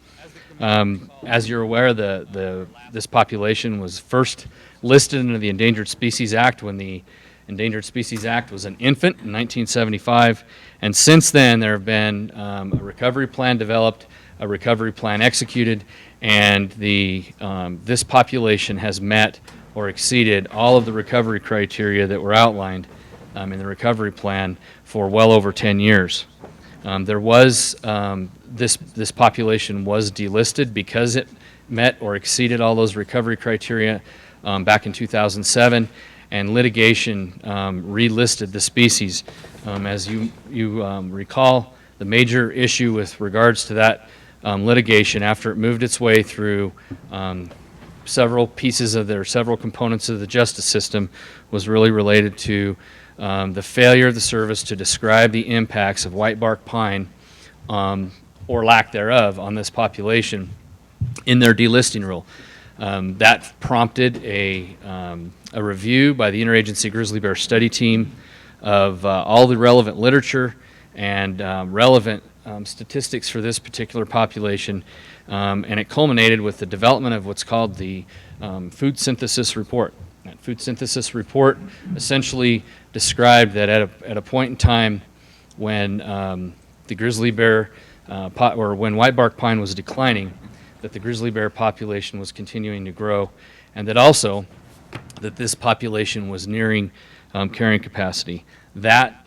As you're aware, this population was first listed under the Endangered Species Act when the Endangered Species Act was an infant in 1975, and since then there have been a recovery plan developed, a recovery plan executed, and this population has met or exceeded all of the recovery criteria that were outlined in the recovery plan for well over 10 years. This population was delisted because it met or exceeded all those recovery criteria back in 2007, and litigation relisted the species. As you recall, the major issue with regards to that litigation, after it moved its way through several components of the justice system, was really related to the failure of the service to describe the impacts of whitebark pine, or lack thereof, on this population in their delisting rule. That prompted a review by the Interagency Grizzly Bear Study Team of all the relevant literature and relevant statistics for this particular population, and it culminated with the development of what's called the Food Synthesis Report. That Food Synthesis Report essentially described that at a point in time when the grizzly bear, or when whitebark pine was declining, that the grizzly bear population was continuing to grow, and that also that this population was nearing carrying capacity. That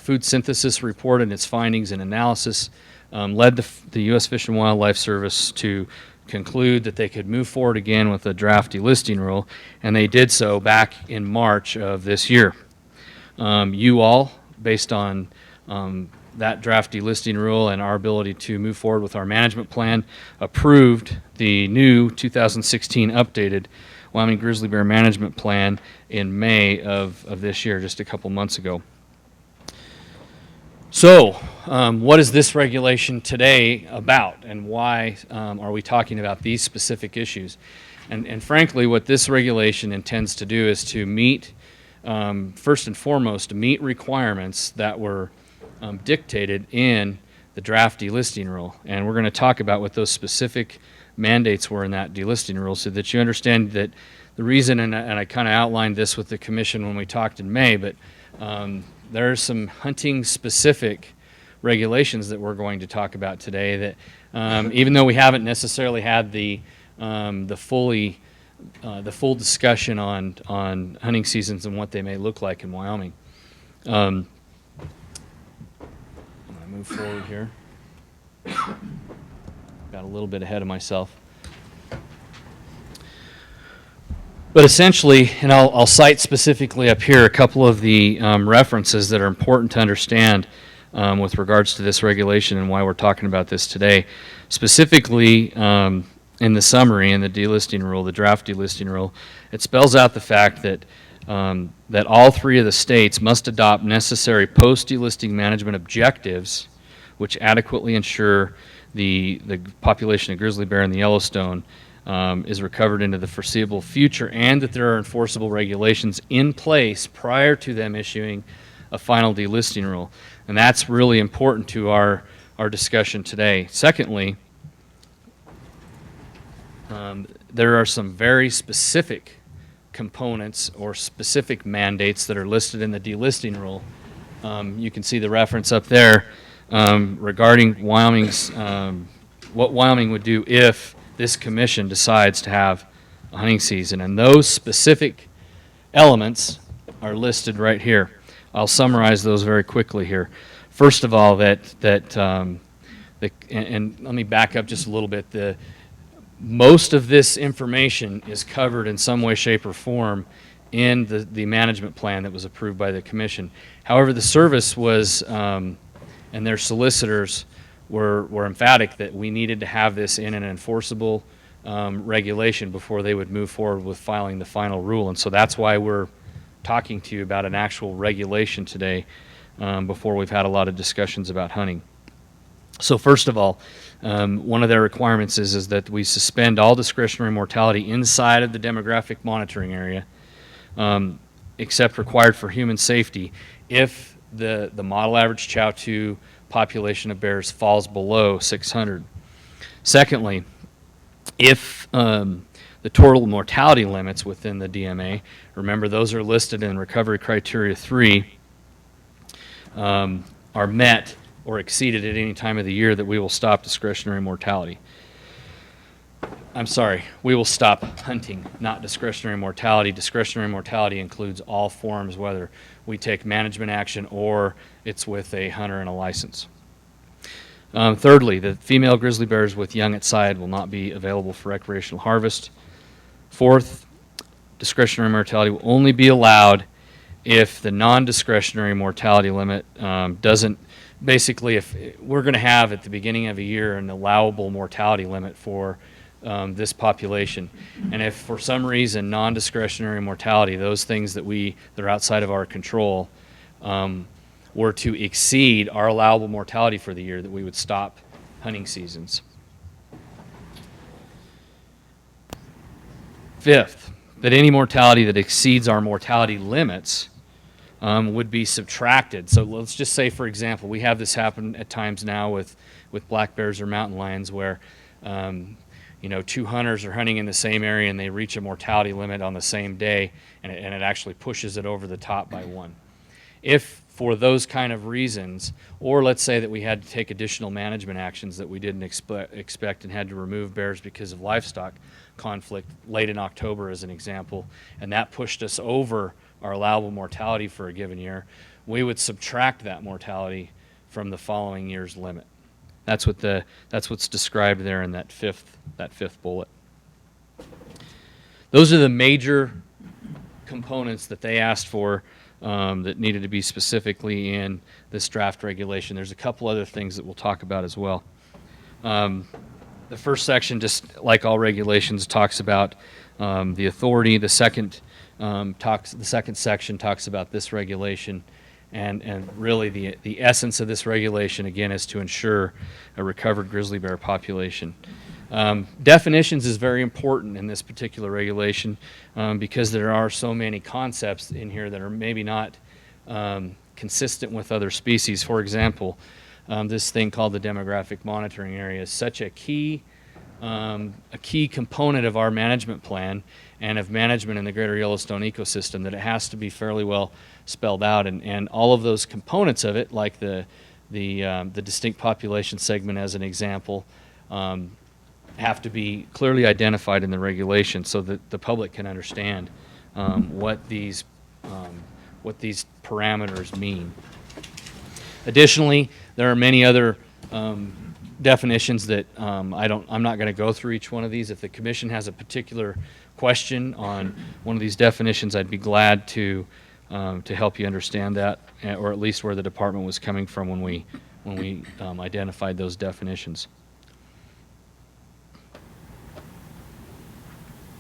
food synthesis report and its findings and analysis led the U.S. Fish and Wildlife Service to conclude that they could move forward again with a draft delisting rule, and they did so back in March of this year. You all, based on that draft delisting rule and our ability to move forward with our management plan, approved the new 2016 updated Wyoming Grizzly Bear Management Plan in May of this year, just a couple months ago. So, what is this regulation today about, and why are we talking about these specific issues? And frankly, what this regulation intends to do is to meet, first and foremost, to meet requirements that were dictated in the draft delisting rule. And we're going to talk about what those specific mandates were in that delisting rule, so that you understand that the reason, and I kind of outlined this with the commission when we talked in May, but there are some hunting specific regulations that we're going to talk about today that even though we haven't necessarily had the full discussion on hunting seasons and what they may look like in Wyoming. I'm going to move forward here. Got a little bit ahead of myself. But essentially, and I'll cite specifically up here a couple of the references that are important to understand with regards to this regulation and why we're talking about this today. Specifically, in the summary, in the delisting rule, the draft delisting rule, it spells out the fact that that all three of the states must adopt necessary post-delisting management objectives which adequately ensure the population of grizzly bear in the Yellowstone is recovered into the foreseeable future, and that there are enforceable regulations in place prior to them issuing a final delisting rule. And that's really important to our discussion today. Secondly, there are some very specific components or specific mandates that are listed in the delisting rule. You can see the reference up there regarding Wyoming's, what Wyoming would do if this commission decides to have a hunting season. And those specific elements are listed right here. I'll summarize those very quickly here. First of all, and let me back up just a little bit. Most of this information is covered in some way, shape, or form in the management plan that was approved by the commission. However, the service was, and their solicitors were emphatic that we needed to have this in an enforceable regulation before they would move forward with filing the final rule. And so that's why we're talking to you about an actual regulation today before we've had a lot of discussions about hunting. So first of all, one of their requirements is that we suspend all discretionary mortality inside of the demographic monitoring area, except required for human safety if the model average Chow-2 population of bears falls below 600. Secondly, if the total mortality limits within the DMA, remember those are listed in Recovery Criteria 3, are met or exceeded at any time of the year, that we will stop discretionary mortality. I'm sorry, we will stop hunting, not discretionary mortality. Discretionary mortality includes all forms, whether we take management action or it's with a hunter and a license. Thirdly, the female grizzly bears with young at side will not be available for recreational harvest. Fourth, discretionary mortality will only be allowed if the non-discretionary mortality limit doesn't, basically if we're going to have at the beginning of a year an allowable mortality limit for this population, and if for some reason non-discretionary mortality, those things that are outside of our control, were to exceed our allowable mortality for the year, that we would stop hunting seasons. Fifth, that any mortality that exceeds our mortality limits would be subtracted. So let's just say, for example, we have this happen at times now with black bears or mountain lions where two hunters are hunting in the same area and they reach a mortality limit on the same day, and it actually pushes it over the top by one. If for those kind of reasons, or let's say that we had to take additional management actions that we didn't expect and had to remove bears because of livestock conflict late in October as an example, and that pushed us over our allowable mortality for a given year, we would subtract that mortality from the following year's limit. That's what's described there in that fifth bullet. Those are the major components that they asked for that needed to be specifically in this draft regulation. There's a couple other things that we'll talk about as well. The first section, just like all regulations, talks about the authority. The second section talks about this regulation, and really the essence of this regulation, again, is to ensure a recovered grizzly bear population. Definitions is very important in this particular regulation because there are so many concepts in here that are maybe not consistent with other species. For example, this thing called the demographic monitoring area is such a key component of our management plan and of management in the greater Yellowstone ecosystem that it has to be fairly well spelled out, and all of those components of it, like the distinct population segment as an example, have to be clearly identified in the regulation so that the public can understand what these parameters mean. Additionally, there are many other definitions that I'm not going to go through each one of these. If the commission has a particular question on one of these definitions, I'd be glad to help you understand that, or at least where the department was coming from when we identified those definitions.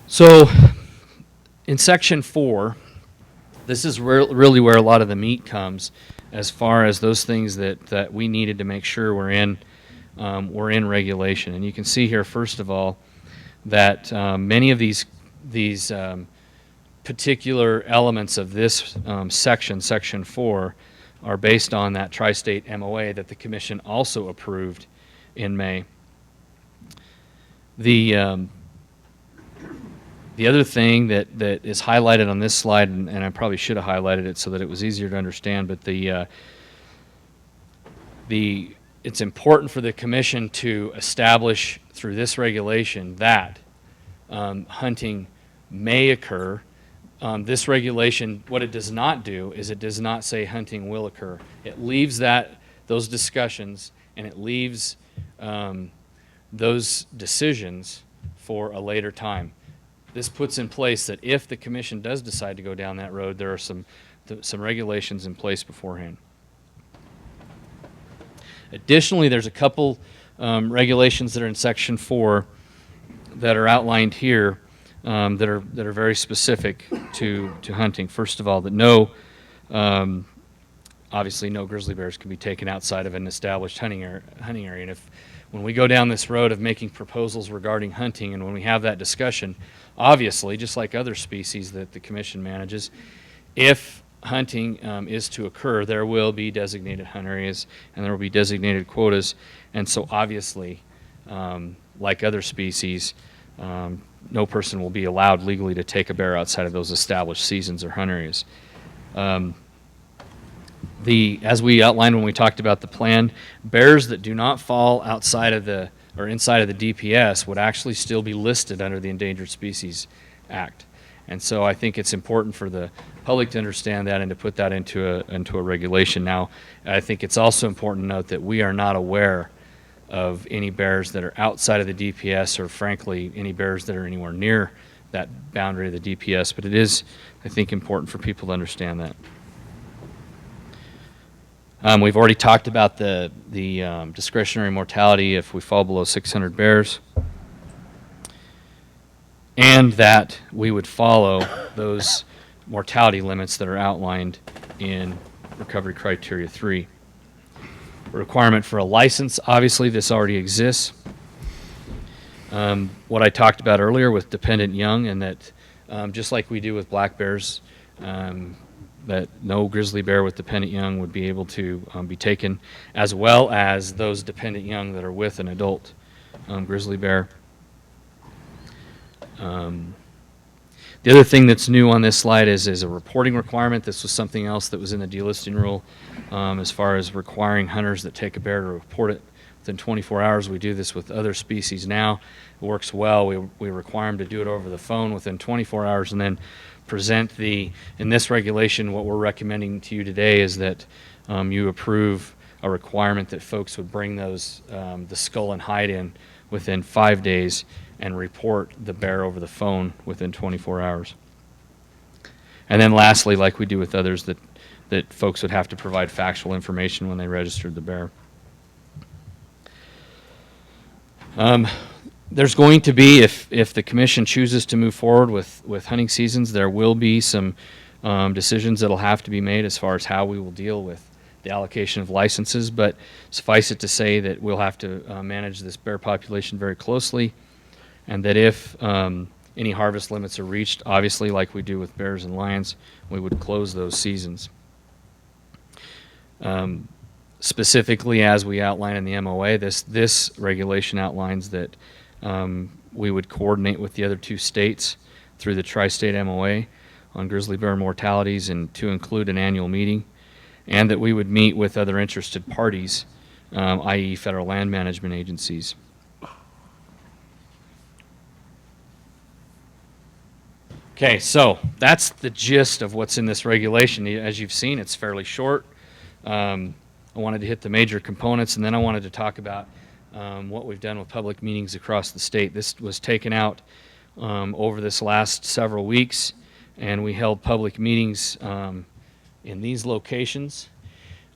So in section 4, this is really where a lot of the meat comes, as far as those things that we needed to make sure were in regulation. And you can see here, first of all, that many of these particular elements of this section 4, are based on that tri-state MOA that the commission also approved in May. The other thing that is highlighted on this slide, and I probably should have highlighted it so that it was easier to understand, but it's important for the commission to establish through this regulation that hunting may occur. This regulation, what it does not do is it does not say hunting will occur. It leaves those discussions, and it leaves those decisions for a later time. This puts in place that if the commission does decide to go down that road, there are some regulations in place beforehand. Additionally, there's a couple regulations that are in Section 4 that are outlined here that are very specific to hunting. First of all, that obviously no grizzly bears can be taken outside of an established hunting area. And when we go down this road of making proposals regarding hunting, and when we have that discussion, obviously, just like other species that the commission manages, if hunting is to occur, there will be designated hunt areas and there will be designated quotas. And so obviously, like other species, no person will be allowed legally to take a bear outside of those established seasons or hunt areas. As we outlined when we talked about the plan, bears that do not fall outside of or inside of the DPS would actually still be listed under the Endangered Species Act. And so I think it's important for the public to understand that and to put that into a regulation. Now, I think it's also important to note that we are not aware of any bears that are outside of the DPS, or frankly, any bears that are anywhere near that boundary of the DPS, but it is, I think, important for people to understand that. We've already talked about the discretionary mortality if we fall below 600 bears, and that we would follow those mortality limits that are outlined in Recovery Criteria 3. A requirement for a license, obviously this already exists. What I talked about earlier with dependent young, and that just like we do with black bears, that no grizzly bear with dependent young would be able to be taken, as well as those dependent young that are with an adult grizzly bear. The other thing that's new on this slide is a reporting requirement. This was something else that was in the delisting rule as far as requiring hunters that take a bear to report it within 24 hours. We do this with other species now. It works well. We require them to do it over the phone within 24 hours and then present in this regulation, what we're recommending to you today is that you approve a requirement that folks would bring those, the skull and hide in within 5 days and report the bear over the phone within 24 hours. And then lastly, like we do with others, that folks would have to provide factual information when they registered the bear. There's going to be, if the commission chooses to move forward with hunting seasons, there will be some decisions that will have to be made as far as how we will deal with the allocation of licenses, but suffice it to say that we'll have to manage this bear population very closely, and that if any harvest limits are reached, obviously like we do with bears and lions, we would close those seasons. Specifically, as we outline in the MOA, this regulation outlines that we would coordinate with the other two states through the tri-state MOA on grizzly bear mortalities and to include an annual meeting, and that we would meet with other interested parties, i.e. federal land management agencies. Okay, so that's the gist of what's in this regulation. As you've seen, it's fairly short. I wanted to hit the major components, and then I wanted to talk about what we've done with public meetings across the state. This was taken out over this last several weeks, and we held public meetings in these locations.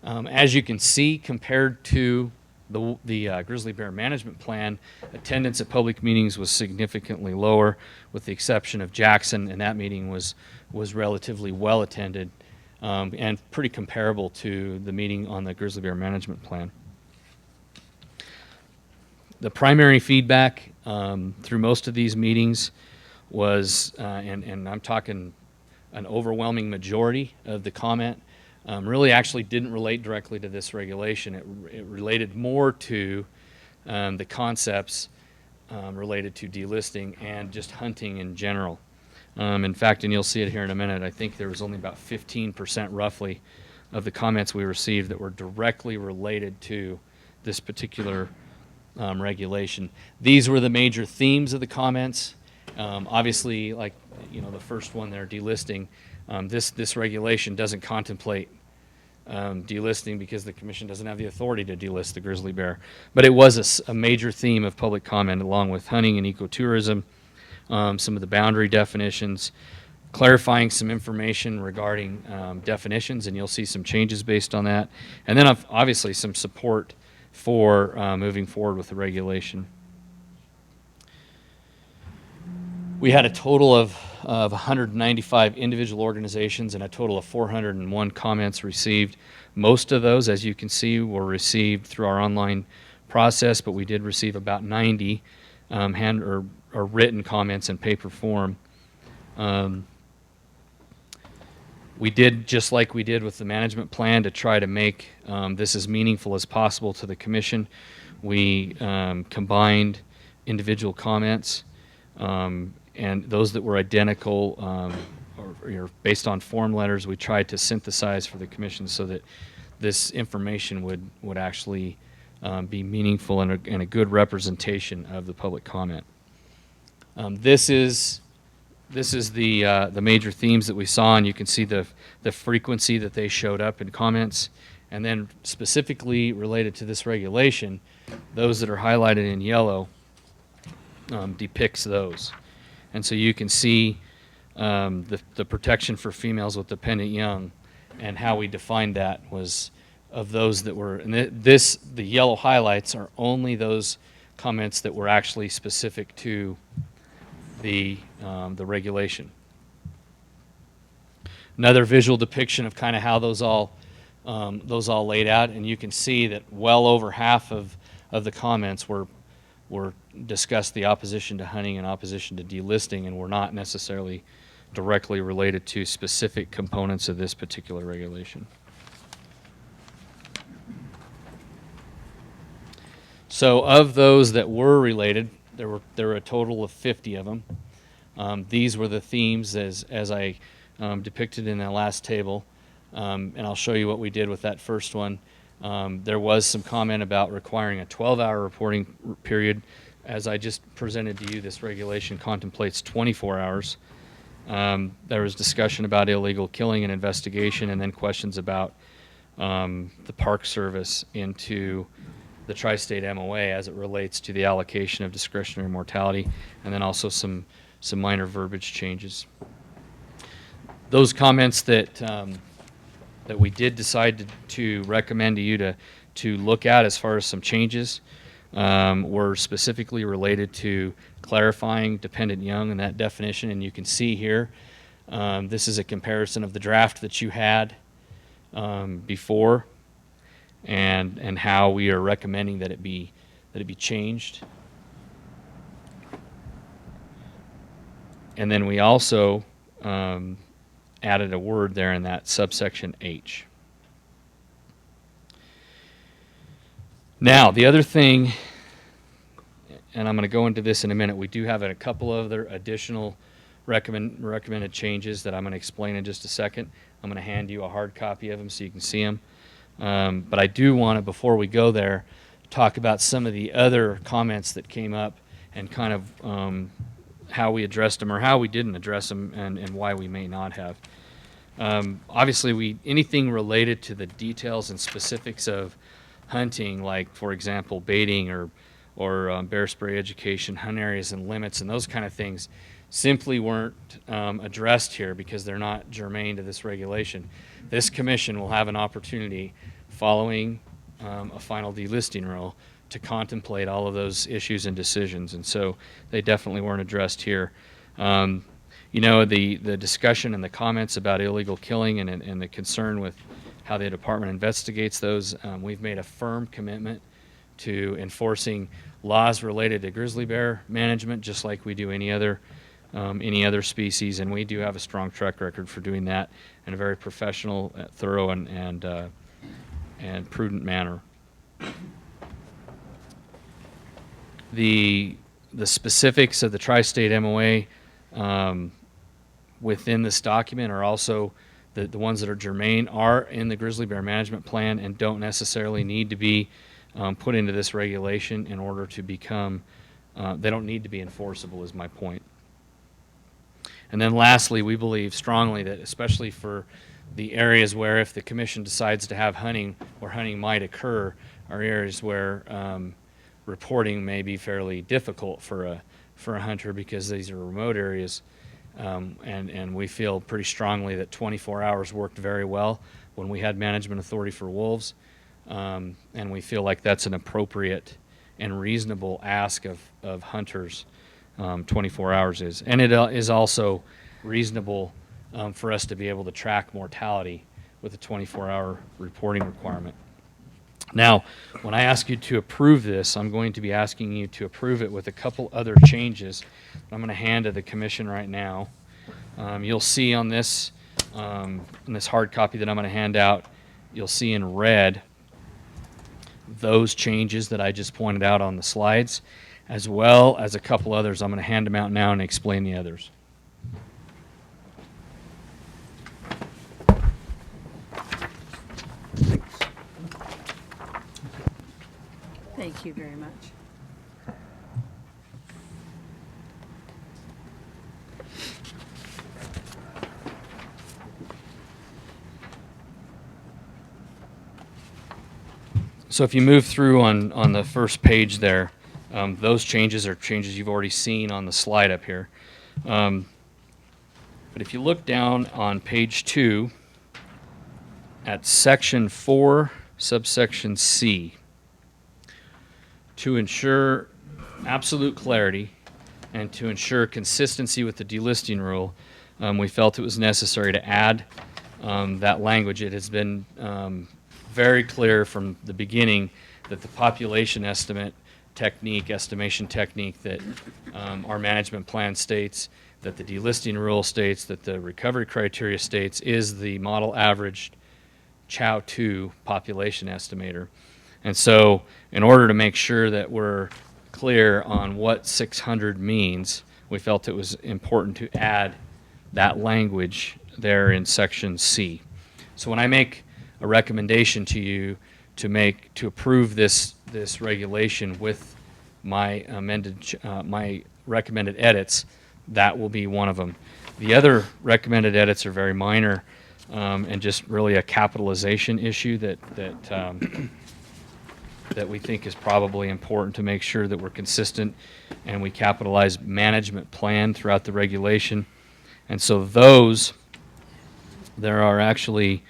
As you can see, compared to the grizzly bear management plan, attendance at public meetings was significantly lower, with the exception of Jackson, and that meeting was relatively well attended and pretty comparable to the meeting on the grizzly bear management plan. The primary feedback through most of these meetings was, and I'm talking an overwhelming majority of the comment, really actually didn't relate directly to this regulation. It related more to the concepts related to delisting and just hunting in general. In fact, and you'll see it here in a minute, I think there was only about 15% roughly of the comments we received that were directly related to this particular regulation. These were the major themes of the comments. Obviously, like the first one there, delisting, this regulation doesn't contemplate delisting because the commission doesn't have the authority to delist the grizzly bear. But it was a major theme of public comment, along with hunting and ecotourism, some of the boundary definitions, clarifying some information regarding definitions, and you'll see some changes based on that. And then obviously some support for moving forward with the regulation. We had a total of 195 individual organizations and a total of 401 comments received. Most of those, as you can see, were received through our online process, but we did receive about 90 hand or written comments in paper form. We did, just like we did with the management plan, to try to make this as meaningful as possible to the commission. We combined individual comments, and those that were identical or based on form letters, we tried to synthesize for the commission so that this information would actually be meaningful and a good representation of the public comment. This is the major themes that we saw, and you can see the frequency that they showed up in comments. And then specifically related to this regulation, those that are highlighted in yellow depicts those. And so you can see the protection for females with dependent young, and how we defined that was of those that were, and the yellow highlights are only those comments that were actually specific to the regulation. Another visual depiction of kind of how those all laid out, and you can see that well over half of the comments were discussed the opposition to hunting and opposition to delisting, and were not necessarily directly related to specific components of this particular regulation. So of those that were related, there were a total of 50 of them. These were the themes as I depicted in that last table, and I'll show you what we did with that first one. There was some comment about requiring a 12-hour reporting period. As I just presented to you, this regulation contemplates 24 hours. There was discussion about illegal killing and investigation, and then questions about the Park Service into the Tri-State MOA as it relates to the allocation of discretionary mortality, and then also some minor verbiage changes. Those comments that we did decide to recommend to you to look at as far as some changes were specifically related to clarifying dependent young and that definition. And you can see here, this is a comparison of the draft that you had before, and how we are recommending that it be changed. And then we also added a word there in that subsection H. Now, the other thing, and I'm going to go into this in a minute, we do have a couple other additional recommended changes that I'm going to explain in just a second. I'm going to hand you a hard copy of them so you can see them. But I do want to, before we go there, talk about some of the other comments that came up and kind of how we addressed them or how we didn't address them, and why we may not have. Obviously, anything related to the details and specifics of hunting, like, for example, baiting or bear spray education, hunt areas and limits, and those kind of things, simply weren't addressed here because they're not germane to this regulation. This commission will have an opportunity, following a final delisting rule, to contemplate all of those issues and decisions, and so they definitely weren't addressed here. You know, the discussion and the comments about illegal killing and the concern with how the department investigates those, we've made a firm commitment to enforcing laws related to grizzly bear management, just like we do any other any other species, and we do have a strong track record for doing that in a very professional, thorough, and prudent manner. The specifics of the tri-state MOA within this document are also the ones that are germane are in the Grizzly Bear Management Plan and don't necessarily need to be put into this regulation in order to become, they don't need to be enforceable is my point. And then lastly, we believe strongly that especially for the areas where if the commission decides to have hunting or hunting might occur are areas where reporting may be fairly difficult for a hunter because these are remote areas. And we feel pretty strongly that 24 hours worked very well when we had management authority for wolves. And we feel like that's an appropriate and reasonable ask of hunters, 24 hours is. And it is also reasonable for us to be able to track mortality with a 24-hour reporting requirement. Now, when I ask you to approve this, I'm going to be asking you to approve it with a couple other changes I'm going to hand to the commission right now. You'll see on this, in this hard copy that I'm going to hand out, you'll see in red those changes that I just pointed out on the slides, as well as a couple others. I'm going to hand them out now and explain the others. Thank you very much. So if you move through on the first page there, those changes are changes you've already seen on the slide up here. But if you look down on page 2 at section 4, subsection C, to ensure absolute clarity and to ensure consistency with the delisting rule, we felt it was necessary to add that language. It has been very clear from the beginning that the population estimation technique that our management plan states, that the delisting rule states, that the recovery criteria states is the model averaged Chow-2 population estimator. And so in order to make sure that we're clear on what 600 means, we felt it was important to add that language there in section C. So when I make a recommendation to you to approve this regulation with my my recommended edits, that will be one of them. The other recommended edits are very minor and just really a capitalization issue that we think is probably important to make sure that we're consistent and we capitalize management plan throughout the regulation. And so there are actually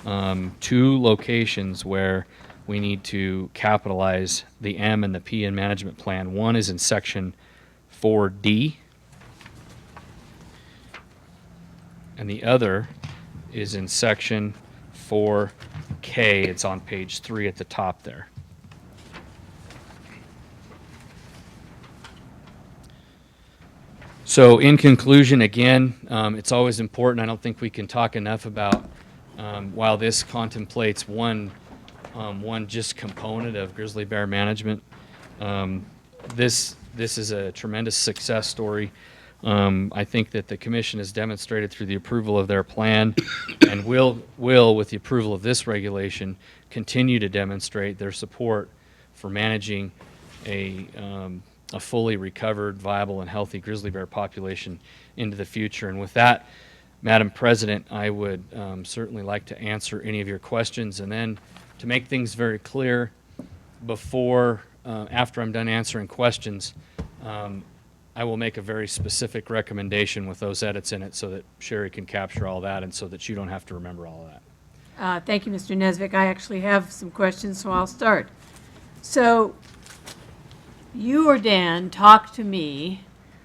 2 locations where we need to capitalize the M and the P in management plan. One is in section 4D, and the other is in section 4K. It's on page 3 at the top there. So in conclusion, again, it's always important. I don't think we can talk enough about while this contemplates one just component of grizzly bear management, this is a tremendous success story. I think that the commission has demonstrated through the approval of their plan and will with the approval of this regulation continue to demonstrate their support for managing a fully recovered, viable, and healthy grizzly bear population into the future. And with that, Madam President, I would certainly like to answer any of your questions. And then to make things very clear, after I'm done answering questions, I will make a very specific recommendation with those edits in it so that Sherry can capture all that and so that you don't have to remember all of that. Thank you, Mr. Nesvik. I actually have some questions, so I'll start. So you or Dan talked to me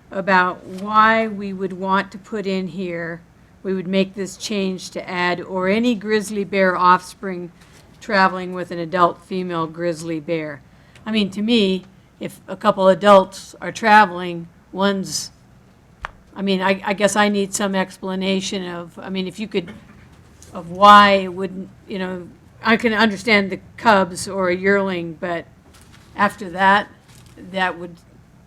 about why we would want to put in here, we would make this change to add, or any grizzly bear offspring traveling with an adult female grizzly bear. I mean, to me, if a couple adults are traveling, one's I mean, I guess I need some explanation of, I mean, if you could, of why it wouldn't, you know, I can understand the cubs or a yearling, but after that, that would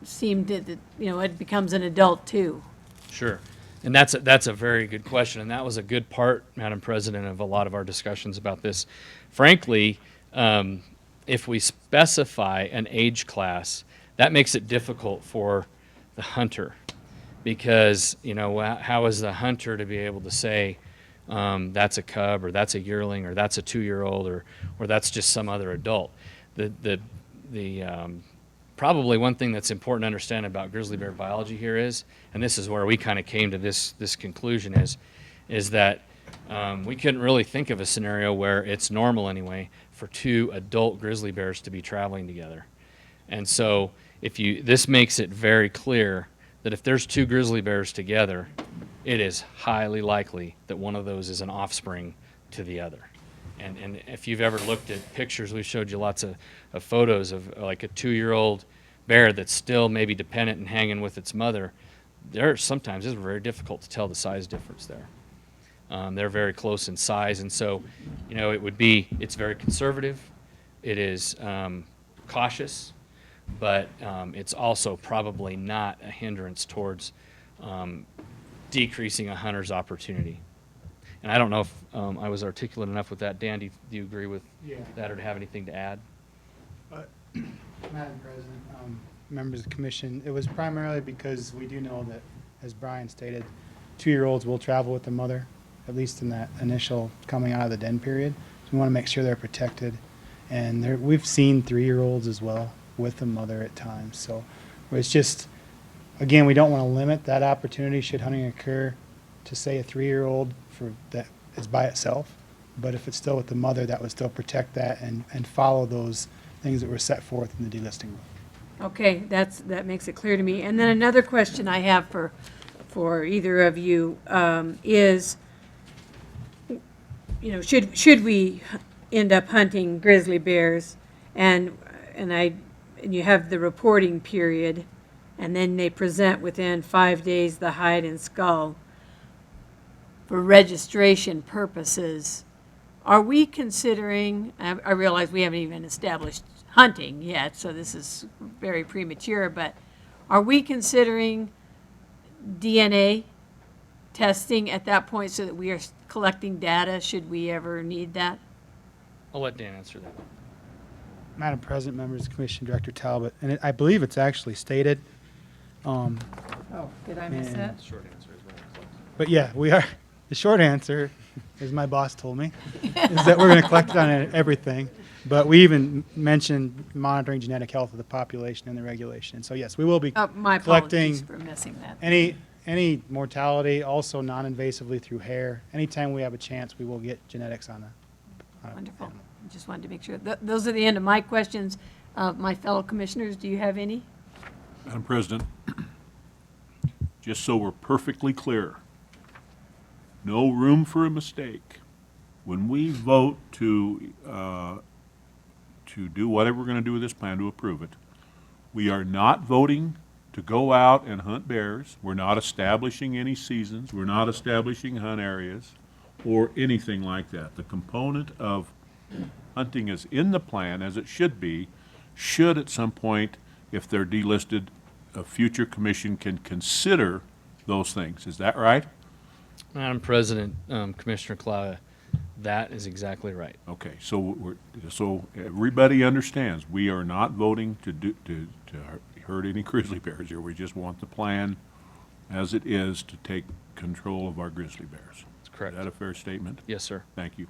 seem that, you know, it becomes an adult too. Sure. And that's a very good question, and that was a good part, Madam President, of a lot of our discussions about this. Frankly, if we specify an age class, that makes it difficult for the hunter, because, you know, how is the hunter to be able to say that's a cub, or that's a yearling, or that's a 2-year-old, or that's just some other adult? The probably one thing that's important to understand about grizzly bear biology here is, and this is where we kind of came to this conclusion, is that we couldn't really think of a scenario where it's normal anyway for 2 adult grizzly bears to be traveling together. And so this makes it very clear that if there's 2 grizzly bears together, it is highly likely that one of those is an offspring to the other. And if you've ever looked at pictures, we showed you lots of photos of like a 2-year-old bear that's still maybe dependent and hanging with its mother. Sometimes it's very difficult to tell the size difference there. They're very close in size, and so, you know, it's very conservative. It is cautious, but it's also probably not a hindrance towards decreasing a hunter's opportunity. And I don't know if I was articulate enough with that. Dan, do you agree with that, or to have anything to add? Madam President, members of the commission, it was primarily because we do know that, as Brian stated, 2-year-olds will travel with the mother, at least in that initial coming out of the den period. So we want to make sure they're protected. And we've seen 3-year-olds as well with the mother at times. So it's just, again, we don't want to limit that opportunity should hunting occur to, say, a 3-year-old that is by itself. But if it's still with the mother, that would still protect that and follow those things that were set forth in the delisting book. Okay, that makes it clear to me. And then another question I have for either of you is, you know, should we end up hunting grizzly bears, and you have the reporting period, and then they present within 5 days the hide and skull for registration purposes? Are we considering, I realize we haven't even established hunting yet, so this is very premature, but are we considering DNA testing at that point so that we are collecting data should we ever need that? I'll let Dan answer that. Madam President, members of the Commission, Director Talbot, and I believe it's actually stated. Oh, did I miss that? Short answer is what I collected. But yeah, we are. The short answer, as my boss told me, is that we're going to collect it on everything. But we even mentioned monitoring genetic health of the population in the regulation. So yes, we will be my collecting apologies for missing that. any mortality, also non-invasively through hair. Anytime we have a chance, we will get genetics on a Wonderful. animal. Just wanted to make sure. Those are the end of my questions. My fellow commissioners, do you have any? Madam President, just so we're perfectly clear, no room for a mistake. When we vote to do whatever we're going to do with this plan, to approve it, we are not voting to go out and hunt bears. We're not establishing any seasons. We're not establishing hunt areas or anything like that. The component of hunting is in the plan, as it should be, should at some point, if they're delisted, a future commission can consider those things. Is that right? Madam President, Commissioner Cloud, that is exactly right. Okay, so everybody understands, we are not voting to hurt any grizzly bears here. We just want the plan as it is to take control of our grizzly bears. That's correct. Is that a fair statement? Yes, sir. Thank you.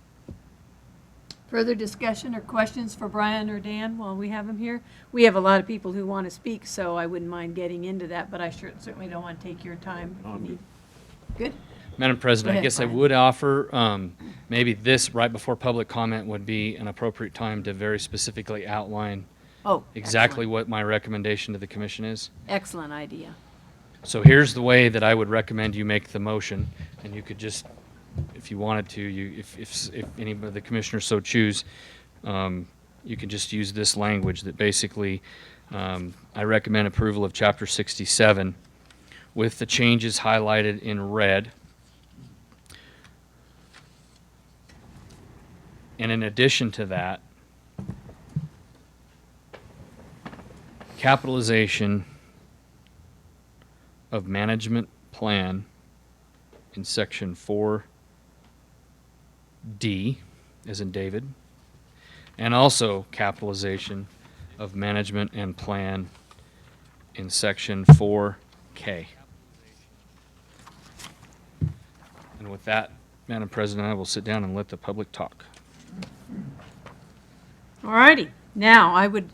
Further discussion or questions for Brian or Dan while we have them here? We have a lot of people who want to speak, so I wouldn't mind getting into that, but I certainly don't want to take your time. Good? Madam President, ahead, I guess Brian. I would offer maybe this right before public comment would be an appropriate time to very specifically outline exactly excellent. what my recommendation to the commission is. Excellent idea. So here's the way that I would recommend you make the motion, and you could just, if you wanted to, if any of the commissioners so choose, you can just use this language that basically I recommend approval of Chapter 67, with the changes highlighted in red. And in addition to that, capitalization of management plan in section 4D, as in David, and also capitalization of management and plan in section 4K. And with that, Madam President, I will sit down and let the public talk. All righty. Now, I would,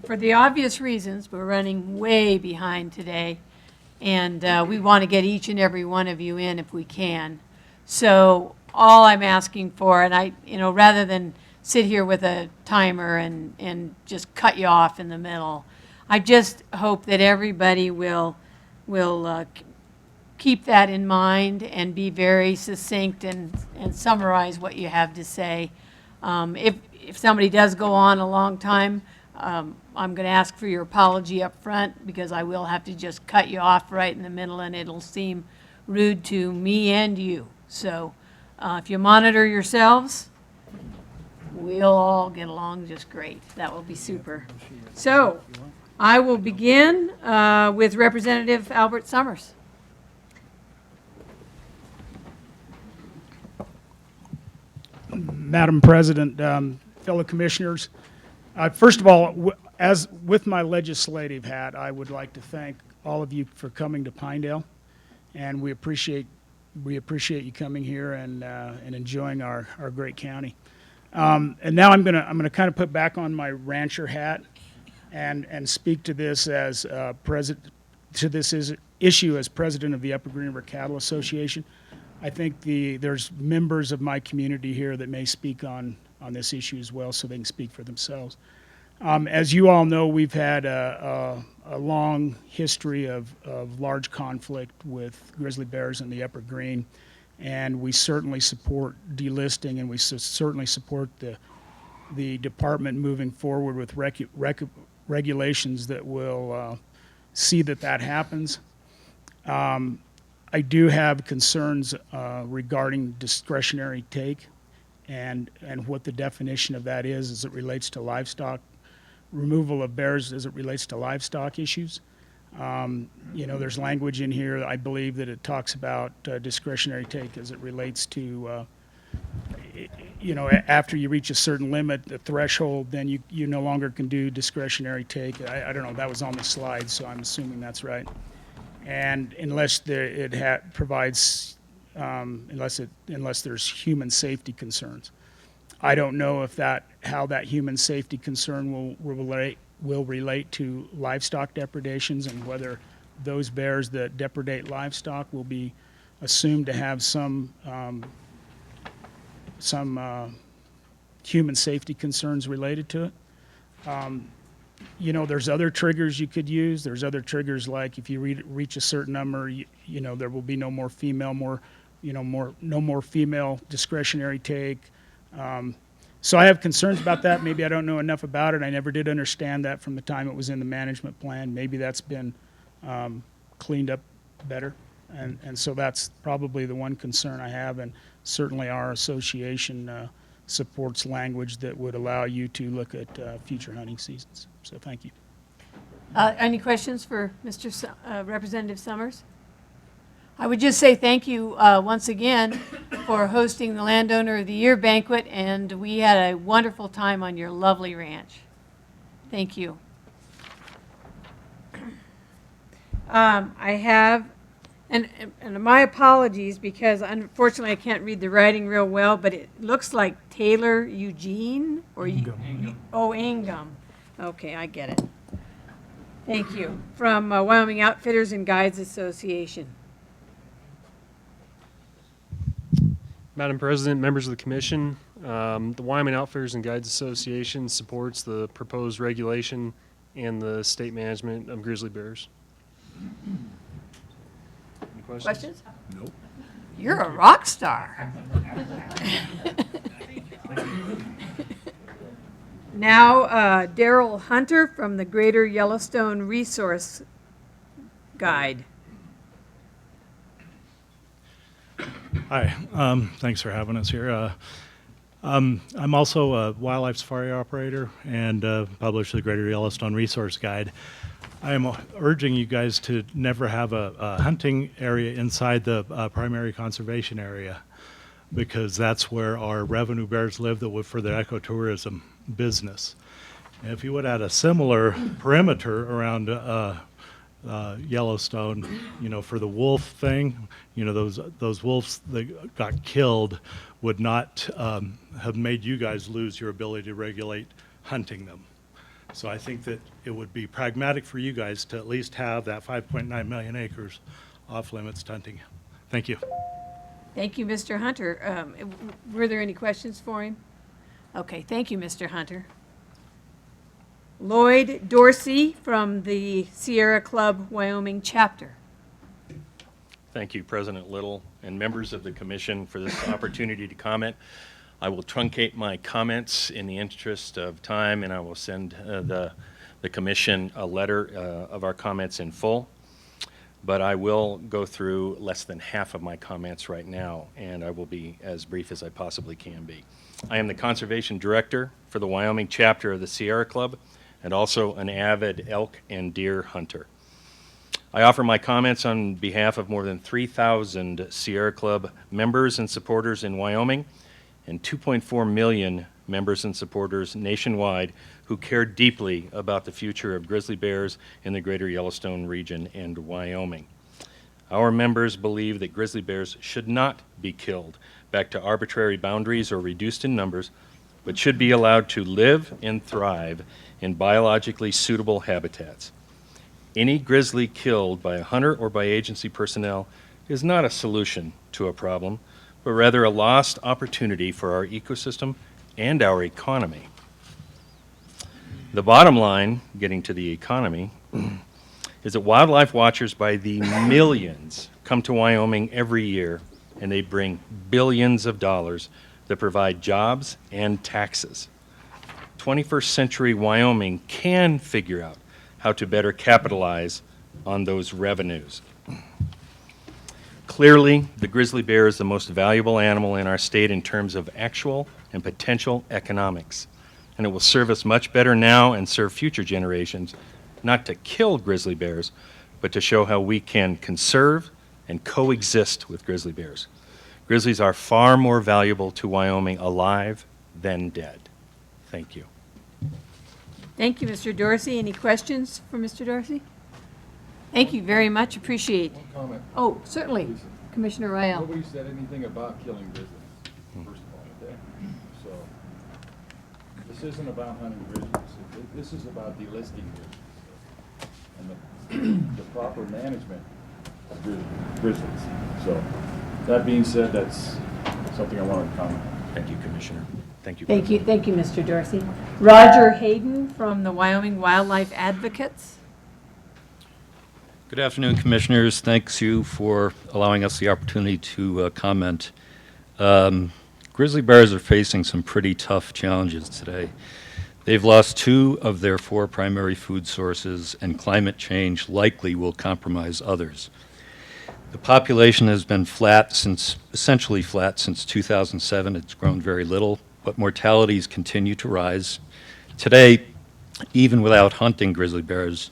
for the obvious reasons, we're running way behind today, and we want to get each and every one of you in if we can. So all I'm asking for, and I, rather than sit here with a timer and just cut you off in the middle, I just hope that everybody will keep that in mind and be very succinct and summarize what you have to say. If somebody does go on a long time, I'm going to ask for your apology up front, because I will have to just cut you off right in the middle, and it'll seem rude to me and you. So if you monitor yourselves, we'll all get along just great. That will be super. So I will begin with Representative Albert Summers. Madam President, fellow commissioners, first of all, as with my legislative hat, I would like to thank all of you for coming to Pinedale, and we appreciate you coming here and enjoying our great county. And now I'm gonna kind of put back on my rancher hat and speak to this as issue as president of the Upper Green River Cattle Association. I think there's members of my community here that may speak on this issue as well, so they can speak for themselves. As you all know, we've had a long history of large conflict with grizzly bears in the Upper Green, and we certainly support delisting, and we certainly support the department moving forward with regulations that will see that happens. I do have concerns regarding discretionary take and what the definition of that is as it relates to livestock, removal of bears as it relates to livestock issues. There's language in here, I believe, that it talks about discretionary take as it relates to, after you reach a certain limit, the threshold, then you no longer can do discretionary take. I don't know, that was on the slide, so I'm assuming that's right. And unless unless there's human safety concerns, I don't know if how that human safety concern will relate to livestock depredations, and whether those bears that depredate livestock will be assumed to have some human safety concerns related to it. There's other triggers you could use. There's other triggers like if you reach a certain number, there will be no more female discretionary take. So I have concerns about that. Maybe I don't know enough about it. I never did understand that from the time it was in the management plan. Maybe that's been cleaned up better. And so that's probably the one concern I have. And certainly our association supports language that would allow you to look at future hunting seasons. So thank you. Any questions for Mr. Representative Summers? I would just say thank you once again for hosting the Landowner of the Year banquet, and we had a wonderful time on your lovely ranch. Thank you. I have, and my apologies, because unfortunately I can't read the writing real well, but it looks like Taylor Eugene, or Ingham. Oh, Ingham. Okay, I get it. Thank you. From Wyoming Outfitters and Guides Association. Madam President, members of the Commission, the Wyoming Outfitters and Guides Association supports the proposed regulation and the state management of grizzly bears. Any questions? Nope. You're a rock star. Now, Daryl Hunter from the Greater Yellowstone Resource Guide. Hi, thanks for having us here. I'm also a wildlife safari operator and publish the Greater Yellowstone Resource Guide. I am urging you guys to never have a hunting area inside the primary conservation area, because that's where our revenue bears live that would for the ecotourism business. And if you would add a similar perimeter around Yellowstone, for the wolf thing, those wolves that got killed would not have made you guys lose your ability to regulate hunting them. So I think that it would be pragmatic for you guys to at least have that 5.9 million acres off limits to hunting. Thank you. Thank you, Mr. Hunter. Were there any questions for him? Okay, thank you, Mr. Hunter. Lloyd Dorsey from the Sierra Club Wyoming chapter. Thank you, President Little, and members of the commission for this opportunity to comment. I will truncate my comments in the interest of time, and I will send the commission a letter of our comments in full. But I will go through less than half of my comments right now, and I will be as brief as I possibly can be. I am the Conservation Director for the Wyoming chapter of the Sierra Club, and also an avid elk and deer hunter. I offer my comments on behalf of more than 3,000 Sierra Club members and supporters in Wyoming, and 2.4 million members and supporters nationwide who care deeply about the future of grizzly bears in the greater Yellowstone region and Wyoming. Our members believe that grizzly bears should not be killed back to arbitrary boundaries or reduced in numbers, but should be allowed to live and thrive in biologically suitable habitats. Any grizzly killed by a hunter or by agency personnel is not a solution to a problem, but rather a lost opportunity for our ecosystem and our economy. The bottom line, getting to the economy, is that wildlife watchers by the millions come to Wyoming every year, and they bring billions of dollars that provide jobs and taxes. 21st century Wyoming can figure out how to better capitalize on those revenues. Clearly, the grizzly bear is the most valuable animal in our state in terms of actual and potential economics. And it will serve us much better now and serve future generations, not to kill grizzly bears, but to show how we can conserve and coexist with grizzly bears. Grizzlies are far more valuable to Wyoming alive than dead. Thank you. Thank you, Mr. Dorsey. Any questions for Mr. Dorsey? Thank you very much. Appreciate. One comment. Oh, certainly. Please. Commissioner Rael. Nobody said anything about killing grizzlies, first of all, okay? So, this isn't about hunting grizzlies. This is about delisting grizzlies and the proper management of grizzlies. So, that being said, that's something I wanted to comment on. Thank you, Commissioner. Thank you. Thank you, Mr. Dorsey. Roger Hayden from the Wyoming Wildlife Advocates. Good afternoon, Commissioners. Thanks you for allowing us the opportunity to comment. Grizzly bears are facing some pretty tough challenges today. They've lost 2 of their 4 primary food sources, and climate change likely will compromise others. The population has been essentially flat since 2007. It's grown very little, but mortalities continue to rise. Today, even without hunting grizzly bears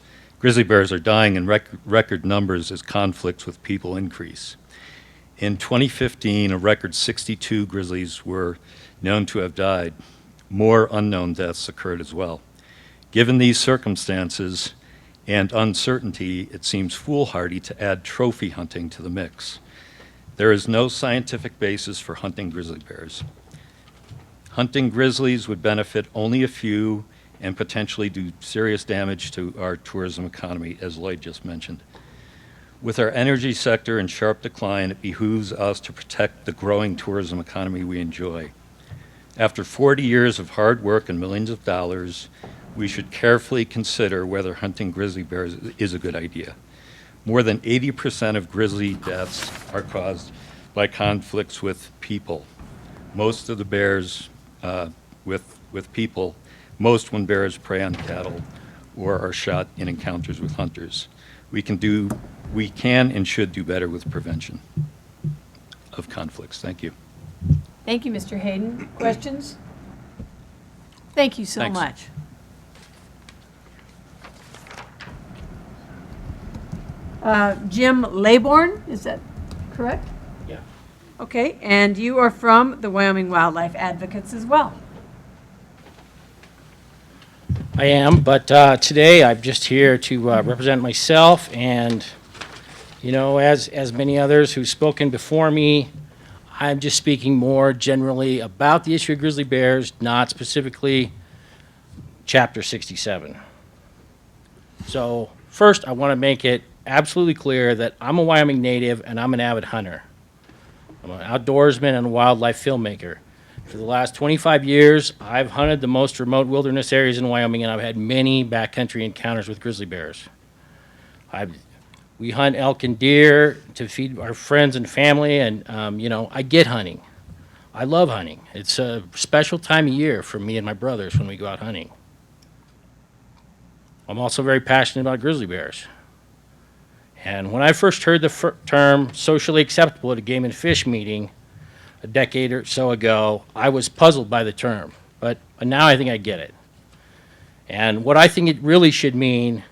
are dying in record numbers as conflicts with people increase. In 2015, a record 62 grizzlies were known to have died. More unknown deaths occurred as well. Given these circumstances and uncertainty, it seems foolhardy to add trophy hunting to the mix. There is no scientific basis for hunting grizzly bears. Hunting grizzlies would benefit only a few and potentially do serious damage to our tourism economy, as Lloyd just mentioned. With our energy sector in sharp decline, it behooves us to protect the growing tourism economy we enjoy. After 40 years of hard work and millions of dollars, we should carefully consider whether hunting grizzly bears is a good idea. More than 80% of grizzly deaths are caused by conflicts with people. Most of the bears with people, most when bears prey on cattle or are shot in encounters with hunters. We can and should do better with prevention. of conflicts. Thank you. Thank you, Mr. Hayden. Questions? Thank you so Thanks. much. Jim Laybourne, is that correct? Yeah. Okay, and you are from the Wyoming Wildlife Advocates as well. I am, but today I'm just here to represent myself and, you know, as many others who've spoken before me, I'm just speaking more generally about the issue of grizzly bears, not specifically Chapter 67. So first, I want to make it absolutely clear that I'm a Wyoming native and I'm an avid hunter. I'm an outdoorsman and a wildlife filmmaker. For the last 25 years, I've hunted the most remote wilderness areas in Wyoming, and I've had many backcountry encounters with grizzly bears. We hunt elk and deer to feed our friends and family, and you know, I get hunting. I love hunting. It's a special time of year for me and my brothers when we go out hunting. I'm also very passionate about grizzly bears. And when I first heard the term socially acceptable at a game and fish meeting a decade or so ago, I was puzzled by the term, but now I think I get it. And what I think it really should mean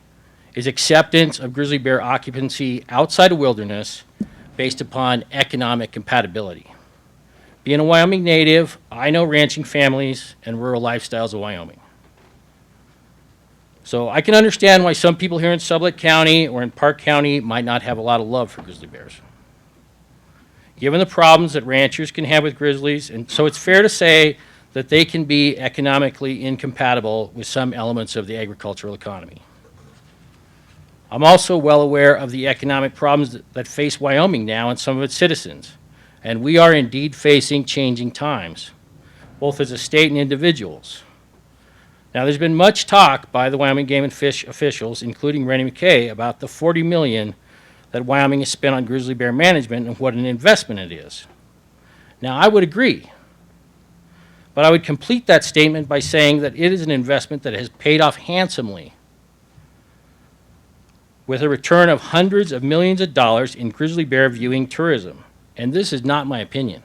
is acceptance of grizzly bear occupancy outside of wilderness based upon economic compatibility. Being a Wyoming native, I know ranching families and rural lifestyles of Wyoming. So I can understand why some people here in Sublette County or in Park County might not have a lot of love for grizzly bears, given the problems that ranchers can have with grizzlies, and so it's fair to say that they can be economically incompatible with some elements of the agricultural economy. I'm also well aware of the economic problems that face Wyoming now and some of its citizens, and we are indeed facing changing times, both as a state and individuals. Now, there's been much talk by the Wyoming Game and Fish officials, including Rennie McKay, about the $40 million that Wyoming has spent on grizzly bear management and what an investment it is. Now, I would agree, but I would complete that statement by saying that it is an investment that has paid off handsomely, with a return of hundreds of millions of dollars in grizzly bear viewing tourism. And this is not my opinion.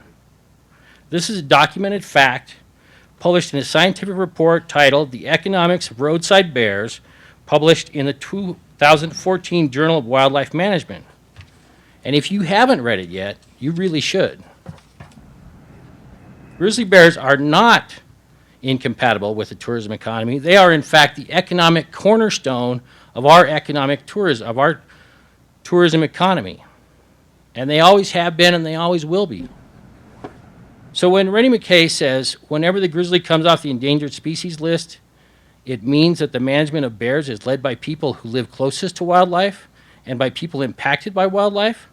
This is a documented fact published in a scientific report titled The Economics of Roadside Bears, published in the 2014 Journal of Wildlife Management. And if you haven't read it yet, you really should. Grizzly bears are not incompatible with the tourism economy. They are, in fact, the economic cornerstone of our tourism economy. And they always have been and they always will be. So when Rennie McKay says, whenever the grizzly comes off the endangered species list, it means that the management of bears is led by people who live closest to wildlife and by people impacted by wildlife,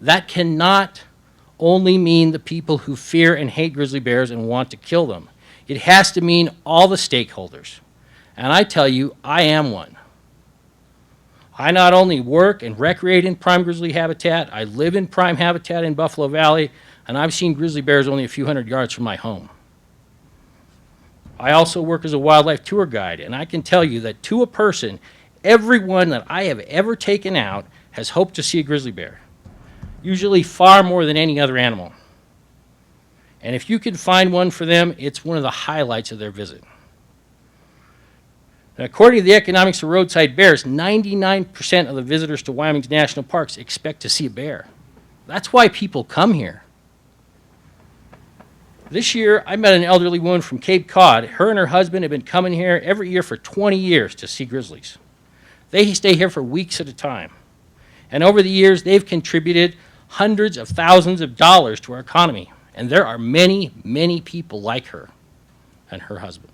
that cannot only mean the people who fear and hate grizzly bears and want to kill them. It has to mean all the stakeholders. And I tell you, I am one. I not only work and recreate in prime grizzly habitat, I live in prime habitat in Buffalo Valley, and I've seen grizzly bears only a few hundred yards from my home. I also work as a wildlife tour guide, and I can tell you that to a person, everyone that I have ever taken out has hoped to see a grizzly bear, usually far more than any other animal. And if you can find one for them, it's one of the highlights of their visit. Now, according to the economics of roadside bears, 99% of the visitors to Wyoming's national parks expect to see a bear. That's why people come here. This year, I met an elderly woman from Cape Cod. Her and her husband have been coming here every year for 20 years to see grizzlies. They stay here for weeks at a time. And over the years, they've contributed hundreds of thousands of dollars to our economy. And there are many, many people like her and her husband.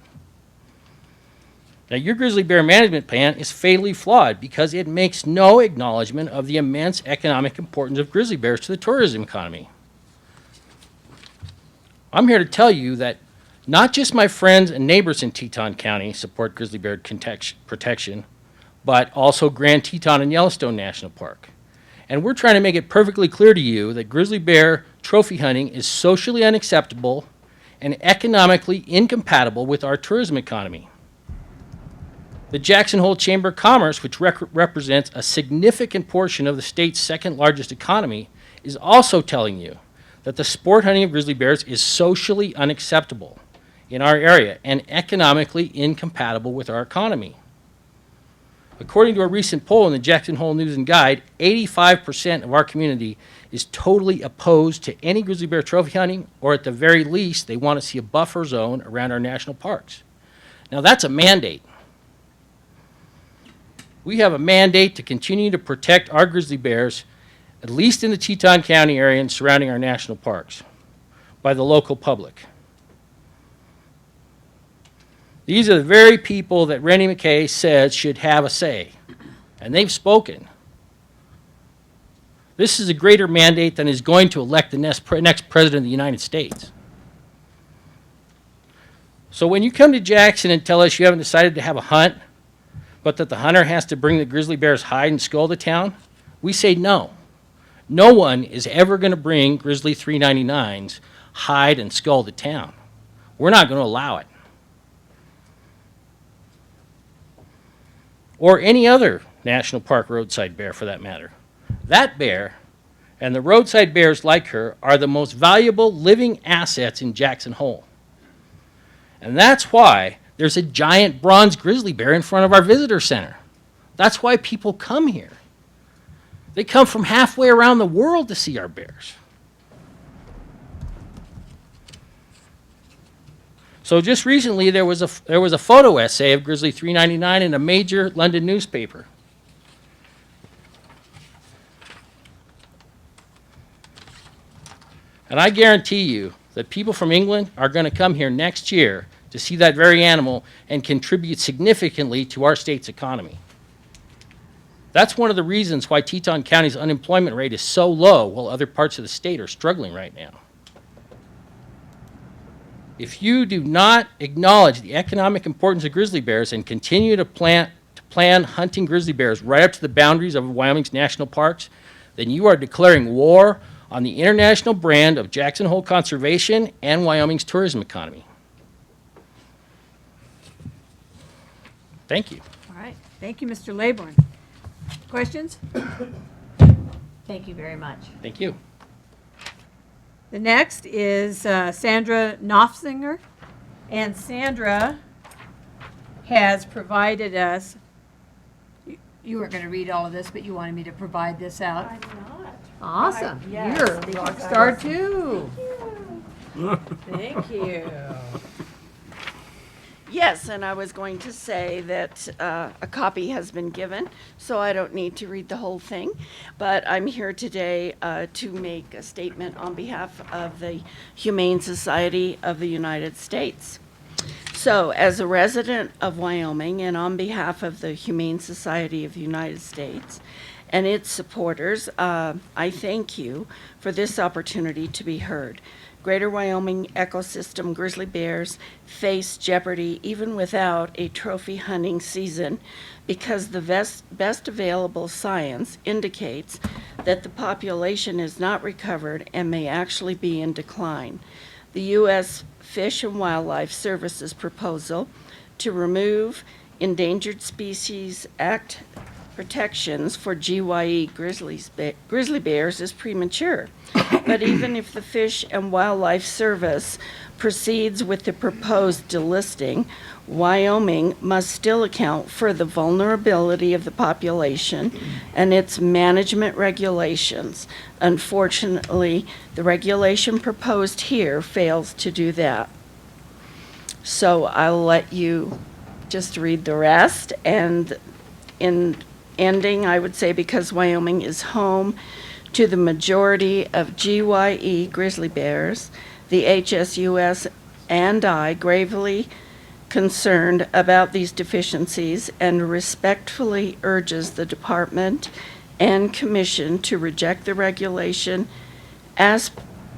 Now, your grizzly bear management plan is fatally flawed because it makes no acknowledgement of the immense economic importance of grizzly bears to the tourism economy. I'm here to tell you that not just my friends and neighbors in Teton County support grizzly bear protection, but also Grand Teton and Yellowstone National Park. And we're trying to make it perfectly clear to you that grizzly bear trophy hunting is socially unacceptable and economically incompatible with our tourism economy. The Jackson Hole Chamber of Commerce, which represents a significant portion of the state's second largest economy, is also telling you that the sport hunting of grizzly bears is socially unacceptable in our area and economically incompatible with our economy. According to a recent poll in the Jackson Hole News and Guide, 85% of our community is totally opposed to any grizzly bear trophy hunting, or at the very least, they want to see a buffer zone around our national parks. Now, that's a mandate. We have a mandate to continue to protect our grizzly bears, at least in the Teton County area and surrounding our national parks, by the local public. These are the very people that Rennie McKay says should have a say, and they've spoken. This is a greater mandate than is going to elect the next president of the United States. So when you come to Jackson and tell us you haven't decided to have a hunt, but that the hunter has to bring the grizzly bear's hide and skull to town, we say no. No one is ever going to bring grizzly 399's hide and skull to town. We're not going to allow it. Or any other national park roadside bear for that matter. That bear and the roadside bears like her are the most valuable living assets in Jackson Hole. And that's why there's a giant bronze grizzly bear in front of our visitor center. That's why people come here. They come from halfway around the world to see our bears. So just recently there was a photo essay of Grizzly 399 in a major London newspaper. And I guarantee you that people from England are going to come here next year to see that very animal and contribute significantly to our state's economy. That's one of the reasons why Teton County's unemployment rate is so low while other parts of the state are struggling right now. If you do not acknowledge the economic importance of grizzly bears and continue to plan hunting grizzly bears right up to the boundaries of Wyoming's national parks, then you are declaring war on the international brand of Jackson Hole conservation and Wyoming's tourism economy. Thank you. All right. Thank you, Mr. Laybourne. Questions? Thank you very much. Thank you. The next is Sandra Knopfsinger, and Sandra has provided us, you weren't going to read all of this, but you wanted me to provide this out. I'm not. Awesome. Yes, You're a because rock I star was- too. Thank you. Yes, and I was going to say that a copy has been given, so I don't need to read the whole thing. But I'm here today to make a statement on behalf of the Humane Society of the United States. So, as a resident of Wyoming and on behalf of the Humane Society of the United States and its supporters, I thank you for this opportunity to be heard. Greater Wyoming ecosystem grizzly bears face jeopardy even without a trophy hunting season because the best available science indicates that the population is not recovered and may actually be in decline. The U.S. Fish and Wildlife Service's proposal to remove Endangered Species Act protections for GYE grizzly bears is premature. But even if the Fish and Wildlife Service proceeds with the proposed delisting, Wyoming must still account for the vulnerability of the population and its management regulations. Unfortunately, the regulation proposed here fails to do that. So I'll let you just read the rest, and in ending, I would say because Wyoming is home to the majority of GYE grizzly bears, the HSUS and I gravely concerned about these deficiencies and respectfully urges the Department and Commission to reject the regulation as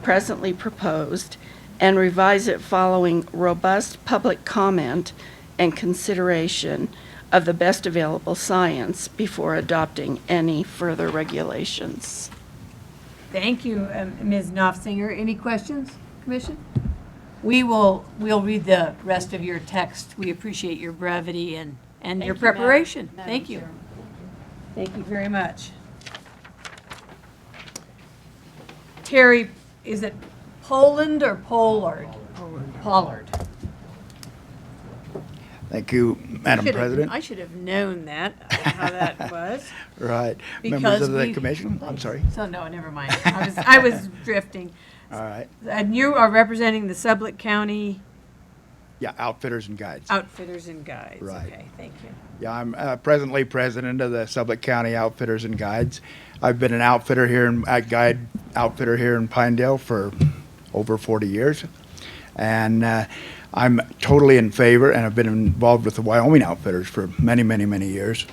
presently proposed and revise it following robust public comment and consideration of the best available science before adopting any further regulations. Thank you, Ms. Knopfsinger. Any questions, Commission? We'll read the rest of your text. We appreciate your brevity and your you, preparation. Madam Thank you. Chair. Thank you very much. Terry, is it Poland or Pollard? Pollard. Thank you, Madam President. I should have known that, how that was. Right. Because Members of the we- commission, I'm sorry. So, no, never mind. I was drifting. All right. And you are representing the Sublette County Yeah, outfitters and guides. Outfitters and Guides. Right. Okay, thank you. Yeah, I'm presently president of the Sublette County Outfitters and Guides. I've been an outfitter here, a guide outfitter here in Pinedale for over 40 years. And I'm totally in favor, and I've been involved with the Wyoming Outfitters for many, many, many years.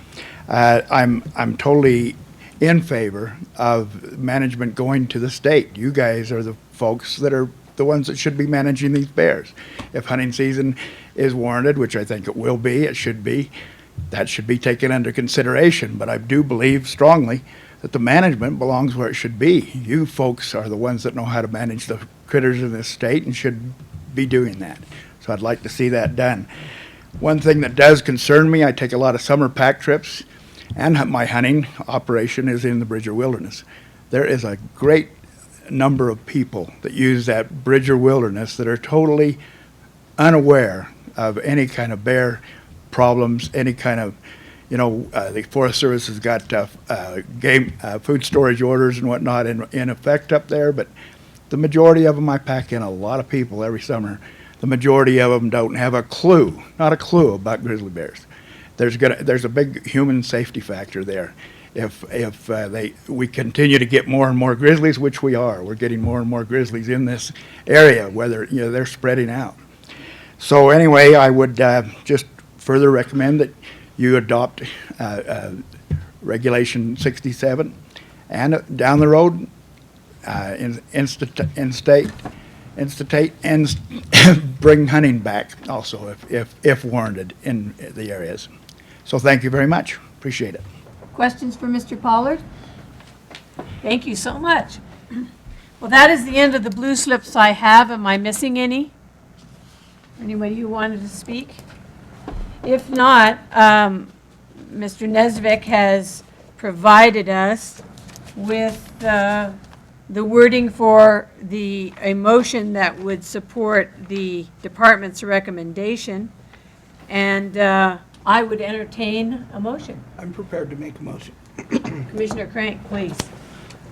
I'm totally in favor of management going to the state. You guys are the folks that are the ones that should be managing these bears. If hunting season is warranted, which I think it will be, it should be, that should be taken under consideration. But I do believe strongly that the management belongs where it should be. You folks are the ones that know how to manage the critters in this state and should be doing that. So I'd like to see that done. One thing that does concern me, I take a lot of summer pack trips, and my hunting operation is in the Bridger Wilderness. There is a great number of people that use that Bridger Wilderness that are totally unaware of any kind of bear problems, any kind of, the Forest Service has got game food storage orders and whatnot in effect up there, but the majority of them, I pack in a lot of people every summer. The majority of them don't have a clue, not a clue about grizzly bears. There's a big human safety factor there. If we continue to get more and more grizzlies, which we are, we're getting more and more grizzlies in this area, whether they're spreading out. So anyway, I would just further recommend that you adopt Regulation 67, and down the road, instate and bring hunting back also if warranted in the areas. So thank you very much. Appreciate it. Questions for Mr. Pollard? Thank you so much. Well, that is the end of the blue slips I have. Am I missing any? Anybody who wanted to speak? If not, Mr. Nesvik has provided us with the wording for a motion that would support the department's recommendation, and I would entertain a motion. I'm prepared to make a motion. Commissioner Crank, please.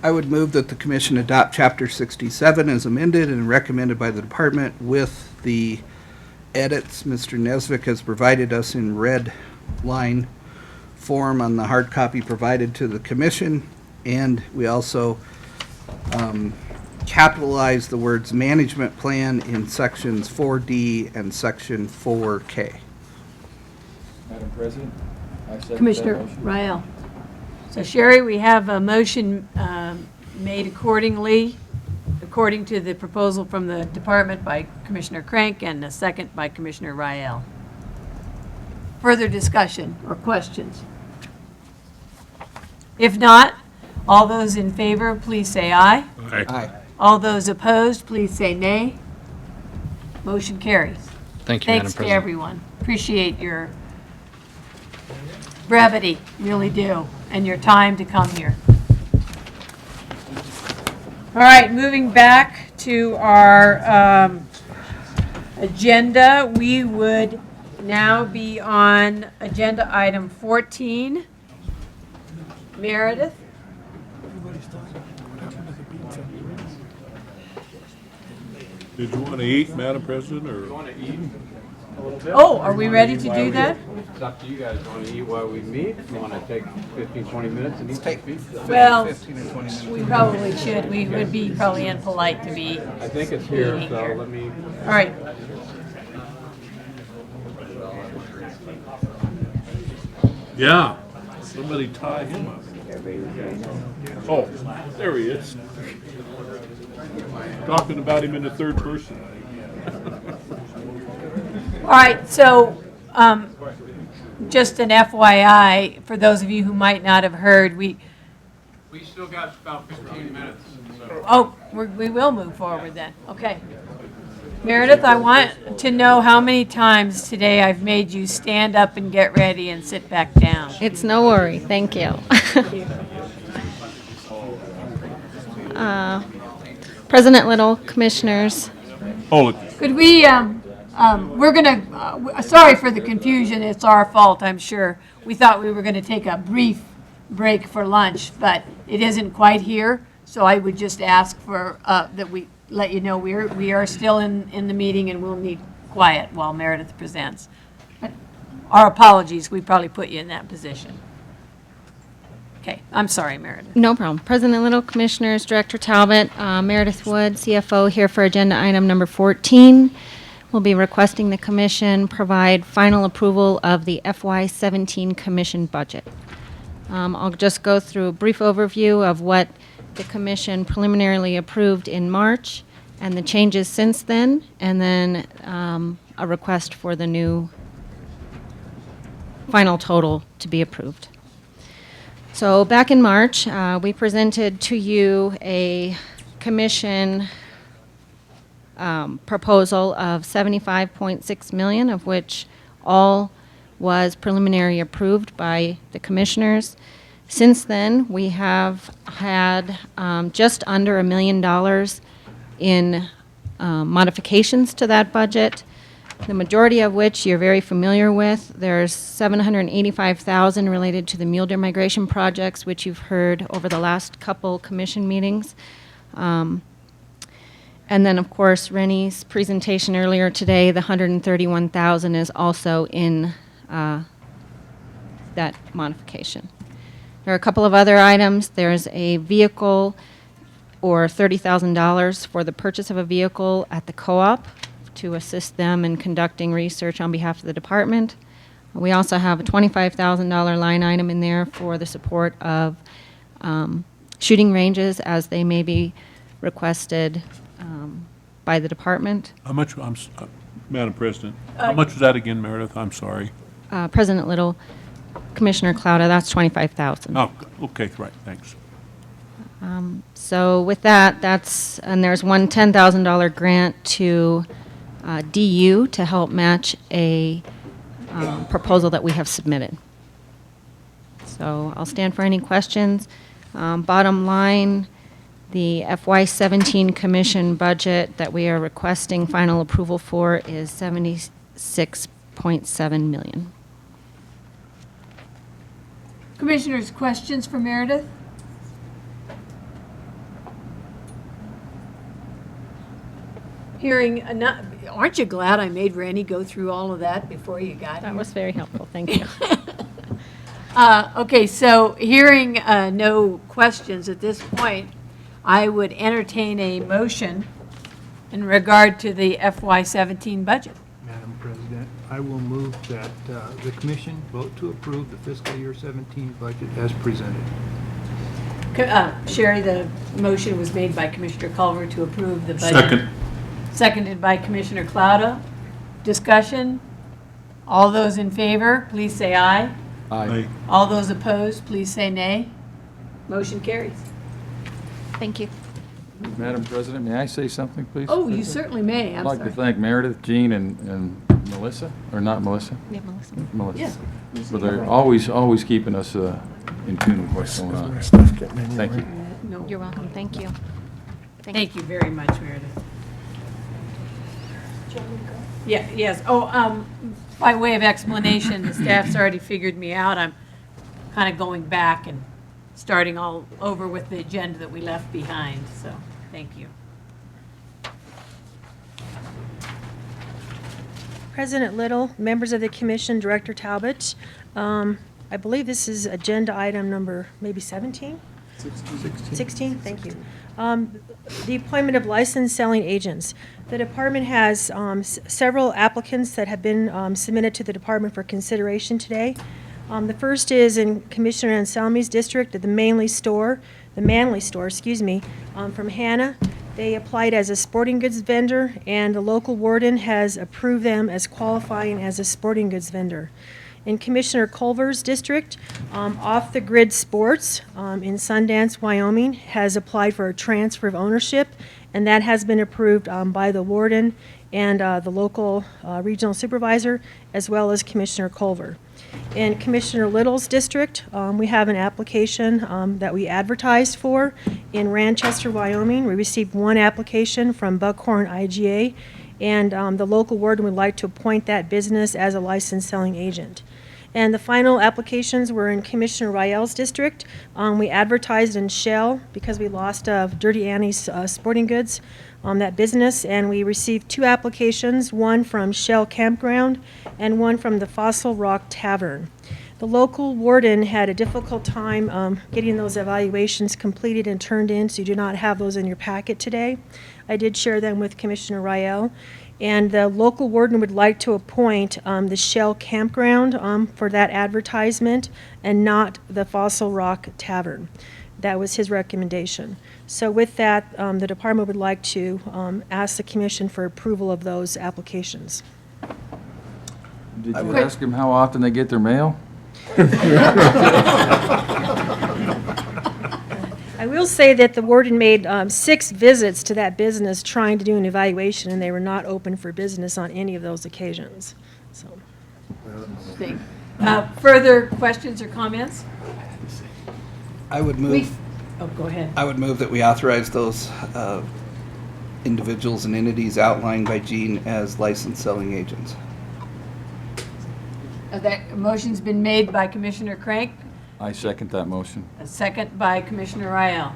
I would move that the commission adopt Chapter 67 as amended and recommended by the department with the edits Mr. Nesvik has provided us in red line form on the hard copy provided to the commission, and we also capitalize the words management plan in sections 4D and section 4K. Madam President, I second Commissioner that motion. Rael. So Sherry, we have a motion made according to the proposal from the department by Commissioner Crank, and a second by Commissioner Rael. Further discussion or questions? If not, all those in favor, please say aye. Aye. All those opposed, please say nay. Motion carries. Thank you, Madam Thanks to President. everyone. Appreciate your brevity, really do, and your time to come here. All right, moving back to our agenda, we would now be on agenda item 14. Meredith? Did you want to eat, Madam President, or? Want to eat a little bit? Oh, are we ready to do that? It's up to you guys. Want to eat while we meet? You want to take 15, 20 minutes and eat some pizza? Well, 15 or 20 minutes. we probably should. We would be probably impolite to be. I think it's here, eating so here. let me. All right. Yeah, somebody tie him up. Oh, there he is. Talking about him in the third person. All right, so just an FYI, for those of you who might not have heard, we still got about 15 minutes. So. oh, we will move forward then. Okay. Meredith, I want to know how many times today I've made you stand up and get ready and sit back down. It's no worry. Thank you. President Little, Commissioners. Hold it. Could we, we're gonna, sorry for the confusion, it's our fault, I'm sure. We thought we were gonna take a brief break for lunch, but it isn't quite here, so I would just ask for, that we let you know we are still in the meeting and we'll need quiet while Meredith presents. But our apologies, we probably put you in that position. Okay, I'm sorry, Meredith. No problem. President Little, Commissioners, Director Talbot, Meredith Wood, CFO, here for agenda item number 14. We'll be requesting the Commission provide final approval of the FY17 Commission budget. I'll just go through a brief overview of what the Commission preliminarily approved in March and the changes since then, and then a request for the new final total to be approved. So back in March, we presented to you a Commission proposal of $75.6 million, of which all was preliminary approved by the Commissioners. Since then, we have had just under $1 million in modifications to that budget, the majority of which you're very familiar with. There's $785,000 related to the mule deer migration projects, which you've heard over the last couple Commission meetings. And then, of course, Rennie's presentation earlier today, the $131,000 is also in that modification. There are a couple of other items. There's a vehicle or $30,000 for the purchase of a vehicle at the co-op to assist them in conducting research on behalf of the department. We also have a $25,000 line item in there for the support of shooting ranges as they may be requested by the department. How much, Madam President, how much was that again, Meredith? I'm sorry. President Little, Commissioner Clouda, that's $25,000. Oh, okay, right, thanks. So with that, and there's one $10,000 grant to DU to help match a proposal that we have submitted. So I'll stand for any questions. Bottom line, the FY17 Commission budget that we are requesting final approval for is $76.7 million. Commissioners, questions for Meredith? Hearing, aren't you glad I made Randy go through all of that before you got here? That was very helpful, thank you. Okay, so hearing no questions at this point, I would entertain a motion in regard to the FY17 budget. Madam President, I will move that the Commission vote to approve the fiscal year 17 budget as presented. Sherry, the motion was made by Commissioner Culver to approve the budget. Second. Seconded by Commissioner Clouda. Discussion? All those in favor, please say aye. Aye. All those opposed, please say nay. Motion carries. Thank you. Madam President, may I say something, please? Oh, you certainly may, I'm I'd like to sorry. thank Meredith, Jean, and Melissa, or not Melissa? Yeah, Melissa. Melissa. Yes. But they're always keeping us in tune with what's going on. Thank you. No. You're welcome, thank you. Thank you very much, Meredith. Yeah, yes. Oh, by way of explanation, the staff's already figured me out. I'm kind of going back and starting all over with the agenda that we left behind, so thank you. President Little, members of the Commission, Director Talbot, I believe this is agenda item number maybe 17? 16, thank you. The appointment of licensed selling agents. The department has several applicants that have been submitted to the department for consideration today. The first is in Commissioner Anselmi's district at the Manly store, from Hannah. They applied as a sporting goods vendor, and the local warden has approved them as qualifying as a sporting goods vendor. In Commissioner Culver's district, Off the Grid Sports in Sundance, Wyoming, has applied for a transfer of ownership, and that has been approved by the warden and the local regional supervisor, as well as Commissioner Culver. In Commissioner Little's district, we have an application that we advertised for, in Ranchester, Wyoming. We received one application from Bughorn IGA, and the local warden would like to appoint that business as a licensed selling agent. And the final applications were in Commissioner Rael's district. We advertised in Shell because we lost Dirty Annie's Sporting Goods, that business, and we received 2 applications, one from Shell Campground and one from the Fossil Rock Tavern. The local warden had a difficult time getting those evaluations completed and turned in, so you do not have those in your packet today. I did share them with Commissioner Rael. And the local warden would like to appoint the Shell Campground for that advertisement and not the Fossil Rock Tavern. That was his recommendation. So with that, the department would like to ask the commission for approval of those applications. Did you ask them how often they get their mail? I will say that the warden made 6 visits to that business trying to do an evaluation, and they were not open for business on any of those occasions. So, Further questions or comments? I would move. Oh, go ahead. I would move that we authorize those individuals and entities outlined by Gene as licensed selling agents. That motion's been made by Commissioner Crank, I second that motion. a second by Commissioner Rael.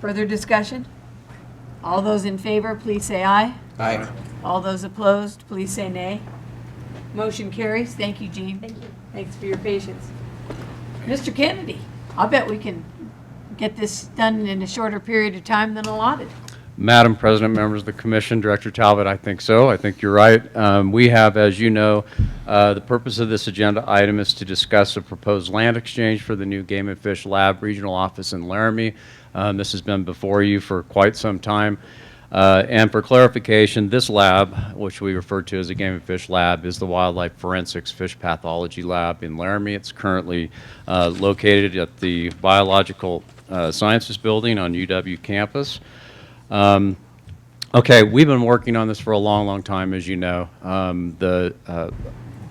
Further discussion? All those in favor, please say aye. Aye. All those opposed, please say nay. Motion carries. Thank you, Jean. Thank you. Thanks for your patience. Mr. Kennedy, I'll bet we can get this done in a shorter period of time than allotted. Madam President, members of the commission, Director Talbot, I think so. I think you're right. We have, as you know, the purpose of this agenda item is to discuss a proposed land exchange for the new Game and Fish Lab regional office in Laramie. This has been before you for quite some time. And for clarification, this lab, which we refer to as a Game and Fish Lab, is the Wildlife Forensics Fish Pathology Lab in Laramie. It's currently located at the Biological Sciences Building on UW campus. Okay, we've been working on this for a long, long time, as you know.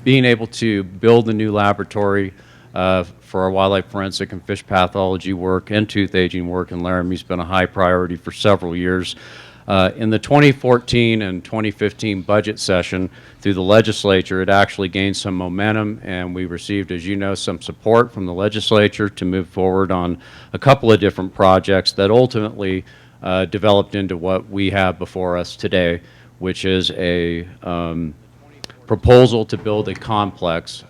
Being able to build a new laboratory for our wildlife forensic and fish pathology work and tooth aging work in Laramie has been a high priority for several years. In the 2014 and 2015 budget session through the legislature, it actually gained some momentum, and we received, as you know, some support from the legislature to move forward on a couple of different projects that ultimately developed into what we have before us today, which is a proposal to build a complex,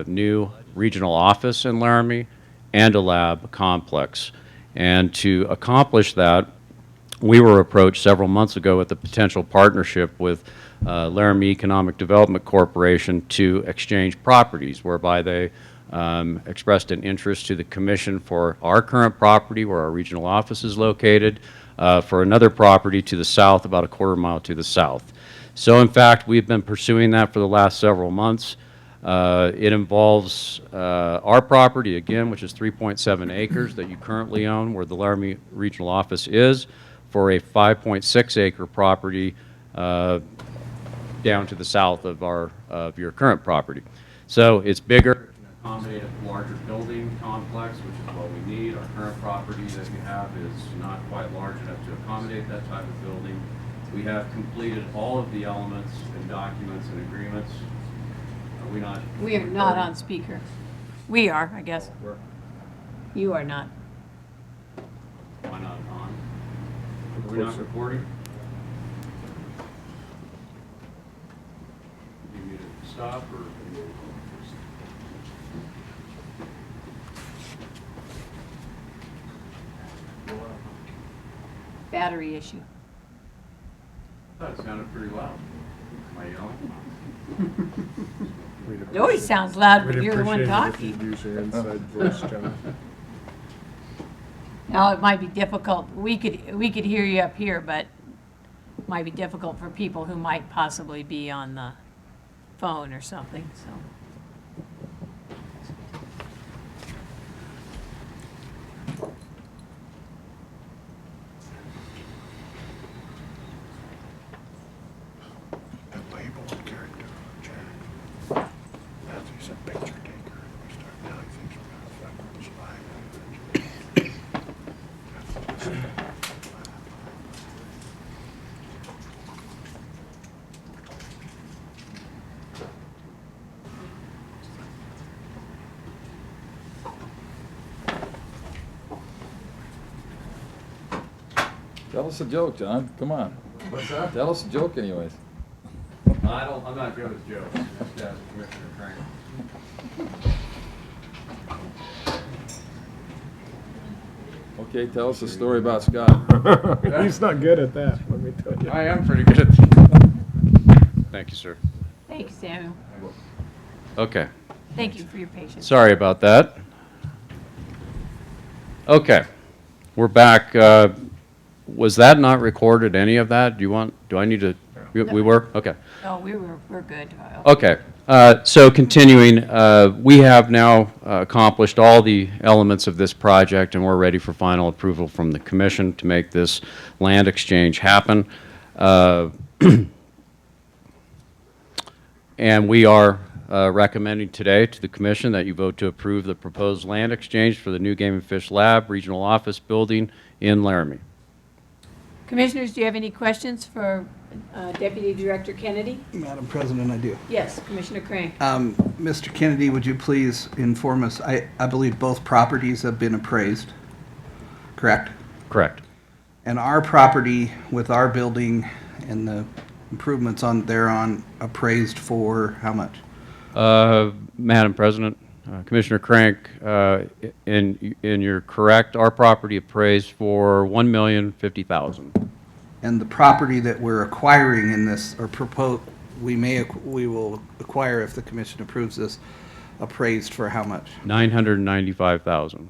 new regional office in Laramie and a lab complex. And to accomplish that, we were approached several months ago with a potential partnership with Laramie Economic Development Corporation to exchange properties, whereby they expressed an interest to the commission for our current property where our regional office is located, for another property to the south, about a quarter mile to the south. So in fact, we've been pursuing that for the last several months. It involves our property, again, which is 3.7 acres that you currently own, where the Laramie Regional Office is, for a 5.6 acre property down to the south of your current property. So it's bigger, it can accommodate a larger building complex, which is what we need. Our current property that you have is not quite large enough to accommodate that type of building. We have completed all of the elements and documents and agreements. Are we not? We are not on speaker. We are, I guess. You are not. Why not on? Are we not recording? Do you need to stop or? Battery issue. That sounded pretty loud. Am I yelling? It always sounds loud when you're the one talking. Use your inside voice, John. Now, it might be difficult. We could hear you up here, but it might be difficult for people who might possibly be on the phone or something, so. Tell us a joke, John. Come on. What's that? Tell us a joke anyways. I'm not good with jokes. Just ask Commissioner Crank. Okay, tell us a story about Scott. He's not good at that, let me tell you. I am pretty good at that. Thank you, sir. Thank you, Samuel. Okay. Thank you for your patience. Sorry about that. Okay, we're back. Was that not recorded, any of that? Do I need to, we were? Okay. Oh, we're good. Okay, so continuing, we have now accomplished all the elements of this project, and we're ready for final approval from the commission to make this land exchange happen. And we are recommending today to the commission that you vote to approve the proposed land exchange for the new Game and Fish Lab Regional Office Building in Laramie. Commissioners, do you have any questions for Deputy Director Kennedy? Madam President, I do. Yes, Commissioner Crank. Mr. Kennedy, would you please inform us, I believe both properties have been appraised, correct? Correct. And our property with our building and the improvements on thereon appraised for how much? Madam President, Commissioner Crank, in you're correct, our property appraised for $1,050,000. And the property that we're acquiring in this, or we will acquire if the commission approves this, appraised for how much? $995,000.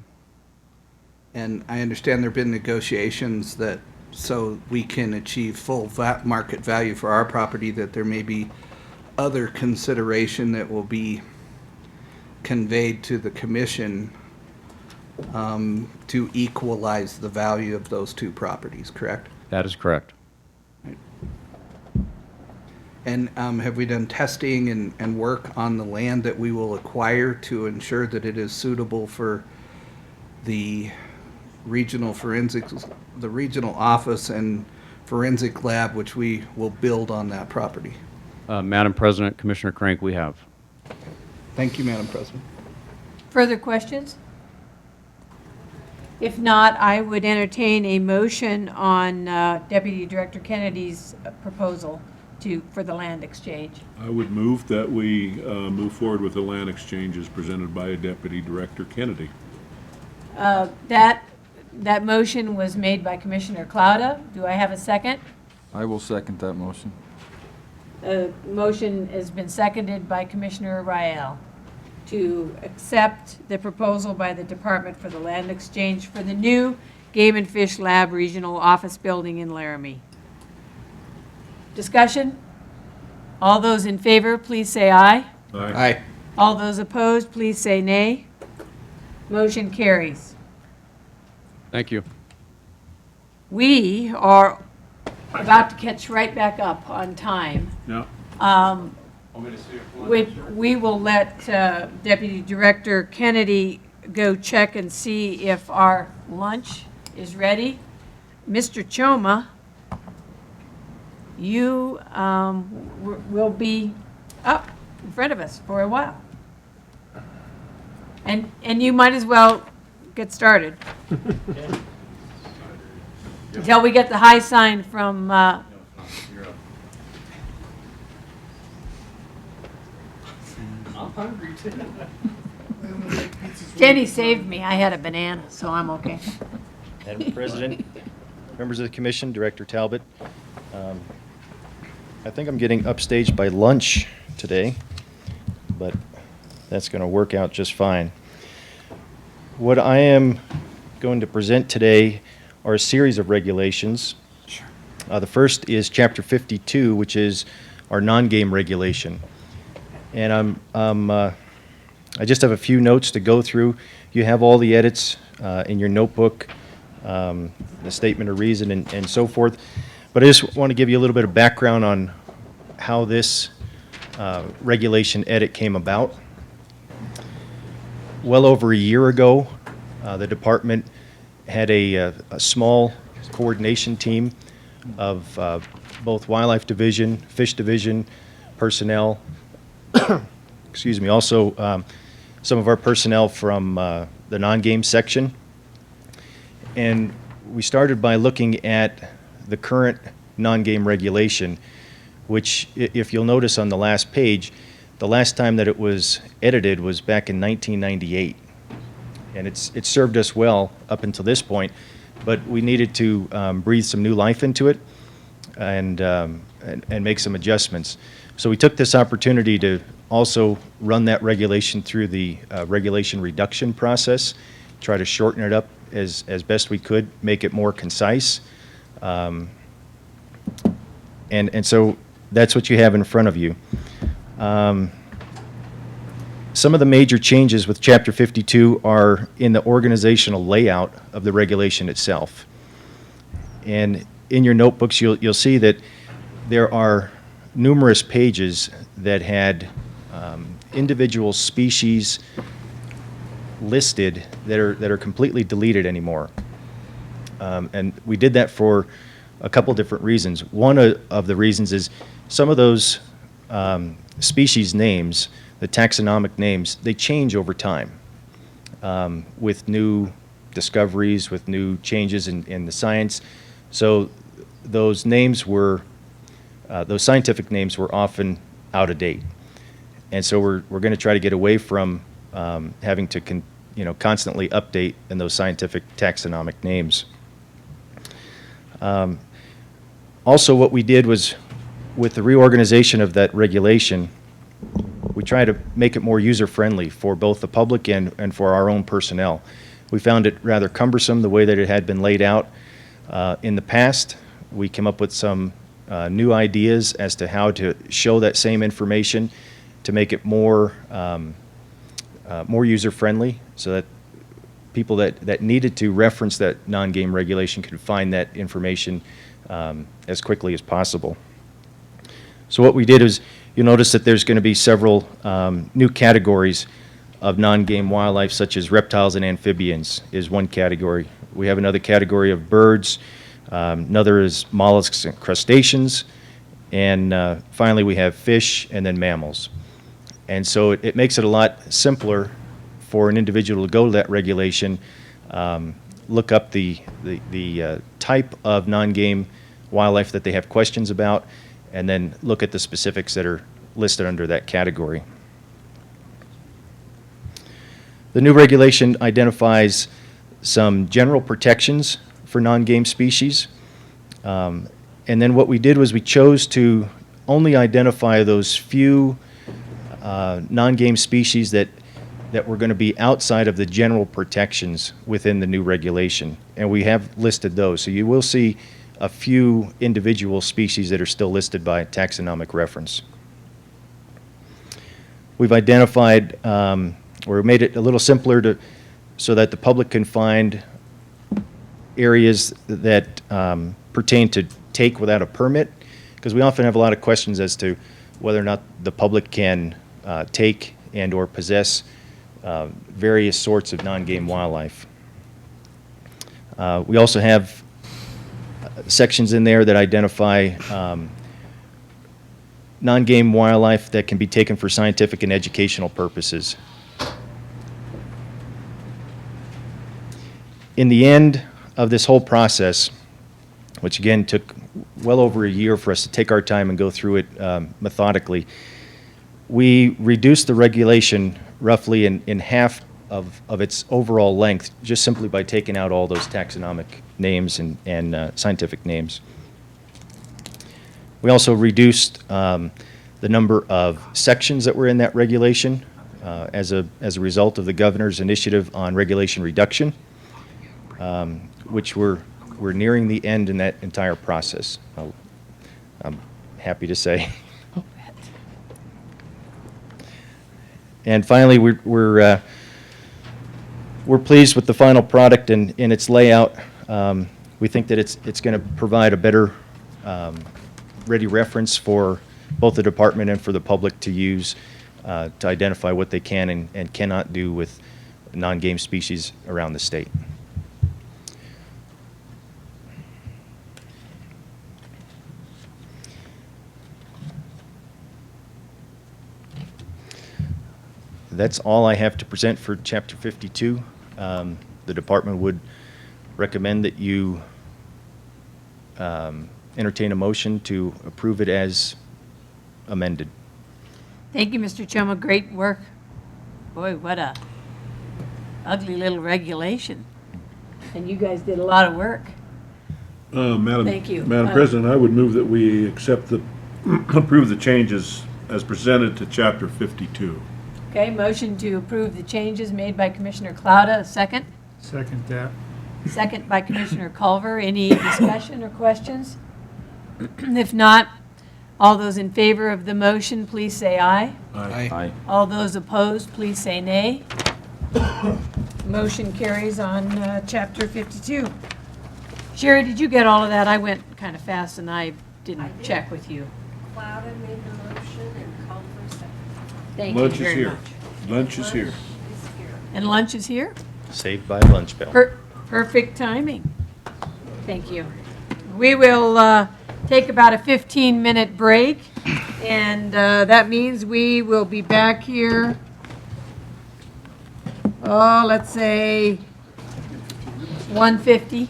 And I understand there have been negotiations that, so we can achieve full market value for our property, that there may be other consideration that will be conveyed to the commission to equalize the value of those two properties, correct? That is correct. And have we done testing and work on the land that we will acquire to ensure that it is suitable for the regional forensics, the regional office and forensic lab, which we will build on that property? Madam President, Commissioner Crank, we have. Thank you, Madam President. Further questions? If not, I would entertain a motion on Deputy Director Kennedy's proposal for the land exchange. I would move that we move forward with the land exchange as presented by Deputy Director Kennedy. That motion was made by Commissioner Clauda. Do I have a second? I will second that motion. Motion has been seconded by Commissioner Rael to accept the proposal by the department for the land exchange for the new Game and Fish Lab Regional Office Building in Laramie. Discussion? All those in favor, please say aye. Aye. All those opposed, please say nay. Motion carries. Thank you. We are about to catch right back up on time. Yeah. We will let Deputy Director Kennedy go check and see if our lunch is ready. Mr. Choma, you will be up in front of us for a while. And you might as well get started. Until we get the high sign from hungry too. Jenny saved me. I had a banana, so I'm okay. Madam President, members of the commission, Director Talbot, I think I'm getting upstaged by lunch today, but that's going to work out just fine. What I am going to present today are a series of regulations. The first is Chapter 52, which is our non-game regulation. And I just have a few notes to go through. You have all the edits in your notebook, the statement of reason and so forth. But I just want to give you a little bit of background on how this regulation edit came about. Well over a year ago, the department had a small coordination team of both Wildlife Division, Fish Division personnel, excuse me, also some of our personnel from the non-game section. And we started by looking at the current non-game regulation, which if you'll notice on the last page, the last time that it was edited was back in 1998. And it's served us well up until this point, but we needed to breathe some new life into it and make some adjustments. So we took this opportunity to also run that regulation through the regulation reduction process, try to shorten it up as best we could, make it more concise. And so that's what you have in front of you. Some of the major changes with Chapter 52 are in the organizational layout of the regulation itself. And in your notebooks, you'll see that there are numerous pages that had individual species listed that are completely deleted anymore. And we did that for a couple different reasons. One of the reasons is some of those species names, the taxonomic names, they change over time with new discoveries, with new changes in the science. So those names were, those scientific names were often out of date. And so we're going to try to get away from having to constantly update in those scientific taxonomic names. Also, what we did was, with the reorganization of that regulation, we try to make it more user-friendly for both the public and for our own personnel. We found it rather cumbersome the way that it had been laid out in the past. We came up with some new ideas as to how to show that same information to make it more more user-friendly, so that people that needed to reference that non-game regulation could find that information as quickly as possible. So what we did is, you'll notice that there's going to be several new categories of non-game wildlife, such as reptiles and amphibians is one category. We have another category of birds, another is mollusks and crustaceans, and finally we have fish and then mammals. And so it makes it a lot simpler for an individual to go to that regulation, look up the type of non-game wildlife that they have questions about, and then look at the specifics that are listed under that category. The new regulation identifies some general protections for non-game species. And then what we did was we chose to only identify those few non-game species that were going to be outside of the general protections within the new regulation. And we have listed those. So you will see a few individual species that are still listed by taxonomic reference. We've identified, or made it a little simpler so that the public can find areas that pertain to take without a permit, because we often have a lot of questions as to whether or not the public can take and or possess various sorts of non-game wildlife. We also have sections in there that identify non-game wildlife that can be taken for scientific and educational purposes. In the end of this whole process, which again took well over a year for us to take our time and go through it methodically, we reduced the regulation roughly in half of its overall length, just simply by taking out all those taxonomic names and scientific names. We also reduced the number of sections that were in that regulation as a result of the governor's initiative on regulation reduction, which we're nearing the end in that entire process, I'm happy to say. And finally, we're pleased with the final product and in its layout. We think that it's going to provide a better ready reference for both the department and for the public to use to identify what they can and cannot do with non-game species around the state. That's all I have to present for Chapter 52. The department would recommend that you entertain a motion to approve it as amended. Thank you, Mr. Choma. Great work. Boy, what a ugly little regulation. And you guys did a lot of work. Thank you. Madam President, I would move that we accept approve the changes as presented to Chapter 52. Okay, motion to approve the changes made by Commissioner Clouda. A second? Second that. Second by Commissioner Culver. Any discussion or questions? If not, all those in favor of the motion, please say aye. Aye. All those opposed, please say nay. Motion carries on Chapter 52. Sherry, did you get all of that? I went kind of fast and I didn't check with you. Clouda made the motion and Culver seconded. Thank you Lunch is very here. much. Lunch is here. And lunch is here? Saved by lunch bell. Perfect timing. Thank you. We will take about a 15-minute break, and that means we will be back here, let's say 1:50.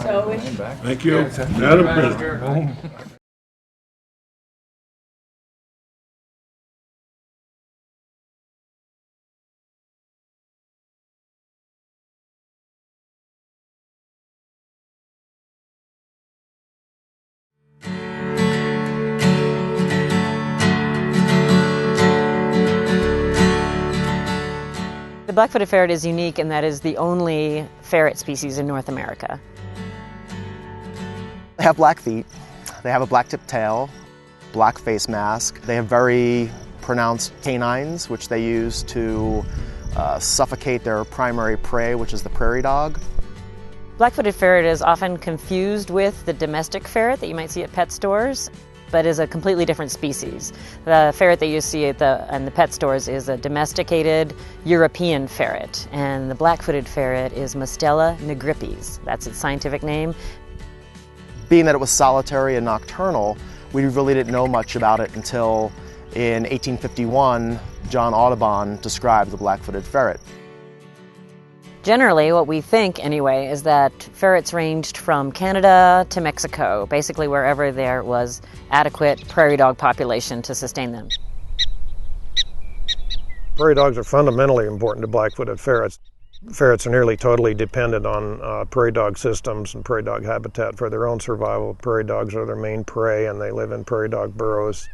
So Thank you, Madam President. The black-footed ferret is unique in that it is the only ferret species in North America. They have black feet, they have a black tip tail, black face mask. They have very pronounced canines, which they use to suffocate their primary prey, which is the prairie dog. Black-footed ferret is often confused with the domestic ferret that you might see at pet stores, but is a completely different species. The ferret that you see in the pet stores is a domesticated European ferret, and the black-footed ferret is Mustela nigripes. That's its scientific name. Being that it was solitary and nocturnal, we really didn't know much about it until in 1851, John Audubon described the black-footed ferret. Generally, what we think, anyway, is that ferrets ranged from Canada to Mexico, basically wherever there was adequate prairie dog population to sustain them. Prairie dogs are fundamentally important to black-footed ferrets. Ferrets are nearly totally dependent on prairie dog systems and prairie dog habitat for their own survival. Prairie dogs are their main prey, and they live in prairie dog burrows.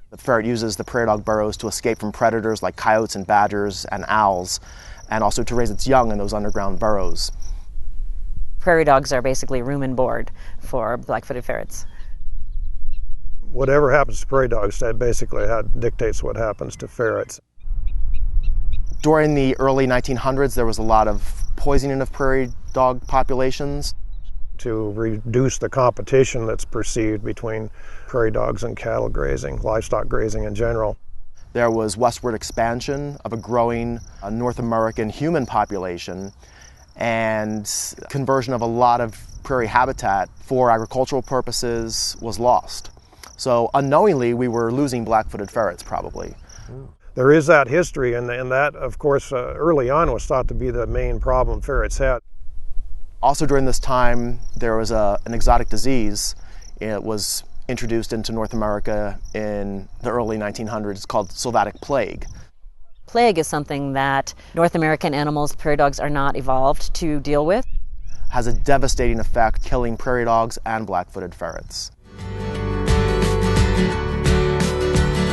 The ferret uses the prairie dog burrows to escape from predators like coyotes and badgers and owls, and also to raise its young in those underground burrows. Prairie dogs are basically room and board for black-footed ferrets. Whatever happens to prairie dogs, that basically dictates what happens to ferrets. During the early 1900s, there was a lot of poisoning of prairie dog populations. To reduce the competition that's perceived between prairie dogs and cattle grazing, livestock grazing in general. There was westward expansion of a growing North American human population and conversion of a lot of prairie habitat for agricultural purposes was lost. So unknowingly, we were losing black-footed ferrets probably. There is that history, and that, of course, early on was thought to be the main problem ferrets had. Also during this time, there was an exotic disease. It was introduced into North America in the early 1900s called sylvatic plague. Plague is something that North American animals, prairie dogs, are not evolved to deal with. Has a devastating effect, killing prairie dogs and black-footed ferrets.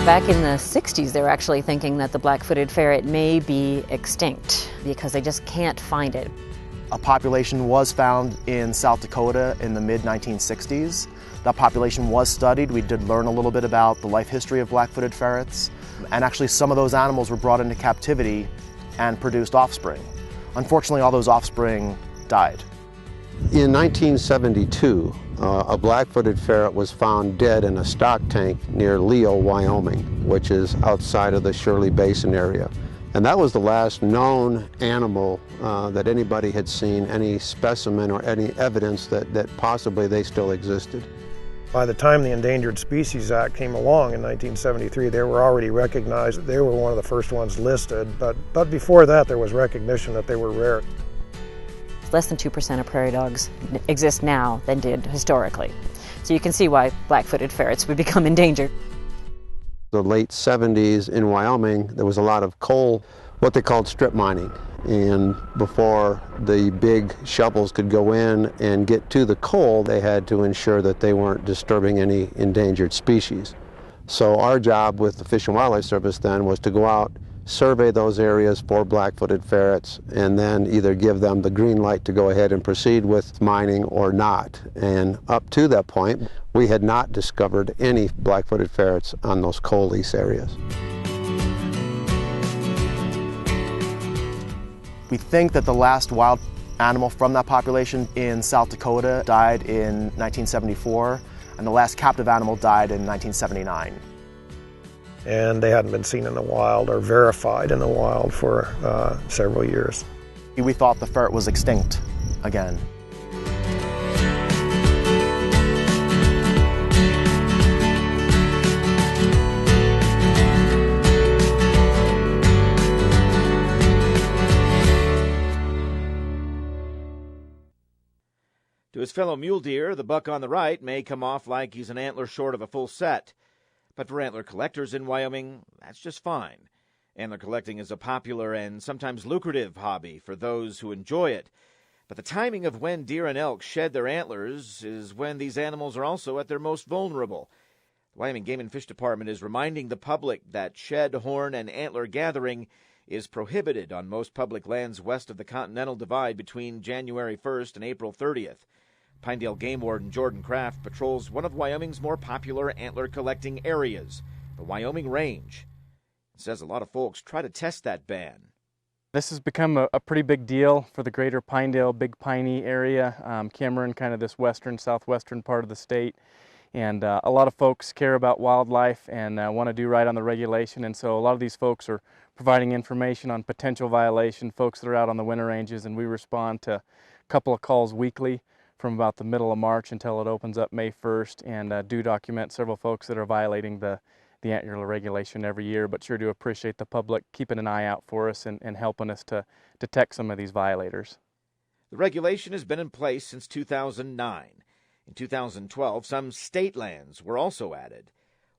Back in the 60s, they were actually thinking that the black-footed ferret may be extinct because they just can't find it. A population was found in South Dakota in the mid-1960s. That population was studied. We did learn a little bit about the life history of black-footed ferrets. And actually some of those animals were brought into captivity and produced offspring. Unfortunately, all those offspring died. In 1972, a black-footed ferret was found dead in a stock tank near Leo, Wyoming, which is outside of the Shirley Basin area. And that was the last known animal that anybody had seen, any specimen or any evidence that possibly they still existed. By the time the Endangered Species Act came along in 1973, they were already recognized. They were one of the first ones listed, but before that there was recognition that they were rare. less than 2% of prairie dogs exist now than did historically. So you can see why black-footed ferrets would become endangered. The late 70s in Wyoming, there was a lot of coal, what they called strip mining. And before the big shovels could go in and get to the coal, they had to ensure that they weren't disturbing any endangered species. So our job with the Fish and Wildlife Service then was to go out, survey those areas for black-footed ferrets, and then either give them the green light to go ahead and proceed with mining or not. And up to that point, we had not discovered any black-footed ferrets on those coal lease areas. We think that the last wild animal from that population in South Dakota died in 1974, and the last captive animal died in 1979. And they hadn't been seen in the wild or verified in the wild for several years. We thought the ferret was extinct again. To his fellow mule deer, the buck on the right may come off like he's an antler short of a full set. But for antler collectors in Wyoming, that's just fine. Antler collecting is a popular and sometimes lucrative hobby for those who enjoy it. But the timing of when deer and elk shed their antlers is when these animals are also at their most vulnerable. The Wyoming Game and Fish Department is reminding the public that shed, horn, and antler gathering is prohibited on most public lands west of the Continental Divide between January 1st and April 30th. Pinedale Game Warden Jordan Kraft patrols one of Wyoming's more popular antler collecting areas, the Wyoming Range. He says a lot of folks try to test that ban. This has become a pretty big deal for the greater Pinedale, Big Piney area, Cameron, kind of this western, southwestern part of the state. And a lot of folks care about wildlife and want to do right on the regulation. And so a lot of these folks are providing information on potential violation, folks that are out on the winter ranges, and we respond to a couple of calls weekly from about the middle of March until it opens up May 1st, and do document several folks that are violating the antler regulation every year, but sure do appreciate the public keeping an eye out for us and helping us to detect some of these violators. The regulation has been in place since 2009. In 2012, some state lands were also added.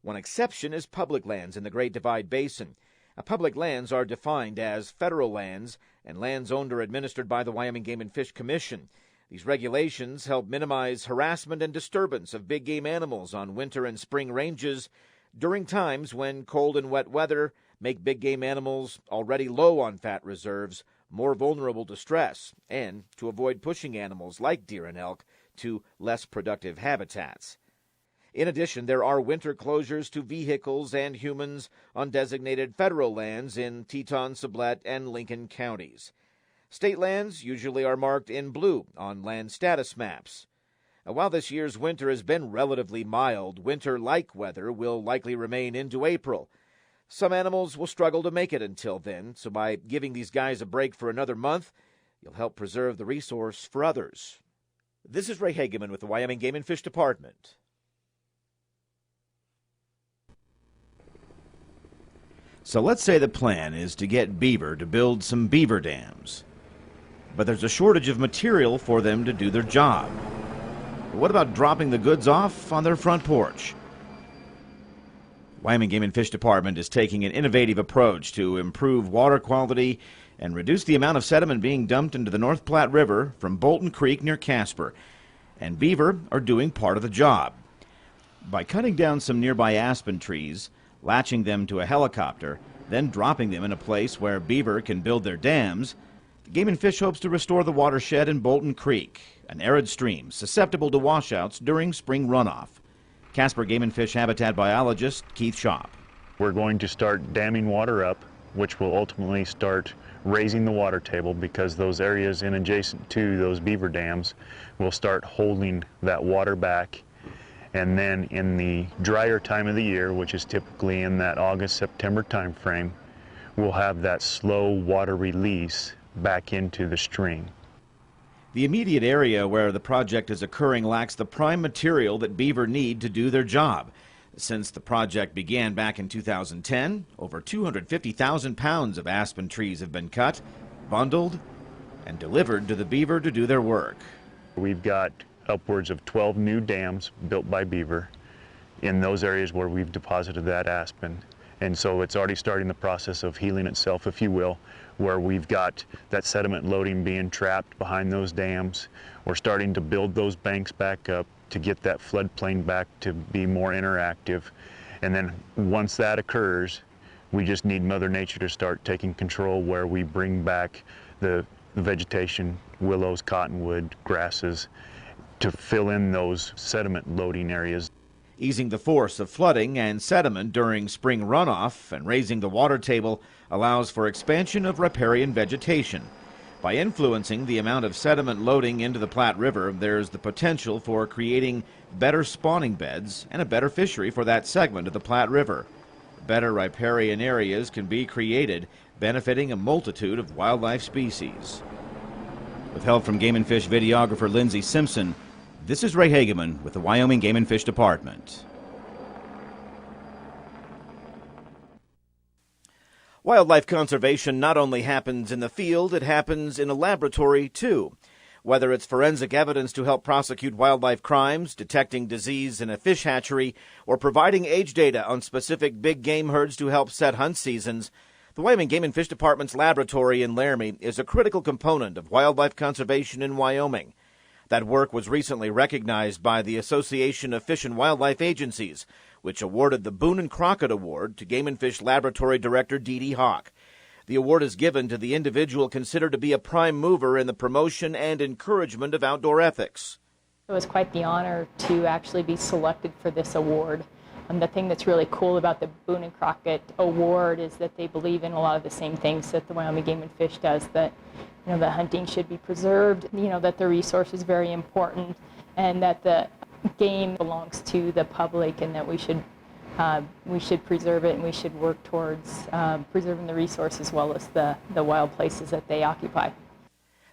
One exception is public lands in the Great Divide Basin. Public lands are defined as federal lands and lands owned or administered by the Wyoming Game and Fish Commission. These regulations help minimize harassment and disturbance of big game animals on winter and spring ranges during times when cold and wet weather make big game animals already low on fat reserves more vulnerable to stress, and to avoid pushing animals like deer and elk to less productive habitats. In addition, there are winter closures to vehicles and humans on designated federal lands in Teton, Sublette, and Lincoln counties. State lands usually are marked in blue on land status maps. While this year's winter has been relatively mild, winter-like weather will likely remain into April. Some animals will struggle to make it until then, so by giving these guys a break for another month, you'll help preserve the resource for others. This is Ray Hageman with the Wyoming Game and Fish Department. So let's say the plan is to get beaver to build some beaver dams. But there's a shortage of material for them to do their job. But what about dropping the goods off on their front porch? Wyoming Game and Fish Department is taking an innovative approach to improve water quality and reduce the amount of sediment being dumped into the North Platte River from Bolton Creek near Casper. And beaver are doing part of the job. By cutting down some nearby aspen trees, latching them to a helicopter, then dropping them in a place where beaver can build their dams, the Game and Fish hopes to restore the watershed in Bolton Creek, an arid stream susceptible to washouts during spring runoff. Casper Game and Fish habitat biologist Keith Schopp. We're going to start damming water up, which will ultimately start raising the water table because those areas in adjacent to those beaver dams will start holding that water back. And then in the drier time of the year, which is typically in that August-September time frame, we'll have that slow water release back into the stream. The immediate area where the project is occurring lacks the prime material that beaver need to do their job. Since the project began back in 2010, over 250,000 pounds of aspen trees have been cut, bundled, and delivered to the beaver to do their work. We've got upwards of 12 new dams built by beaver in those areas where we've deposited that aspen. And so it's already starting the process of healing itself, if you will, where we've got that sediment loading being trapped behind those dams. We're starting to build those banks back up to get that floodplain back to be more interactive. And then once that occurs, we just need Mother Nature to start taking control, where we bring back the vegetation, willows, cottonwood, grasses, to fill in those sediment loading areas. Easing the force of flooding and sediment during spring runoff and raising the water table allows for expansion of riparian vegetation. By influencing the amount of sediment loading into the Platte River, there's the potential for creating better spawning beds and a better fishery for that segment of the Platte River. Better riparian areas can be created, benefiting a multitude of wildlife species. With help from Game and Fish videographer Lindsay Simpson, this is Ray Hageman with the Wyoming Game and Fish Department. Wildlife conservation not only happens in the field, it happens in a laboratory too. Whether it's forensic evidence to help prosecute wildlife crimes, detecting disease in a fish hatchery, or providing age data on specific big game herds to help set hunt seasons, the Wyoming Game and Fish Department's laboratory in Laramie is a critical component of wildlife conservation in Wyoming. That work was recently recognized by the Association of Fish and Wildlife Agencies, which awarded the Boone and Crockett Award to Game and Fish Laboratory Director Dee Dee Hawk. The award is given to the individual considered to be a prime mover in the promotion and encouragement of outdoor ethics. It was quite the honor to actually be selected for this award. And the thing that's really cool about the Boone and Crockett Award is that they believe in a lot of the same things that the Wyoming Game and Fish does, that that hunting should be preserved, that the resource is very important, and that the game belongs to the public, and that we should preserve it, and we should work towards preserving the resource as well as the wild places that they occupy.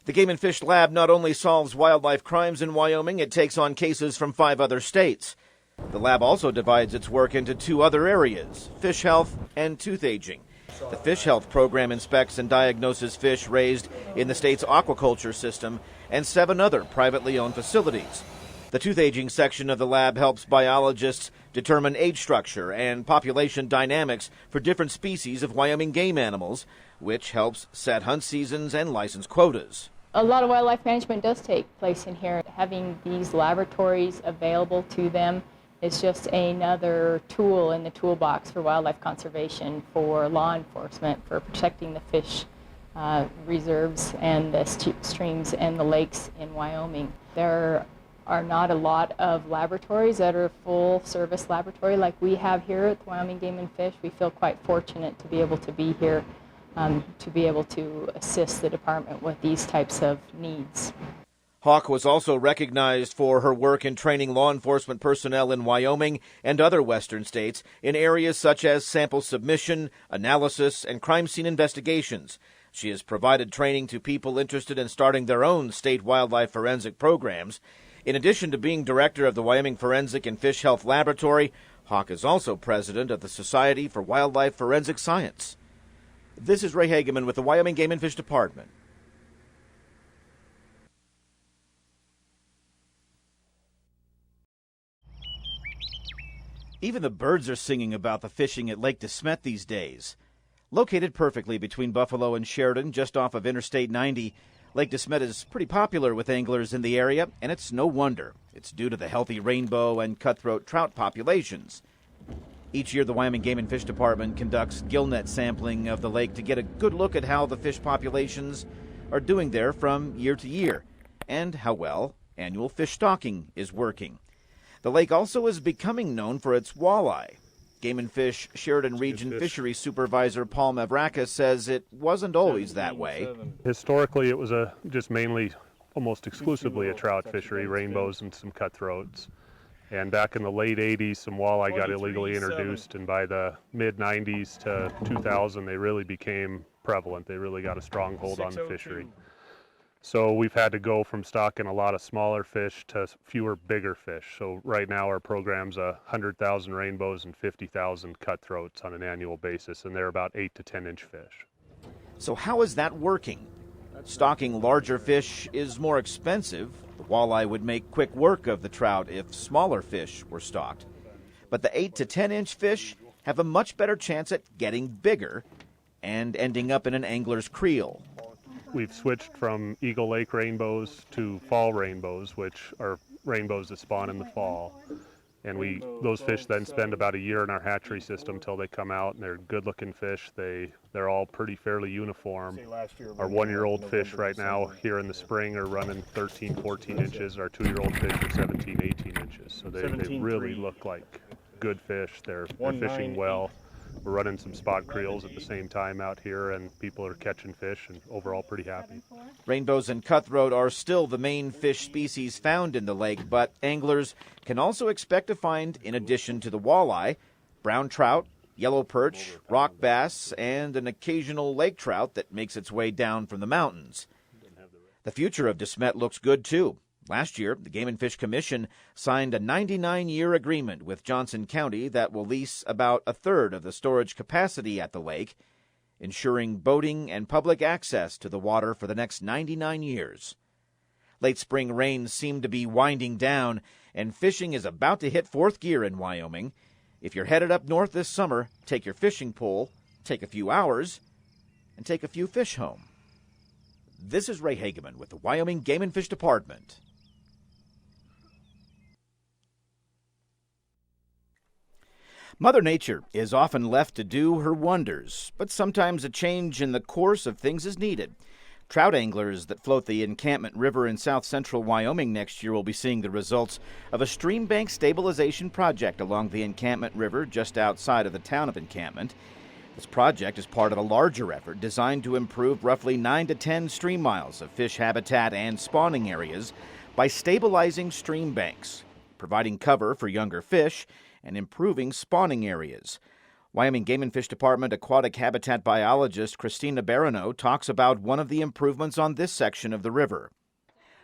The Game and Fish Lab not only solves wildlife crimes in Wyoming, it takes on cases from 5 other states. The lab also divides its work into 2 other areas, fish health and tooth aging. The fish health program inspects and diagnoses fish raised in the state's aquaculture system and 7 other privately owned facilities. The tooth aging section of the lab helps biologists determine age structure and population dynamics for different species of Wyoming game animals, which helps set hunt seasons and license quotas. A lot of wildlife management does take place in here. Having these laboratories available to them is just another tool in the toolbox for wildlife conservation, for law enforcement, for protecting the fish reserves and the streams and the lakes in Wyoming. There are not a lot of laboratories that are full service laboratory like we have here at the Wyoming Game and Fish. We feel quite fortunate to be able to be here, to be able to assist the department with these types of needs. Hawk was also recognized for her work in training law enforcement personnel in Wyoming and other western states in areas such as sample submission, analysis, and crime scene investigations. She has provided training to people interested in starting their own state wildlife forensic programs. In addition to being director of the Wyoming Forensic and Fish Health Laboratory, Hawk is also president of the Society for Wildlife Forensic Science. This is Ray Hageman with the Wyoming Game and Fish Department. Even the birds are singing about the fishing at Lake DeSmet these days. Located perfectly between Buffalo and Sheridan, just off of Interstate 90, Lake DeSmet is pretty popular with anglers in the area, and it's no wonder. It's due to the healthy rainbow and cutthroat trout populations. Each year, the Wyoming Game and Fish Department conducts gillnet sampling of the lake to get a good look at how the fish populations are doing there from year to year, and how well annual fish stocking is working. The lake also is becoming known for its walleye. Game and Fish Sheridan Region Fisheries Supervisor Paul Mavrakis says it wasn't always that way. Historically, it was just mainly, almost exclusively a trout fishery, rainbows and some cutthroats. And back in the late 80s, some walleye got illegally introduced, and by the mid-90s to 2000, they really became prevalent. They really got a strong hold on the fishery. So we've had to go from stocking a lot of smaller fish to fewer bigger fish. So right now our program's 100,000 rainbows and 50,000 cutthroats on an annual basis, and they're about 8 to 10 inch fish. So how is that working? Stocking larger fish is more expensive. The walleye would make quick work of the trout if smaller fish were stocked. But the 8 to 10-inch fish have a much better chance at getting bigger and ending up in an angler's creel. We've switched from Eagle Lake rainbows to fall rainbows, which are rainbows that spawn in the fall. And those fish then spend about a year in our hatchery system till they come out, and they're good-looking fish. They're all pretty fairly uniform. Our 1-year-old fish right now here in the spring are running 13, 14 inches. Our 2-year-old fish are 17, 18 inches. So they really look like good fish. They're fishing well. We're running some spot creels at the same time out here, and people are catching fish and overall pretty happy. Rainbows and cutthroat are still the main fish species found in the lake, but anglers can also expect to find, in addition to the walleye, brown trout, yellow perch, rock bass, and an occasional lake trout that makes its way down from the mountains. The future of De Smet looks good, too. Last year, the Game and Fish Commission signed a 99-year agreement with Johnson County that will lease about a third of the storage capacity at the lake, ensuring boating and public access to the water for the next 99 years. Late spring rains seem to be winding down, and fishing is about to hit fourth gear in Wyoming. If you're headed up north this summer, take your fishing pole, take a few hours, and take a few fish home. This is Ray Hageman with the Wyoming Game and Fish Department. Mother Nature is often left to do her wonders, but sometimes a change in the course of things is needed. Trout anglers that float the Encampment River in south-central Wyoming next year will be seeing the results of a stream bank stabilization project along the Encampment River just outside of the town of Encampment. This project is part of a larger effort designed to improve roughly 9 to 10 stream miles of fish habitat and spawning areas by stabilizing stream banks, providing cover for younger fish, and improving spawning areas. Wyoming Game and Fish Department aquatic habitat biologist Christina Barano talks about one of the improvements on this section of the river.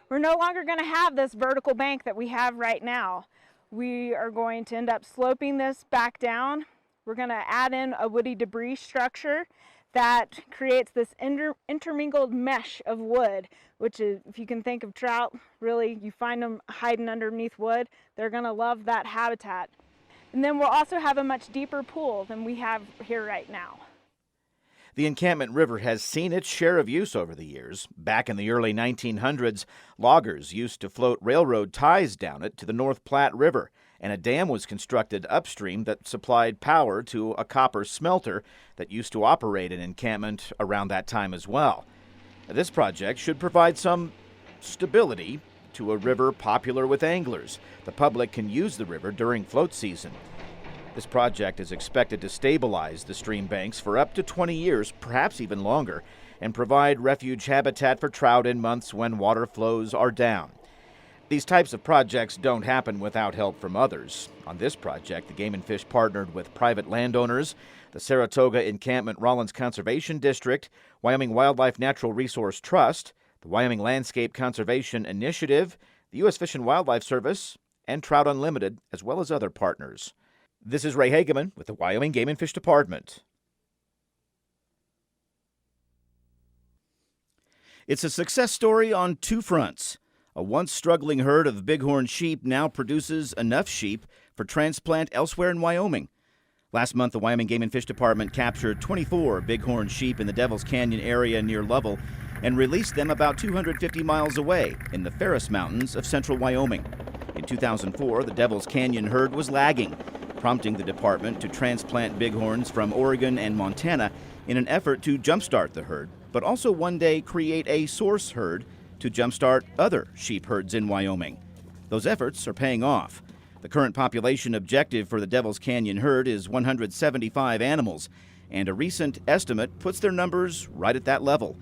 We're no longer going to have this vertical bank that we have right now. We are going to end up sloping this back down. We're going to add in a woody debris structure that creates this intermingled mesh of wood, which is, if you can think of trout, really, you find them hiding underneath wood, they're going to love that habitat. And then we'll also have a much deeper pool than we have here right now. The Encampment River has seen its share of use over the years. Back in the early 1900s, loggers used to float railroad ties down it to the North Platte River, and a dam was constructed upstream that supplied power to a copper smelter that used to operate in Encampment around that time as well. This project should provide some stability to a river popular with anglers. The public can use the river during float season. This project is expected to stabilize the stream banks for up to 20 years, perhaps even longer, and provide refuge habitat for trout in months when water flows are down. These types of projects don't happen without help from others. On this project, the Game and Fish partnered with private landowners, the Saratoga Encampment Rollins Conservation District, Wyoming Wildlife Natural Resource Trust, the Wyoming Landscape Conservation Initiative, the U.S. Fish and Wildlife Service, and Trout Unlimited, as well as other partners. This is Ray Hageman with the Wyoming Game and Fish Department. It's a success story on two fronts. A once struggling herd of bighorn sheep now produces enough sheep for transplant elsewhere in Wyoming. Last month, the Wyoming Game and Fish Department captured 24 bighorn sheep in the Devil's Canyon area near Lovell and released them about 250 miles away in the Ferris Mountains of central Wyoming. In 2004, the Devil's Canyon herd was lagging, prompting the department to transplant bighorns from Oregon and Montana in an effort to jumpstart the herd, but also one day create a source herd to jumpstart other sheep herds in Wyoming. Those efforts are paying off. The current population objective for the Devil's Canyon herd is 175 animals, and a recent estimate puts their numbers right at that level.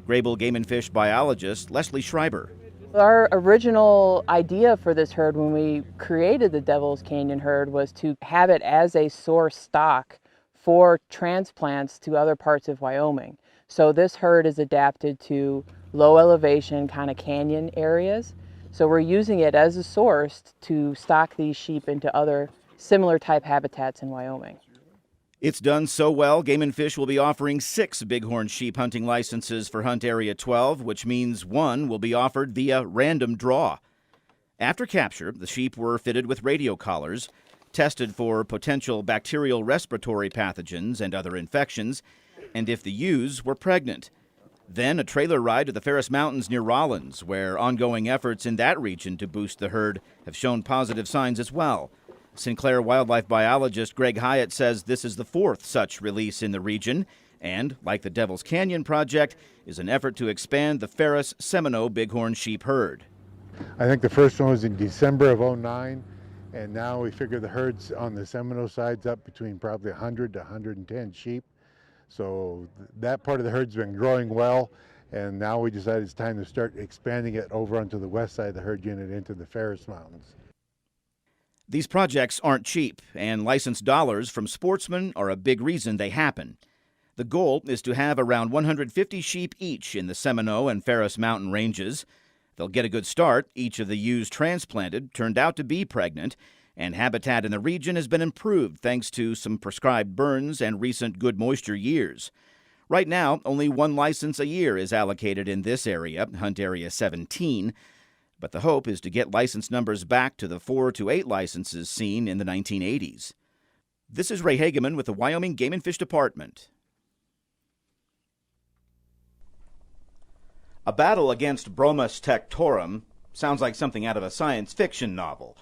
Grable Game and Fish biologist Leslie Schreiber. Our original idea for this herd when we created the Devil's Canyon herd was to have it as a source stock for transplants to other parts of Wyoming. So this herd is adapted to low elevation kind of canyon areas. So we're using it as a source to stock these sheep into other similar type habitats in Wyoming. It's done so well, Game & Fish will be offering 6 bighorn sheep hunting licenses for Hunt Area 12, which means 1 will be offered via random draw. After capture, the sheep were fitted with radio collars, tested for potential bacterial respiratory pathogens and other infections, and if the ewes were pregnant. Then a trailer ride to the Ferris Mountains near Rollins, where ongoing efforts in that region to boost the herd have shown positive signs as well. Sinclair wildlife biologist Greg Hyatt says this is the 4th such release in the region and, like the Devil's Canyon project, is an effort to expand the Ferris Seminole bighorn sheep herd. I think the first one was in December of '09, and now we figure the herds on the Seminole side's up between probably 100 to 110 sheep. So that part of the herd's been growing well, and now we decided it's time to start expanding it over onto the west side of the herd unit into the Ferris Mountains. These projects aren't cheap, and licensed dollars from sportsmen are a big reason they happen. The goal is to have around 150 sheep each in the Seminole and Ferris Mountain ranges. They'll get a good start. Each of the ewes transplanted turned out to be pregnant, and habitat in the region has been improved thanks to some prescribed burns and recent good moisture years. Right now, only 1 license a year is allocated in this area, Hunt Area 17, but the hope is to get license numbers back to the 4 to 8 licenses seen in the 1980s. This is Ray Hageman with the Wyoming Game & Fish Department. A battle against Bromus tectorum sounds like something out of a science fiction novel,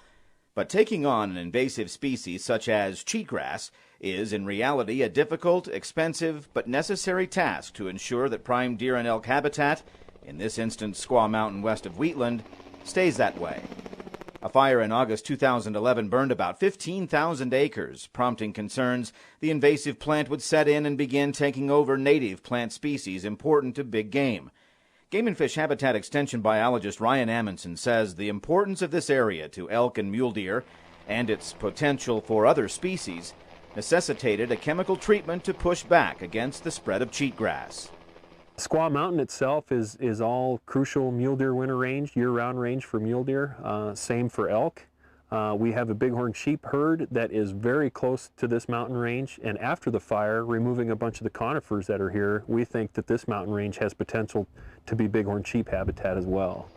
but taking on an invasive species such as cheatgrass is in reality a difficult, expensive, but necessary task to ensure that prime deer and elk habitat, in this instance Squaw Mountain west of Wheatland, stays that way. A fire in August 2011 burned about 15,000 acres, prompting concerns the invasive plant would set in and begin taking over native plant species important to big game. Game & Fish habitat extension biologist Ryan Amundsen says the importance of this area to elk and mule deer and its potential for other species necessitated a chemical treatment to push back against the spread of cheatgrass. Squaw Mountain itself is all crucial mule deer winter range, year-round range for mule deer, same for elk. We have a bighorn sheep herd that is very close to this mountain range, and after the fire, removing a bunch of the conifers that are here, we think that this mountain range has potential to be bighorn sheep habitat as well.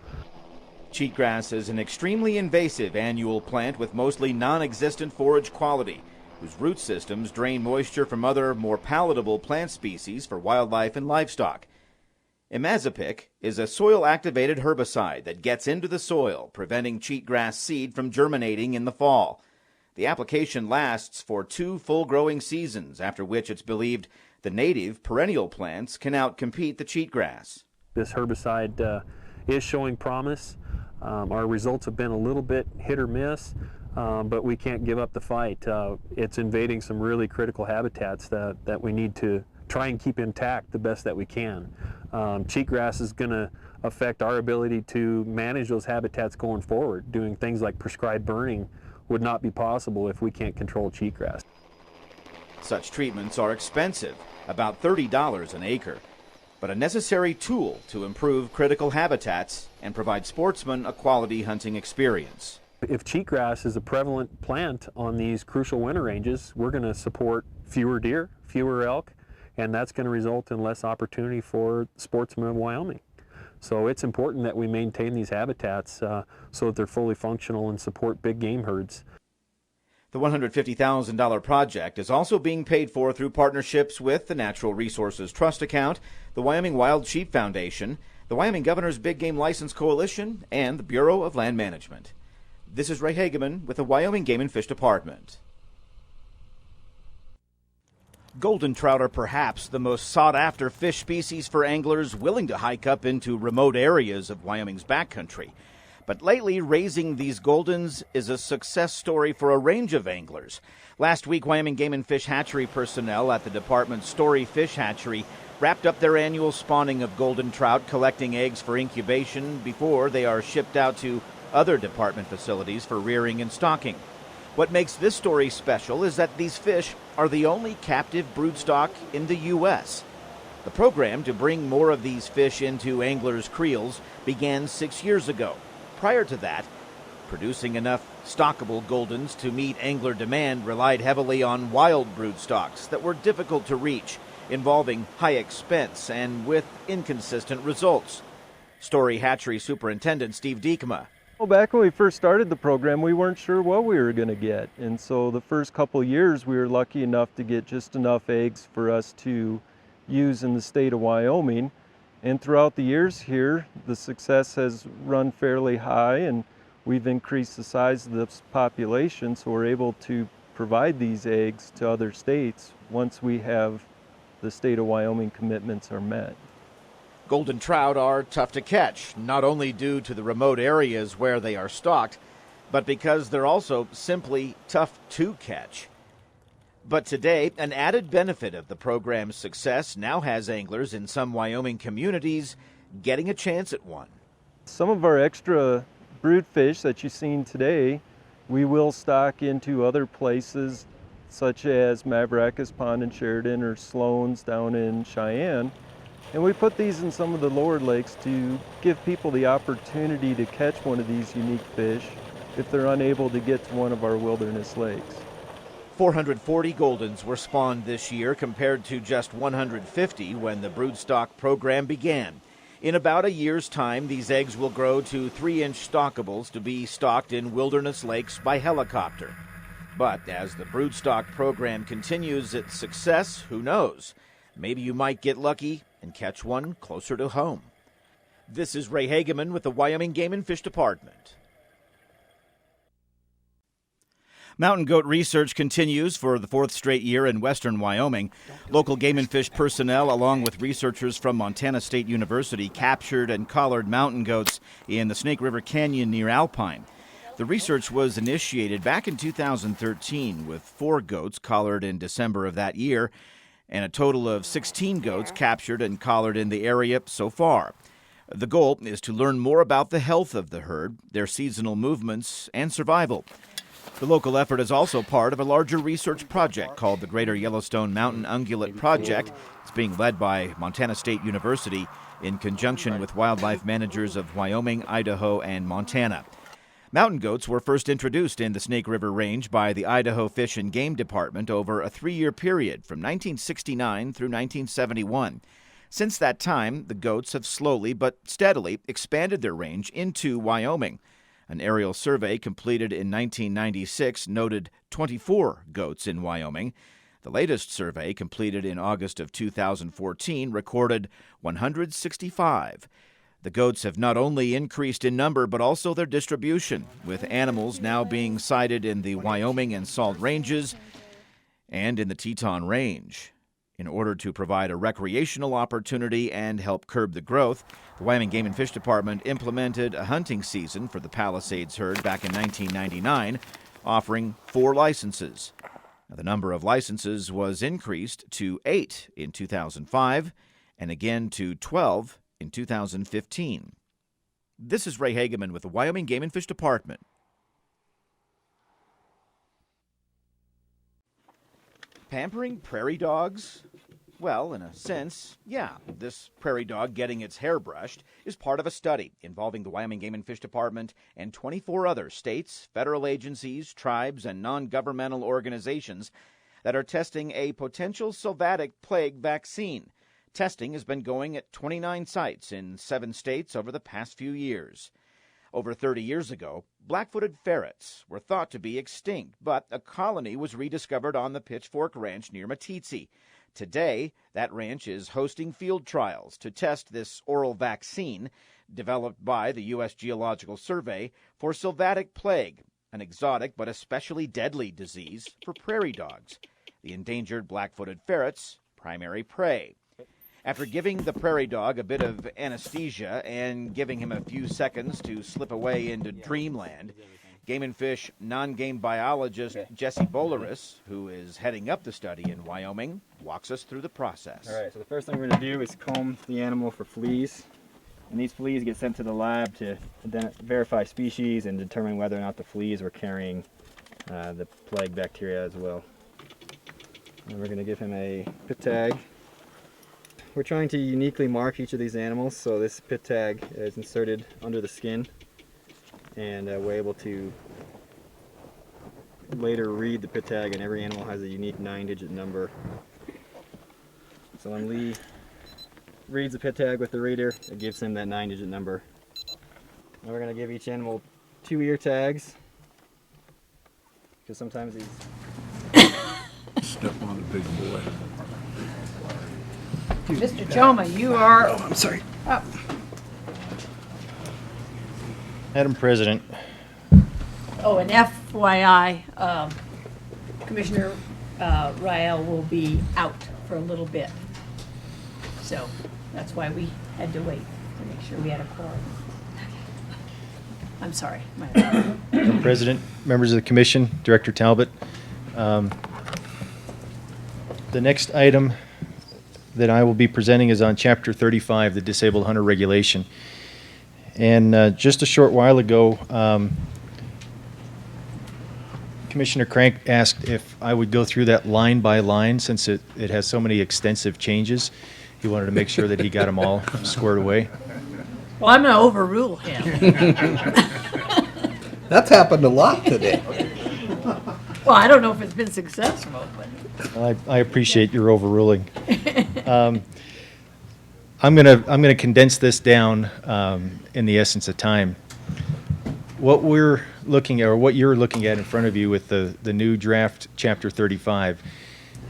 Cheatgrass is an extremely invasive annual plant with mostly non-existent forage quality, whose root systems drain moisture from other, more palatable plant species for wildlife and livestock. Imazapic is a soil-activated herbicide that gets into the soil, preventing cheatgrass seed from germinating in the fall. The application lasts for 2 full growing seasons, after which it's believed the native perennial plants can outcompete the cheatgrass. This herbicide is showing promise. Our results have been a little bit hit or miss. But we can't give up the fight. It's invading some really critical habitats that we need to try and keep intact the best that we can. Cheatgrass is going to affect our ability to manage those habitats going forward. Doing things like prescribed burning would not be possible if we can't control cheatgrass. Such treatments are expensive, about $30 an acre, but a necessary tool to improve critical habitats and provide sportsmen a quality hunting experience. If cheatgrass is a prevalent plant on these crucial winter ranges, we're going to support fewer deer, fewer elk, and that's going to result in less opportunity for sportsmen of Wyoming. So it's important that we maintain these habitats so that they're fully functional and support big game herds. The $150,000 project is also being paid for through partnerships with the Natural Resources Trust Account, the Wyoming Wild Sheep Foundation, the Wyoming Governor's Big Game License Coalition, and the Bureau of Land Management. This is Ray Hageman with the Wyoming Game & Fish Department. Golden trout are perhaps the most sought-after fish species for anglers willing to hike up into remote areas of Wyoming's backcountry. But lately, raising these goldens is a success story for a range of anglers. Last week, Wyoming Game & Fish hatchery personnel at the department's Story Fish Hatchery wrapped up their annual spawning of golden trout, collecting eggs for incubation before they are shipped out to other department facilities for rearing and stocking. What makes this story special is that these fish are the only captive broodstock in the U.S. The program to bring more of these fish into anglers' creels began 6 years ago. Prior to that, Producing enough stockable Goldens to meet angler demand relied heavily on wild brood stocks that were difficult to reach, involving high expense and with inconsistent results. Story Hatchery Superintendent Steve Diekema. Well, back when we first started the program, we weren't sure what we were going to get. And so the first couple years, we were lucky enough to get just enough eggs for us to use in the state of Wyoming. And throughout the years here, the success has run fairly high, and we've increased the size of this population, so we're able to provide these eggs to other states once we have the state of Wyoming commitments are met. Golden trout are tough to catch, not only due to the remote areas where they are stocked, but because they're also simply tough to catch. But today, an added benefit of the program's success now has anglers in some Wyoming communities getting a chance at one. Some of our extra brood fish that you've seen today, we will stock into other places such as Mavracus Pond in Sheridan or Sloan's down in Cheyenne. And we put these in some of the lower lakes to give people the opportunity to catch one of these unique fish if they're unable to get to one of our wilderness lakes. 440 Goldens were spawned this year compared to just 150 when the broodstock program began. In about a year's time, these eggs will grow to 3-inch stockables to be stocked in wilderness lakes by helicopter. But as the broodstock program continues its success, who knows? Maybe you might get lucky and catch one closer to home. This is Ray Hageman with the Wyoming Game and Fish Department. Mountain goat research continues for the 4th straight year in western Wyoming. Local game and fish personnel, along with researchers from Montana State University, captured and collared mountain goats in the Snake River Canyon near Alpine. The research was initiated back in 2013 with 4 goats collared in December of that year, and a total of 16 goats captured and collared in the area so far. The goal is to learn more about the health of the herd, their seasonal movements, and survival. The local effort is also part of a larger research project called the Greater Yellowstone Mountain Ungulate Project. It's being led by Montana State University in conjunction with wildlife managers of Wyoming, Idaho, and Montana. Mountain goats were first introduced in the Snake River Range by the Idaho Fish and Game Department over a 3-year period from 1969 through 1971. Since that time, the goats have slowly but steadily expanded their range into Wyoming. An aerial survey completed in 1996 noted 24 goats in Wyoming. The latest survey, completed in August of 2014, recorded 165. The goats have not only increased in number, but also their distribution, with animals now being sighted in the Wyoming and Salt Ranges and in the Teton Range. In order to provide a recreational opportunity and help curb the growth, the Wyoming Game and Fish Department implemented a hunting season for the Palisades herd back in 1999, offering 4 licenses. Now, the number of licenses was increased to 8 in 2005 and again to 12 in 2015. This is Ray Hageman with the Wyoming Game and Fish Department. Pampering prairie dogs? Well, in a sense, yeah. This prairie dog getting its hair brushed is part of a study involving the Wyoming Game and Fish Department and 24 other states, federal agencies, tribes, and non-governmental organizations that are testing a potential sylvatic plague vaccine. Testing has been going at 29 sites in 7 states over the past few years. Over 30 years ago, black-footed ferrets were thought to be extinct, but a colony was rediscovered on the Pitchfork Ranch near Meeteetse. Today, that ranch is hosting field trials to test this oral vaccine developed by the U.S. Geological Survey for sylvatic plague, an exotic but especially deadly disease for prairie dogs, the endangered black-footed ferret's primary prey. After giving the prairie dog a bit of anesthesia and giving him a few seconds to slip away into dreamland, Game and Fish non-game biologist Jesse Bolaris, who is heading up the study in Wyoming, walks us through the process. All right, so the first thing we're going to do is comb the animal for fleas. And these fleas get sent to the lab to verify species and determine whether or not the fleas were carrying the plague bacteria as well. And we're going to give him a pit tag. We're trying to uniquely mark each of these animals, so this pit tag is inserted under the skin. and we're able to later read the pit tag, and every animal has a unique 9-digit number. So when Lee reads the pit tag with the reader, it gives him that 9-digit number. And we're going to give each animal 2 ear tags, because sometimes these... Step on the big boy. Mr. Choma, you are... Oh, I'm sorry. Up. Madam President, Oh, and FYI, Commissioner Rael will be out for a little bit. So that's why we had to wait to make sure we had a quorum. I'm sorry. Madam President, members of the Commission, Director Talbot, the next item that I will be presenting is on Chapter 35, the Disabled Hunter Regulation. And just a short while ago, Commissioner Crank asked if I would go through that line by line since it has so many extensive changes. He wanted to make sure that he got them all squared away. Well, I'm going to overrule him. That's happened a lot today. Well, I don't know if it's been successful, but... I appreciate your overruling. I'm gonna condense this down in the essence of time. What we're looking at, or what you're looking at in front of you with the new draft Chapter 35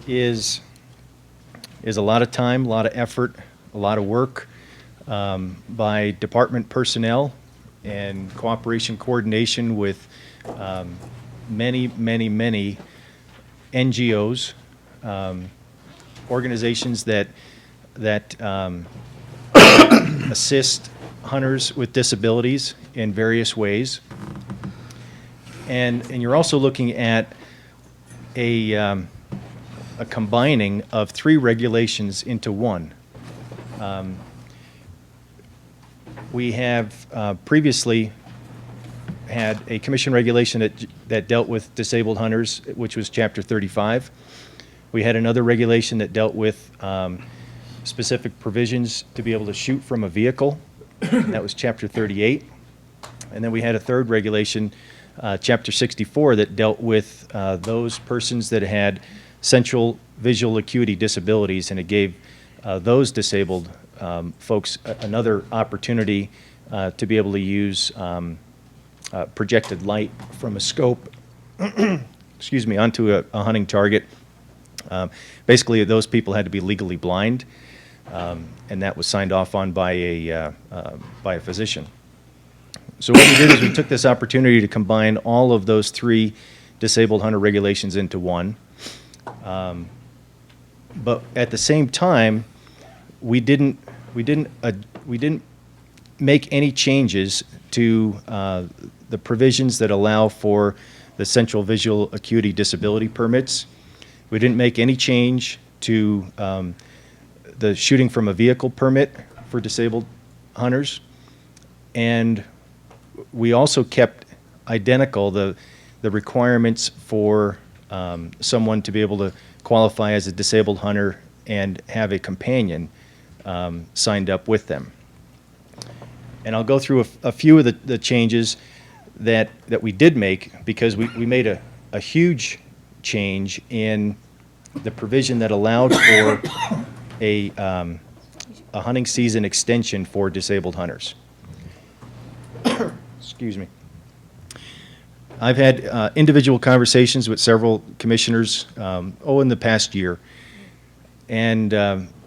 is a lot of time, a lot of effort, a lot of work by department personnel and cooperation, coordination with many NGOs, organizations that assist hunters with disabilities in various ways. And you're also looking at a combining of 3 regulations into one. We have previously had a commission regulation that dealt with disabled hunters, which was Chapter 35. We had another regulation that dealt with specific provisions to be able to shoot from a vehicle, and that was Chapter 38. And then we had a third regulation, Chapter 64, that dealt with those persons that had central visual acuity disabilities, and it gave those disabled folks another opportunity to be able to use projected light from a scope excuse me, onto a hunting target. Basically, those people had to be legally blind, and that was signed off on by a physician. So what we did is we took this opportunity to combine all of those 3 disabled hunter regulations into one. But at the same time, we didn't make any changes to the provisions that allow for the central visual acuity disability permits. We didn't make any change to the shooting from a vehicle permit for disabled hunters. And we also kept identical the requirements for someone to be able to qualify as a disabled hunter and have a companion signed up with them. And I'll go through a few of the changes that we did make, because we made a huge change in the provision that allowed for a hunting season extension for disabled hunters. Excuse me. I've had individual conversations with several commissioners in the past year, and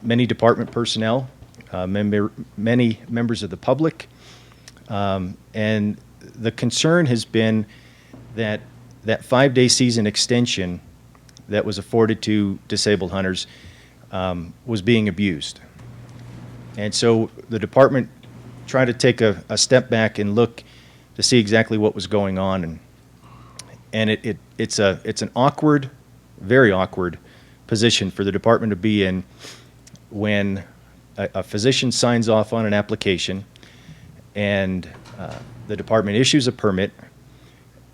many department personnel, many members of the public, and the concern has been that 5-day season extension that was afforded to disabled hunters was being abused. And so the department tried to take a step back and look to see exactly what was going on, and it's an awkward, very awkward position for the department to be in when a physician signs off on an application and the department issues a permit,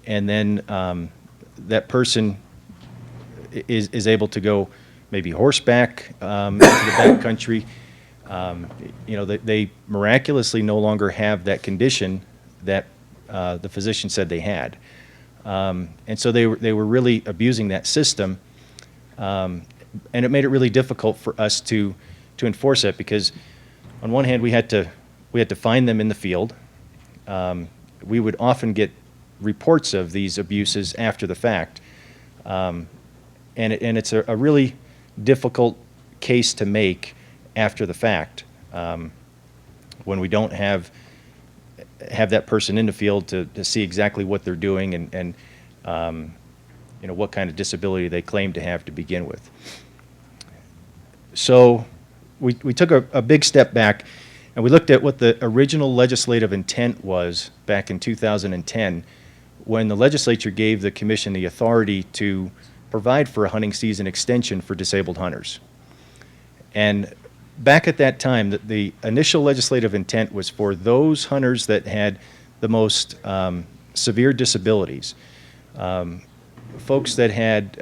and then that person is able to go maybe horseback into the backcountry. They miraculously no longer have that condition that the physician said they had. And so they were really abusing that system, and it made it really difficult for us to enforce it, because on one hand we had to find them in the field. We would often get reports of these abuses after the fact, and it's a really difficult case to make after the fact, when we don't have that person in the field to see exactly what they're doing and you know, what kind of disability they claim to have to begin with. So we took a big step back, and we looked at what the original legislative intent was back in 2010, when the legislature gave the commission the authority to provide for a hunting season extension for disabled hunters. And back at that time, the initial legislative intent was for those hunters that had the most severe disabilities, folks that had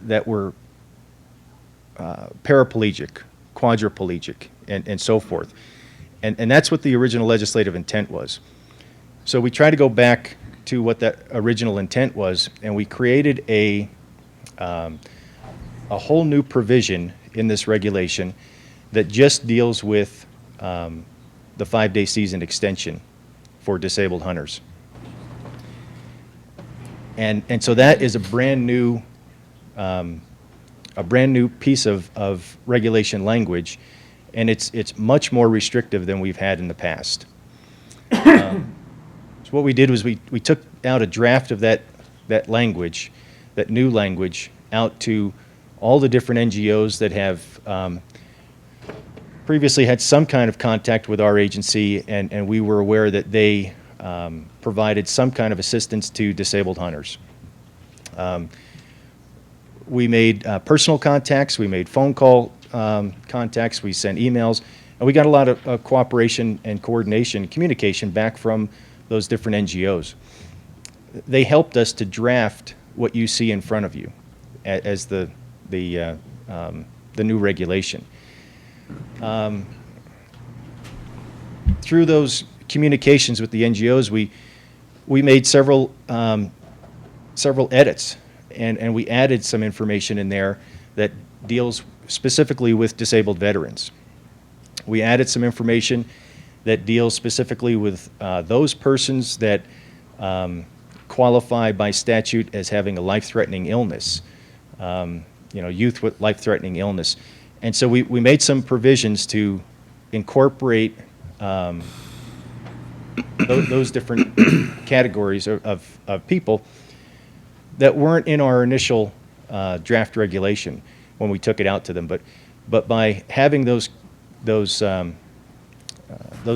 that were paraplegic, quadriplegic, and so forth. And that's what the original legislative intent was. So we tried to go back to what that original intent was, and we created a whole new provision in this regulation that just deals with the 5-day season extension for disabled hunters. And so that is a brand new piece of regulation language, and it's much more restrictive than we've had in the past. So what we did was we took out a draft of that language, that new language, out to all the different NGOs that have previously had some kind of contact with our agency, and we were aware that they provided some kind of assistance to disabled hunters. We made personal contacts, we made phone call contacts, we sent emails, and we got a lot of cooperation and coordination, communication back from those different NGOs. They helped us to draft what you see in front of you as the new regulation. Through those communications with the NGOs, we made several edits, and we added some information in there that deals specifically with disabled veterans. We added some information that deals specifically with those persons that qualify by statute as having a life-threatening illness, you know, youth with life-threatening illness. And so we made some provisions to incorporate those different categories of people that weren't in our initial draft regulation when we took it out to them. But by having those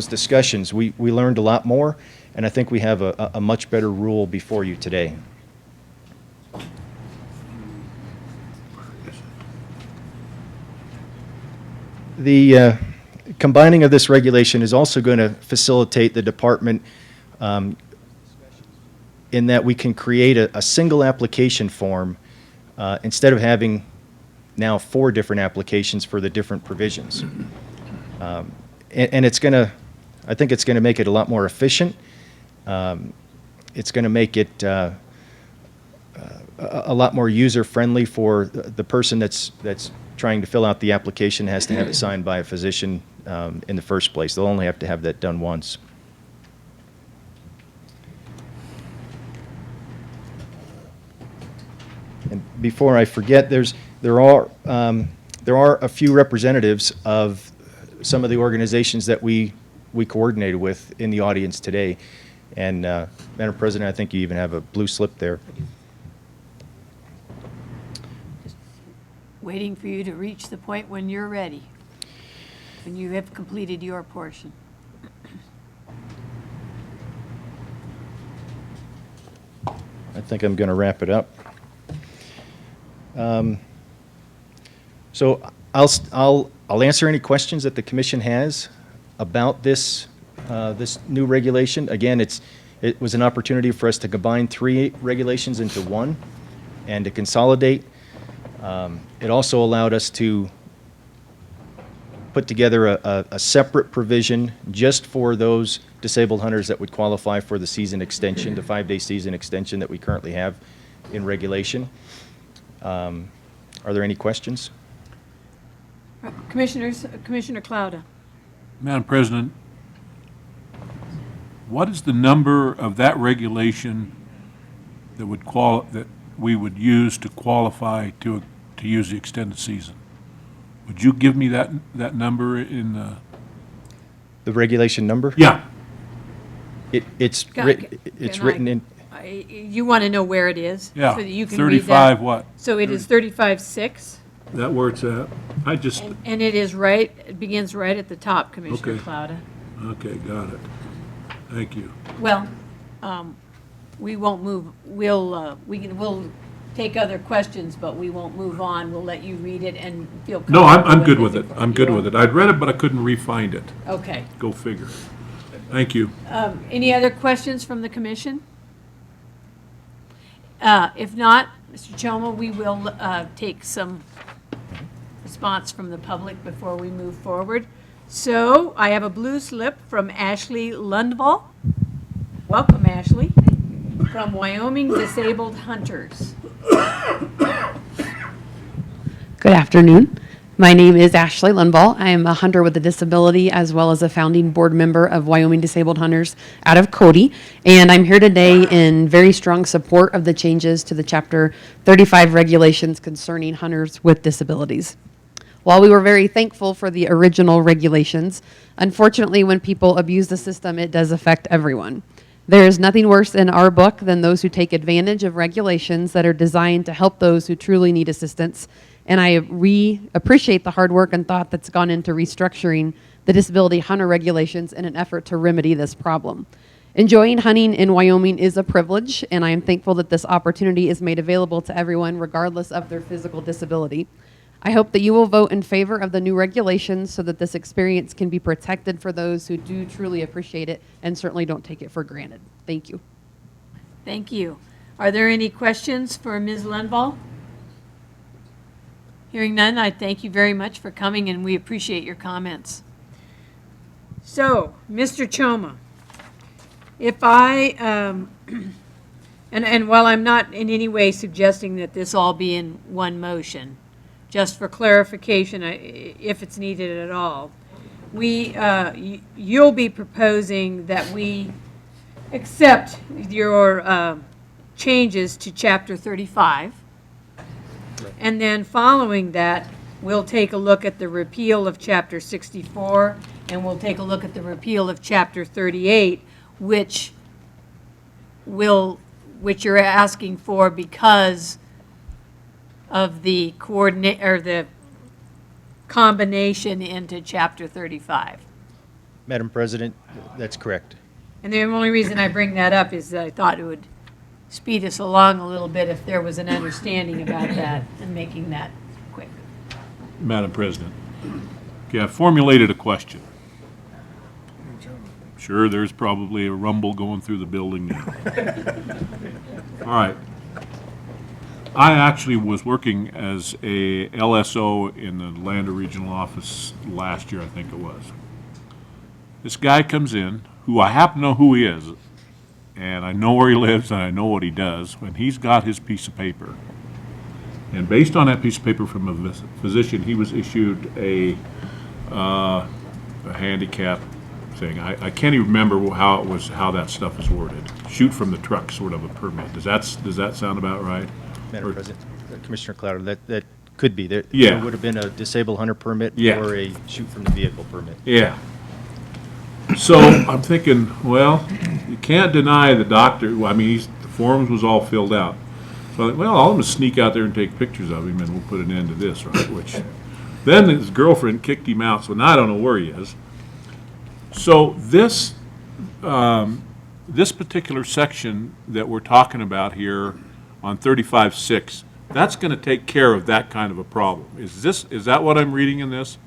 discussions, we learned a lot more, and I think we have a much better rule before you today. The combining of this regulation is also going to facilitate the department in that we can create a single application form instead of having now 4 different applications for the different provisions. And it's going to, I think it's going to make it a lot more efficient. It's going to make it a lot more user-friendly for the person that's trying to fill out the application, has to have it signed by a physician in the first place. They'll only have to have that done once. And before I forget, there are a few representatives of some of the organizations that we coordinated with in the audience today. And Madam President, I think you even have a blue slip there. Just waiting for you to reach the point when you're ready, when you have completed your portion. I think I'm going to wrap it up. So I'll answer any questions that the commission has about this new regulation. Again, it was an opportunity for us to combine 3 regulations into one and to consolidate. It also allowed us to put together a separate provision just for those disabled hunters that would qualify for the season extension, the 5-day season extension that we currently have in regulation. Are there any questions? Commissioners, Commissioner Clouda. Madam President, what is the number of that regulation that would that we would use to qualify to use the extended season? Would you give me that number in the regulation number? Yeah. It's written in. You want to know where it is? Yeah. So that you can 35 read that. what? So it is 35.6. That where it's at? I just. And it is right. It begins right at the top, Commissioner Okay. Clouda. Okay, got it. Thank you. Well, we won't move. We'll take other questions, but we won't move on. We'll let you read it and feel comfortable. No, I'm good with it. I'm good with it. I'd read it, but I couldn't re-find it. Okay. Go figure. Thank you. Any other questions from the commission? If not, Mr. Choma, we will take some response from the public before we move forward. So I have a blue slip from Ashley Lundvall. Welcome, Ashley. From Wyoming Disabled Hunters. Good afternoon. My name is Ashley Lundvall. I am a hunter with a disability as well as a founding board member of Wyoming Disabled Hunters out of Cody. And I'm here today in very strong support of the changes to the Chapter 35 regulations concerning hunters with disabilities. While we were very thankful for the original regulations, unfortunately, when people abuse the system, it does affect everyone. There is nothing worse in our book than those who take advantage of regulations that are designed to help those who truly need assistance. And I appreciate the hard work and thought that's gone into restructuring the disability hunter regulations in an effort to remedy this problem. Enjoying hunting in Wyoming is a privilege, and I am thankful that this opportunity is made available to everyone regardless of their physical disability. I hope that you will vote in favor of the new regulations so that this experience can be protected for those who do truly appreciate it and certainly don't take it for granted. Thank you. Thank you. Are there any questions for Ms. Lundvall? Hearing none, I thank you very much for coming, and we appreciate your comments. So, Mr. Choma, if I, and while I'm not in any way suggesting that this all be in one motion, just for clarification, if it's needed at all, you'll be proposing that we accept your changes to Chapter 35. And then following that, we'll take a look at the repeal of Chapter 64, and we'll take a look at the repeal of Chapter 38, which you're asking for because of the the combination into Chapter 35. Madam President, that's correct. And the only reason I bring that up is that I thought it would speed us along a little bit if there was an understanding about that and making that quick. Madam President. Okay, I formulated a question. Sure, there's probably a rumble going through the building now. All right. I actually was working as a LSO in the Lander Regional Office last year, I think it was. This guy comes in, who I happen to know who he is, and I know where he lives and I know what he does, and he's got his piece of paper. And based on that piece of paper from a physician, he was issued a handicap thing. I can't even remember how that stuff was worded. Shoot from the truck sort of a permit. Does that sound about right? Madam President, Commissioner Clouder, that could be. There would have been a disabled hunter permit or a shoot from the vehicle permit. Yeah. So I'm thinking, well, you can't deny the doctor. Well, I mean, the forms was all filled out. So I thought, well, I'm going to sneak out there and take pictures of him, and we'll put an end to this, right? Which then his girlfriend kicked him out, so now I don't know where he is. So this particular section that we're talking about here on 35.6, that's going to take care of that kind of a problem. Is that what I'm reading in this?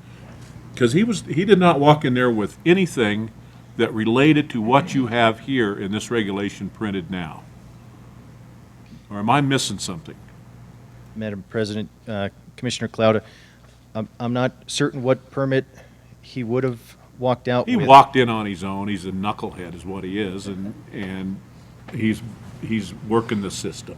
Because he did not walk in there with anything that related to what you have here in this regulation printed now. Or am I missing something? Madam President, Commissioner Clouder, I'm not certain what permit he would have walked out He with... walked in on his own. He's a knucklehead is what he is, and he's working the system.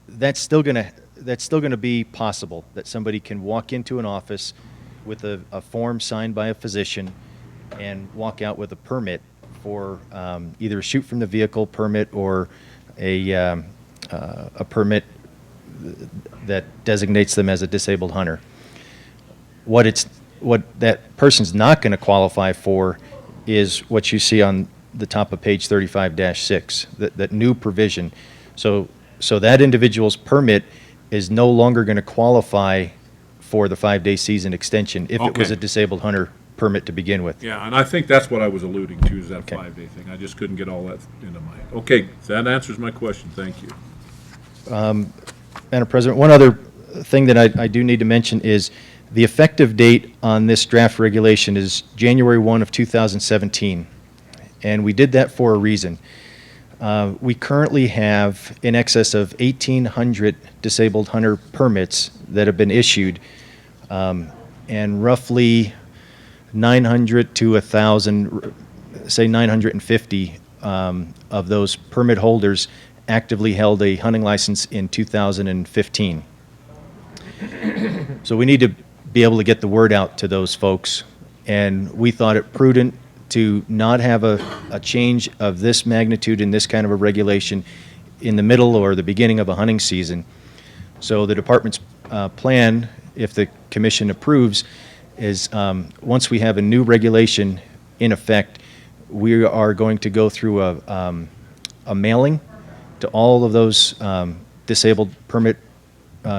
That's still gonna be possible, that somebody can walk into an office with a form signed by a physician and walk out with a permit for either a shoot from the vehicle permit or a permit that designates them as a disabled hunter. What that person's not going to qualify for is what you see on the top of page 35-6, that new provision. So that individual's permit is no longer going to qualify for the 5-day season extension if it was a disabled hunter permit to begin with. Yeah, and I think that's what I was alluding to, is that 5-day thing. I just couldn't get all that into my head. Okay, that answers my question. Thank you. Madam President, one other thing that I do need to mention is the effective date on this draft regulation is January 1 of 2017, and we did that for a reason. We currently have in excess of 1,800 disabled hunter permits that have been issued, and roughly 900 to 1,000, say 950 of those permit holders actively held a hunting license in 2015. So we need to be able to get the word out to those folks, and we thought it prudent to not have a change of this magnitude in this kind of a regulation in the middle or the beginning of a hunting season. So the department's plan, if the commission approves, is once we have a new regulation in effect, we are going to go through a mailing to all of those disabled permit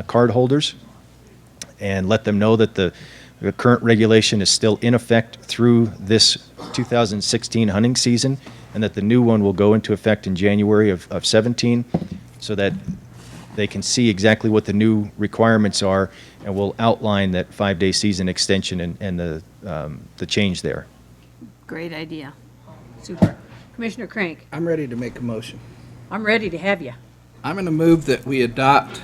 card holders and let them know that the current regulation is still in effect through this 2016 hunting season, and that the new one will go into effect in January of 17, so that they can see exactly what the new requirements are, and we'll outline that 5-day season extension and the change there. Great idea. Super. Commissioner Crank. I'm ready to make a motion. I'm ready to have you. I'm going to move that we adopt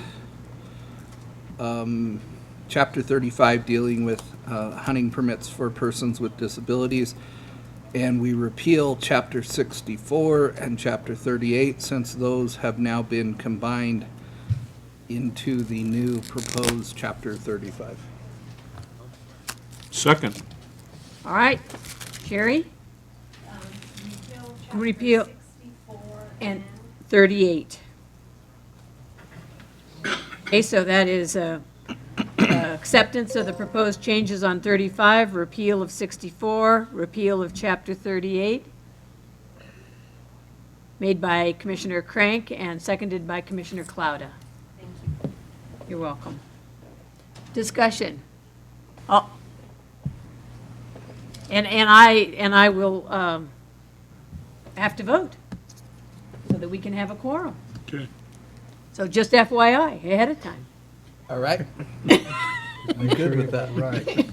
Chapter 35 dealing with hunting permits for persons with disabilities, and we repeal Chapter 64 and Chapter 38 since those have now been combined into the new proposed Chapter 35. Second. All right. Sherry? Repeal and 38. Okay, so that is acceptance of the proposed changes on 35, repeal of 64, repeal of Chapter 38. Made by Commissioner Crank and seconded by Commissioner Clouda. Thank you. You're welcome. Discussion. Oh. And I will have to vote so that we can have a quorum. Okay. So just FYI, ahead of time. All right. I'm good with that. Right.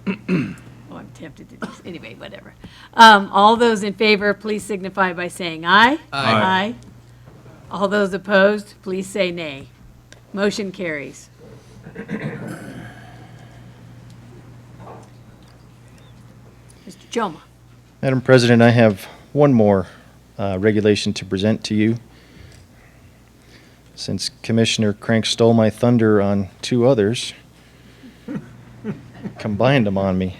Oh, I'm tempted to do this. Anyway, whatever. All those in favor, please signify by saying aye. Aye. Aye. All those opposed, please say nay. Motion carries. Mr. Choma. Madam President, I have one more regulation to present to you. Since Commissioner Crank stole my thunder on two others, combined them on me.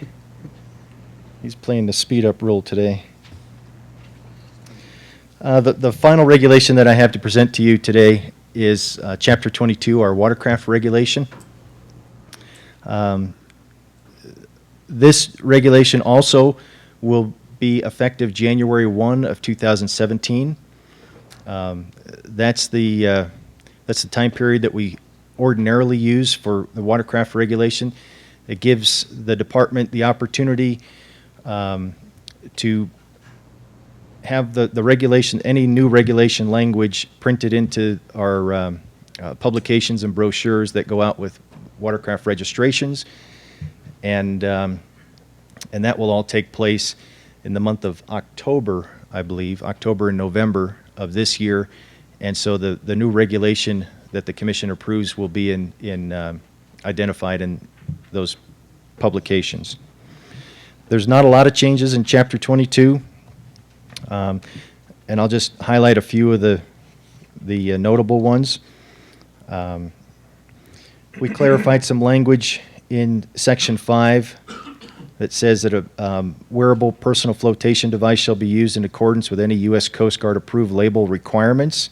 He's playing the speed up rule today. The final regulation that I have to present to you today is Chapter 22, our Watercraft regulation. This regulation also will be effective January 1 of 2017. That's the time period that we ordinarily use for the Watercraft regulation. It gives the department the opportunity to have the regulation, any new regulation language printed into our publications and brochures that go out with Watercraft registrations, and that will all take place in the month of October, I believe, October and November of this year. And so the new regulation that the commission approves will be identified in those publications. There's not a lot of changes in Chapter 22, and I'll just highlight a few of the notable ones. We clarified some language in Section 5 that says that a wearable personal flotation device shall be used in accordance with any U.S. Coast Guard approved label requirements.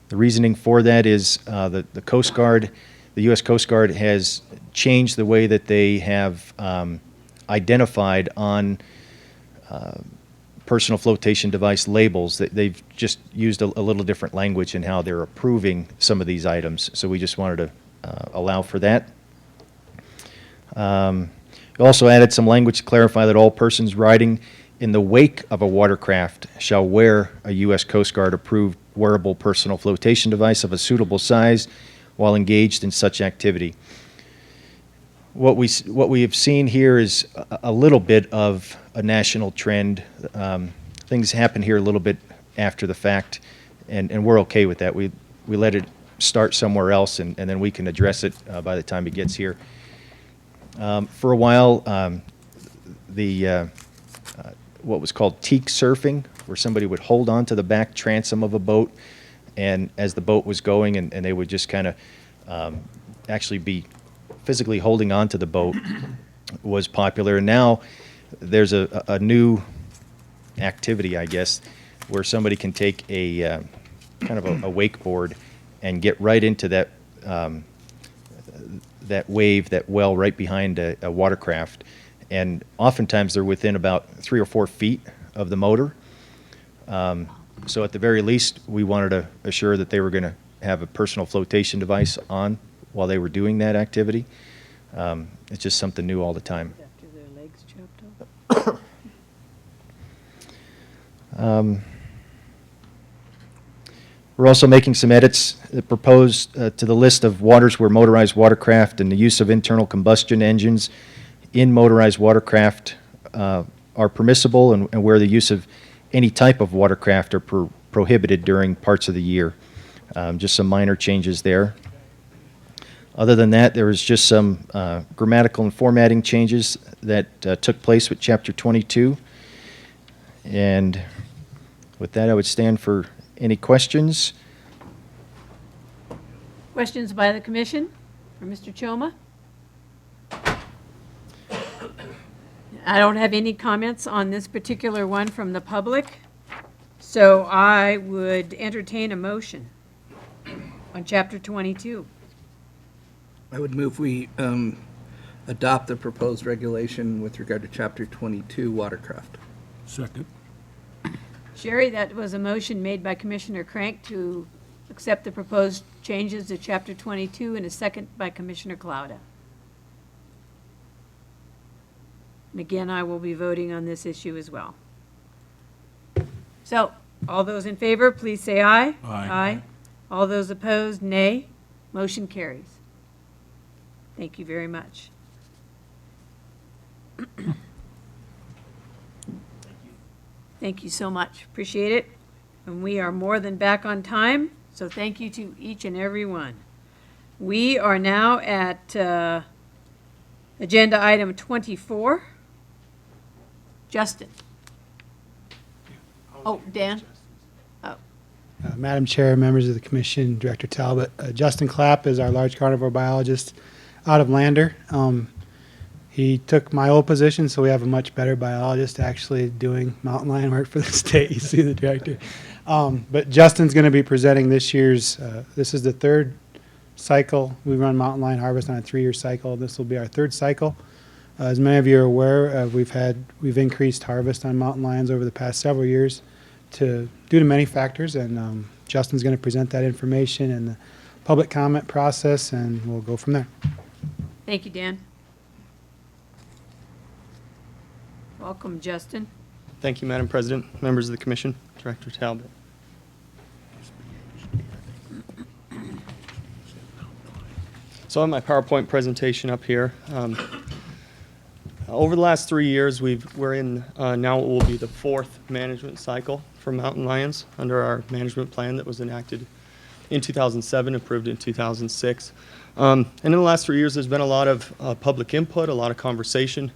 The reasoning for that is that the Coast Guard, the U.S. Coast Guard has changed the way that they have identified on personal flotation device labels. They've just used a little different language in how they're approving some of these items, so we just wanted to allow for that. We also added some language to clarify that all persons riding in the wake of a watercraft shall wear a U.S. Coast Guard approved wearable personal flotation device of a suitable size while engaged in such activity. What we have seen here is a little bit of a national trend. Things happen here a little bit after the fact, and we're okay with that. We let it start somewhere else, and then we can address it by the time it gets here. For a while, what was called teak surfing, where somebody would hold on to the back transom of a boat, and as the boat was going, and they would just kind of actually be physically holding on to the boat, was popular. And now there's a new activity, I guess, where somebody can take a kind of a wakeboard and get right into that that wave, that well right behind a watercraft, and oftentimes they're within about 3 or 4 feet of the motor. So at the very least, we wanted to assure that they were going to have a personal flotation device on while they were doing that activity. It's just something new all the time. After their legs chopped off. We're also making some edits that propose to the list of waters where motorized watercraft and the use of internal combustion engines in motorized watercraft are permissible, and where the use of any type of watercraft are prohibited during parts of the year. Just some minor changes there. Other than that, there was just some grammatical and formatting changes that took place with Chapter 22. And with that, I would stand for any questions. Questions by the commission for Mr. Choma? I don't have any comments on this particular one from the public, so I would entertain a motion on Chapter 22. I would move we adopt the proposed regulation with regard to Chapter 22 watercraft. Second. Sherry, that was a motion made by Commissioner Crank to accept the proposed changes to Chapter 22, and a second by Commissioner Clauda. And again, I will be voting on this issue as well. So, all those in favor, please say aye. Aye. Aye. All those opposed, nay. Motion carries. Thank you very much. Thank you so much. Appreciate it. And we are more than back on time, so thank you to each and every one. We are now at agenda item 24. Justin. Oh, Dan? Oh. Madam Chair, members of the Commission, Director Talbot, Justin Clapp is our large carnivore biologist out of Lander. He took my old position, so we have a much better biologist actually doing mountain lion work for the state. You see the director. But Justin's going to be presenting this year's, this is the third cycle. We run mountain lion harvest on a 3-year cycle. This will be our third cycle. As many of you are aware, we've increased harvest on mountain lions over the past several years due to many factors, and Justin's going to present that information and the public comment process, and we'll go from there. Thank you, Dan. Welcome, Justin. Thank you, Madam President, members of the Commission, Director Talbot. So I have my PowerPoint presentation up here. Over the last 3 years, we're in now what will be the 4th management cycle for mountain lions under our management plan that was enacted in 2007, approved in 2006. And in the last 3 years, there's been a lot of public input, a lot of conversation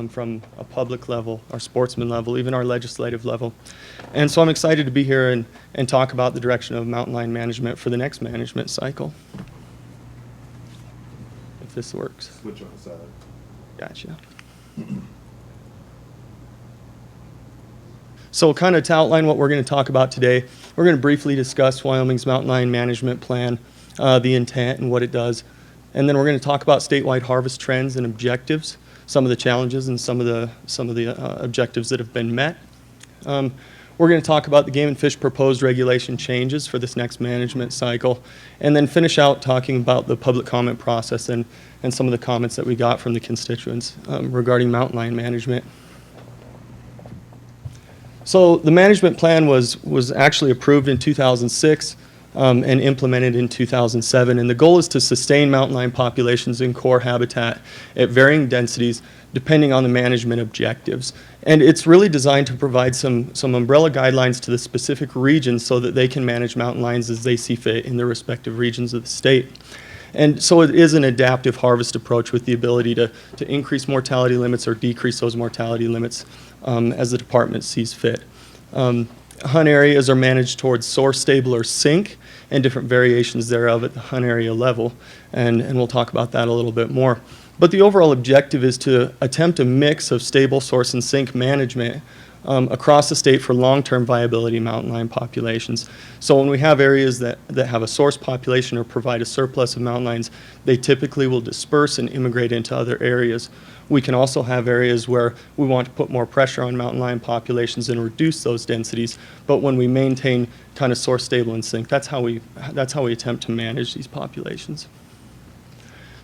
from a public level, our sportsman level, even our legislative level. And so I'm excited to be here and talk about the direction of mountain lion management for the next management cycle. If this works. Switch on the side. Gotcha. So kind of to outline what we're going to talk about today, we're going to briefly discuss Wyoming's mountain lion management plan, the intent and what it does. And then we're going to talk about statewide harvest trends and objectives, some of the challenges and some of the objectives that have been met. We're going to talk about the Game and Fish proposed regulation changes for this next management cycle, and then finish out talking about the public comment process and some of the comments that we got from the constituents regarding mountain lion management. So the management plan was actually approved in 2006 and implemented in 2007, and the goal is to sustain mountain lion populations in core habitat at varying densities depending on the management objectives. And it's really designed to provide some umbrella guidelines to the specific regions so that they can manage mountain lions as they see fit in their respective regions of the state. And so it is an adaptive harvest approach with the ability to increase mortality limits or decrease those mortality limits as the department sees fit. Hunt areas are managed towards source, stable, or sink, and different variations thereof at the hunt area level. And we'll talk about that a little bit more. But the overall objective is to attempt a mix of stable, source, and sink management across the state for long-term viability mountain lion populations. So when we have areas that have a source population or provide a surplus of mountain lions, they typically will disperse and immigrate into other areas. We can also have areas where we want to put more pressure on mountain lion populations and reduce those densities, but when we maintain kind of source, stable, and sink, that's how we attempt to manage these populations.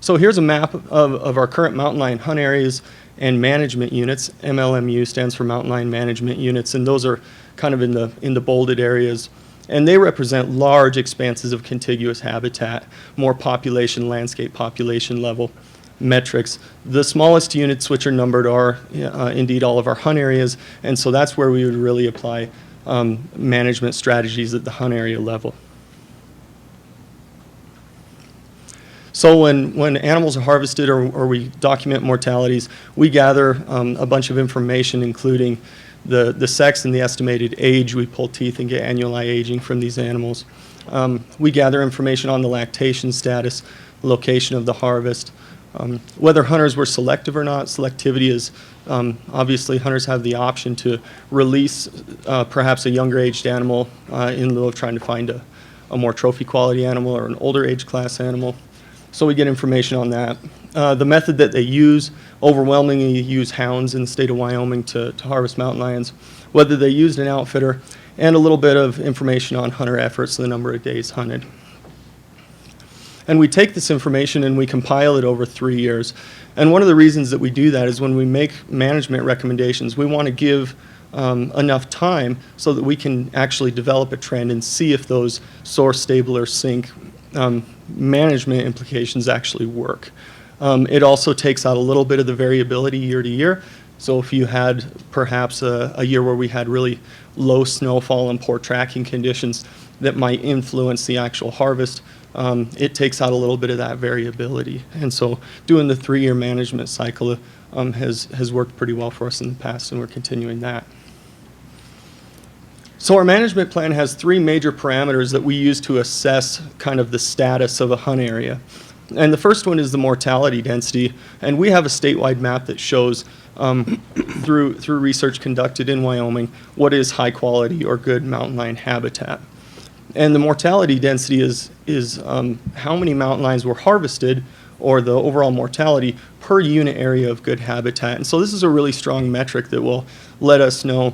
So here's a map of our current mountain lion hunt areas and management units. MLMU stands for Mountain Lion Management Units, and those are kind of in the bolded areas. And they represent large expanses of contiguous habitat, more population, landscape population level metrics. The smallest units which are numbered are indeed all of our hunt areas, and so that's where we would really apply management strategies at the hunt area level. So when animals are harvested or we document mortalities, we gather a bunch of information, including the sex and the estimated age. We pull teeth and get annual aging from these animals. We gather information on the lactation status, location of the harvest, whether hunters were selective or not. Selectivity is obviously hunters have the option to release perhaps a younger aged animal in lieu of trying to find a more trophy quality animal or an older age class animal. So we get information on that. The method that they use, overwhelmingly use hounds in the state of Wyoming to harvest mountain lions, whether they used an outfitter, and a little bit of information on hunter efforts, the number of days hunted. And we take this information and we compile it over 3 years. And one of the reasons that we do that is when we make management recommendations, we want to give enough time so that we can actually develop a trend and see if those source, stable, or sink management implications actually work. It also takes out a little bit of the variability year to year. So if you had perhaps a year where we had really low snowfall and poor tracking conditions that might influence the actual harvest, it takes out a little bit of that variability. And so doing the 3-year management cycle has worked pretty well for us in the past, and we're continuing that. So our management plan has 3 major parameters that we use to assess kind of the status of a hunt area. And the first one is the mortality density, and we have a statewide map that shows through research conducted in Wyoming what is high quality or good mountain lion habitat. And the mortality density is how many mountain lions were harvested, or the overall mortality per unit area of good habitat. And so this is a really strong metric that will let us know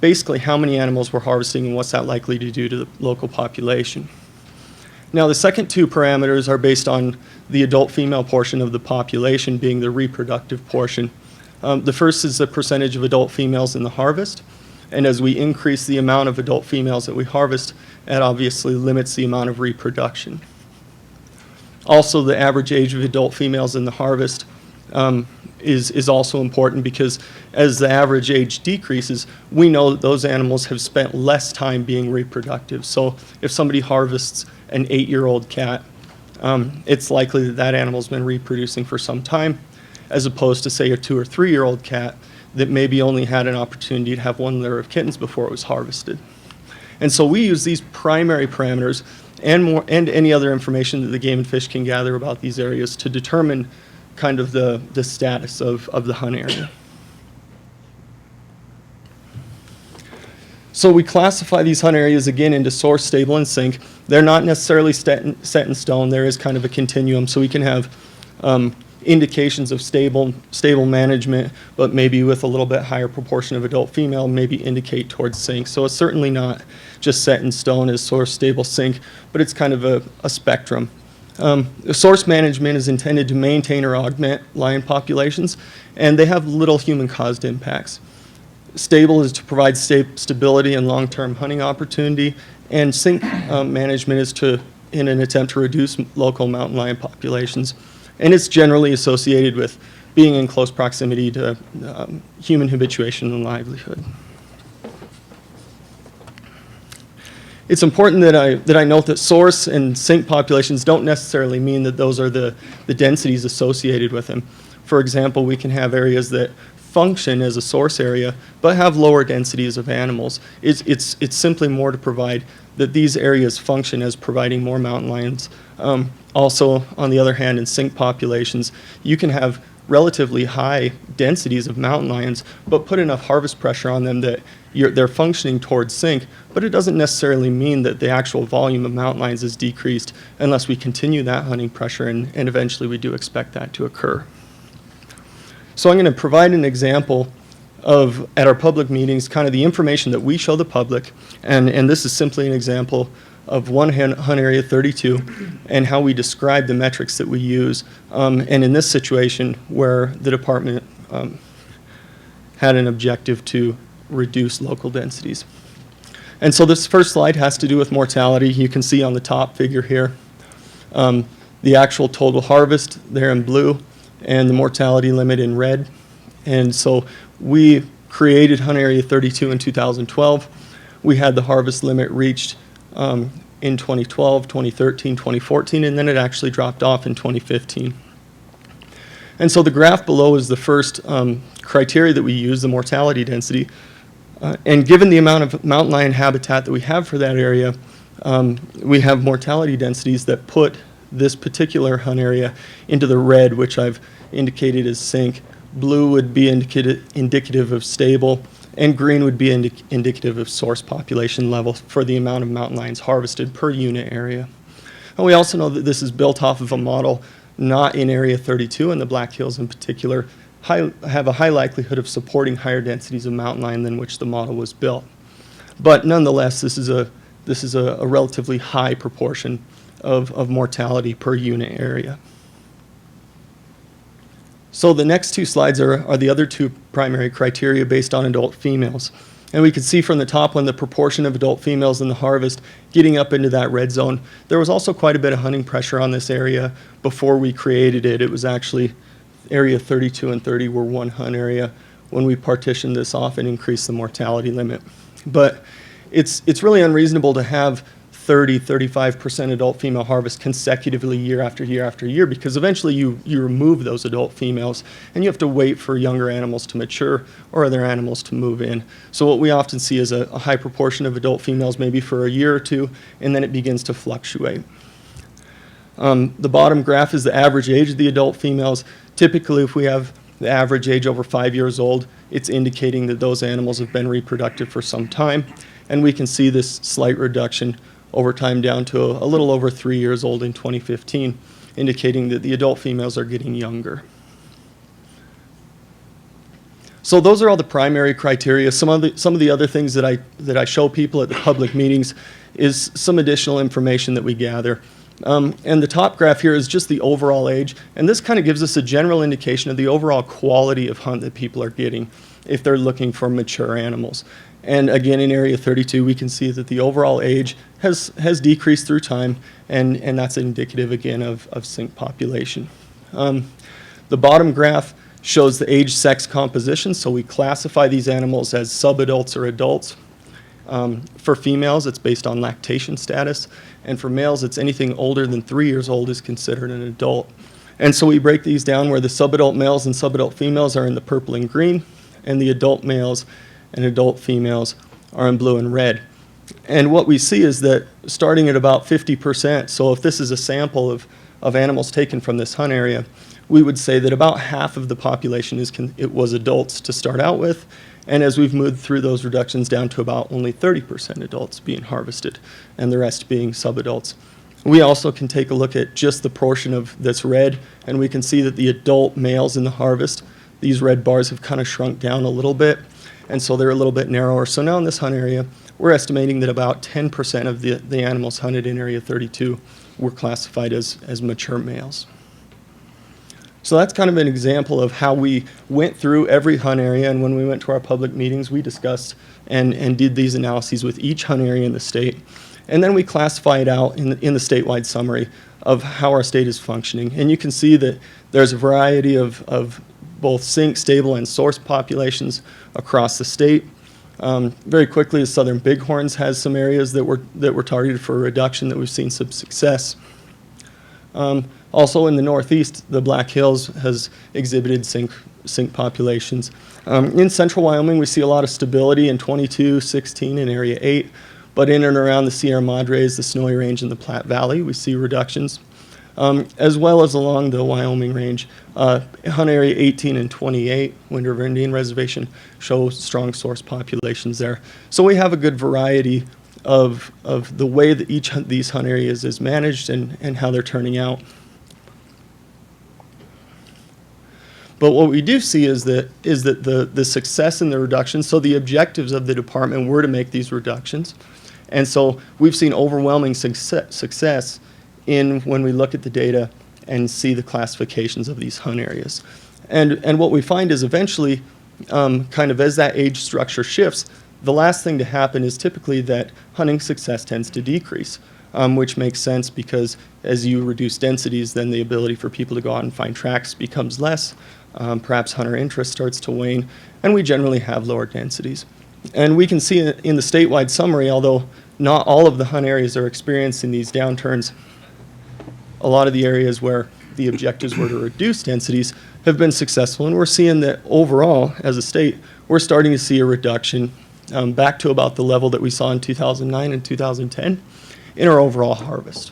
basically how many animals we're harvesting and what's that likely to do to the local population. Now the second 2 parameters are based on the adult female portion of the population being the reproductive portion. The first is the percentage of adult females in the harvest, and as we increase the amount of adult females that we harvest, that obviously limits the amount of reproduction. Also, the average age of adult females in the harvest is also important, because as the average age decreases, we know that those animals have spent less time being reproductive. So if somebody harvests an 8-year-old cat, it's likely that that animal's been reproducing for some time, as opposed to, say, a 2 or 3-year-old cat that maybe only had an opportunity to have one litter of kittens before it was harvested. And so we use these primary parameters and any other information that the Game and Fish can gather about these areas to determine kind of the status of the hunt area. So we classify these hunt areas again into source, stable, and sink. They're not necessarily set in stone. There is kind of a continuum, so we can have indications of stable management, but maybe with a little bit higher proportion of adult female, maybe indicate towards sink. So it's certainly not just set in stone as source, stable, sink, but it's kind of a spectrum. The source management is intended to maintain or augment lion populations, and they have little human-caused impacts. Stable is to provide stability and long-term hunting opportunity, and sink management is in an attempt to reduce local mountain lion populations. And it's generally associated with being in close proximity to human habituation and livelihood. It's important that I note that source and sink populations don't necessarily mean that those are the densities associated with them. For example, we can have areas that function as a source area but have lower densities of animals. It's simply more to provide that these areas function as providing more mountain lions. Also, on the other hand, in sink populations, you can have relatively high densities of mountain lions, but put enough harvest pressure on them that they're functioning towards sink, but it doesn't necessarily mean that the actual volume of mountain lions is decreased unless we continue that hunting pressure, and eventually we do expect that to occur. So I'm going to provide an example of, at our public meetings, kind of the information that we show the public, and this is simply an example of one hunt area 32 and how we describe the metrics that we use, and in this situation where the department had an objective to reduce local densities. And so this first slide has to do with mortality. You can see on the top figure here the actual total harvest there in blue and the mortality limit in red. And so we created hunt area 32 in 2012. We had the harvest limit reached in 2012, 2013, 2014, and then it actually dropped off in 2015. And so the graph below is the first criteria that we use, the mortality density. And given the amount of mountain lion habitat that we have for that area, we have mortality densities that put this particular hunt area into the red, which I've indicated as sink. Blue would be indicative of stable, and green would be indicative of source population level for the amount of mountain lions harvested per unit area. And we also know that this is built off of a model not in Area 32, and the Black Hills in particular have a high likelihood of supporting higher densities of mountain lion than which the model was built. But nonetheless, this is a relatively high proportion of mortality per unit area. So the next two slides are the other two primary criteria based on adult females. And we can see from the top one the proportion of adult females in the harvest getting up into that red zone. There was also quite a bit of hunting pressure on this area before we created it. It was actually Area 32 and 30 were one hunt area when we partitioned this off and increased the mortality limit. But it's really unreasonable to have 30-35% adult female harvest consecutively year after year after year, because eventually you remove those adult females and you have to wait for younger animals to mature or other animals to move in. So what we often see is a high proportion of adult females maybe for a year or two, and then it begins to fluctuate. The bottom graph is the average age of the adult females. Typically, if we have the average age over 5 years old, it's indicating that those animals have been reproductive for some time, and we can see this slight reduction over time down to a little over 3 years old in 2015, indicating that the adult females are getting younger. So those are all the primary criteria. Some of the other things that I show people at the public meetings is some additional information that we gather. And the top graph here is just the overall age, and this kind of gives us a general indication of the overall quality of hunt that people are getting if they're looking for mature animals. And again, in Area 32, we can see that the overall age has decreased through time, and that's indicative again of sink population. The bottom graph shows the age sex composition. So we classify these animals as subadults or adults. For females, it's based on lactation status. And for males, it's anything older than 3 years old is considered an adult. And so we break these down where the subadult males and subadult females are in the purple and green, and the adult males and adult females are in blue and red. And what we see is that starting at about 50%, so if this is a sample of animals taken from this hunt area, we would say that about half of the population it was adults to start out with, and as we've moved through those reductions down to about only 30% adults being harvested, and the rest being subadults. We also can take a look at just the portion of that's red, and we can see that the adult males in the harvest, these red bars have kind of shrunk down a little bit, and so they're a little bit narrower. So now in this hunt area, we're estimating that about 10% of the animals hunted in Area 32 were classified as mature males. So that's kind of an example of how we went through every hunt area, and when we went to our public meetings, we discussed and did these analyses with each hunt area in the state. And then we classify it out in the statewide summary of how our state is functioning. And you can see that there's a variety of both sink, stable, and source populations across the state. Very quickly, the southern bighorns has some areas that were targeted for a reduction that we've seen some success. Also in the northeast, the Black Hills has exhibited sink populations. In central Wyoming, we see a lot of stability in 22, 16, and Area 8. But in and around the Sierra Madres, the Snowy Range, and the Platte Valley, we see reductions, as well as along the Wyoming Range. Hunt Area 18 and 28, Wind River Indian Reservation, show strong source populations there. So we have a good variety of the way that each of these hunt areas is managed and how they're turning out. But what we do see is that the success in the reductions, so the objectives of the department were to make these reductions. And so we've seen overwhelming success in when we look at the data and see the classifications of these hunt areas. And what we find is eventually, kind of as that age structure shifts, the last thing to happen is typically that hunting success tends to decrease, which makes sense because as you reduce densities, then the ability for people to go out and find tracks becomes less. Perhaps hunter interest starts to wane, and we generally have lower densities. And we can see in the statewide summary, although not all of the hunt areas are experiencing these downturns, a lot of the areas where the objectives were to reduce densities have been successful, and we're seeing that overall, as a state, we're starting to see a reduction back to about the level that we saw in 2009 and 2010 in our overall harvest.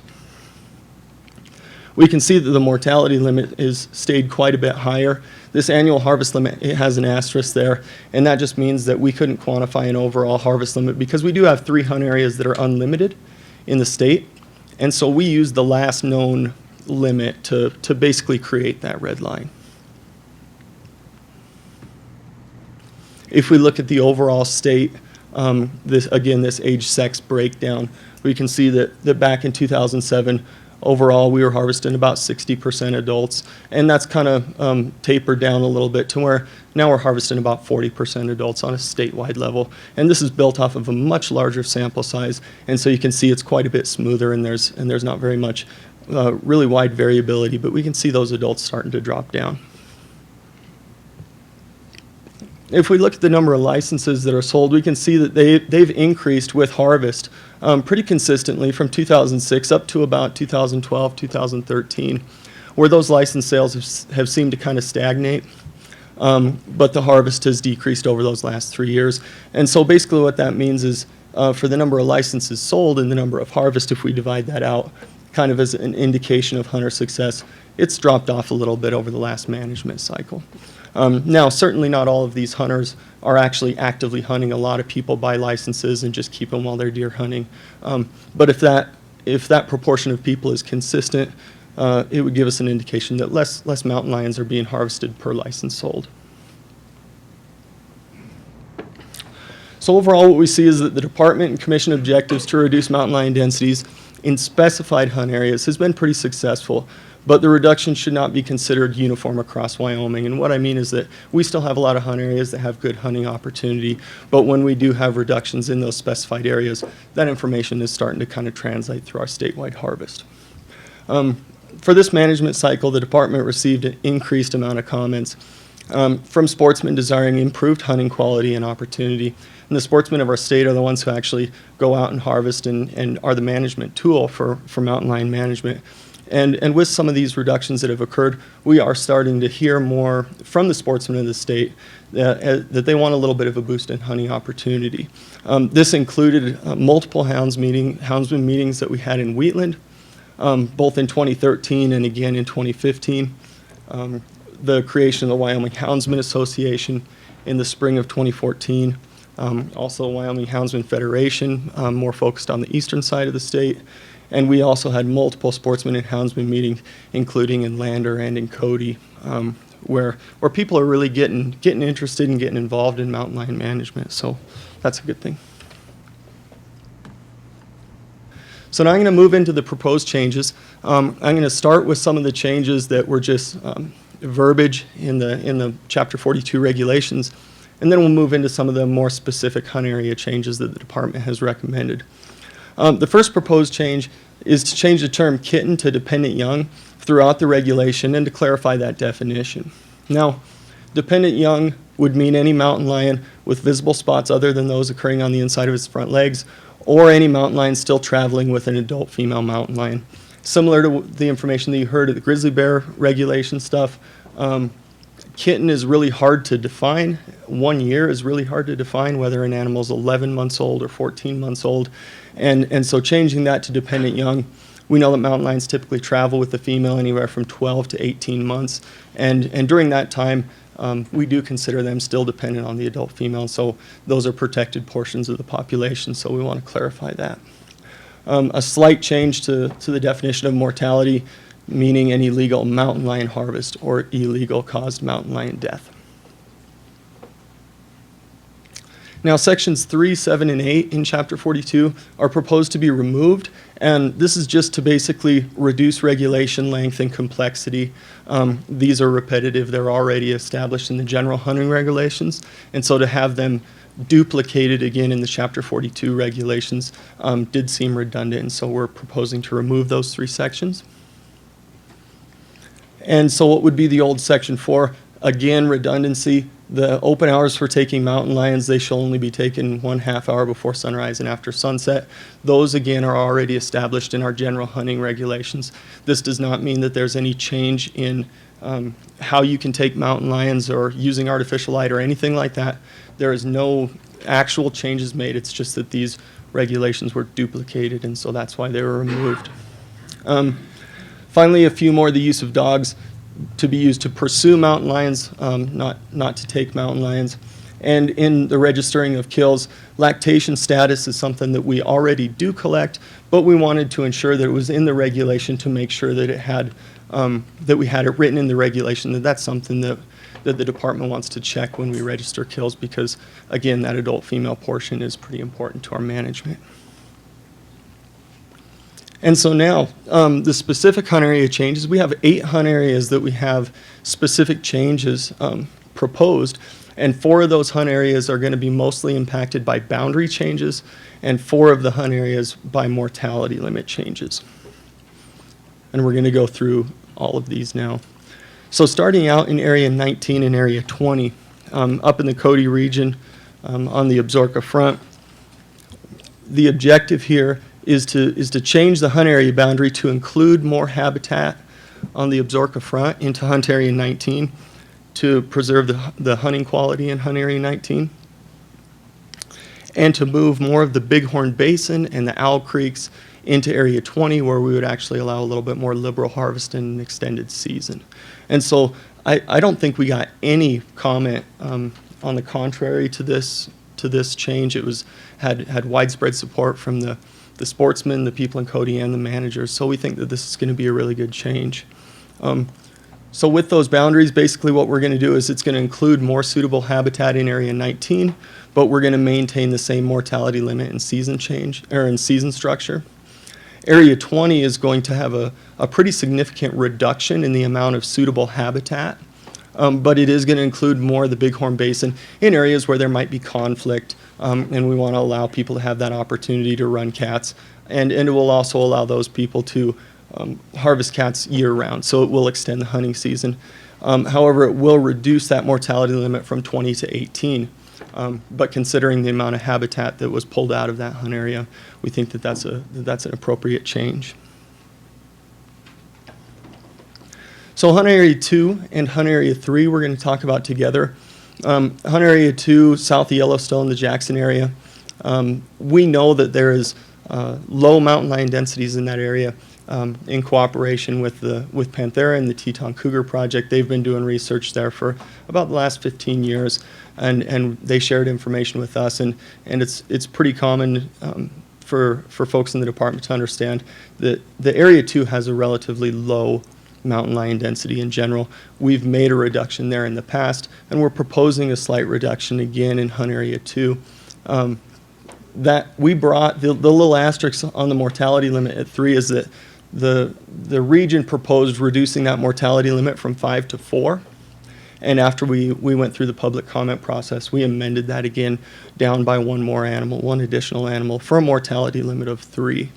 We can see that the mortality limit is stayed quite a bit higher. This annual harvest limit, it has an asterisk there, and that just means that we couldn't quantify an overall harvest limit because we do have 3 hunt areas that are unlimited in the state, and so we use the last known limit to basically create that red line. If we look at the overall state, this age-sex breakdown, we can see that back in 2007, overall, we were harvesting about 60% adults, and that's kind of tapered down a little bit to where now we're harvesting about 40% adults on a statewide level. And this is built off of a much larger sample size, and so you can see it's quite a bit smoother, and there's not very much really wide variability, but we can see those adults starting to drop down. If we look at the number of licenses that are sold, we can see that they've increased with harvest pretty consistently from 2006 up to about 2012, 2013, where those license sales have seemed to kind of stagnate, but the harvest has decreased over those last 3 years. And so basically what that means is for the number of licenses sold and the number of harvest, if we divide that out kind of as an indication of hunter success, it's dropped off a little bit over the last management cycle. Now, certainly not all of these hunters are actually actively hunting. A lot of people buy licenses and just keep them while they're deer hunting. But if that proportion of people is consistent, it would give us an indication that less mountain lions are being harvested per license sold. So overall, what we see is that the department and commission objectives to reduce mountain lion densities in specified hunt areas has been pretty successful. But the reduction should not be considered uniform across Wyoming. And what I mean is that we still have a lot of hunt areas that have good hunting opportunity, but when we do have reductions in those specified areas, that information is starting to kind of translate through our statewide harvest. For this management cycle, the department received an increased amount of comments. from sportsmen desiring improved hunting quality and opportunity. And the sportsmen of our state are the ones who actually go out and harvest and are the management tool for mountain lion management. And with some of these reductions that have occurred, we are starting to hear more from the sportsmen of the state that they want a little bit of a boost in hunting opportunity. This included multiple houndsman meetings that we had in Wheatland, both in 2013 and again in 2015. The creation of the Wyoming Houndsman Association in the spring of 2014. Also Wyoming Houndsman Federation, more focused on the eastern side of the state. And we also had multiple sportsmen and houndsman meetings, including in Lander and in Cody, where people are really getting interested and getting involved in mountain lion management. So that's a good thing. So now I'm going to move into the proposed changes. I'm going to start with some of the changes that were just verbiage in the Chapter 42 regulations, and then we'll move into some of the more specific hunt area changes that the department has recommended. The first proposed change is to change the term kitten to dependent young throughout the regulation and to clarify that definition. Now, dependent young would mean any mountain lion with visible spots other than those occurring on the inside of its front legs, or any mountain lion still traveling with an adult female mountain lion. Similar to the information that you heard of the grizzly bear regulation stuff, kitten is really hard to define. 1 year is really hard to define whether an animal is 11 months old or 14 months old. And so changing that to dependent young, we know that mountain lions typically travel with the female anywhere from 12 to 18 months. And during that time, we do consider them still dependent on the adult female. So those are protected portions of the population. So we want to clarify that. A slight change to the definition of mortality, meaning any illegal mountain lion harvest or illegal caused mountain lion death. Now, sections 3, 7, and 8 in Chapter 42 are proposed to be removed, and this is just to basically reduce regulation length and complexity. These are repetitive. They're already established in the general hunting regulations, and so to have them duplicated again in the Chapter 42 regulations did seem redundant, and so we're proposing to remove those 3 sections. And so what would be the old Section 4? Again, redundancy. The open hours for taking mountain lions, they shall only be taken 1/2 hour before sunrise and after sunset. Those, again, are already established in our general hunting regulations. This does not mean that there's any change in how you can take mountain lions or using artificial light or anything like that. There is no actual changes made. It's just that these regulations were duplicated, and so that's why they were removed. Finally, a few more: the use of dogs to be used to pursue mountain lions, not to take mountain lions. And in the registering of kills, lactation status is something that we already do collect, but we wanted to ensure that it was in the regulation to make sure that it had that we had it written in the regulation, that that's something that the department wants to check when we register kills, because again, that adult female portion is pretty important to our management. And so now, the specific hunt area changes, we have 8 hunt areas that we have specific changes proposed, and 4 of those hunt areas are going to be mostly impacted by boundary changes, and 4 of the hunt areas by mortality limit changes. And we're going to go through all of these now. So starting out in Area 19 and Area 20, up in the Cody region on the Absaroka front, the objective here is to change the hunt area boundary to include more habitat on the Absaroka front into Hunt Area 19 to preserve the hunting quality in Hunt Area 19, and to move more of the Bighorn Basin and the Owl Creeks into Area 20, where we would actually allow a little bit more liberal harvest in an extended season. And so I don't think we got any comment on the contrary to this change. It had widespread support from the sportsmen, the people in Cody, and the managers. So we think that this is going to be a really good change. So with those boundaries, basically what we're going to do is it's going to include more suitable habitat in Area 19, but we're going to maintain the same mortality limit and season change, or in season structure. Area 20 is going to have a pretty significant reduction in the amount of suitable habitat, but it is going to include more of the Bighorn Basin in areas where there might be conflict, and we want to allow people to have that opportunity to run cats, and it will also allow those people to harvest cats year-round, so it will extend the hunting season. However, it will reduce that mortality limit from 20 to 18. But considering the amount of habitat that was pulled out of that hunt area, we think that that's an appropriate change. So Hunt Area 2 and Hunt Area 3 we're going to talk about together. Hunt Area 2, south of Yellowstone, the Jackson area. We know that there is low mountain lion densities in that area. In cooperation with Panthera and the Teton Cougar Project. They've been doing research there for about the last 15 years, and they shared information with us, and it's pretty common for folks in the department to understand that the Area 2 has a relatively low mountain lion density in general. We've made a reduction there in the past, and we're proposing a slight reduction again in Hunt Area 2. That we brought the little asterisk on the mortality limit at 3 is that the region proposed reducing that mortality limit from 5 to 4, and after we went through the public comment process, we amended that again down by one additional animal for a mortality limit of 3.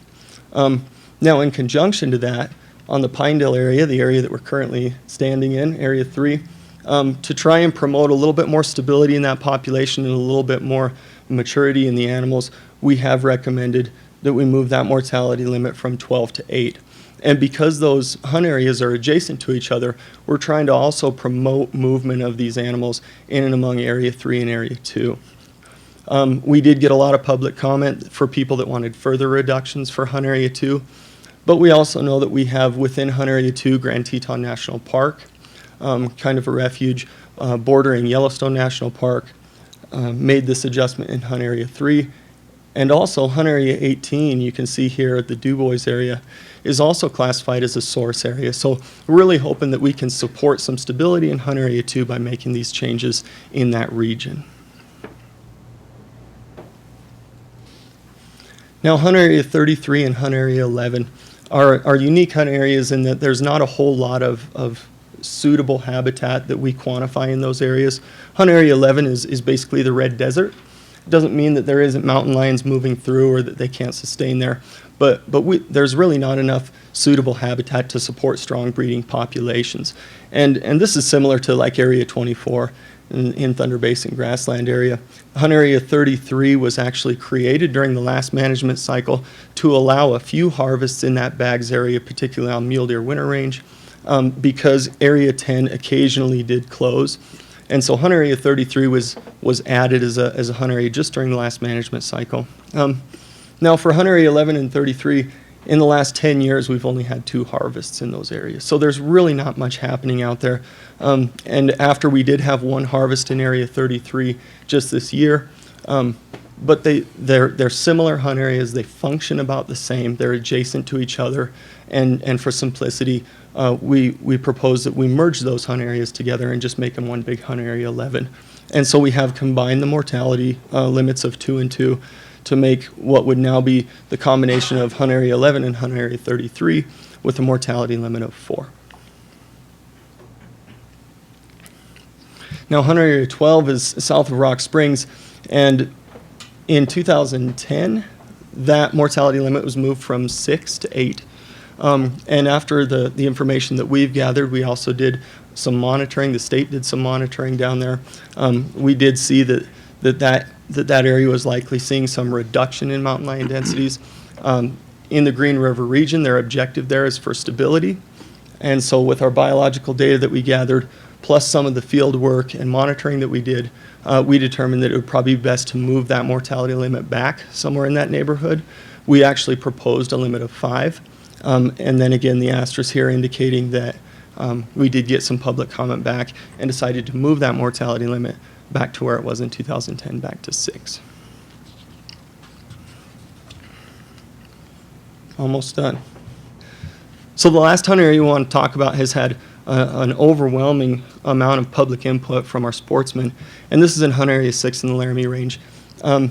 Now, in conjunction to that, on the Pinedale area, the area that we're currently standing in, Area 3, to try and promote a little bit more stability in that population and a little bit more maturity in the animals, we have recommended that we move that mortality limit from 12 to 8. And because those hunt areas are adjacent to each other, we're trying to also promote movement of these animals in and among Area 3 and Area 2. We did get a lot of public comment for people that wanted further reductions for Hunt Area 2, but we also know that we have within Hunt Area 2 Grand Teton National Park, kind of a refuge bordering Yellowstone National Park, made this adjustment in Hunt Area 3. And also Hunt Area 18, you can see here at the DuBois area, is also classified as a source area. So we're really hoping that we can support some stability in Hunt Area 2 by making these changes in that region. Now Hunt Area 33 and Hunt Area 11 are unique hunt areas in that there's not a whole lot of suitable habitat that we quantify in those areas. Hunt Area 11 is basically the red desert. It doesn't mean that there isn't mountain lions moving through or that they can't sustain there, but there's really not enough suitable habitat to support strong breeding populations. And this is similar to like Area 24 in Thunder Basin grassland area. Hunt Area 33 was actually created during the last management cycle to allow a few harvests in that bags area, particularly on mule deer winter range, because Area 10 occasionally did close. And so Hunt Area 33 was added as a hunt area just during the last management cycle. Now for Hunt Area 11 and 33, in the last 10 years, we've only had 2 harvests in those areas. So there's really not much happening out there. And after we did have 1 harvest in Area 33 just this year, but they're similar hunt areas. They function about the same. They're adjacent to each other. And for simplicity, we propose that we merge those hunt areas together and just make them one big Hunt Area 11. And so we have combined the mortality limits of 2 and 2 to make what would now be the combination of Hunt Area 11 and Hunt Area 33 with a mortality limit of 4. Now Hunt Area 12 is south of Rock Springs, and in 2010 that mortality limit was moved from 6 to 8. And after the information that we've gathered, we also did some monitoring. The state did some monitoring down there. We did see that area was likely seeing some reduction in mountain lion densities. In the Green River region, their objective there is for stability. And so with our biological data that we gathered, plus some of the field work and monitoring that we did, we determined that it would probably be best to move that mortality limit back somewhere in that neighborhood. We actually proposed a limit of 5. And then again, the asterisk here indicating that we did get some public comment back and decided to move that mortality limit back to where it was in 2010, back to 6. Almost done. So the last hunt area we want to talk about has had an overwhelming amount of public input from our sportsmen, and this is in Hunt Area 6 in the Laramie Range. Let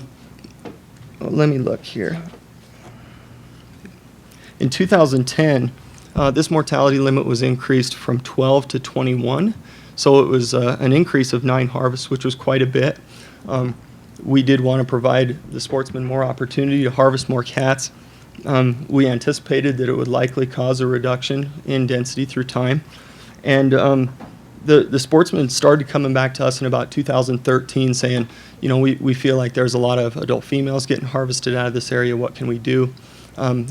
me look here. In 2010, this mortality limit was increased from 12 to 21. So it was an increase of 9 harvests, which was quite a bit. We did want to provide the sportsmen more opportunity to harvest more cats. We anticipated that it would likely cause a reduction in density through time. And the sportsmen started coming back to us in about 2013 saying, you know, we feel like there's a lot of adult females getting harvested out of this area. What can we do?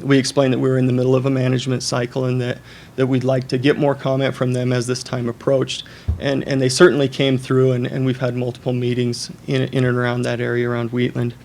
We explained that we were in the middle of a management cycle and that we'd like to get more comment from them as this time approached. And they certainly came through, and we've had multiple meetings in and around that area around Wheatland.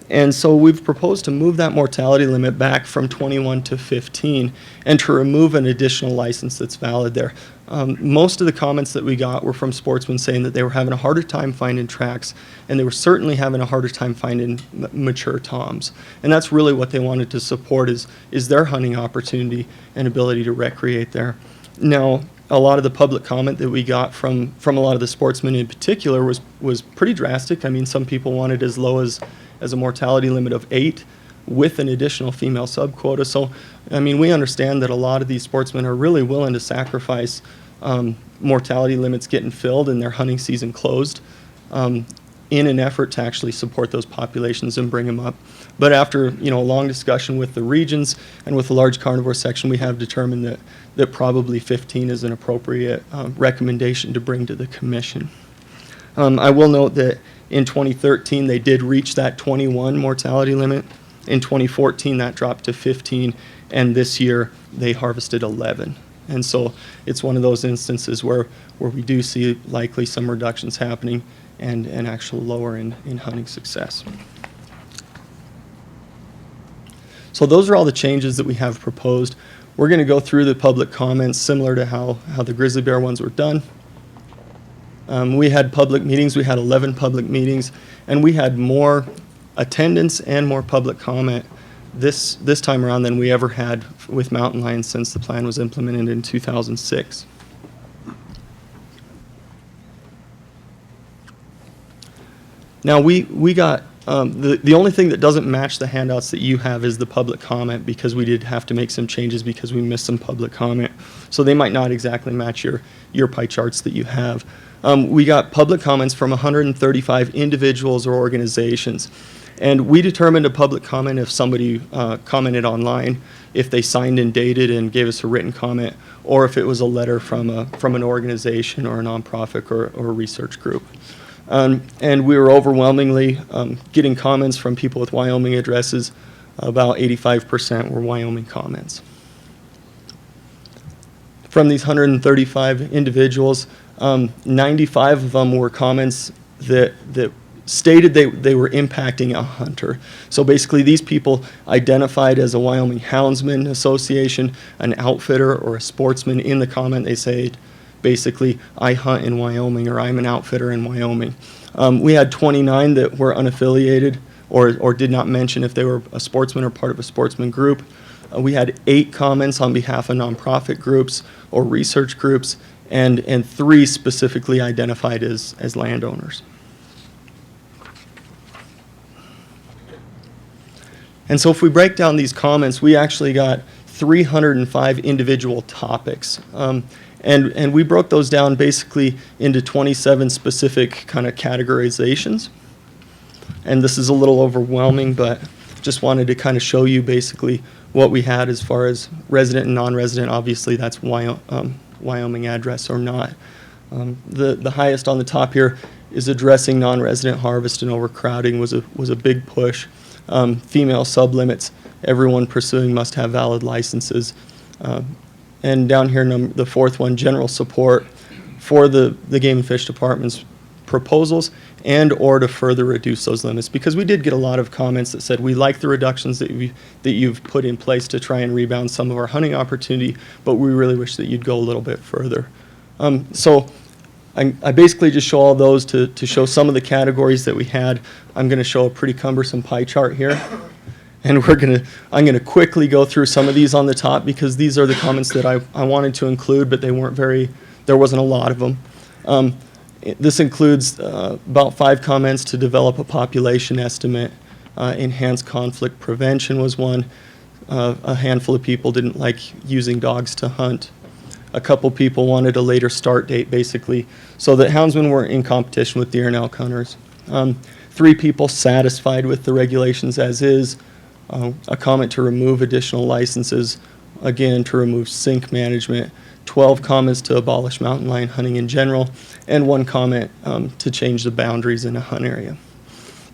And so we've proposed to move that mortality limit back from 21 to 15 and to remove an additional license that's valid there. Most of the comments that we got were from sportsmen saying that they were having a harder time finding tracks, and they were certainly having a harder time finding mature toms. And that's really what they wanted to support is their hunting opportunity and ability to recreate there. Now, a lot of the public comment that we got from a lot of the sportsmen in particular was pretty drastic. I mean, some people wanted as low as a mortality limit of 8 with an additional female subquota. So, I mean, we understand that a lot of these sportsmen are really willing to sacrifice mortality limits getting filled and their hunting season closed in an effort to actually support those populations and bring them up. But after, you know, a long discussion with the regions and with the large carnivore section, we have determined that probably 15 is an appropriate recommendation to bring to the commission. I will note that in 2013, they did reach that 21 mortality limit. In 2014, that dropped to 15, and this year they harvested 11. And so it's one of those instances where we do see likely some reductions happening and actual lower in hunting success. So those are all the changes that we have proposed. We're going to go through the public comments similar to how the grizzly bear ones were done. We had public meetings. We had 11 public meetings, and we had more attendance and more public comment this time around than we ever had with mountain lions since the plan was implemented in 2006. Now we got the only thing that doesn't match the handouts that you have is the public comment, because we did have to make some changes because we missed some public comment. So they might not exactly match your pie charts that you have. We got public comments from 135 individuals or organizations. And we determined a public comment if somebody commented online, if they signed and dated and gave us a written comment, or if it was a letter from an organization or a nonprofit or a research group. And we were overwhelmingly getting comments from people with Wyoming addresses. About 85% were Wyoming comments. From these 135 individuals, 95 of them were comments that stated they were impacting a hunter. So basically these people identified as a Wyoming Houndsman Association, an outfitter, or a sportsman. In the comment they say basically, I hunt in Wyoming, or I'm an outfitter in Wyoming. We had 29 that were unaffiliated or did not mention if they were a sportsman or part of a sportsman group. We had 8 comments on behalf of nonprofit groups or research groups, and 3 specifically identified as landowners. And so if we break down these comments, we actually got 305 individual topics. And we broke those down basically into 27 specific kind of categorizations. And this is a little overwhelming, but just wanted to kind of show you basically what we had as far as resident and non-resident. Obviously that's Wyoming address or not. The highest on the top here is addressing non-resident harvest and overcrowding was a big push. Female sublimits, everyone pursuing must have valid licenses. And down here, the 4th one, general support for the Game and Fish Department's proposals and or to further reduce those limits, because we did get a lot of comments that said we like the reductions that you've put in place to try and rebound some of our hunting opportunity, but we really wish that you'd go a little bit further. So I basically just show all those to show some of the categories that we had. I'm going to show a pretty cumbersome pie chart here. And I'm gonna quickly go through some of these on the top, because these are the comments that I wanted to include, but there wasn't a lot of them. This includes about 5 comments to develop a population estimate. Enhanced conflict prevention was one. A handful of people didn't like using dogs to hunt. A couple people wanted a later start date, basically, so that houndsmen were in competition with deer and elk hunters. 3 people satisfied with the regulations as is. A comment to remove additional licenses, again, to remove sink management, 12 comments to abolish mountain lion hunting in general, and 1 comment to change the boundaries in a hunt area.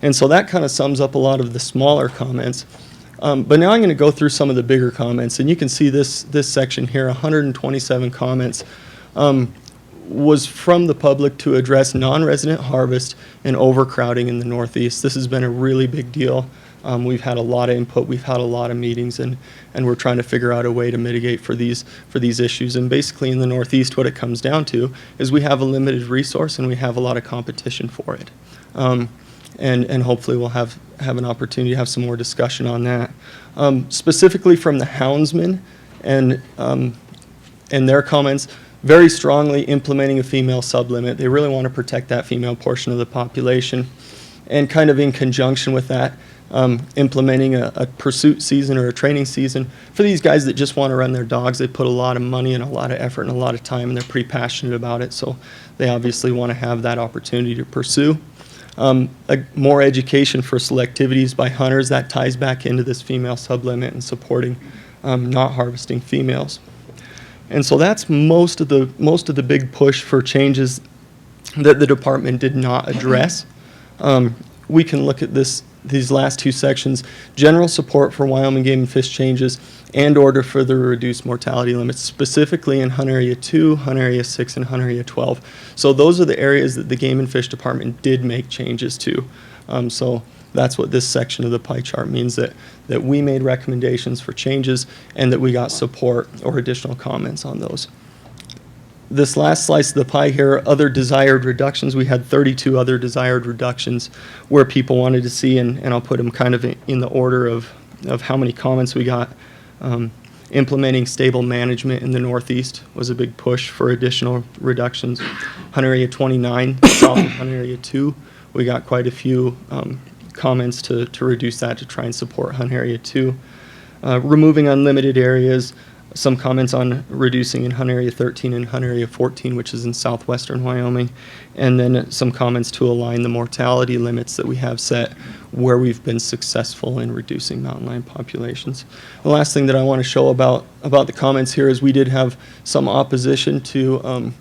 And so that kind of sums up a lot of the smaller comments. But now I'm going to go through some of the bigger comments, and you can see this section here, 127 comments, was from the public to address non-resident harvest and overcrowding in the Northeast. This has been a really big deal. We've had a lot of input, we've had a lot of meetings, and we're trying to figure out a way to mitigate for these issues. And basically in the Northeast, what it comes down to is we have a limited resource and we have a lot of competition for it. And hopefully we'll have an opportunity to have some more discussion on that. Specifically from the houndsmen and their comments, very strongly implementing a female sublimit. They really want to protect that female portion of the population. And kind of in conjunction with that, implementing a pursuit season or a training season for these guys that just want to run their dogs. They put a lot of money and a lot of effort and a lot of time, and they're pretty passionate about it, so they obviously want to have that opportunity to pursue. More education for selectivities by hunters, that ties back into this female sublimit and supporting not harvesting females. And so that's most of the big push for changes that the department did not address. We can look at these last 2 sections: general support for Wyoming Game and Fish changes and order for the reduced mortality limits, specifically in Hunt Area 2, Hunt Area 6, and Hunt Area 12. So those are the areas that the Game and Fish Department did make changes to. So that's what this section of the pie chart means, that we made recommendations for changes and that we got support or additional comments on those. This last slice of the pie here, other desired reductions, we had 32 other desired reductions where people wanted to see, and I'll put them kind of in the order of how many comments we got. Implementing stable management in the Northeast was a big push for additional reductions. Hunt Area 29, south of Hunt Area 2, we got quite a few comments to reduce that to try and support Hunt Area 2. Removing unlimited areas, some comments on reducing in Hunt Area 13 and Hunt Area 14, which is in southwestern Wyoming, and then some comments to align the mortality limits that we have set where we've been successful in reducing mountain lion populations. The last thing that I want to show about the comments here is we did have some opposition to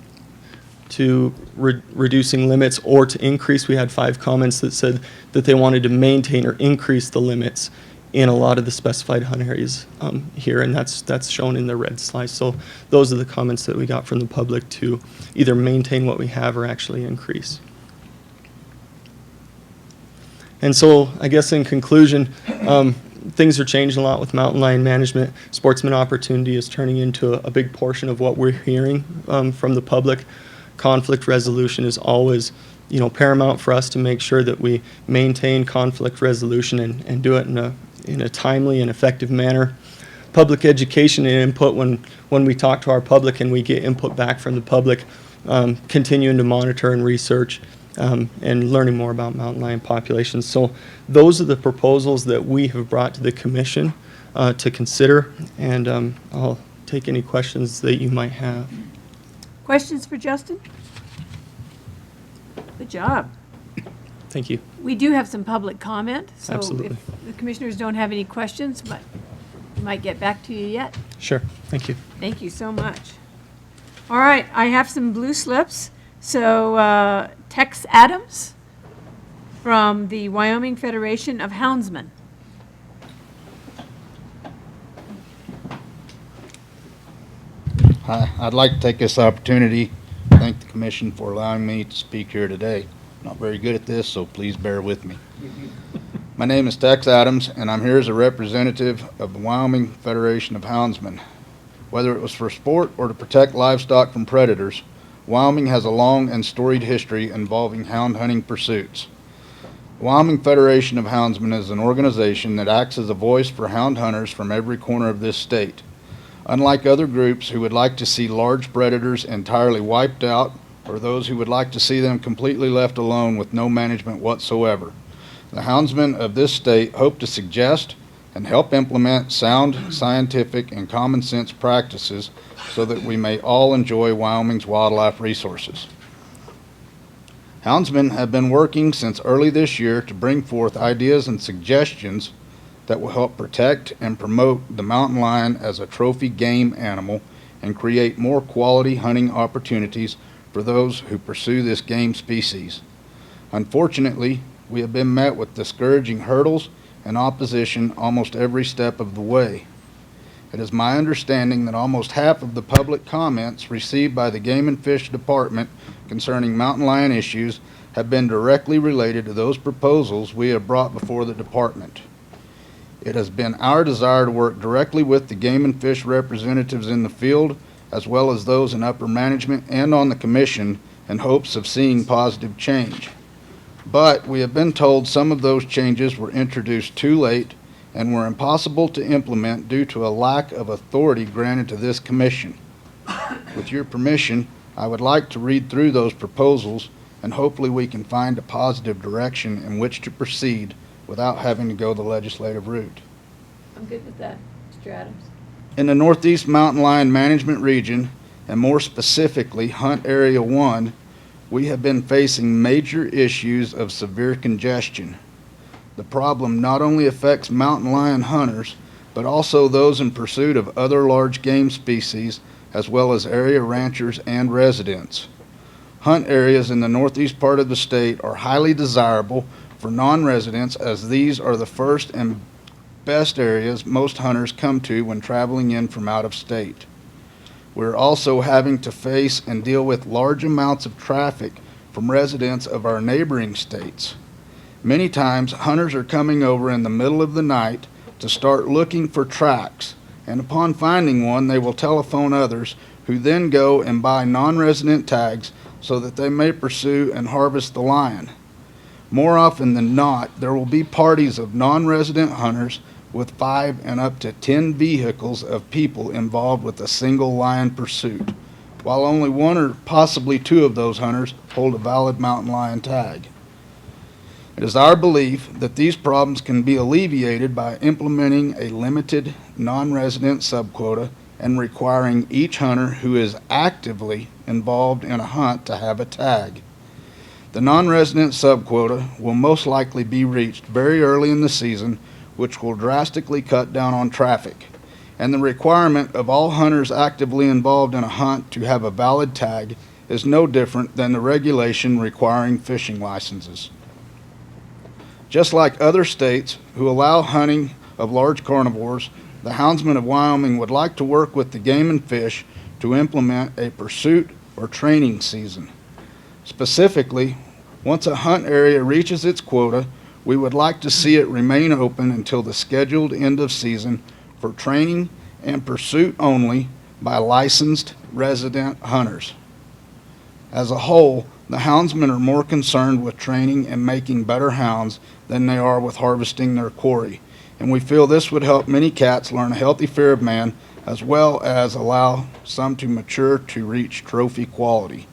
reducing limits or to increase. We had 5 comments that said that they wanted to maintain or increase the limits in a lot of the specified hunt areas here, and that's shown in the red slice. So those are the comments that we got from the public to either maintain what we have or actually increase. And so I guess in conclusion, things are changing a lot with mountain lion management. Sportsman opportunity is turning into a big portion of what we're hearing from the public. Conflict resolution is always paramount for us to make sure that we maintain conflict resolution and do it in a timely and effective manner. Public education and input, when we talk to our public and we get input back from the public, continuing to monitor and research and learning more about mountain lion populations. So those are the proposals that we have brought to the commission to consider, and I'll take any questions that you might have. Questions for Justin? Good job. Thank you. We do have some public comment, so Absolutely. if the commissioners don't have any questions, but we might get back to you yet. Sure. Thank you. Thank you so much. All right, I have some blue slips. So Tex Adams from the Wyoming Federation of Houndsmen. Hi, I'd like to take this opportunity to thank the commission for allowing me to speak here today. I'm not very good at this, so please bear with me. My name is Tex Adams, and I'm here as a representative of the Wyoming Federation of Houndsmen. Whether it was for sport or to protect livestock from predators, Wyoming has a long and storied history involving hound hunting pursuits. The Wyoming Federation of Houndsmen is an organization that acts as a voice for hound hunters from every corner of this state. Unlike other groups who would like to see large predators entirely wiped out, or those who would like to see them completely left alone with no management whatsoever, the houndsmen of this state hope to suggest and help implement sound, scientific, and common sense practices so that we may all enjoy Wyoming's wildlife resources. Houndsmen have been working since early this year to bring forth ideas and suggestions that will help protect and promote the mountain lion as a trophy game animal and create more quality hunting opportunities for those who pursue this game species. Unfortunately, we have been met with discouraging hurdles and opposition almost every step of the way. It is my understanding that almost half of the public comments received by the Game and Fish Department concerning mountain lion issues have been directly related to those proposals we have brought before the department. It has been our desire to work directly with the Game and Fish representatives in the field, as well as those in upper management and on the commission, in hopes of seeing positive change. But we have been told some of those changes were introduced too late and were impossible to implement due to a lack of authority granted to this commission. With your permission, I would like to read through those proposals, and hopefully we can find a positive direction in which to proceed without having to go the legislative route. I'm good with that, Mr. Adams. In the Northeast Mountain Lion Management Region, and more specifically Hunt Area 1, we have been facing major issues of severe congestion. The problem not only affects mountain lion hunters, but also those in pursuit of other large game species, as well as area ranchers and residents. Hunt areas in the northeast part of the state are highly desirable for non-residents, as these are the first and best areas most hunters come to when traveling in from out of state. We're also having to face and deal with large amounts of traffic from residents of our neighboring states. Many times, hunters are coming over in the middle of the night to start looking for tracks, and upon finding one, they will telephone others, who then go and buy non-resident tags so that they may pursue and harvest the lion. More often than not, there will be parties of non-resident hunters with 5 and up to 10 vehicles of people involved with a single lion pursuit, while only 1 or possibly 2 of those hunters hold a valid mountain lion tag. It is our belief that these problems can be alleviated by implementing a limited non-resident subquota and requiring each hunter who is actively involved in a hunt to have a tag. The non-resident subquota will most likely be reached very early in the season, which will drastically cut down on traffic, and the requirement of all hunters actively involved in a hunt to have a valid tag is no different than the regulation requiring fishing licenses. Just like other states who allow hunting of large carnivores, the Houndsmen of Wyoming would like to work with the Game and Fish to implement a pursuit or training season. Specifically, once a hunt area reaches its quota, we would like to see it remain open until the scheduled end of season for training and pursuit only by licensed resident hunters. As a whole, the houndsmen are more concerned with training and making better hounds than they are with harvesting their quarry, and we feel this would help many cats learn a healthy fear of man, as well as allow some to mature to reach trophy quality.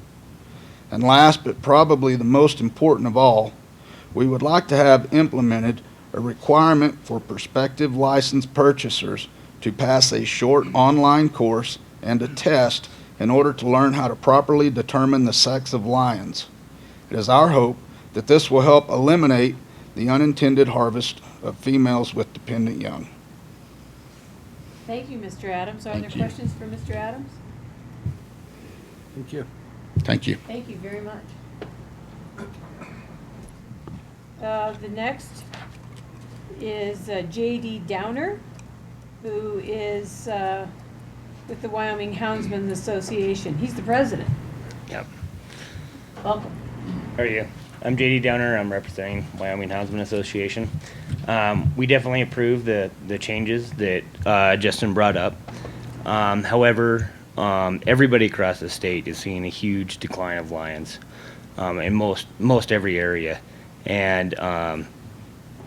And last, but probably the most important of all, we would like to have implemented a requirement for prospective licensed purchasers to pass a short online course and a test in order to learn how to properly determine the sex of lions. It is our hope that this will help eliminate the unintended harvest of females with dependent young. Thank you, Mr. Adams. Are there Thank you. questions for Mr. Adams? Thank you. Thank you. Thank you very much. The next is J.D. Downer, who is with the Wyoming Houndsmen Association. He's the president. Yep. Welcome. How are you? I'm JD Downer. I'm representing Wyoming Houndsman Association. We definitely approve the changes that Justin brought up. However, everybody across the state is seeing a huge decline of lions in most every area, and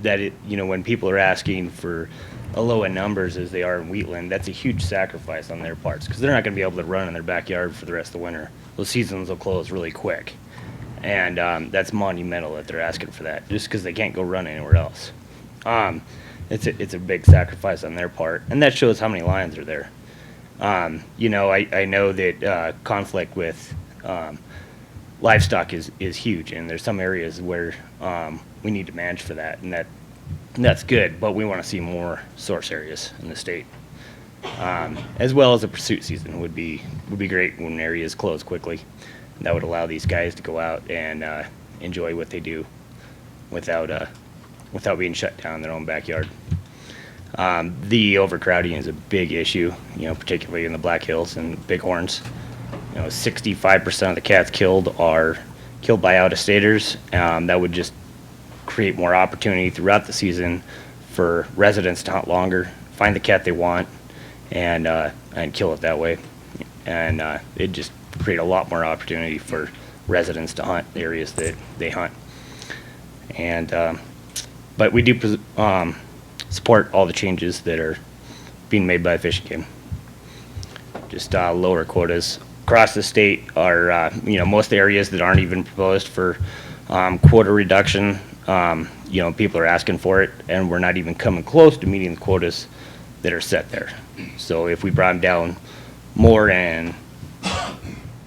that when people are asking for a low in numbers as they are in Wheatland, that's a huge sacrifice on their parts, because they're not going to be able to run in their backyard for the rest of the winter. Those seasons will close really quick, and that's monumental that they're asking for that, just because they can't go run anywhere else. It's a big sacrifice on their part, and that shows how many lions are there. I know that conflict with livestock is huge, and there's some areas where we need to manage for that, and that's good, but we want to see more source areas in the state. as well as a pursuit season would be great when areas close quickly. That would allow these guys to go out and enjoy what they do without being shut down in their own backyard. The overcrowding is a big issue, particularly in the Black Hills and Bighorns. 65% of the cats killed are killed by out-of-staters. That would just create more opportunity throughout the season for residents to hunt longer, find the cat they want, and kill it that way. And it just create a lot more opportunity for residents to hunt the areas that they hunt. And but we do support all the changes that are being made by Fish and Game. Just lower quotas across the state are most areas that aren't even proposed for quota reduction. People are asking for it, and we're not even coming close to meeting the quotas that are set there. So if we brought them down more in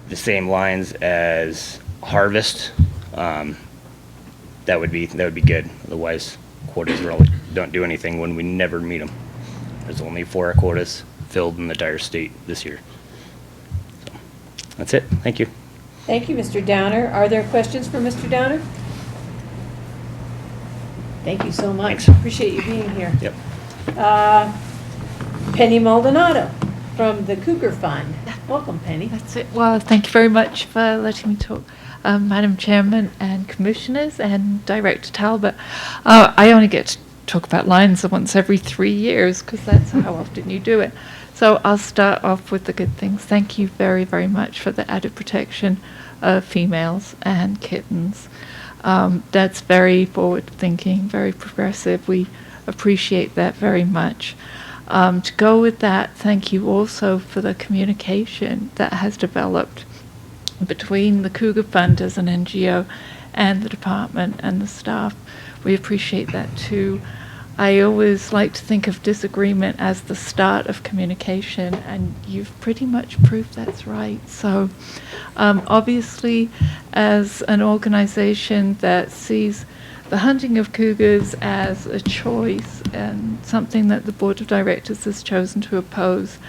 the same lines as harvest, that would be good. Otherwise, quotas really don't do anything when we never meet them. There's only 4 quotas filled in the entire state this year. So that's it. Thank you. Thank you, Mr. Downer. Are there questions for Mr. Downer? Thank you so much. Thanks. Appreciate you being here. Yep. Penny Maldonado from the Cougar Fund. Welcome, Penny. That's it. Well, thank you very much for letting me talk, Madam Chairman and Commissioners and Director Talbot. I only get to talk about lions once every 3 years because that's how often you do it. So I'll start off with the good things. Thank you very, very much for the added protection of females and kittens. That's very forward-thinking, very progressive. We appreciate that very much. To go with that, thank you also for the communication that has developed between the Cougar Fund as an NGO and the department and the staff. We appreciate that too. I always like to think of disagreement as the start of communication, and you've pretty much proved that's right. So obviously, as an organization that sees the hunting of cougars as a choice and something that the Board of Directors has chosen to oppose,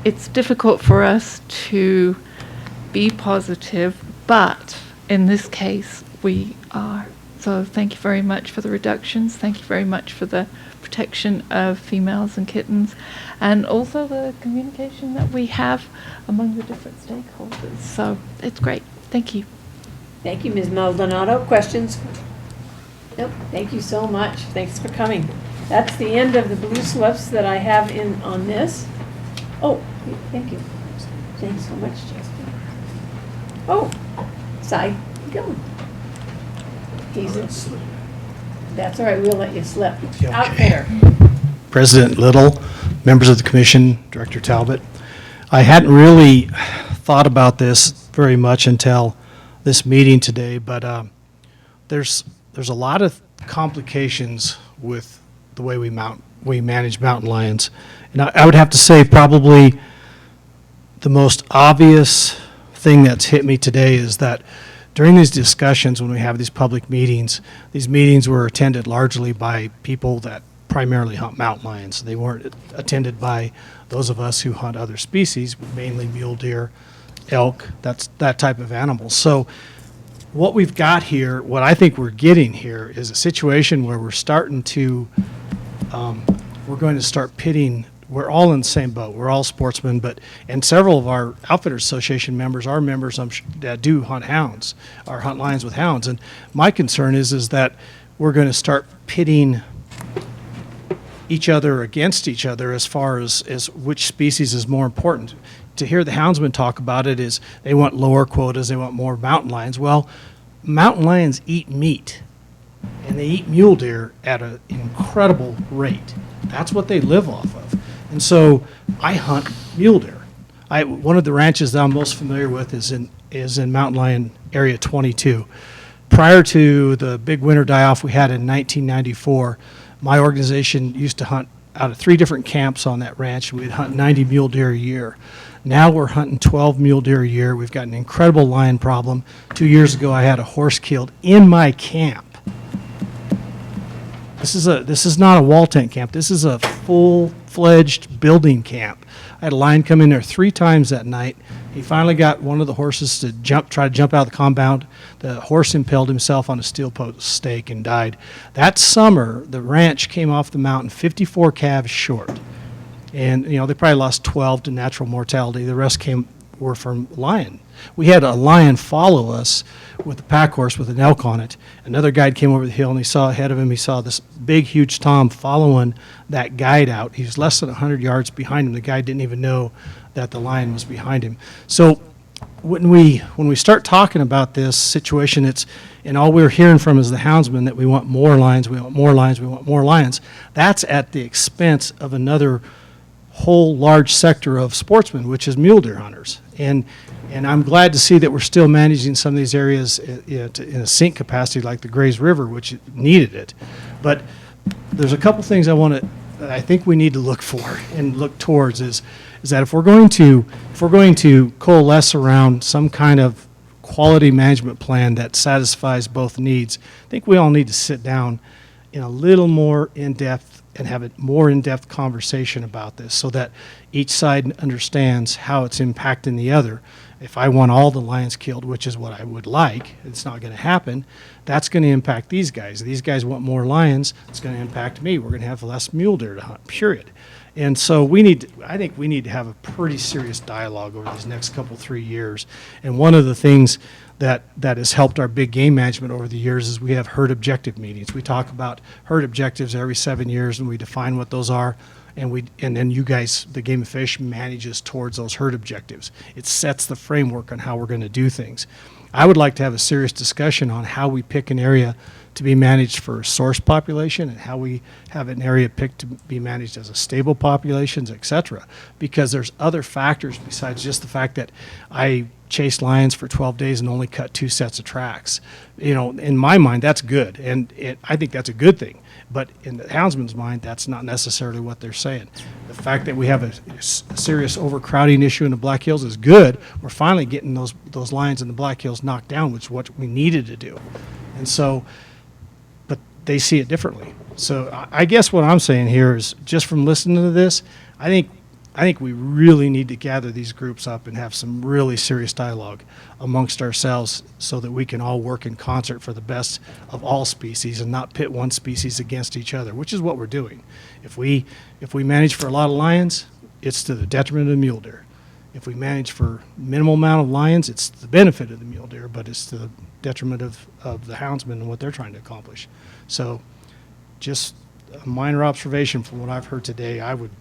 it's difficult for us to be positive, but in this case, we are. So thank you very much for the reductions. Thank you very much for the protection of females and kittens, and also the communication that we have among the different stakeholders. So it's great. Thank you. Thank you, Ms. Maldonado. Questions? Nope. Thank you so much. Thanks for coming. That's the end of the blue slips that I have in on this. Oh, thank you. Thanks so much, Justin. Oh, side go. That's all right. We'll let you slip. Out there. President Little, members of the commission, Director Talbot. I hadn't really thought about this very much until this meeting today, but there's a lot of complications with the way we manage mountain lions. And I would have to say probably the most obvious thing that's hit me today is that during these discussions, when we have these public meetings, these meetings were attended largely by people that primarily hunt mountain lions. They weren't attended by those of us who hunt other species, mainly mule deer, elk, that type of animal. So what we've got here, what I think we're getting here, is a situation where we're starting to, we're going to start pitting. We're all in the same boat. We're all sportsmen, and several of our Outfitters Association members are members that do hunt hounds, or hunt lions with hounds. And my concern is that we're going to start pitting each other against each other as far as which species is more important. To hear the houndsmen talk about it is they want lower quotas, they want more mountain lions. Well, mountain lions eat meat, and they eat mule deer at an incredible rate. That's what they live off of. And so I hunt mule deer. One of the ranches that I'm most familiar with is in Mountain Lion Area 22. Prior to the big winter die-off we had in 1994, my organization used to hunt out of 3 different camps on that ranch. We'd hunt 90 mule deer a year. Now we're hunting 12 mule deer a year. We've got an incredible lion problem. 2 years ago, I had a horse killed in my camp. This is not a wall tent camp. This is a full-fledged building camp. I had a lion come in there 3 times that night. He finally got one of the horses to try to jump out of the compound. The horse impaled himself on a steel post stake and died. That summer, the ranch came off the mountain 54 calves short. And, you know, they probably lost 12 to natural mortality. The rest were from lion. We had a lion follow us with a pack horse with an elk on it. Another guide came over the hill, and he saw ahead of him, he saw this big, huge tom following that guide out. He was less than 100 yards behind him. The guide didn't even know that the lion was behind him. So when we start talking about this situation, and all we're hearing from is the houndsman that we want more lions, we want more lions, we want more lions. That's at the expense of another whole large sector of sportsmen, which is mule deer hunters. And I'm glad to see that we're still managing some of these areas in a sink capacity like the Grays River, which needed it. But there's a couple things I think we need to look for and look towards is that if we're going to coalesce around some kind of quality management plan that satisfies both needs, I think we all need to sit down in a little more in-depth and have a more in-depth conversation about this so that each side understands how it's impacting the other. If I want all the lions killed, which is what I would like, it's not going to happen, that's going to impact these guys. These guys want more lions, it's going to impact me. We're going to have less mule deer to hunt, period. And so I think we need to have a pretty serious dialogue over these next 3 years. And one of the things that has helped our big game management over the years is we have herd objective meetings. We talk about herd objectives every 7 years, and we define what those are, and then you guys, the Game and Fish, manages towards those herd objectives. It sets the framework on how we're going to do things. I would like to have a serious discussion on how we pick an area to be managed for a source population and how we have an area picked to be managed as a stable populations, et cetera, because there's other factors besides just the fact that I chased lions for 12 days and only cut 2 sets of tracks. You know, in my mind, that's good, and I think that's a good thing. But in the houndsman's mind, that's not necessarily what they're saying. The fact that we have a serious overcrowding issue in the Black Hills is good. We're finally getting those lions in the Black Hills knocked down, which is what we needed to do. And so, but they see it differently. So I guess what I'm saying here is, just from listening to this, I think we really need to gather these groups up and have some really serious dialogue amongst ourselves so that we can all work in concert for the best of all species and not pit one species against each other, which is what we're doing. If we manage for a lot of lions, it's to the detriment of the mule deer. If we manage for minimal amount of lions, it's the benefit of the mule deer, but it's to the detriment of the houndsmen and what they're trying to accomplish. So just a minor observation from what I've heard today, I would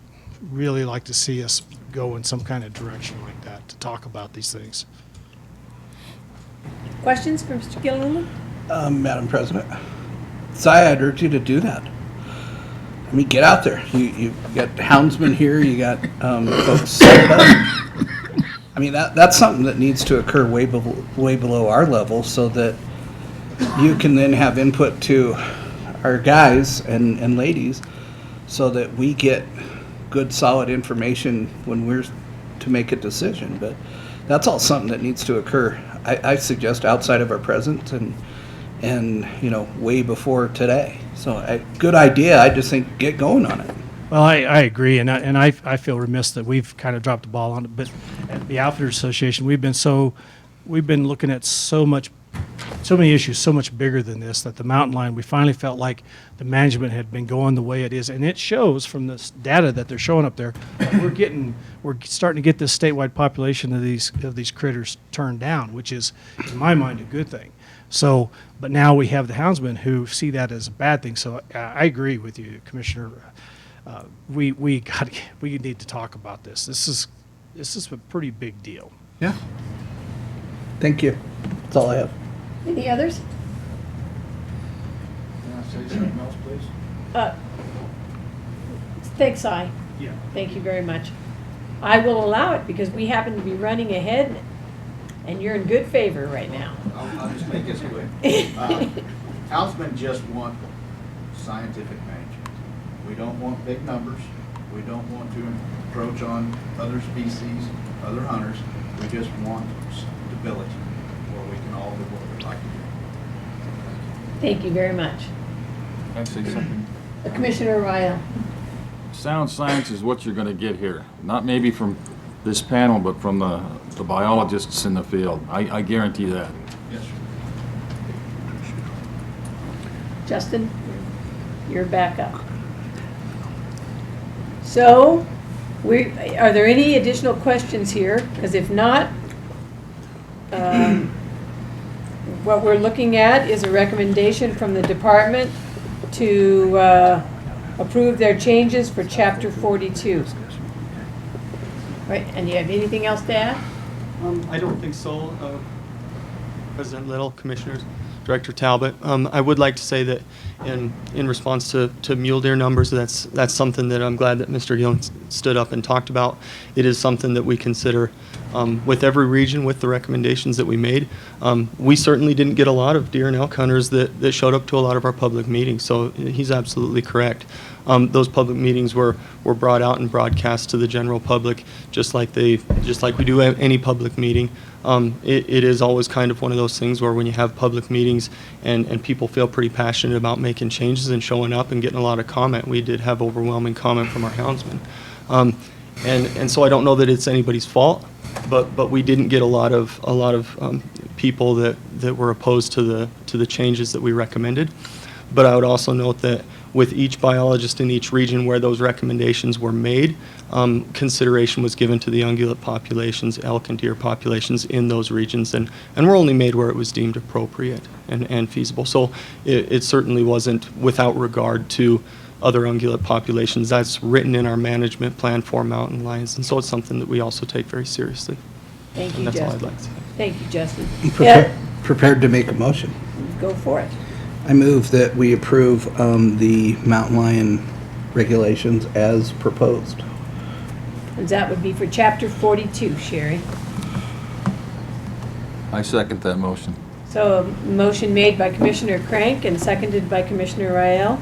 really like to see us go in some kind of direction like that to talk about these things. Questions for Mr. Gilliland? Madam President, so I'd urge you to do that. I mean, get out there. You got houndsmen here, you got folks set up. I mean, that's something that needs to occur way below our level so that you can then have input to our guys and ladies so that we get good, solid information when we're to make a decision. But that's all something that needs to occur. I suggest outside of our presence and you know, way before today. So good idea. I just think get going on it. Well, I agree, and I feel remiss that we've kind of dropped the ball on it. But at the Outfitters Association, we've been looking at so many issues so much bigger than this, that the mountain lion, we finally felt like the management had been going the way it is, and it shows from this data that they're showing up there. We're starting to get this statewide population of these critters turned down, which is, in my mind, a good thing. So, but now we have the houndsmen who see that as a bad thing. So I agree with you, Commissioner. We need to talk about this. This is a pretty big deal. Yeah. Thank you. That's all I have. Any others? Can I say something else, please? Thanks, Si. Yeah. Thank you very much. I will allow it because we happen to be running ahead and you're in good favor right now. I'll just make this quick. Houndsmen just want scientific management. We don't want big numbers. We don't want to encroach on other species, other hunters. We just want stability where we can all do what we like to do. Thank you very much. Can I say something? Commissioner Ryle. sound science is what you're going to get here. Not maybe from this panel, but from the biologists in the field. I guarantee that. Yes. Justin, you're back up. So, are there any additional questions here? Because if not, what we're looking at is a recommendation from the department to approve their changes for Chapter 42. Right, and do you have anything else to add? I don't think so, President Little, Commissioners, Director Talbot. I would like to say that in response to mule deer numbers, that's something that I'm glad that Mr. Gill stood up and talked about. It is something that we consider with every region with the recommendations that we made. We certainly didn't get a lot of deer and elk hunters that showed up to a lot of our public meetings, so he's absolutely correct. Those public meetings were brought out and broadcast to the general public, just like we do at any public meeting. It is always kind of one of those things where when you have public meetings and people feel pretty passionate about making changes and showing up and getting a lot of comment. We did have overwhelming comment from our houndsmen. And so I don't know that it's anybody's fault, but we didn't get a lot of people that were opposed to the changes that we recommended. But I would also note that with each biologist in each region where those recommendations were made, consideration was given to the ungulate populations, elk and deer populations in those regions, and were only made where it was deemed appropriate and feasible. So it certainly wasn't without regard to other ungulate populations. That's written in our management plan for mountain lions, and so it's something that we also take very seriously. Thank you, That's Justin. all I'd like to say. Thank you, Justin. I'm prepared to make a motion. Go for it. I move that we approve the mountain lion regulations as proposed. And that would be for Chapter 42, Sherry. I second that motion. So a motion made by Commissioner Crank and seconded by Commissioner Rael.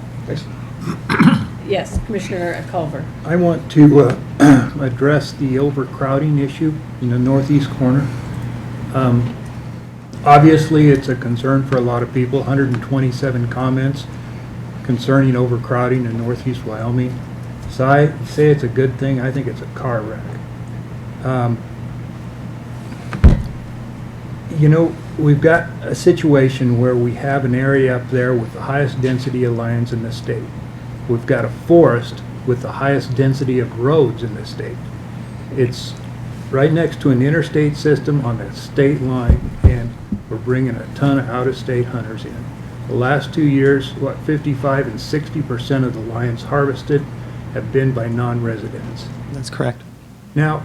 Yes, Commissioner Culver. I want to address the overcrowding issue in the northeast corner. Obviously, it's a concern for a lot of people. 127 comments concerning overcrowding in northeast Wyoming. So I say it's a good thing. I think it's a car wreck. You know, we've got a situation where we have an area up there with the highest density of lions in the state. We've got a forest with the highest density of roads in the state. It's right next to an interstate system on the state line, and we're bringing a ton of out-of-state hunters in. The last 2 years, 55 and 60% of the lions harvested have been by non-residents. That's correct. Now,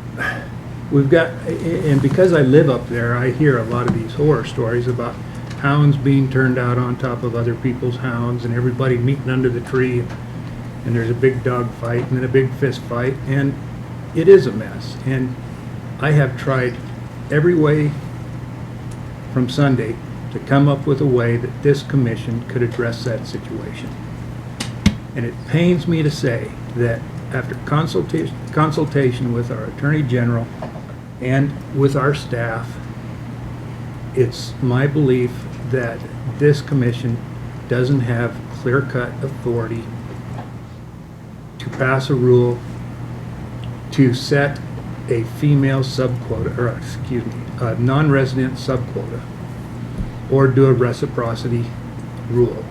we've got, and because I live up there, I hear a lot of these horror stories about hounds being turned out on top of other people's hounds and everybody meeting under the tree, and there's a big dog fight and then a big fist fight, and it is a mess. And I have tried every way from Sunday to come up with a way that this commission could address that situation. And it pains me to say that after consultation with our Attorney General and with our staff, it's my belief that this commission doesn't have clear-cut authority to pass a rule to set a female subquota, or excuse me, a non-resident subquota, or do a reciprocity rule.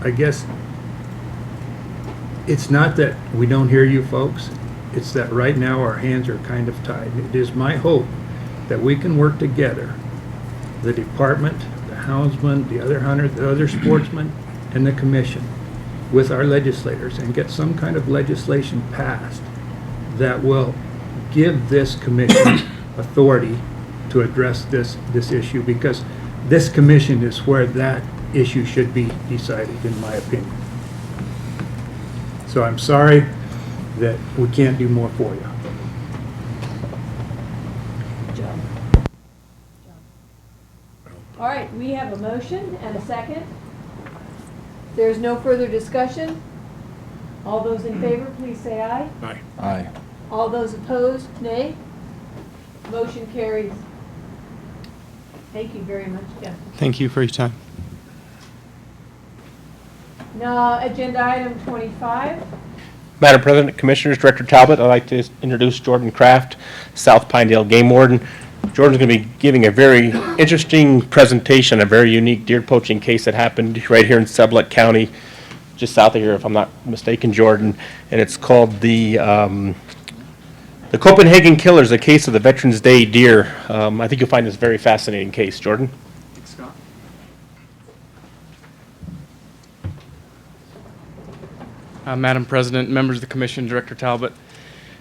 I guess it's not that we don't hear you folks, it's that right now our hands are kind of tied. It is my hope that we can work together, the department, the houndsmen, the other hunters, the other sportsmen, and the commission, with our legislators, and get some kind of legislation passed that will give this commission authority to address this issue, because this commission is where that issue should be decided, in my opinion. So I'm sorry that we can't do more for you. Good job. All right, we have a motion and a second. There's no further discussion. All those in favor, please say aye. Aye. Aye. All those opposed, nay. Motion carries. Thank you very much, Jeff. Thank you for your time. Now, agenda item 25. Madam President, Commissioners, Director Talbot, I'd like to introduce Jordan Kraft, South Pinedale Game Warden. Jordan's going to be giving a very interesting presentation, a very unique deer poaching case that happened right here in Sublette County, just south of here, if I'm not mistaken, Jordan. And it's called the Copenhagen Killers, a case of the Veterans Day deer. I think you'll find this a very fascinating case. Jordan? Thanks, Scott. Madam President, members of the Commission, Director Talbot,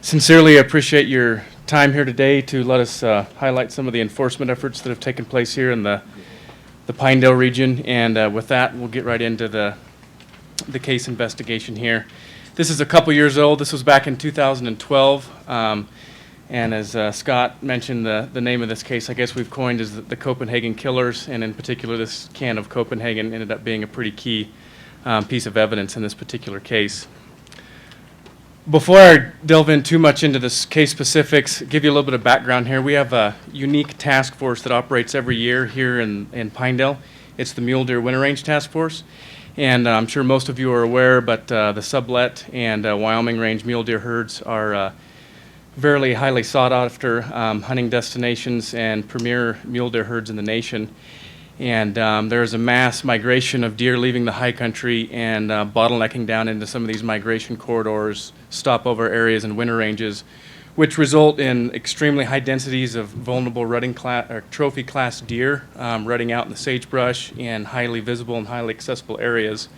sincerely appreciate your time here today to let us highlight some of the enforcement efforts that have taken place here in the Pinedale region. And with that, we'll get right into the case investigation here. This is a couple years old. This was back in 2012. And as Scott mentioned, the name of this case, I guess we've coined as the Copenhagen Killers. And in particular, this can of Copenhagen ended up being a pretty key piece of evidence in this particular case. Before I delve in too much into this case specifics, give you a little bit of background here. We have a unique task force that operates every year here in Pinedale. It's the Mule Deer Winter Range Task Force. And I'm sure most of you are aware, but the Sublette and Wyoming Range mule deer herds are very highly sought after hunting destinations and premier mule deer herds in the nation. And there is a mass migration of deer leaving the high country and bottlenecking down into some of these migration corridors, stopover areas, and winter ranges, which result in extremely high densities of vulnerable rutting trophy class deer rutting out in the sagebrush in highly visible and highly accessible areas.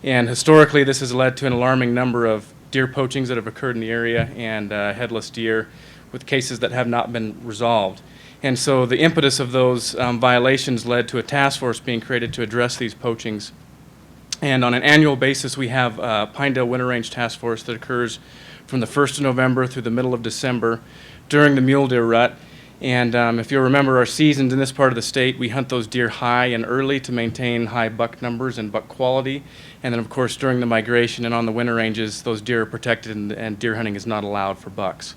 And historically, this has led to an alarming number of deer poachings that have occurred in the area and headless deer with cases that have not been resolved. And so the impetus of those violations led to a task force being created to address these poachings. And on an annual basis, we have a Pinedale Winter Range Task Force that occurs from the 1st of November through the middle of December during the mule deer rut. And if you'll remember our seasons in this part of the state, we hunt those deer high and early to maintain high buck numbers and buck quality. And then, of course, during the migration and on the winter ranges, those deer are protected and deer hunting is not allowed for bucks.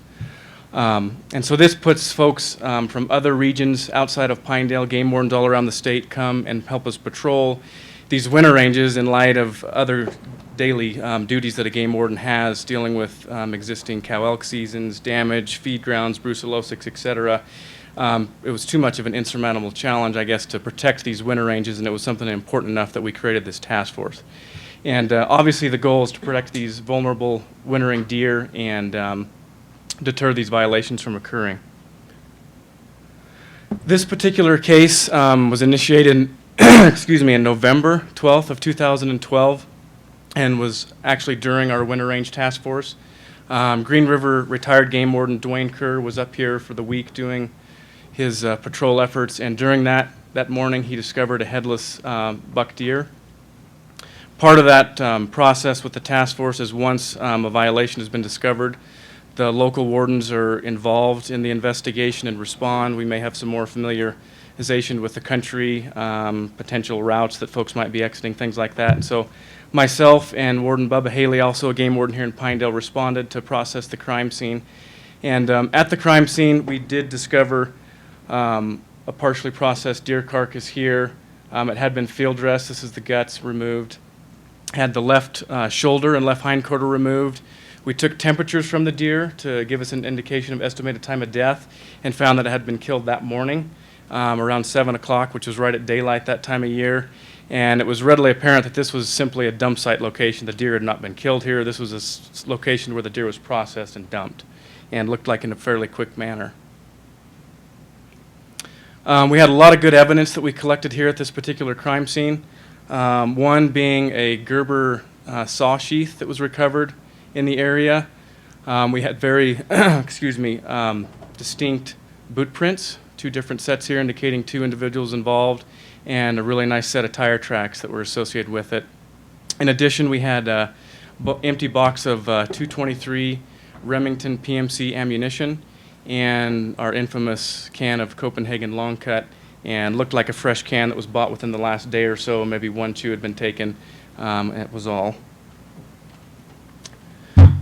And so this puts folks from other regions outside of Pinedale, game wardens all around the state come and help us patrol these winter ranges in light of other daily duties that a game warden has dealing with existing cow elk seasons, damage, feed grounds, brucellosis, etc. It was too much of an insurmountable challenge, I guess, to protect these winter ranges, and it was something important enough that we created this task force. And obviously the goal is to protect these vulnerable wintering deer and deter these violations from occurring. This particular case was initiated in November 12th of 2012 and was actually during our Winter Range Task Force. Green River retired game warden Dwayne Kerr was up here for the week doing his patrol efforts, and during that morning he discovered a headless buck deer. Part of that process with the task force is once a violation has been discovered, the local wardens are involved in the investigation and respond. We may have some more familiarization with the country, potential routes that folks might be exiting, things like that. And so myself and Warden Bubba Haley, also a game warden here in Pinedale, responded to process the crime scene. And at the crime scene, we did discover a partially processed deer carcass here. It had been field dressed. This is the guts removed. Had the left shoulder and left hindquarter removed. We took temperatures from the deer to give us an indication of estimated time of death and found that it had been killed that morning around 7 o'clock, which was right at daylight that time of year. And it was readily apparent that this was simply a dump site location. The deer had not been killed here. This was a location where the deer was processed and dumped and looked like in a fairly quick manner. We had a lot of good evidence that we collected here at this particular crime scene. One being a Gerber saw sheath that was recovered in the area. We had very, distinct boot prints, 2 different sets here indicating 2 individuals involved, and a really nice set of tire tracks that were associated with it. In addition, we had an empty box of 223 Remington PMC ammunition and our infamous can of Copenhagen long cut, and looked like a fresh can that was bought within the last day or so. Maybe 1 chew had been taken. It was all.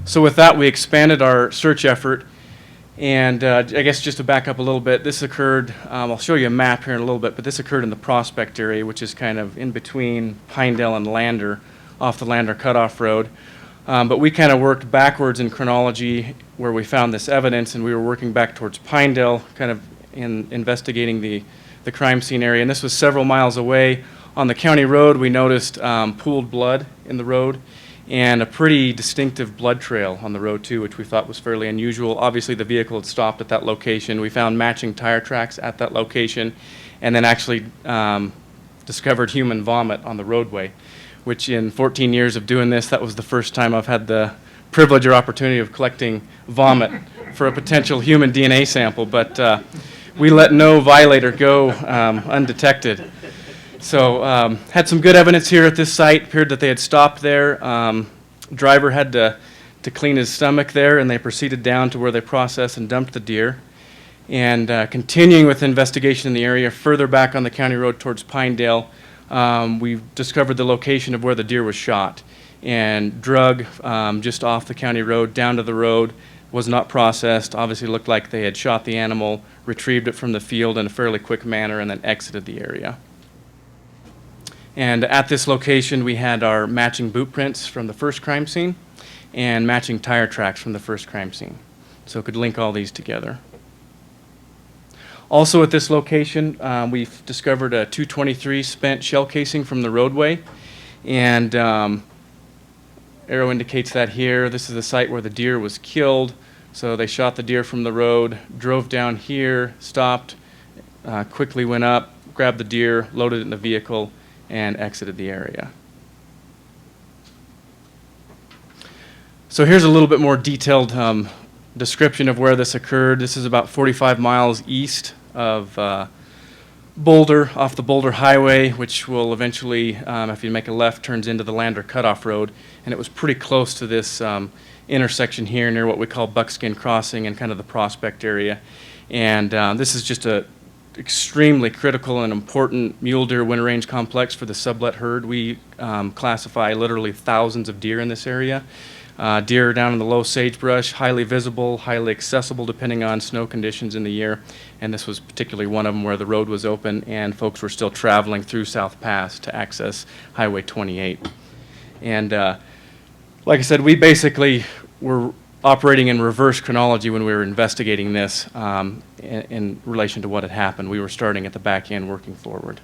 So with that, we expanded our search effort, and I guess just to back up a little bit, this occurred, I'll show you a map here in a little bit, but this occurred in the Prospect area, which is kind of in between Pinedale and Lander, off the Lander Cutoff Road. But we kind of worked backwards in chronology where we found this evidence, and we were working back towards Pinedale, kind of investigating the crime scene area. And this was several miles away. On the county road, we noticed pooled blood in the road and a pretty distinctive blood trail on the road too, which we thought was fairly unusual. Obviously, the vehicle had stopped at that location. We found matching tire tracks at that location, and then actually discovered human vomit on the roadway, which in 14 years of doing this, that was the first time I've had the privilege or opportunity of collecting vomit for a potential human DNA sample, but we let no violator go undetected. So had some good evidence here at this site. Appeared that they had stopped there. Driver had to clean his stomach there, and they proceeded down to where they processed and dumped the deer. And continuing with investigation in the area, further back on the county road towards Pinedale, we discovered the location of where the deer was shot and drug just off the county road down to the road. Was not processed. Obviously looked like they had shot the animal, retrieved it from the field in a fairly quick manner, and then exited the area. And at this location, we had our matching boot prints from the first crime scene and matching tire tracks from the first crime scene. So could link all these together. Also at this location, we've discovered a .223 spent shell casing from the roadway. And arrow indicates that here. This is the site where the deer was killed. So they shot the deer from the road, drove down here, stopped, quickly went up, grabbed the deer, loaded it in the vehicle, and exited the area. So here's a little bit more detailed description of where this occurred. This is about 45 miles east of Boulder, off the Boulder Highway, which will eventually, if you make a left, turns into the Lander Cutoff Road. And it was pretty close to this intersection here near what we call Buckskin Crossing and kind of the Prospect area. And this is just a extremely critical and important mule deer winter range complex for the sublet herd. We classify literally thousands of deer in this area. Deer down in the low sagebrush, highly visible, highly accessible depending on snow conditions in the year. And this was particularly one of them where the road was open and folks were still traveling through South Pass to access Highway 28. And like I said, we basically were operating in reverse chronology when we were investigating this in relation to what had happened. We were starting at the back end, working forward.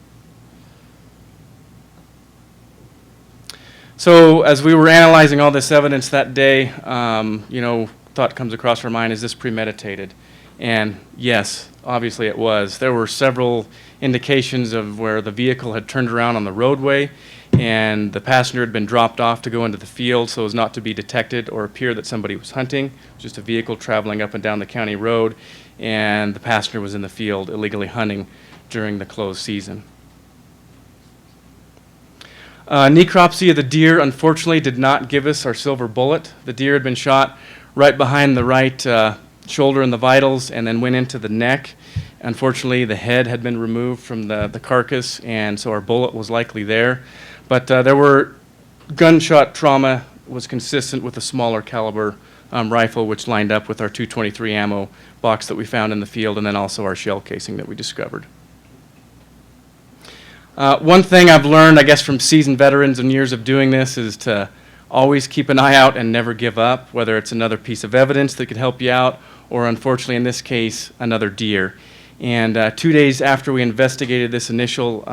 So as we were analyzing all this evidence that day, thought comes across our mind, is this premeditated? And yes, obviously it was. There were several indications of where the vehicle had turned around on the roadway and the passenger had been dropped off to go into the field so as not to be detected or appear that somebody was hunting. Just a vehicle traveling up and down the county road, and the passenger was in the field illegally hunting during the closed season. Necropsy of the deer, unfortunately, did not give us our silver bullet. The deer had been shot right behind the right shoulder and the vitals and then went into the neck. Unfortunately, the head had been removed from the carcass, and so our bullet was likely there. But there were gunshot trauma was consistent with a smaller caliber rifle, which lined up with our .223 ammo box that we found in the field, and then also our shell casing that we discovered. One thing I've learned, I guess, from seasoned veterans and years of doing this is to always keep an eye out and never give up, whether it's another piece of evidence that could help you out, or unfortunately in this case, another deer. And 2 days after we investigated this initial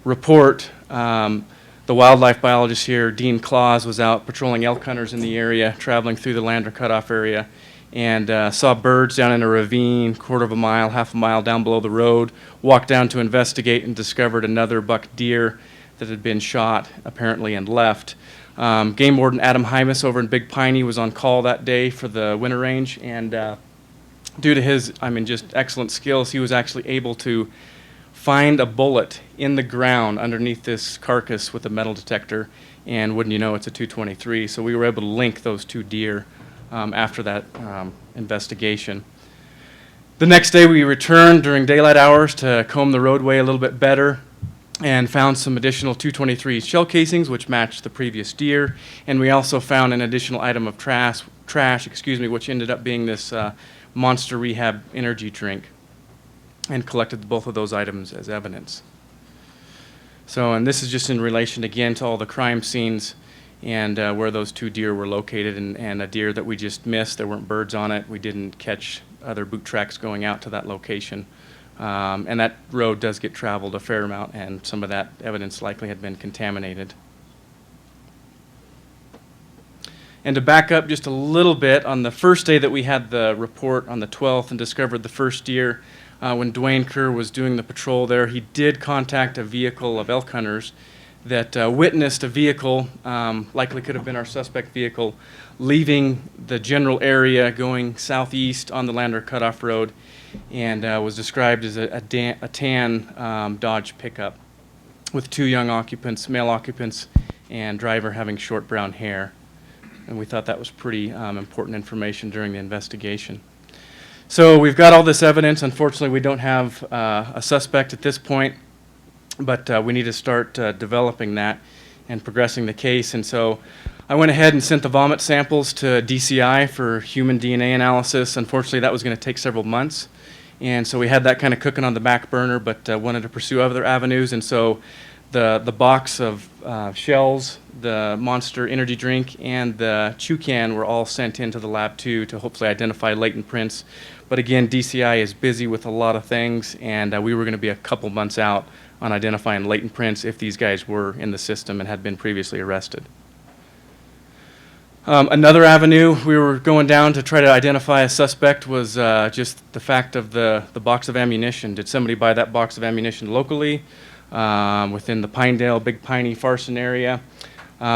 report, the wildlife biologist here, Dean Claus, was out patrolling elk hunters in the area, traveling through the Lander Cutoff area, and saw birds down in a ravine, quarter of a mile, half a mile down below the road, walked down to investigate and discovered another buck deer that had been shot, apparently, and left. Game Warden Adam Hymas over in Big Piney was on call that day for the winter range, and due to his, just excellent skills, he was actually able to find a bullet in the ground underneath this carcass with a metal detector, and wouldn't you know, it's a .223. So we were able to link those two deer after that investigation. The next day we returned during daylight hours to comb the roadway a little bit better and found some additional .223 shell casings which matched the previous deer, and we also found an additional item of trash, which ended up being this Monster Rehab energy drink, and collected both of those items as evidence. So, and this is just in relation again to all the crime scenes and where those 2 deer were located, and a deer that we just missed. There weren't birds on it. We didn't catch other boot tracks going out to that location. And that road does get traveled a fair amount, and some of that evidence likely had been contaminated. And to back up just a little bit, on the first day that we had the report on the 12th and discovered the first deer, when Dwayne Kerr was doing the patrol there, he did contact a vehicle of elk hunters that witnessed a vehicle, likely could have been our suspect vehicle, leaving the general area going southeast on the Lander Cutoff Road, and was described as a tan Dodge pickup with 2 young occupants, male occupants, and driver having short brown hair. And we thought that was pretty important information during the investigation. So we've got all this evidence. Unfortunately, we don't have a suspect at this point, but we need to start developing that and progressing the case. And so I went ahead and sent the vomit samples to DCI for human DNA analysis. Unfortunately, that was going to take several months. And so we had that kind of cooking on the back burner, but wanted to pursue other avenues. And so the box of shells, the Monster energy drink, and the chew can were all sent into the lab too to hopefully identify latent prints. But again, DCI is busy with a lot of things, and we were going to be a couple months out on identifying latent prints if these guys were in the system and had been previously arrested. Another avenue we were going down to try to identify a suspect was just the fact of the box of ammunition. Did somebody buy that box of ammunition locally within the Pinedale, Big Piney, Farson area?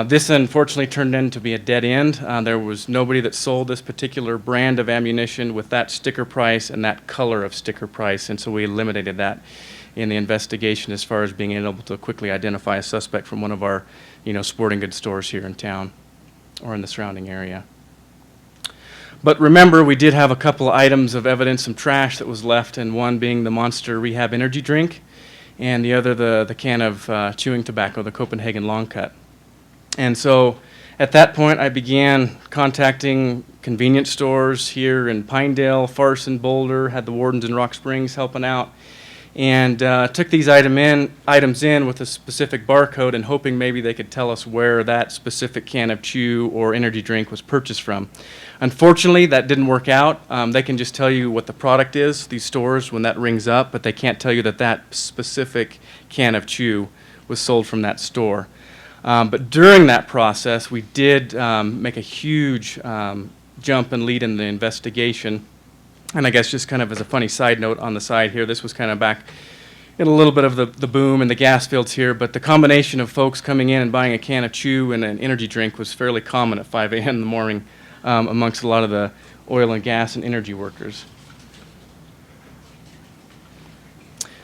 This unfortunately turned in to be a dead end. There was nobody that sold this particular brand of ammunition with that sticker price and that color of sticker price, and so we eliminated that in the investigation as far as being able to quickly identify a suspect from one of our, sporting goods stores here in town or in the surrounding area. But remember, we did have a couple of items of evidence, some trash that was left, and one being the Monster Rehab energy drink, and the other the can of chewing tobacco, the Copenhagen Long Cut. And so at that point, I began contacting convenience stores here in Pinedale, Farson, Boulder, had the wardens in Rock Springs helping out, and took these items in with a specific barcode and hoping maybe they could tell us where that specific can of chew or energy drink was purchased from. Unfortunately, that didn't work out. They can just tell you what the product is, these stores, when that rings up, but they can't tell you that that specific can of chew was sold from that store. But during that process, we did make a huge jump and lead in the investigation. And I guess just kind of as a funny side note on the side here, this was kind of back in a little bit of the boom and the gas fields here, but the combination of folks coming in and buying a can of chew and an energy drink was fairly common at 5 a.m. in the morning amongst a lot of the oil and gas and energy workers.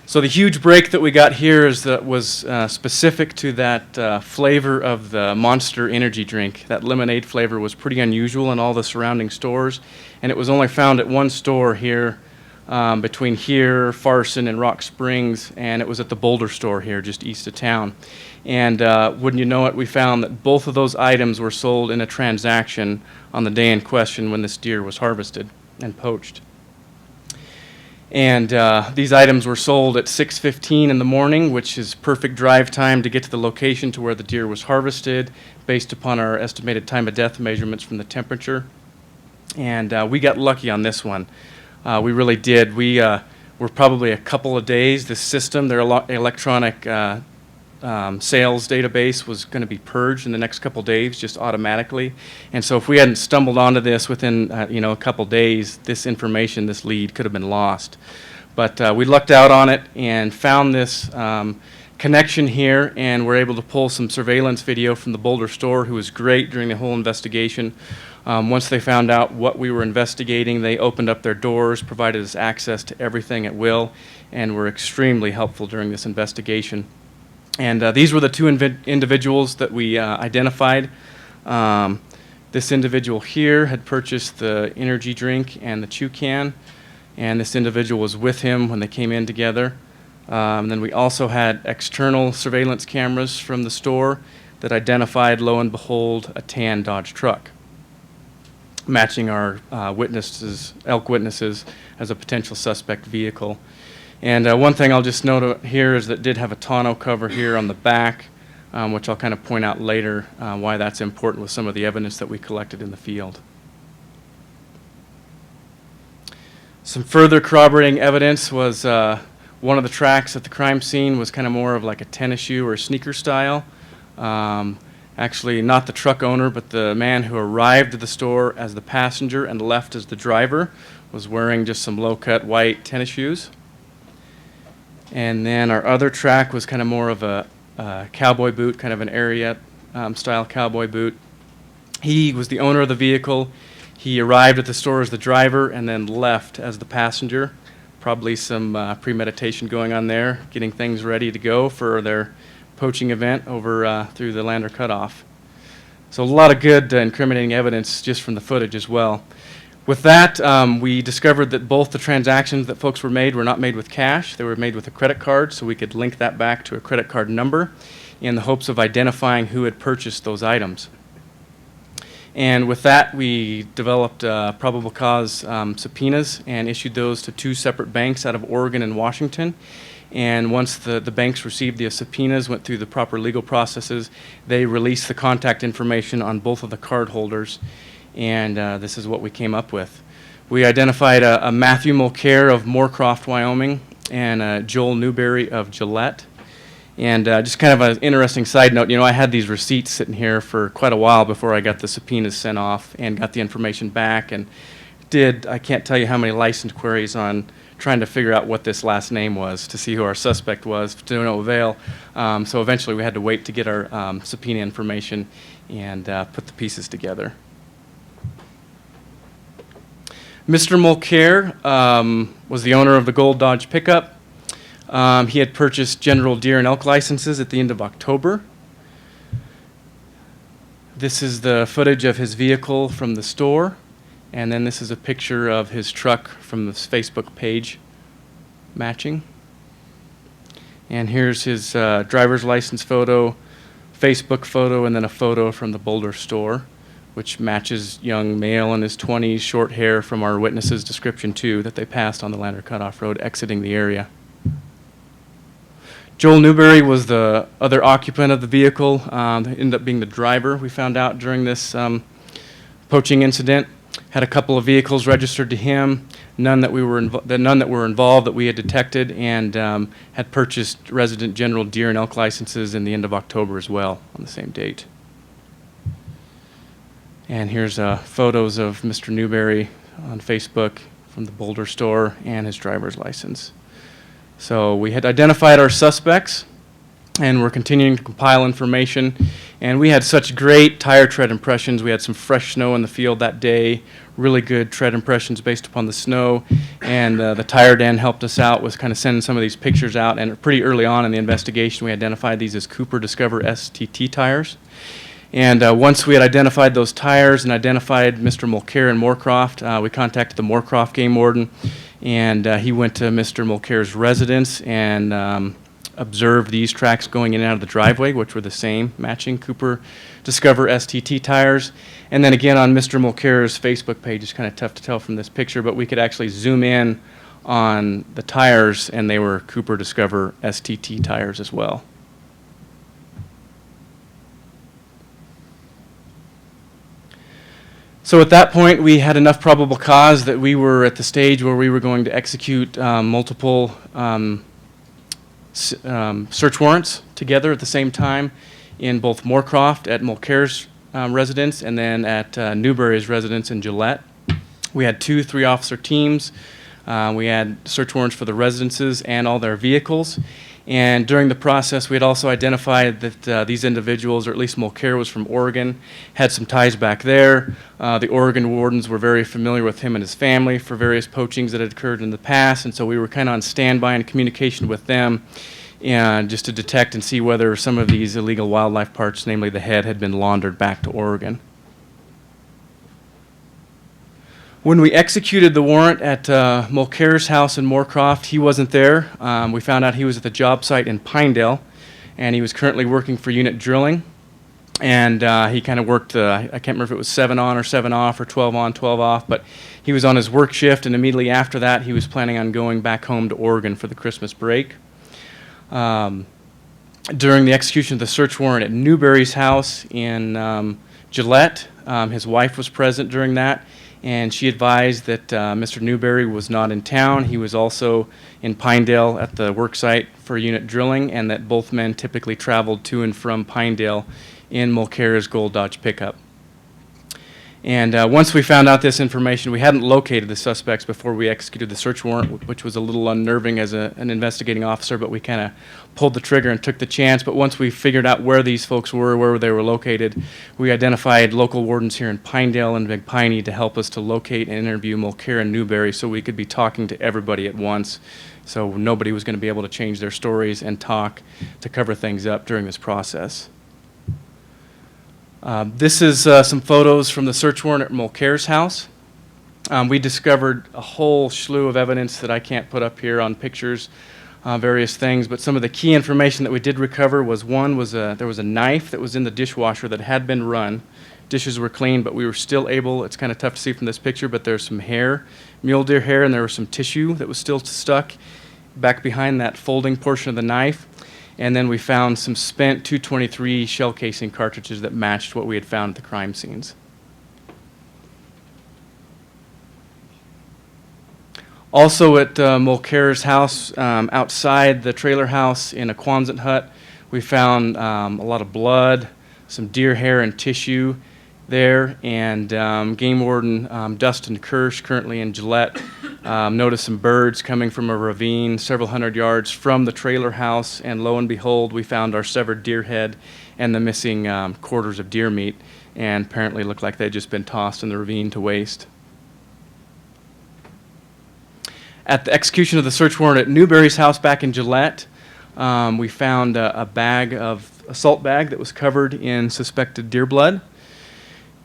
So the huge break that we got here was specific to that flavor of the Monster energy drink. That lemonade flavor was pretty unusual in all the surrounding stores, and it was only found at one store here between here, Farson, and Rock Springs, and it was at the Boulder store here just east of town. And wouldn't you know it, we found that both of those items were sold in a transaction on the day in question when this deer was harvested and poached. And these items were sold at 6:15 in the morning, which is perfect drive time to get to the location to where the deer was harvested based upon our estimated time of death measurements from the temperature. And we got lucky on this one. We really did. We were probably a couple of days. This system, their electronic sales database was going to be purged in the next couple days just automatically. And so if we hadn't stumbled onto this within a couple days, this information, this lead could have been lost. But we lucked out on it and found this connection here, and were able to pull some surveillance video from the Boulder store, who was great during the whole investigation. Once they found out what we were investigating, they opened up their doors, provided us access to everything at will, and were extremely helpful during this investigation. And these were the two individuals that we identified. This individual here had purchased the energy drink and the chew can, and this individual was with him when they came in together. And then we also had external surveillance cameras from the store that identified, lo and behold, a tan Dodge truck, matching our elk witnesses as a potential suspect vehicle. And one thing I'll just note here is that it did have a tonneau cover here on the back. which I'll kind of point out later why that's important with some of the evidence that we collected in the field. Some further corroborating evidence was one of the tracks at the crime scene was kind of more of like a tennis shoe or sneaker style. Actually, not the truck owner, but the man who arrived at the store as the passenger and left as the driver was wearing just some low-cut white tennis shoes. And then our other track was kind of more of a cowboy boot, kind of an Ariat style cowboy boot. He was the owner of the vehicle. He arrived at the store as the driver and then left as the passenger. Probably some premeditation going on there, getting things ready to go for their poaching event over through the Lander Cutoff. So a lot of good incriminating evidence just from the footage as well. With that, we discovered that both the transactions that folks were not made with cash. They were made with a credit card, so we could link that back to a credit card number in the hopes of identifying who had purchased those items. And with that, we developed probable cause subpoenas and issued those to 2 separate banks out of Oregon and Washington. And once the banks received the subpoenas, went through the proper legal processes, they released the contact information on both of the card holders. And this is what we came up with. We identified a Matthew Mulcair of Moorcroft, Wyoming, and Joel Newberry of Gillette. And just kind of an interesting side note, I had these receipts sitting here for quite a while before I got the subpoenas sent off and got the information back, and I can't tell you how many license queries on trying to figure out what this last name was to see who our suspect was, to no avail. So eventually we had to wait to get our subpoena information and put the pieces together. Mr. Mulcair was the owner of the Gold Dodge pickup. He had purchased general deer and elk licenses at the end of October. This is the footage of his vehicle from the store, and then this is a picture of his truck from this Facebook page matching. And here's his driver's license photo, Facebook photo, and then a photo from the Boulder store, which matches young male in his 20s, short hair from our witness's description too, that they passed on the Lander Cutoff Road exiting the area. Joel Newberry was the other occupant of the vehicle, ended up being the driver, we found out during this poaching incident. Had a couple of vehicles registered to him, none that were involved that we had detected, and had purchased resident general deer and elk licenses in the end of October as well, on the same date. And here's photos of Mr. Newberry on Facebook from the Boulder store and his driver's license. So we had identified our suspects, and we're continuing to compile information. And we had such great tire tread impressions. We had some fresh snow in the field that day, really good tread impressions based upon the snow. And the tire den helped us out with kind of sending some of these pictures out. And pretty early on in the investigation, we identified these as Cooper Discover STT tires. And once we had identified those tires and identified Mr. Mulcair and Moorcroft, we contacted the Moorcroft game warden, and he went to Mr. Mulcair's residence and observed these tracks going in and out of the driveway, which were the same, matching Cooper Discover STT tires. And then again on Mr. Mulcair's Facebook page, it's kind of tough to tell from this picture, but we could actually zoom in on the tires, and they were Cooper Discover STT tires as well. So at that point, we had enough probable cause that we were at the stage where we were going to execute multiple search warrants together at the same time in both Moorcroft at Mulcair's residence and then at Newberry's residence in Gillette. We had 2 3-officer teams. We had search warrants for the residences and all their vehicles. And during the process, we had also identified that these individuals, or at least Mulcair was from Oregon, had some ties back there. The Oregon wardens were very familiar with him and his family for various poachings that had occurred in the past, and so we were kind of on standby in communication with them, and just to detect and see whether some of these illegal wildlife parts, namely the head, had been laundered back to Oregon. When we executed the warrant at Mulcair's house in Moorcroft, he wasn't there. We found out he was at the job site in Pinedale, and he was currently working for Unit Drilling. And he kind of worked, I can't remember if it was 7 on or 7 off or 12 on, 12 off, but he was on his work shift, and immediately after that, he was planning on going back home to Oregon for the Christmas break. during the execution of the search warrant at Newberry's house in Gillette. His wife was present during that, and she advised that Mr. Newberry was not in town. He was also in Pinedale at the work site for unit drilling, and that both men typically traveled to and from Pinedale in Mulcair's Gold Dodge pickup. And once we found out this information, we hadn't located the suspects before we executed the search warrant, which was a little unnerving as an investigating officer, but we kind of pulled the trigger and took the chance. But once we figured out where these folks were, where they were located, we identified local wardens here in Pinedale and Big Piney to help us to locate and interview Mulcair and Newberry so we could be talking to everybody at once. So nobody was going to be able to change their stories and talk to cover things up during this process. This is some photos from the search warrant at Mulcair's house. We discovered a whole slew of evidence that I can't put up here on pictures, various things, but some of the key information that we did recover was there was a knife that was in the dishwasher that had been run. Dishes were clean, but we were still able, it's kind of tough to see from this picture, but there's some hair, mule deer hair, and there was some tissue that was still stuck back behind that folding portion of the knife. And then we found some spent .223 shell casing cartridges that matched what we had found at the crime scenes. Also at Mulcair's house, outside the trailer house in a Quonset hut, we found a lot of blood, some deer hair and tissue there, and game warden Dustin Kirsch, currently in Gillette, noticed some birds coming from a ravine several hundred yards from the trailer house, and lo and behold, we found our severed deer head and the missing quarters of deer meat, and apparently looked like they'd just been tossed in the ravine to waste. At the execution of the search warrant at Newberry's house back in Gillette, we found a salt bag that was covered in suspected deer blood.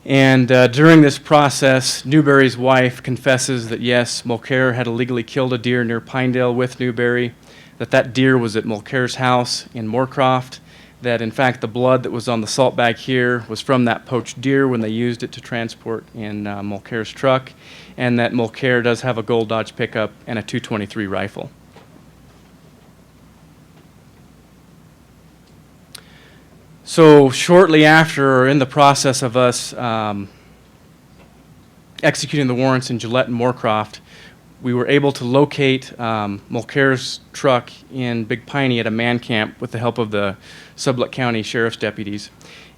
And during this process, Newberry's wife confesses that yes, Mulcair had illegally killed a deer near Pinedale with Newberry, that deer was at Mulcair's house in Moorcroft, that in fact the blood that was on the salt bag here was from that poached deer when they used it to transport in Mulcair's truck, and that Mulcair does have a Gold Dodge pickup and a .223 rifle. So shortly after, or in the process of us executing the warrants in Gillette and Moorcroft, we were able to locate Mulcair's truck in Big Piney at a man camp with the help of the Sublette County Sheriff's deputies.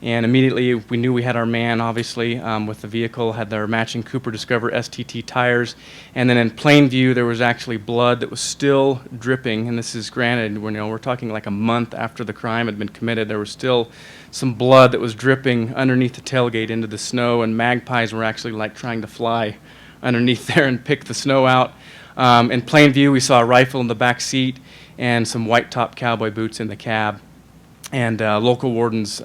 And immediately we knew we had our man, obviously, with the vehicle, had their matching Cooper Discover STT tires. And then in plain view, there was actually blood that was still dripping. And this is granted, we're talking like a month after the crime had been committed. There was still some blood that was dripping underneath the tailgate into the snow, and magpies were actually like trying to fly underneath there and pick the snow out. In plain view, we saw a rifle in the back seat and some white-top cowboy boots in the cab. And local wardens,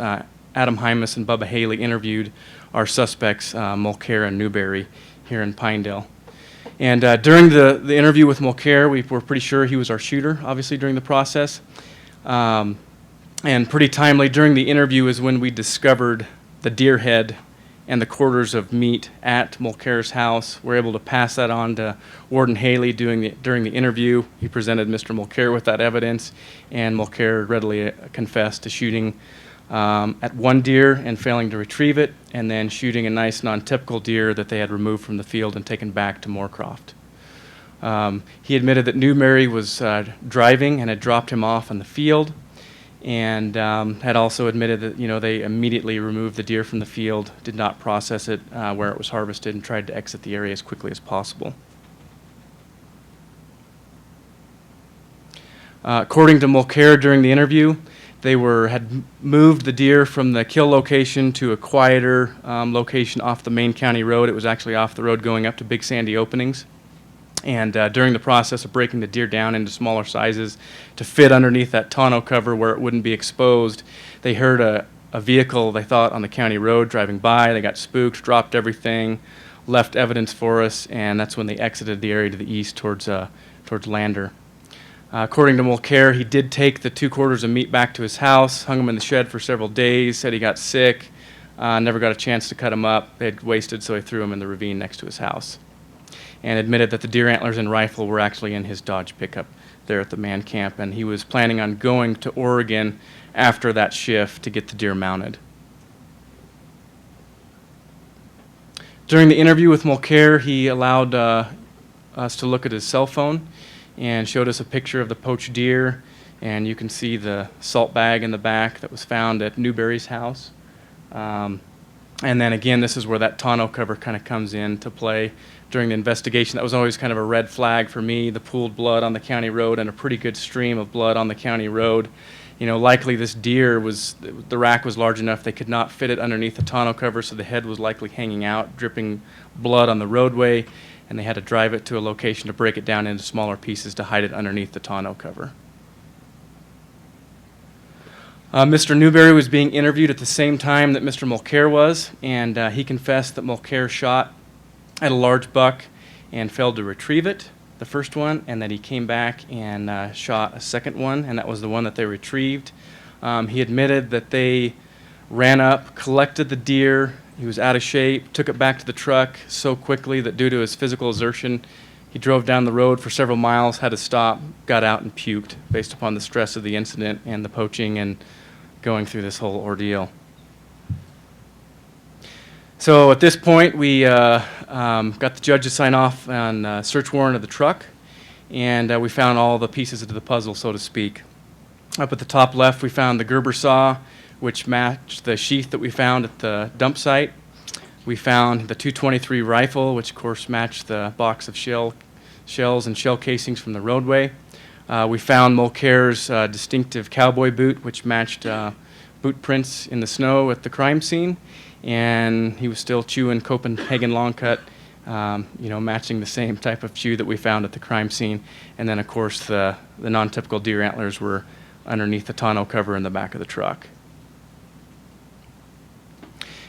Adam Hymas and Bubba Haley, interviewed our suspects, Mulcair and Newberry, here in Pinedale. And during the interview with Mulcair, we were pretty sure he was our shooter, obviously, during the process. And pretty timely during the interview is when we discovered the deer head and the quarters of meat at Mulcair's house. We're able to pass that on to Warden Haley during the interview. He presented Mr. Mulcair with that evidence, and Mulcair readily confessed to shooting at one deer and failing to retrieve it, and then shooting a nice non-typical deer that they had removed from the field and taken back to Moorcroft. He admitted that Newberry was driving and had dropped him off on the field, and had also admitted that they immediately removed the deer from the field, did not process it where it was harvested, and tried to exit the area as quickly as possible. According to Mulcair during the interview, they had moved the deer from the kill location to a quieter location off the main county road. It was actually off the road going up to Big Sandy Openings. And during the process of breaking the deer down into smaller sizes to fit underneath that tonneau cover where it wouldn't be exposed, they heard a vehicle, they thought, on the county road driving by. They got spooked, dropped everything, left evidence for us, and that's when they exited the area to the east towards Lander. According to Mulcair, he did take the 2 quarters of meat back to his house, hung them in the shed for several days, said he got sick, never got a chance to cut them up. They had wasted, so he threw them in the ravine next to his house, and admitted that the deer antlers and rifle were actually in his Dodge pickup there at the man camp, and he was planning on going to Oregon after that shift to get the deer mounted. During the interview with Mulcair, he allowed us to look at his cell phone and showed us a picture of the poached deer, and you can see the salt bag in the back that was found at Newberry's house. And then again, this is where that tonneau cover kind of comes into play. During the investigation, that was always kind of a red flag for me, the pooled blood on the county road and a pretty good stream of blood on the county road. You know, likely this deer the rack was large enough they could not fit it underneath the tonneau cover, so the head was likely hanging out, dripping blood on the roadway, and they had to drive it to a location to break it down into smaller pieces to hide it underneath the tonneau cover. Mr. Newberry was being interviewed at the same time that Mr. Mulcair was, and he confessed that Mulcair shot at a large buck and failed to retrieve it, the first one, and that he came back and shot a second one, and that was the one that they retrieved. He admitted that they ran up, collected the deer, he was out of shape, took it back to the truck so quickly that due to his physical exertion, he drove down the road for several miles, had to stop, got out and puked based upon the stress of the incident and the poaching and going through this whole ordeal. So at this point, we got the judge to sign off on a search warrant of the truck, and we found all the pieces of the puzzle, so to speak. Up at the top left, we found the Gerber saw, which matched the sheath that we found at the dump site. We found the .223 rifle, which of course matched the box of shells and shell casings from the roadway. We found Mulcair's distinctive cowboy boot, which matched boot prints in the snow at the crime scene. And he was still chewing Copenhagen long cut, matching the same type of chew that we found at the crime scene. And then, of course, the non-typical deer antlers were underneath the tonneau cover in the back of the truck.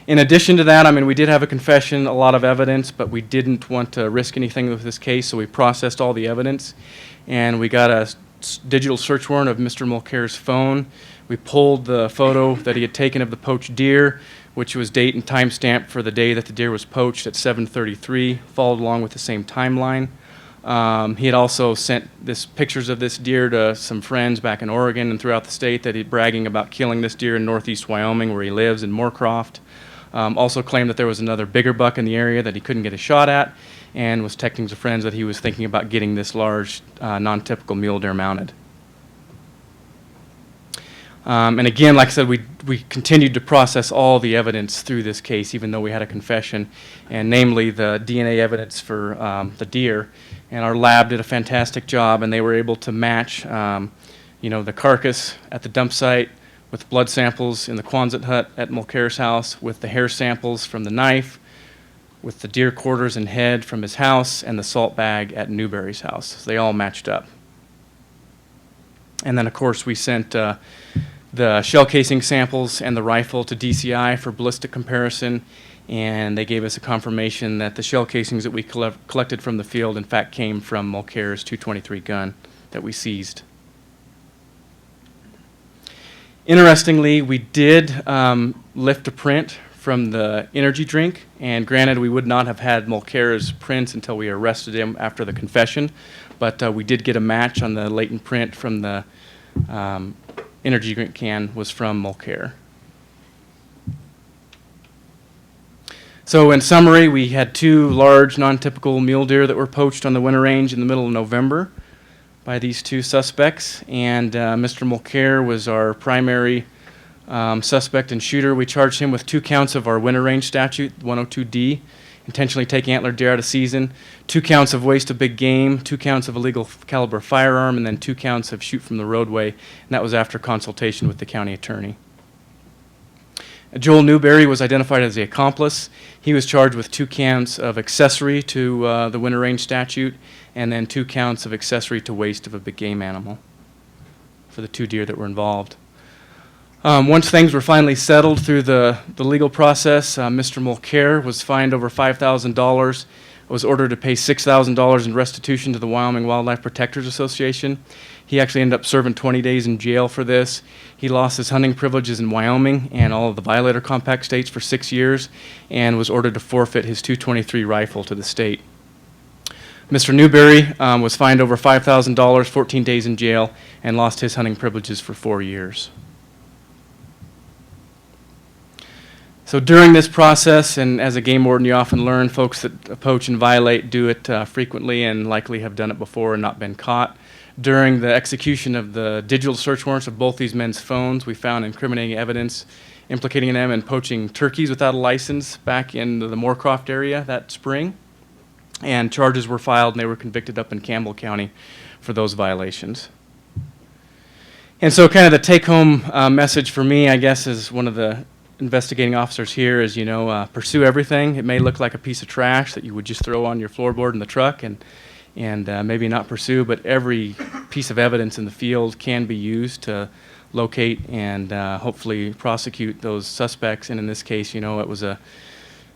In addition to that, we did have a confession, a lot of evidence, but we didn't want to risk anything with this case, so we processed all the evidence. And we got a digital search warrant of Mr. Mulcair's phone. We pulled the photo that he had taken of the poached deer, which was date and time stamped for the day that the deer was poached at 7:33, followed along with the same timeline. He had also sent pictures of this deer to some friends back in Oregon and throughout the state that he's bragging about killing this deer in northeast Wyoming where he lives in Moorcroft. Also claimed that there was another bigger buck in the area that he couldn't get a shot at, and was texting to friends that he was thinking about getting this large non-typical mule deer mounted. And again, like I said, we continued to process all the evidence through this case, even though we had a confession, and namely the DNA evidence for the deer. And our lab did a fantastic job, and they were able to match, the carcass at the dump site with blood samples in the Quonset hut at Mulcair's house, with the hair samples from the knife, with the deer quarters and head from his house, and the salt bag at Newberry's house. So they all matched up. And then, of course, we sent the shell casing samples and the rifle to DCI for ballistic comparison, and they gave us a confirmation that the shell casings that we collected from the field in fact came from Mulcair's .223 gun that we seized. Interestingly, we did lift a print from the energy drink, and granted we would not have had Mulcair's prints until we arrested him after the confession, but we did get a match on the latent print from the energy drink can was from Mulcair. So in summary, we had two large non-typical mule deer that were poached on the winter range in the middle of November by these two suspects, and Mr. Mulcair was our primary suspect and shooter. We charged him with 2 counts of our winter range statute, 102D, intentionally taking antlered deer out of season, 2 counts of waste of big game, 2 counts of illegal caliber firearm, and then 2 counts of shoot from the roadway, and that was after consultation with the county attorney. Joel Newberry was identified as the accomplice. He was charged with 2 counts of accessory to the winter range statute, and then 2 counts of accessory to waste of a big game animal for the 2 deer that were involved. Once things were finally settled through the legal process, Mr. Mulcair was fined over $5,000, was ordered to pay $6,000 in restitution to the Wyoming Wildlife Protectors Association. He actually ended up serving 20 days in jail for this. He lost his hunting privileges in Wyoming and all of the violator compact states for 6 years, and was ordered to forfeit his .223 rifle to the state. Mr. Newberry was fined over $5,000, 14 days in jail, and lost his hunting privileges for 4 years. So during this process, and as a game warden, you often learn folks that poach and violate do it frequently and likely have done it before and not been caught. During the execution of the digital search warrants of both these men's phones, we found incriminating evidence implicating them in poaching turkeys without a license back in the Moorcroft area that spring. And charges were filed and they were convicted up in Campbell County for those violations. And so kind of the take-home message for me, I guess, as one of the investigating officers here is, pursue everything. It may look like a piece of trash that you would just throw on your floorboard in the truck and maybe not pursue, but every piece of evidence in the field can be used to locate and hopefully prosecute those suspects. And in this case, it was a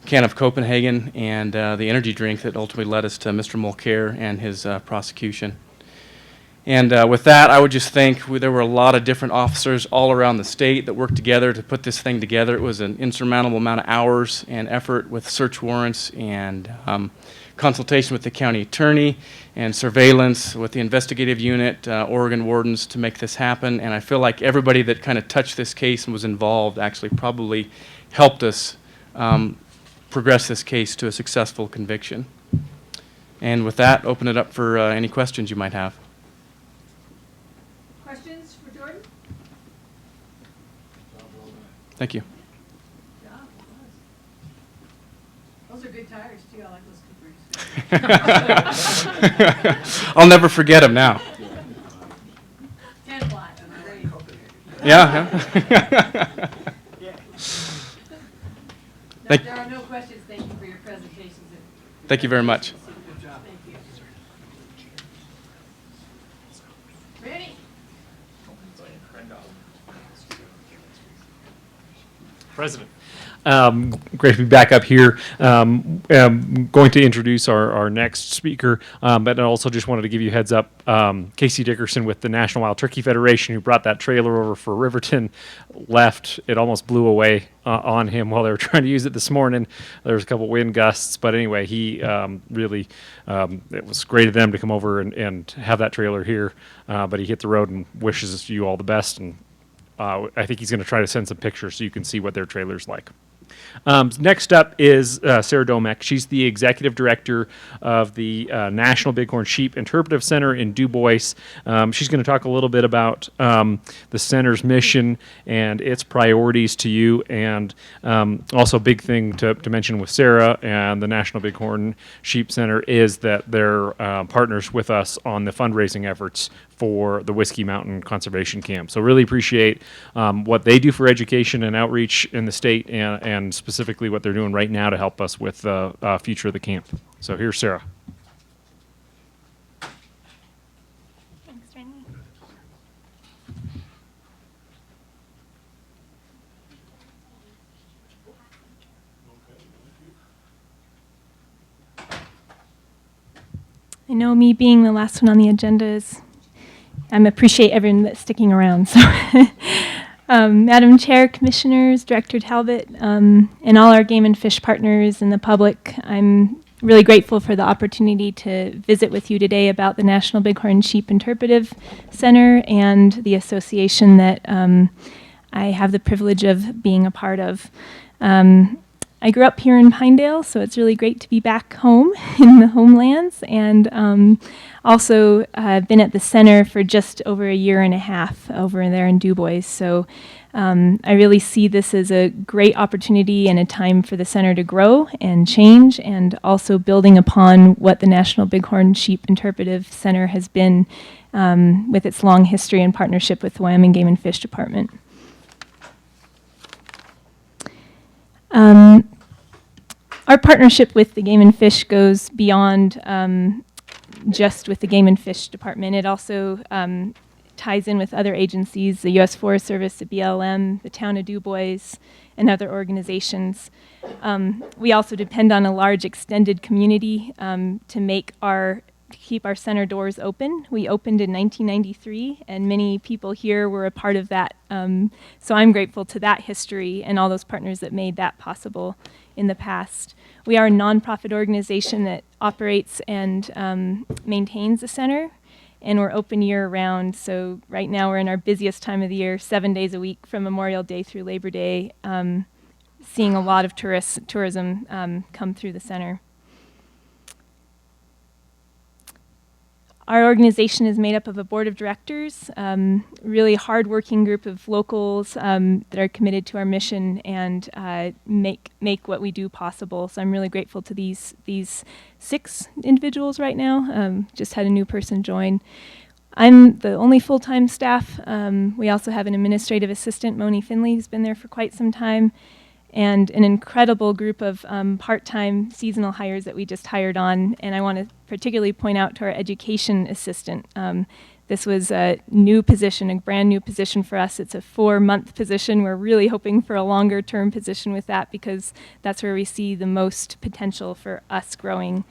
can of Copenhagen and the energy drink that ultimately led us to Mr. Mulcair and his prosecution. And with that, I would just think there were a lot of different officers all around the state that worked together to put this thing together. It was an insurmountable amount of hours and effort with search warrants and consultation with the county attorney and surveillance with the investigative unit, Oregon wardens to make this happen. And I feel like everybody that kind of touched this case and was involved actually probably helped us progress this case to a successful conviction. And with that, open it up for any questions you might have. Questions for Jordan? Thank you. Those are good tires too. I like those Coopers. I'll never forget them now. 10 flat. Yeah. No, there are no questions. Thank you for your presentations. Thank you very much. Good job. Thank you. Ready? President. Great to be back up here. Going to introduce our next speaker, but I also just wanted to give you a heads up. Casey Dickerson with the National Wild Turkey Federation, who brought that trailer over for Riverton, left. It almost blew away on him while they were trying to use it this morning. There was a couple wind gusts, but anyway, he really, it was great of them to come over and have that trailer here, but he hit the road and wishes you all the best, and I think he's going to try to send some pictures so you can see what their trailer's like. Next up is Sarah Domek. She's the executive director of the National Bighorn Sheep Interpretive Center in Du Bois. She's going to talk a little bit about the center's mission and its priorities to you, and also a big thing to mention with Sarah and the National Bighorn Sheep Center is that they're partners with us on the fundraising efforts for the Whiskey Mountain Conservation Camp. So really appreciate what they do for education and outreach in the state, and specifically what they're doing right now to help us with the future of the camp. So here's Sarah. Thanks, Randy. I know me being the last one on the agenda is, I appreciate everyone that's sticking around. So, Madam Chair, Commissioners, Director Talbot, and all our game and fish partners and the public, I'm really grateful for the opportunity to visit with you today about the National Bighorn Sheep Interpretive Center and the association that I have the privilege of being a part of. I grew up here in Pinedale, so it's really great to be back home in the homelands, and also been at the center for just over a year and a half over there in Du Bois. So I really see this as a great opportunity and a time for the center to grow and change, and also building upon what the National Bighorn Sheep Interpretive Center has been with its long history and partnership with the Wyoming Game and Fish Department. Our partnership with the Game and Fish goes beyond just with the Game and Fish Department. It also ties in with other agencies, the U.S. Forest Service, the BLM, the town of Du Bois, and other organizations. We also depend on a large extended community to make our to keep our center doors open. We opened in 1993, and many people here were a part of that. So I'm grateful to that history and all those partners that made that possible in the past. We are a nonprofit organization that operates and maintains the center, and we're open year-round. So right now we're in our busiest time of the year, 7 days a week from Memorial Day through Labor Day, seeing a lot of tourism come through the center. Our organization is made up of a board of directors, really hard-working group of locals that are committed to our mission and make what we do possible. So I'm really grateful to these 6 individuals right now. Just had a new person join. I'm the only full-time staff. We also have an administrative assistant, Moni Finley, who's been there for quite some time, and an incredible group of part-time seasonal hires that we just hired on. And I want to particularly point out to our education assistant. This was a new position, a brand new position for us. It's a 4-month position. We're really hoping for a longer-term position with that because that's where we see the most potential for us growing.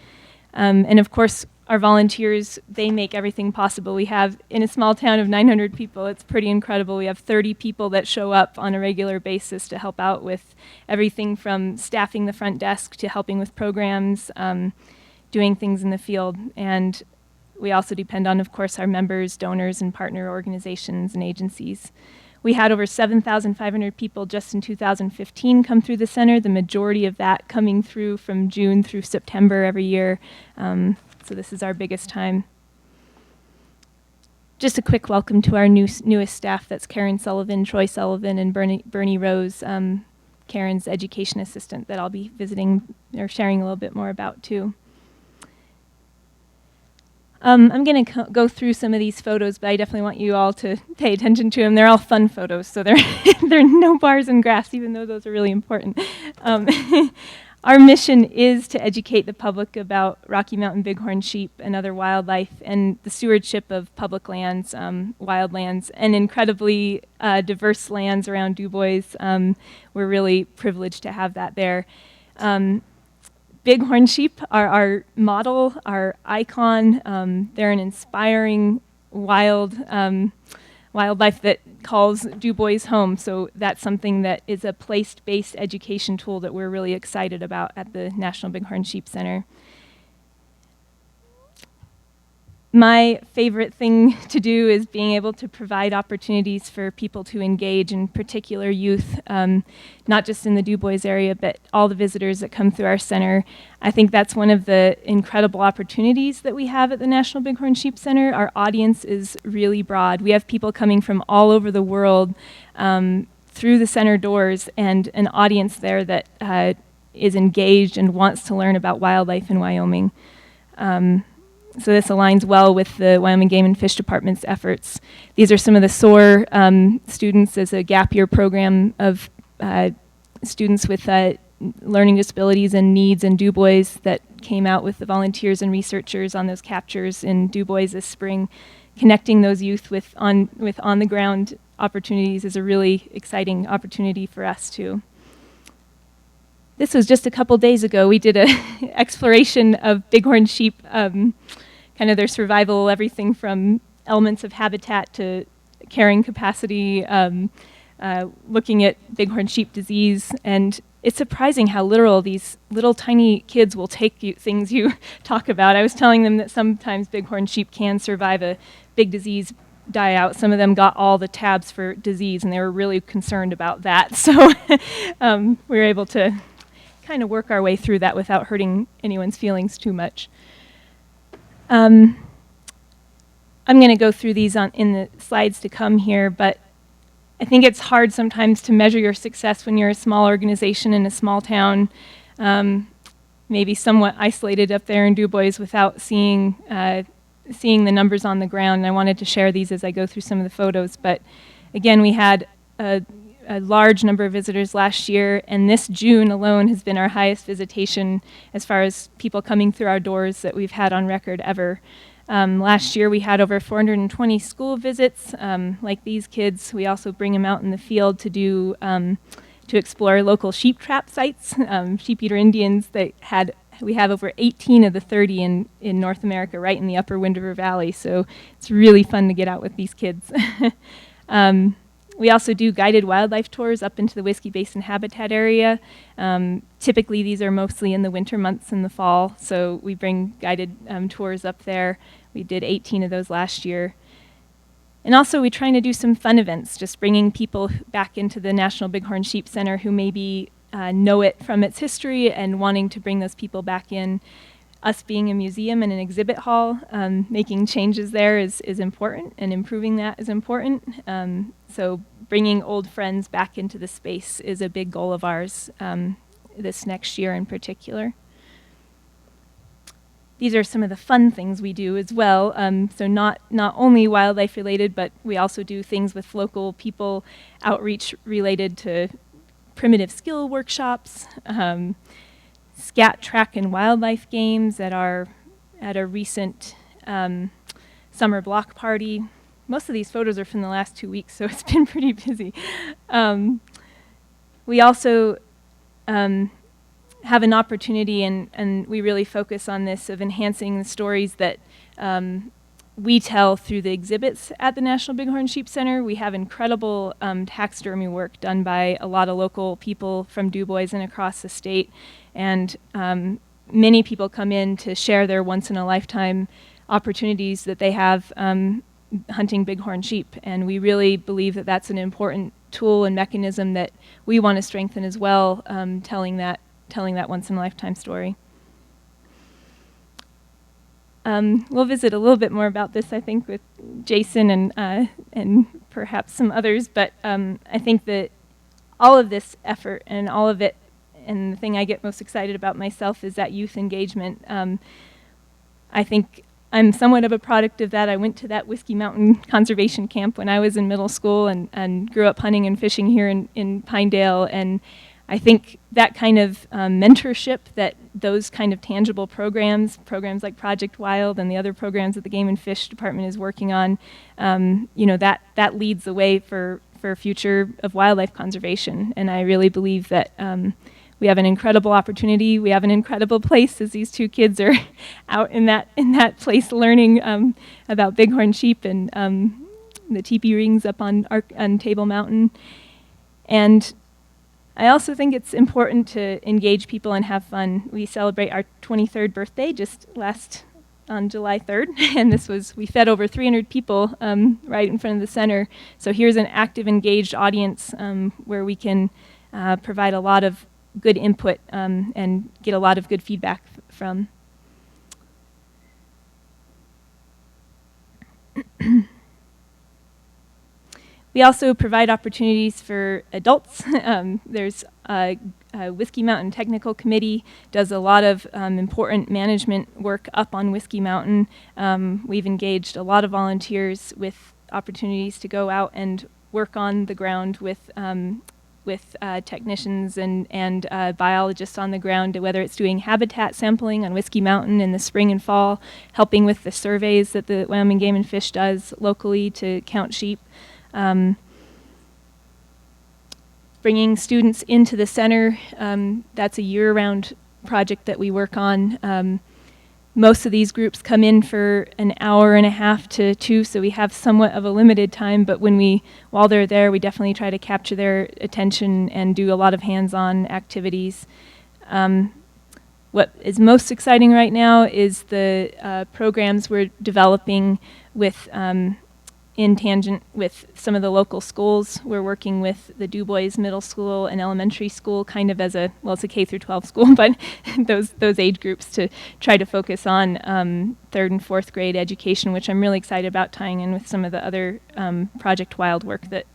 And of course, our volunteers, they make everything possible. We have, in a small town of 900 people, it's pretty incredible. We have 30 people that show up on a regular basis to help out with everything from staffing the front desk to helping with programs, doing things in the field. And we also depend on, of course, our members, donors, and partner organizations and agencies. We had over 7,500 people just in 2015 come through the center, the majority of that coming through from June through September every year. So this is our biggest time. Just a quick welcome to our newest staff. That's Karen Sullivan, Troy Sullivan, and Bernie Rose, Karen's education assistant that I'll be visiting or sharing a little bit more about too. I'm going to go through some of these photos, but I definitely want you all to pay attention to them. They're all fun photos, so they're no bars and grass, even though those are really important. Our mission is to educate the public about Rocky Mountain bighorn sheep and other wildlife and the stewardship of public lands, wildlands, and incredibly diverse lands around DuBois. We're really privileged to have that there. Bighorn sheep are our model, our icon. They're an inspiring wildlife that calls DuBois home. So that's something that is a place-based education tool that we're really excited about at the National Bighorn Sheep Center. My favorite thing to do is being able to provide opportunities for people to engage, in particular youth, not just in the DuBois area, but all the visitors that come through our center. I think that's one of the incredible opportunities that we have at the National Bighorn Sheep Center. Our audience is really broad. We have people coming from all over the world through the center doors, and an audience there that is engaged and wants to learn about wildlife in Wyoming. So this aligns well with the Wyoming Game and Fish Department's efforts. These are some of the SOAR students as a gap year program of students with learning disabilities and needs in DuBois that came out with the volunteers and researchers on those captures in DuBois this spring. Connecting those youth with on-the-ground opportunities is a really exciting opportunity for us too. This was just a couple days ago. We did an exploration of bighorn sheep, kind of their survival, everything from elements of habitat to carrying capacity, looking at bighorn sheep disease. And it's surprising how literal these little tiny kids will take things you talk about. I was telling them that sometimes bighorn sheep can survive a big disease die out. Some of them got all the tabs for disease, and they were really concerned about that. So we were able to kind of work our way through that without hurting anyone's feelings too much. I'm going to go through these in the slides to come here, but I think it's hard sometimes to measure your success when you're a small organization in a small town, maybe somewhat isolated up there in DuBois without seeing the numbers on the ground. And I wanted to share these as I go through some of the photos. But again, we had a large number of visitors last year, and this June alone has been our highest visitation as far as people coming through our doors that we've had on record ever. Last year we had over 420 school visits. Like these kids, we also bring them out in the field to do to explore local sheep trap sites. Sheep eater Indians that had we have over 18 of the 30 in North America, right in the upper Wind River Valley. So it's really fun to get out with these kids. We also do guided wildlife tours up into the Whiskey Basin habitat area. Typically, these are mostly in the winter months in the fall, so we bring guided tours up there. We did 18 of those last year. And also, we're trying to do some fun events, just bringing people back into the National Bighorn Sheep Center who maybe know it from its history and wanting to bring those people back in. Us being a museum and an exhibit hall, making changes there is important, and improving that is important. So bringing old friends back into the space is a big goal of ours this next year in particular. These are some of the fun things we do as well. So not only wildlife related, but we also do things with local people, outreach related to primitive skill workshops, scat, track, and wildlife games at a recent summer block party. Most of these photos are from the last 2 weeks, so it's been pretty busy. We also have an opportunity, and we really focus on this, of enhancing the stories that we tell through the exhibits at the National Bighorn Sheep Center. We have incredible taxidermy work done by a lot of local people from Du Bois and across the state. And many people come in to share their once-in-a-lifetime opportunities that they have hunting bighorn sheep. And we really believe that that's an important tool and mechanism that we want to strengthen as well, telling that once-in-a-lifetime story. We'll visit a little bit more about this, I think, with Jason and perhaps some others. But I think that all of this effort and all of it, and the thing I get most excited about myself, is that youth engagement. I think I'm somewhat of a product of that. I went to that Whiskey Mountain Conservation Camp when I was in middle school and grew up hunting and fishing here in Pinedale. And I think that kind of mentorship, that those kind of tangible programs like Project Wild and the other programs that the Game and Fish Department is working on, that leads the way for future of wildlife conservation. And I really believe that we have an incredible opportunity. We have an incredible place, as these two kids are out in that place learning about bighorn sheep and the teepee rings up on Table Mountain. And I also think it's important to engage people and have fun. We celebrate our 23rd birthday just on July 3rd, and we fed over 300 people right in front of the center. So here's an active, engaged audience where we can provide a lot of good input and get a lot of good feedback from. We also provide opportunities for adults. There's a Whiskey Mountain Technical Committee, does a lot of important management work up on Whiskey Mountain. We've engaged a lot of volunteers with opportunities to go out and work on the ground with technicians and biologists on the ground, whether it's doing habitat sampling on Whiskey Mountain in the spring and fall, helping with the surveys that the Wyoming Game and Fish does locally to count sheep. Bringing students into the center, that's a year-round project that we work on. Most of these groups come in for an hour and a half to 2, so we have somewhat of a limited time, but while they're there, we definitely try to capture their attention and do a lot of hands-on activities. What is most exciting right now is the programs we're developing in tangent with some of the local schools. We're working with the Du Bois Middle School and Elementary School, kind of it's a K through 12 school, but those age groups, to try to focus on 3rd and 4th grade education, which I'm really excited about, tying in with some of the other Project Wild work that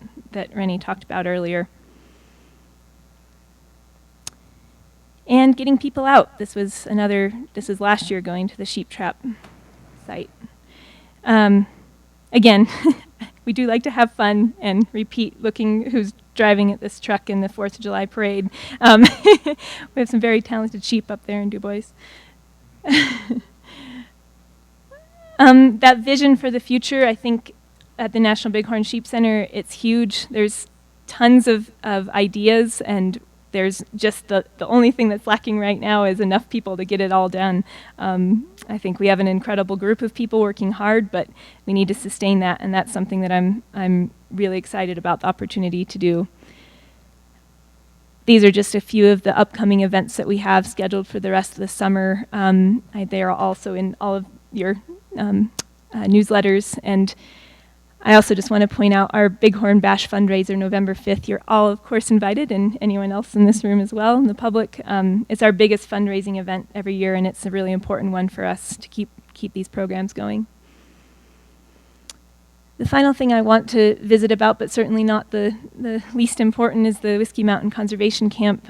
Rennie talked about earlier. And getting people out. This is last year, going to the sheep trap site. Again, we do like to have fun and repeat looking who's driving at this truck in the 4th of July parade. We have some very talented sheep up there in Du Bois. That vision for the future, I think at the National Bighorn Sheep Center, it's huge. There's tons of ideas, and there's just the only thing that's lacking right now is enough people to get it all done. I think we have an incredible group of people working hard, but we need to sustain that, and that's something that I'm really excited about the opportunity to do. These are just a few of the upcoming events that we have scheduled for the rest of the summer. They are also in all of your newsletters. And I also just want to point out our Bighorn Bash fundraiser, November 5th. You're all, of course, invited, and anyone else in this room as well, and the public. It's our biggest fundraising event every year, and it's a really important one for us to keep these programs going. The final thing I want to visit about, but certainly not the least important, is the Whiskey Mountain Conservation Camp.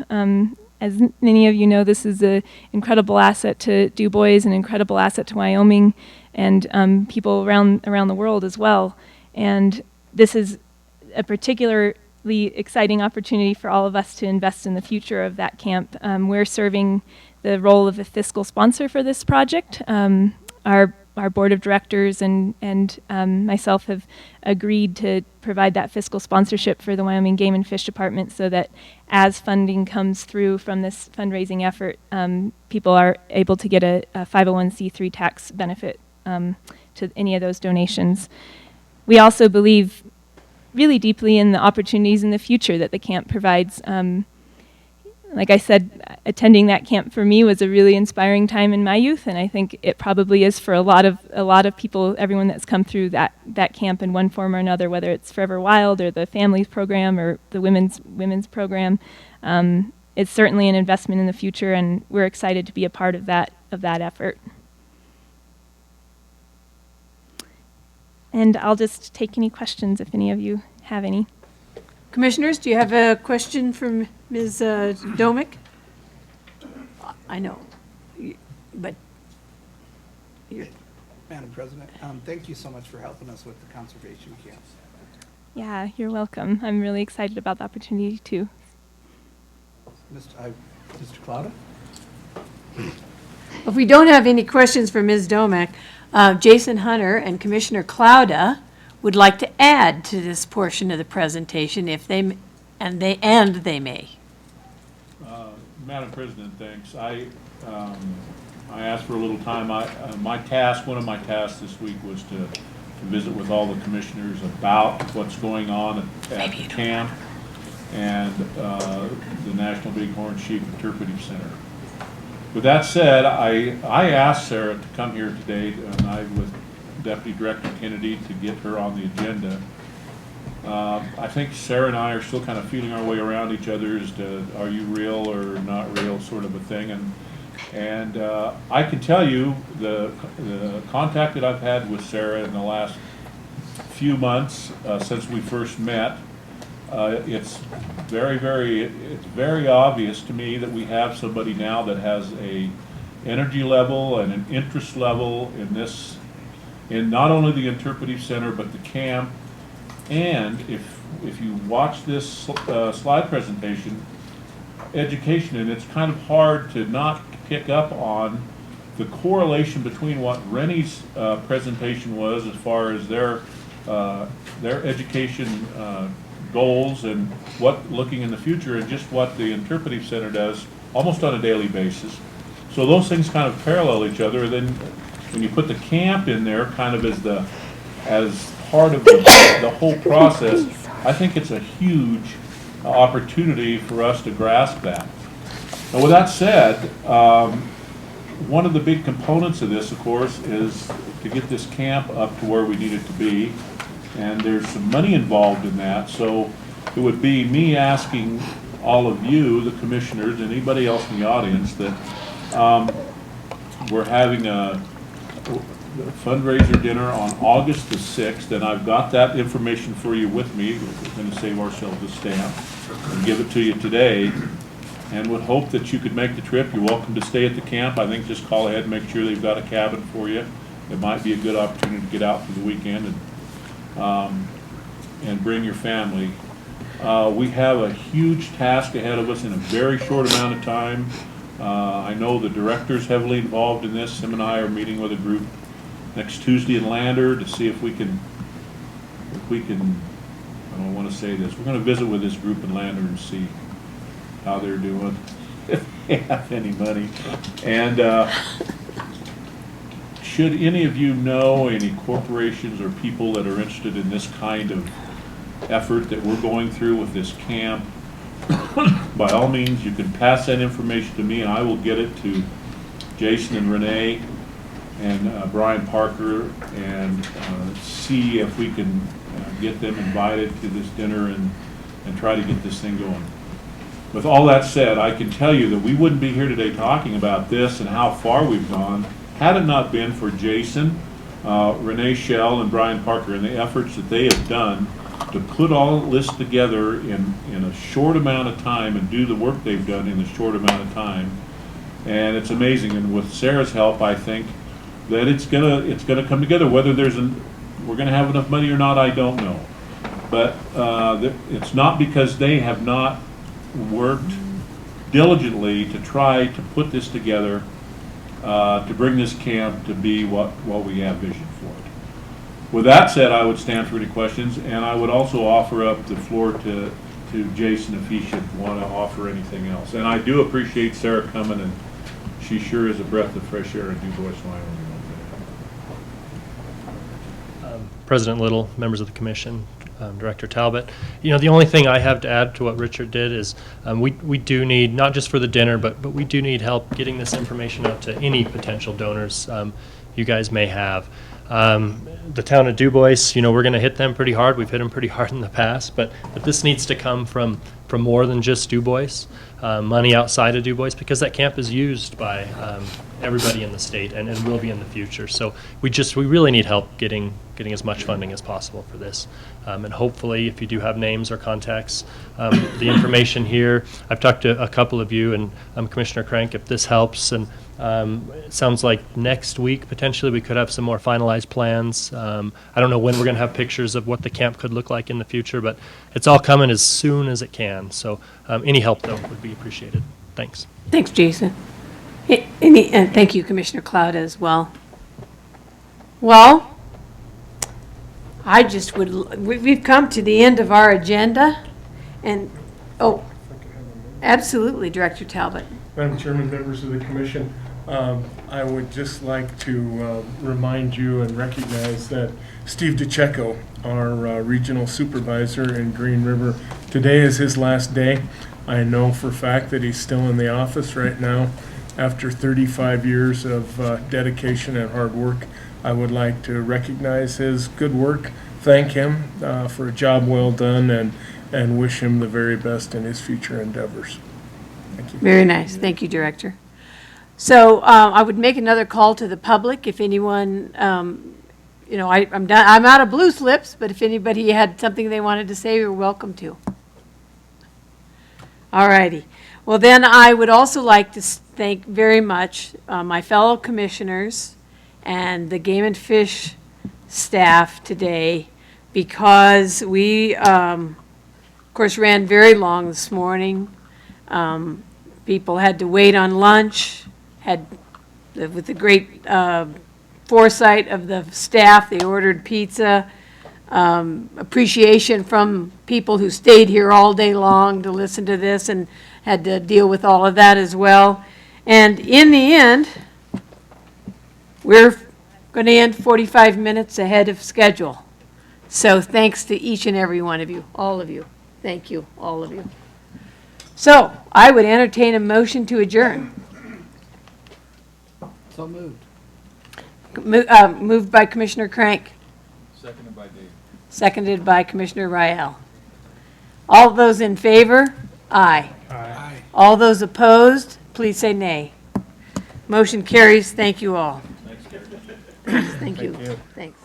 As many of you know, this is an incredible asset to Du Bois, an incredible asset to Wyoming, and people around the world as well. And this is a particularly exciting opportunity for all of us to invest in the future of that camp. We're serving the role of a fiscal sponsor for this project. Our board of directors and myself have agreed to provide that fiscal sponsorship for the Wyoming Game and Fish Department, so that as funding comes through from this fundraising effort, people are able to get a 501c3 tax benefit to any of those donations. We also believe really deeply in the opportunities in the future that the camp provides. Like I said, attending that camp for me was a really inspiring time in my youth, and I think it probably is for a lot of people, everyone that's come through that camp in one form or another, whether it's Forever Wild or the Families Program or the Women's Program. It's certainly an investment in the future, and we're excited to be a part of that effort. And I'll just take any questions if any of you have any. Commissioners, do you have a question from Ms. Domick? I know, but you're... Madam President, thank you so much for helping us with the conservation camps. Yeah, you're welcome. I'm really excited about the opportunity too. Mr. Clouda? If we don't have any questions for Ms. Domick, Jason Hunter and Commissioner Clouda would like to add to this portion of the presentation if they may. Madam President, thanks. I asked for a little time. One of my tasks this week was to visit with all the commissioners about what's going on at the camp and the National Bighorn Sheep Interpretive Center. With that said, I asked Sarah to come here today, and I with Deputy Director Kennedy to get her on the agenda. I think Sarah and I are still kind of feeling our way around each other as to are you real or not real sort of a thing. And I can tell you the contact that I've had with Sarah in the last few months since we first met, it's very obvious to me that we have somebody now that has a energy level and an interest level in not only the interpretive center but the camp. And if you watch this slide presentation, education, and it's kind of hard to not pick up on the correlation between what Rennie's presentation was as far as their education goals and what looking in the future, and just what the interpretive center does almost on a daily basis. So those things kind of parallel each other. Then when you put the camp in there kind of as part of the whole process, I think it's a huge opportunity for us to grasp that. Now with that said, one of the big components of this, of course, is to get this camp up to where we need it to be, and there's some money involved in that. So it would be me asking all of you, the commissioners, and anybody else in the audience, that we're having a fundraiser dinner on August the 6th, and I've got that information for you with me. We're going to save ourselves a stamp and give it to you today, and would hope that you could make the trip. You're welcome to stay at the camp. I think just call ahead and make sure they've got a cabin for you. It might be a good opportunity to get out for the weekend and bring your family. We have a huge task ahead of us in a very short amount of time. I know the director's heavily involved in this. Him and I are meeting with a group next Tuesday in Lander to see if we can, I don't want to say this, we're going to visit with this group in Lander and see how they're doing, if they have any money. And should any of you know any corporations or people that are interested in this kind of effort that we're going through with this camp, by all means, you can pass that information to me, and I will get it to Jason and Renee and Brian Parker, and see if we can get them invited to this dinner and try to get this thing going. With all that said, I can tell you that we wouldn't be here today talking about this and how far we've gone had it not been for Jason, Renee Shell, and Brian Parker and the efforts that they have done to put all this together in a short amount of time and do the work they've done in a short amount of time. And it's amazing. And with Sarah's help, I think that it's gonna come together. Whether we're gonna have enough money or not, I don't know. But it's not because they have not worked diligently to try to put this together, to bring this camp to be what we have vision for it. With that said, I would stand for any questions, and I would also offer up the floor to Jason if he should want to offer anything else. And I do appreciate Sarah coming, and she sure is a breath of fresh air in Du Bois, Wyoming. President Little, members of the commission, Director Talbot. You know, the only thing I have to add to what Richard did is we do need, not just for the dinner, but we do need help getting this information out to any potential donors you guys may have. The town of Du Bois, you know, we're going to hit them pretty hard. We've hit them pretty hard in the past, but this needs to come from more than just Du Bois, money outside of Du Bois, because that camp is used by everybody in the state and will be in the future. So we really need help getting as much funding as possible for this. And hopefully, if you do have names or contacts, the information here, I've talked to a couple of you, and Commissioner Crank, if this helps, and it sounds like next week, potentially, we could have some more finalized plans. I don't know when we're going to have pictures of what the camp could look like in the future, but it's all coming as soon as it can. So any help, though, would be appreciated. Thanks. Thanks, Jason. And thank you, Commissioner Cloud, as well. Well, I just we've come to the end of our agenda, and, absolutely, Director Talbot. Madam Chairman, members of the commission, I would just like to remind you and recognize that Steve DeCecco, our regional supervisor in Green River, today is his last day. I know for a fact that he's still in the office right now. After 35 years of dedication and hard work, I would like to recognize his good work, thank him for a job well done, and wish him the very best in his future endeavors. Thank you. Very nice. Thank you, Director. So I would make another call to the public if anyone, you know, I'm out of blue slips, but if anybody had something they wanted to say, you're welcome to. All righty. Well, then I would also like to thank very much my fellow commissioners and the Game and Fish staff today, because we, of course, ran very long this morning. People had to wait on lunch, with the great foresight of the staff, they ordered pizza. Appreciation from people who stayed here all day long to listen to this and had to deal with all of that as well. And in the end, we're going to end 45 minutes ahead of schedule. So thanks to each and every one of you, all of you. Thank you, all of you. So I would entertain a motion to adjourn. So moved. Moved by Commissioner Crank. Seconded by Dave. Seconded by Commissioner Rael. All those in favor? Aye. Aye. All those opposed, please say nay. Motion carries. Thank you all. Thanks, Gary. Thank you. Thanks.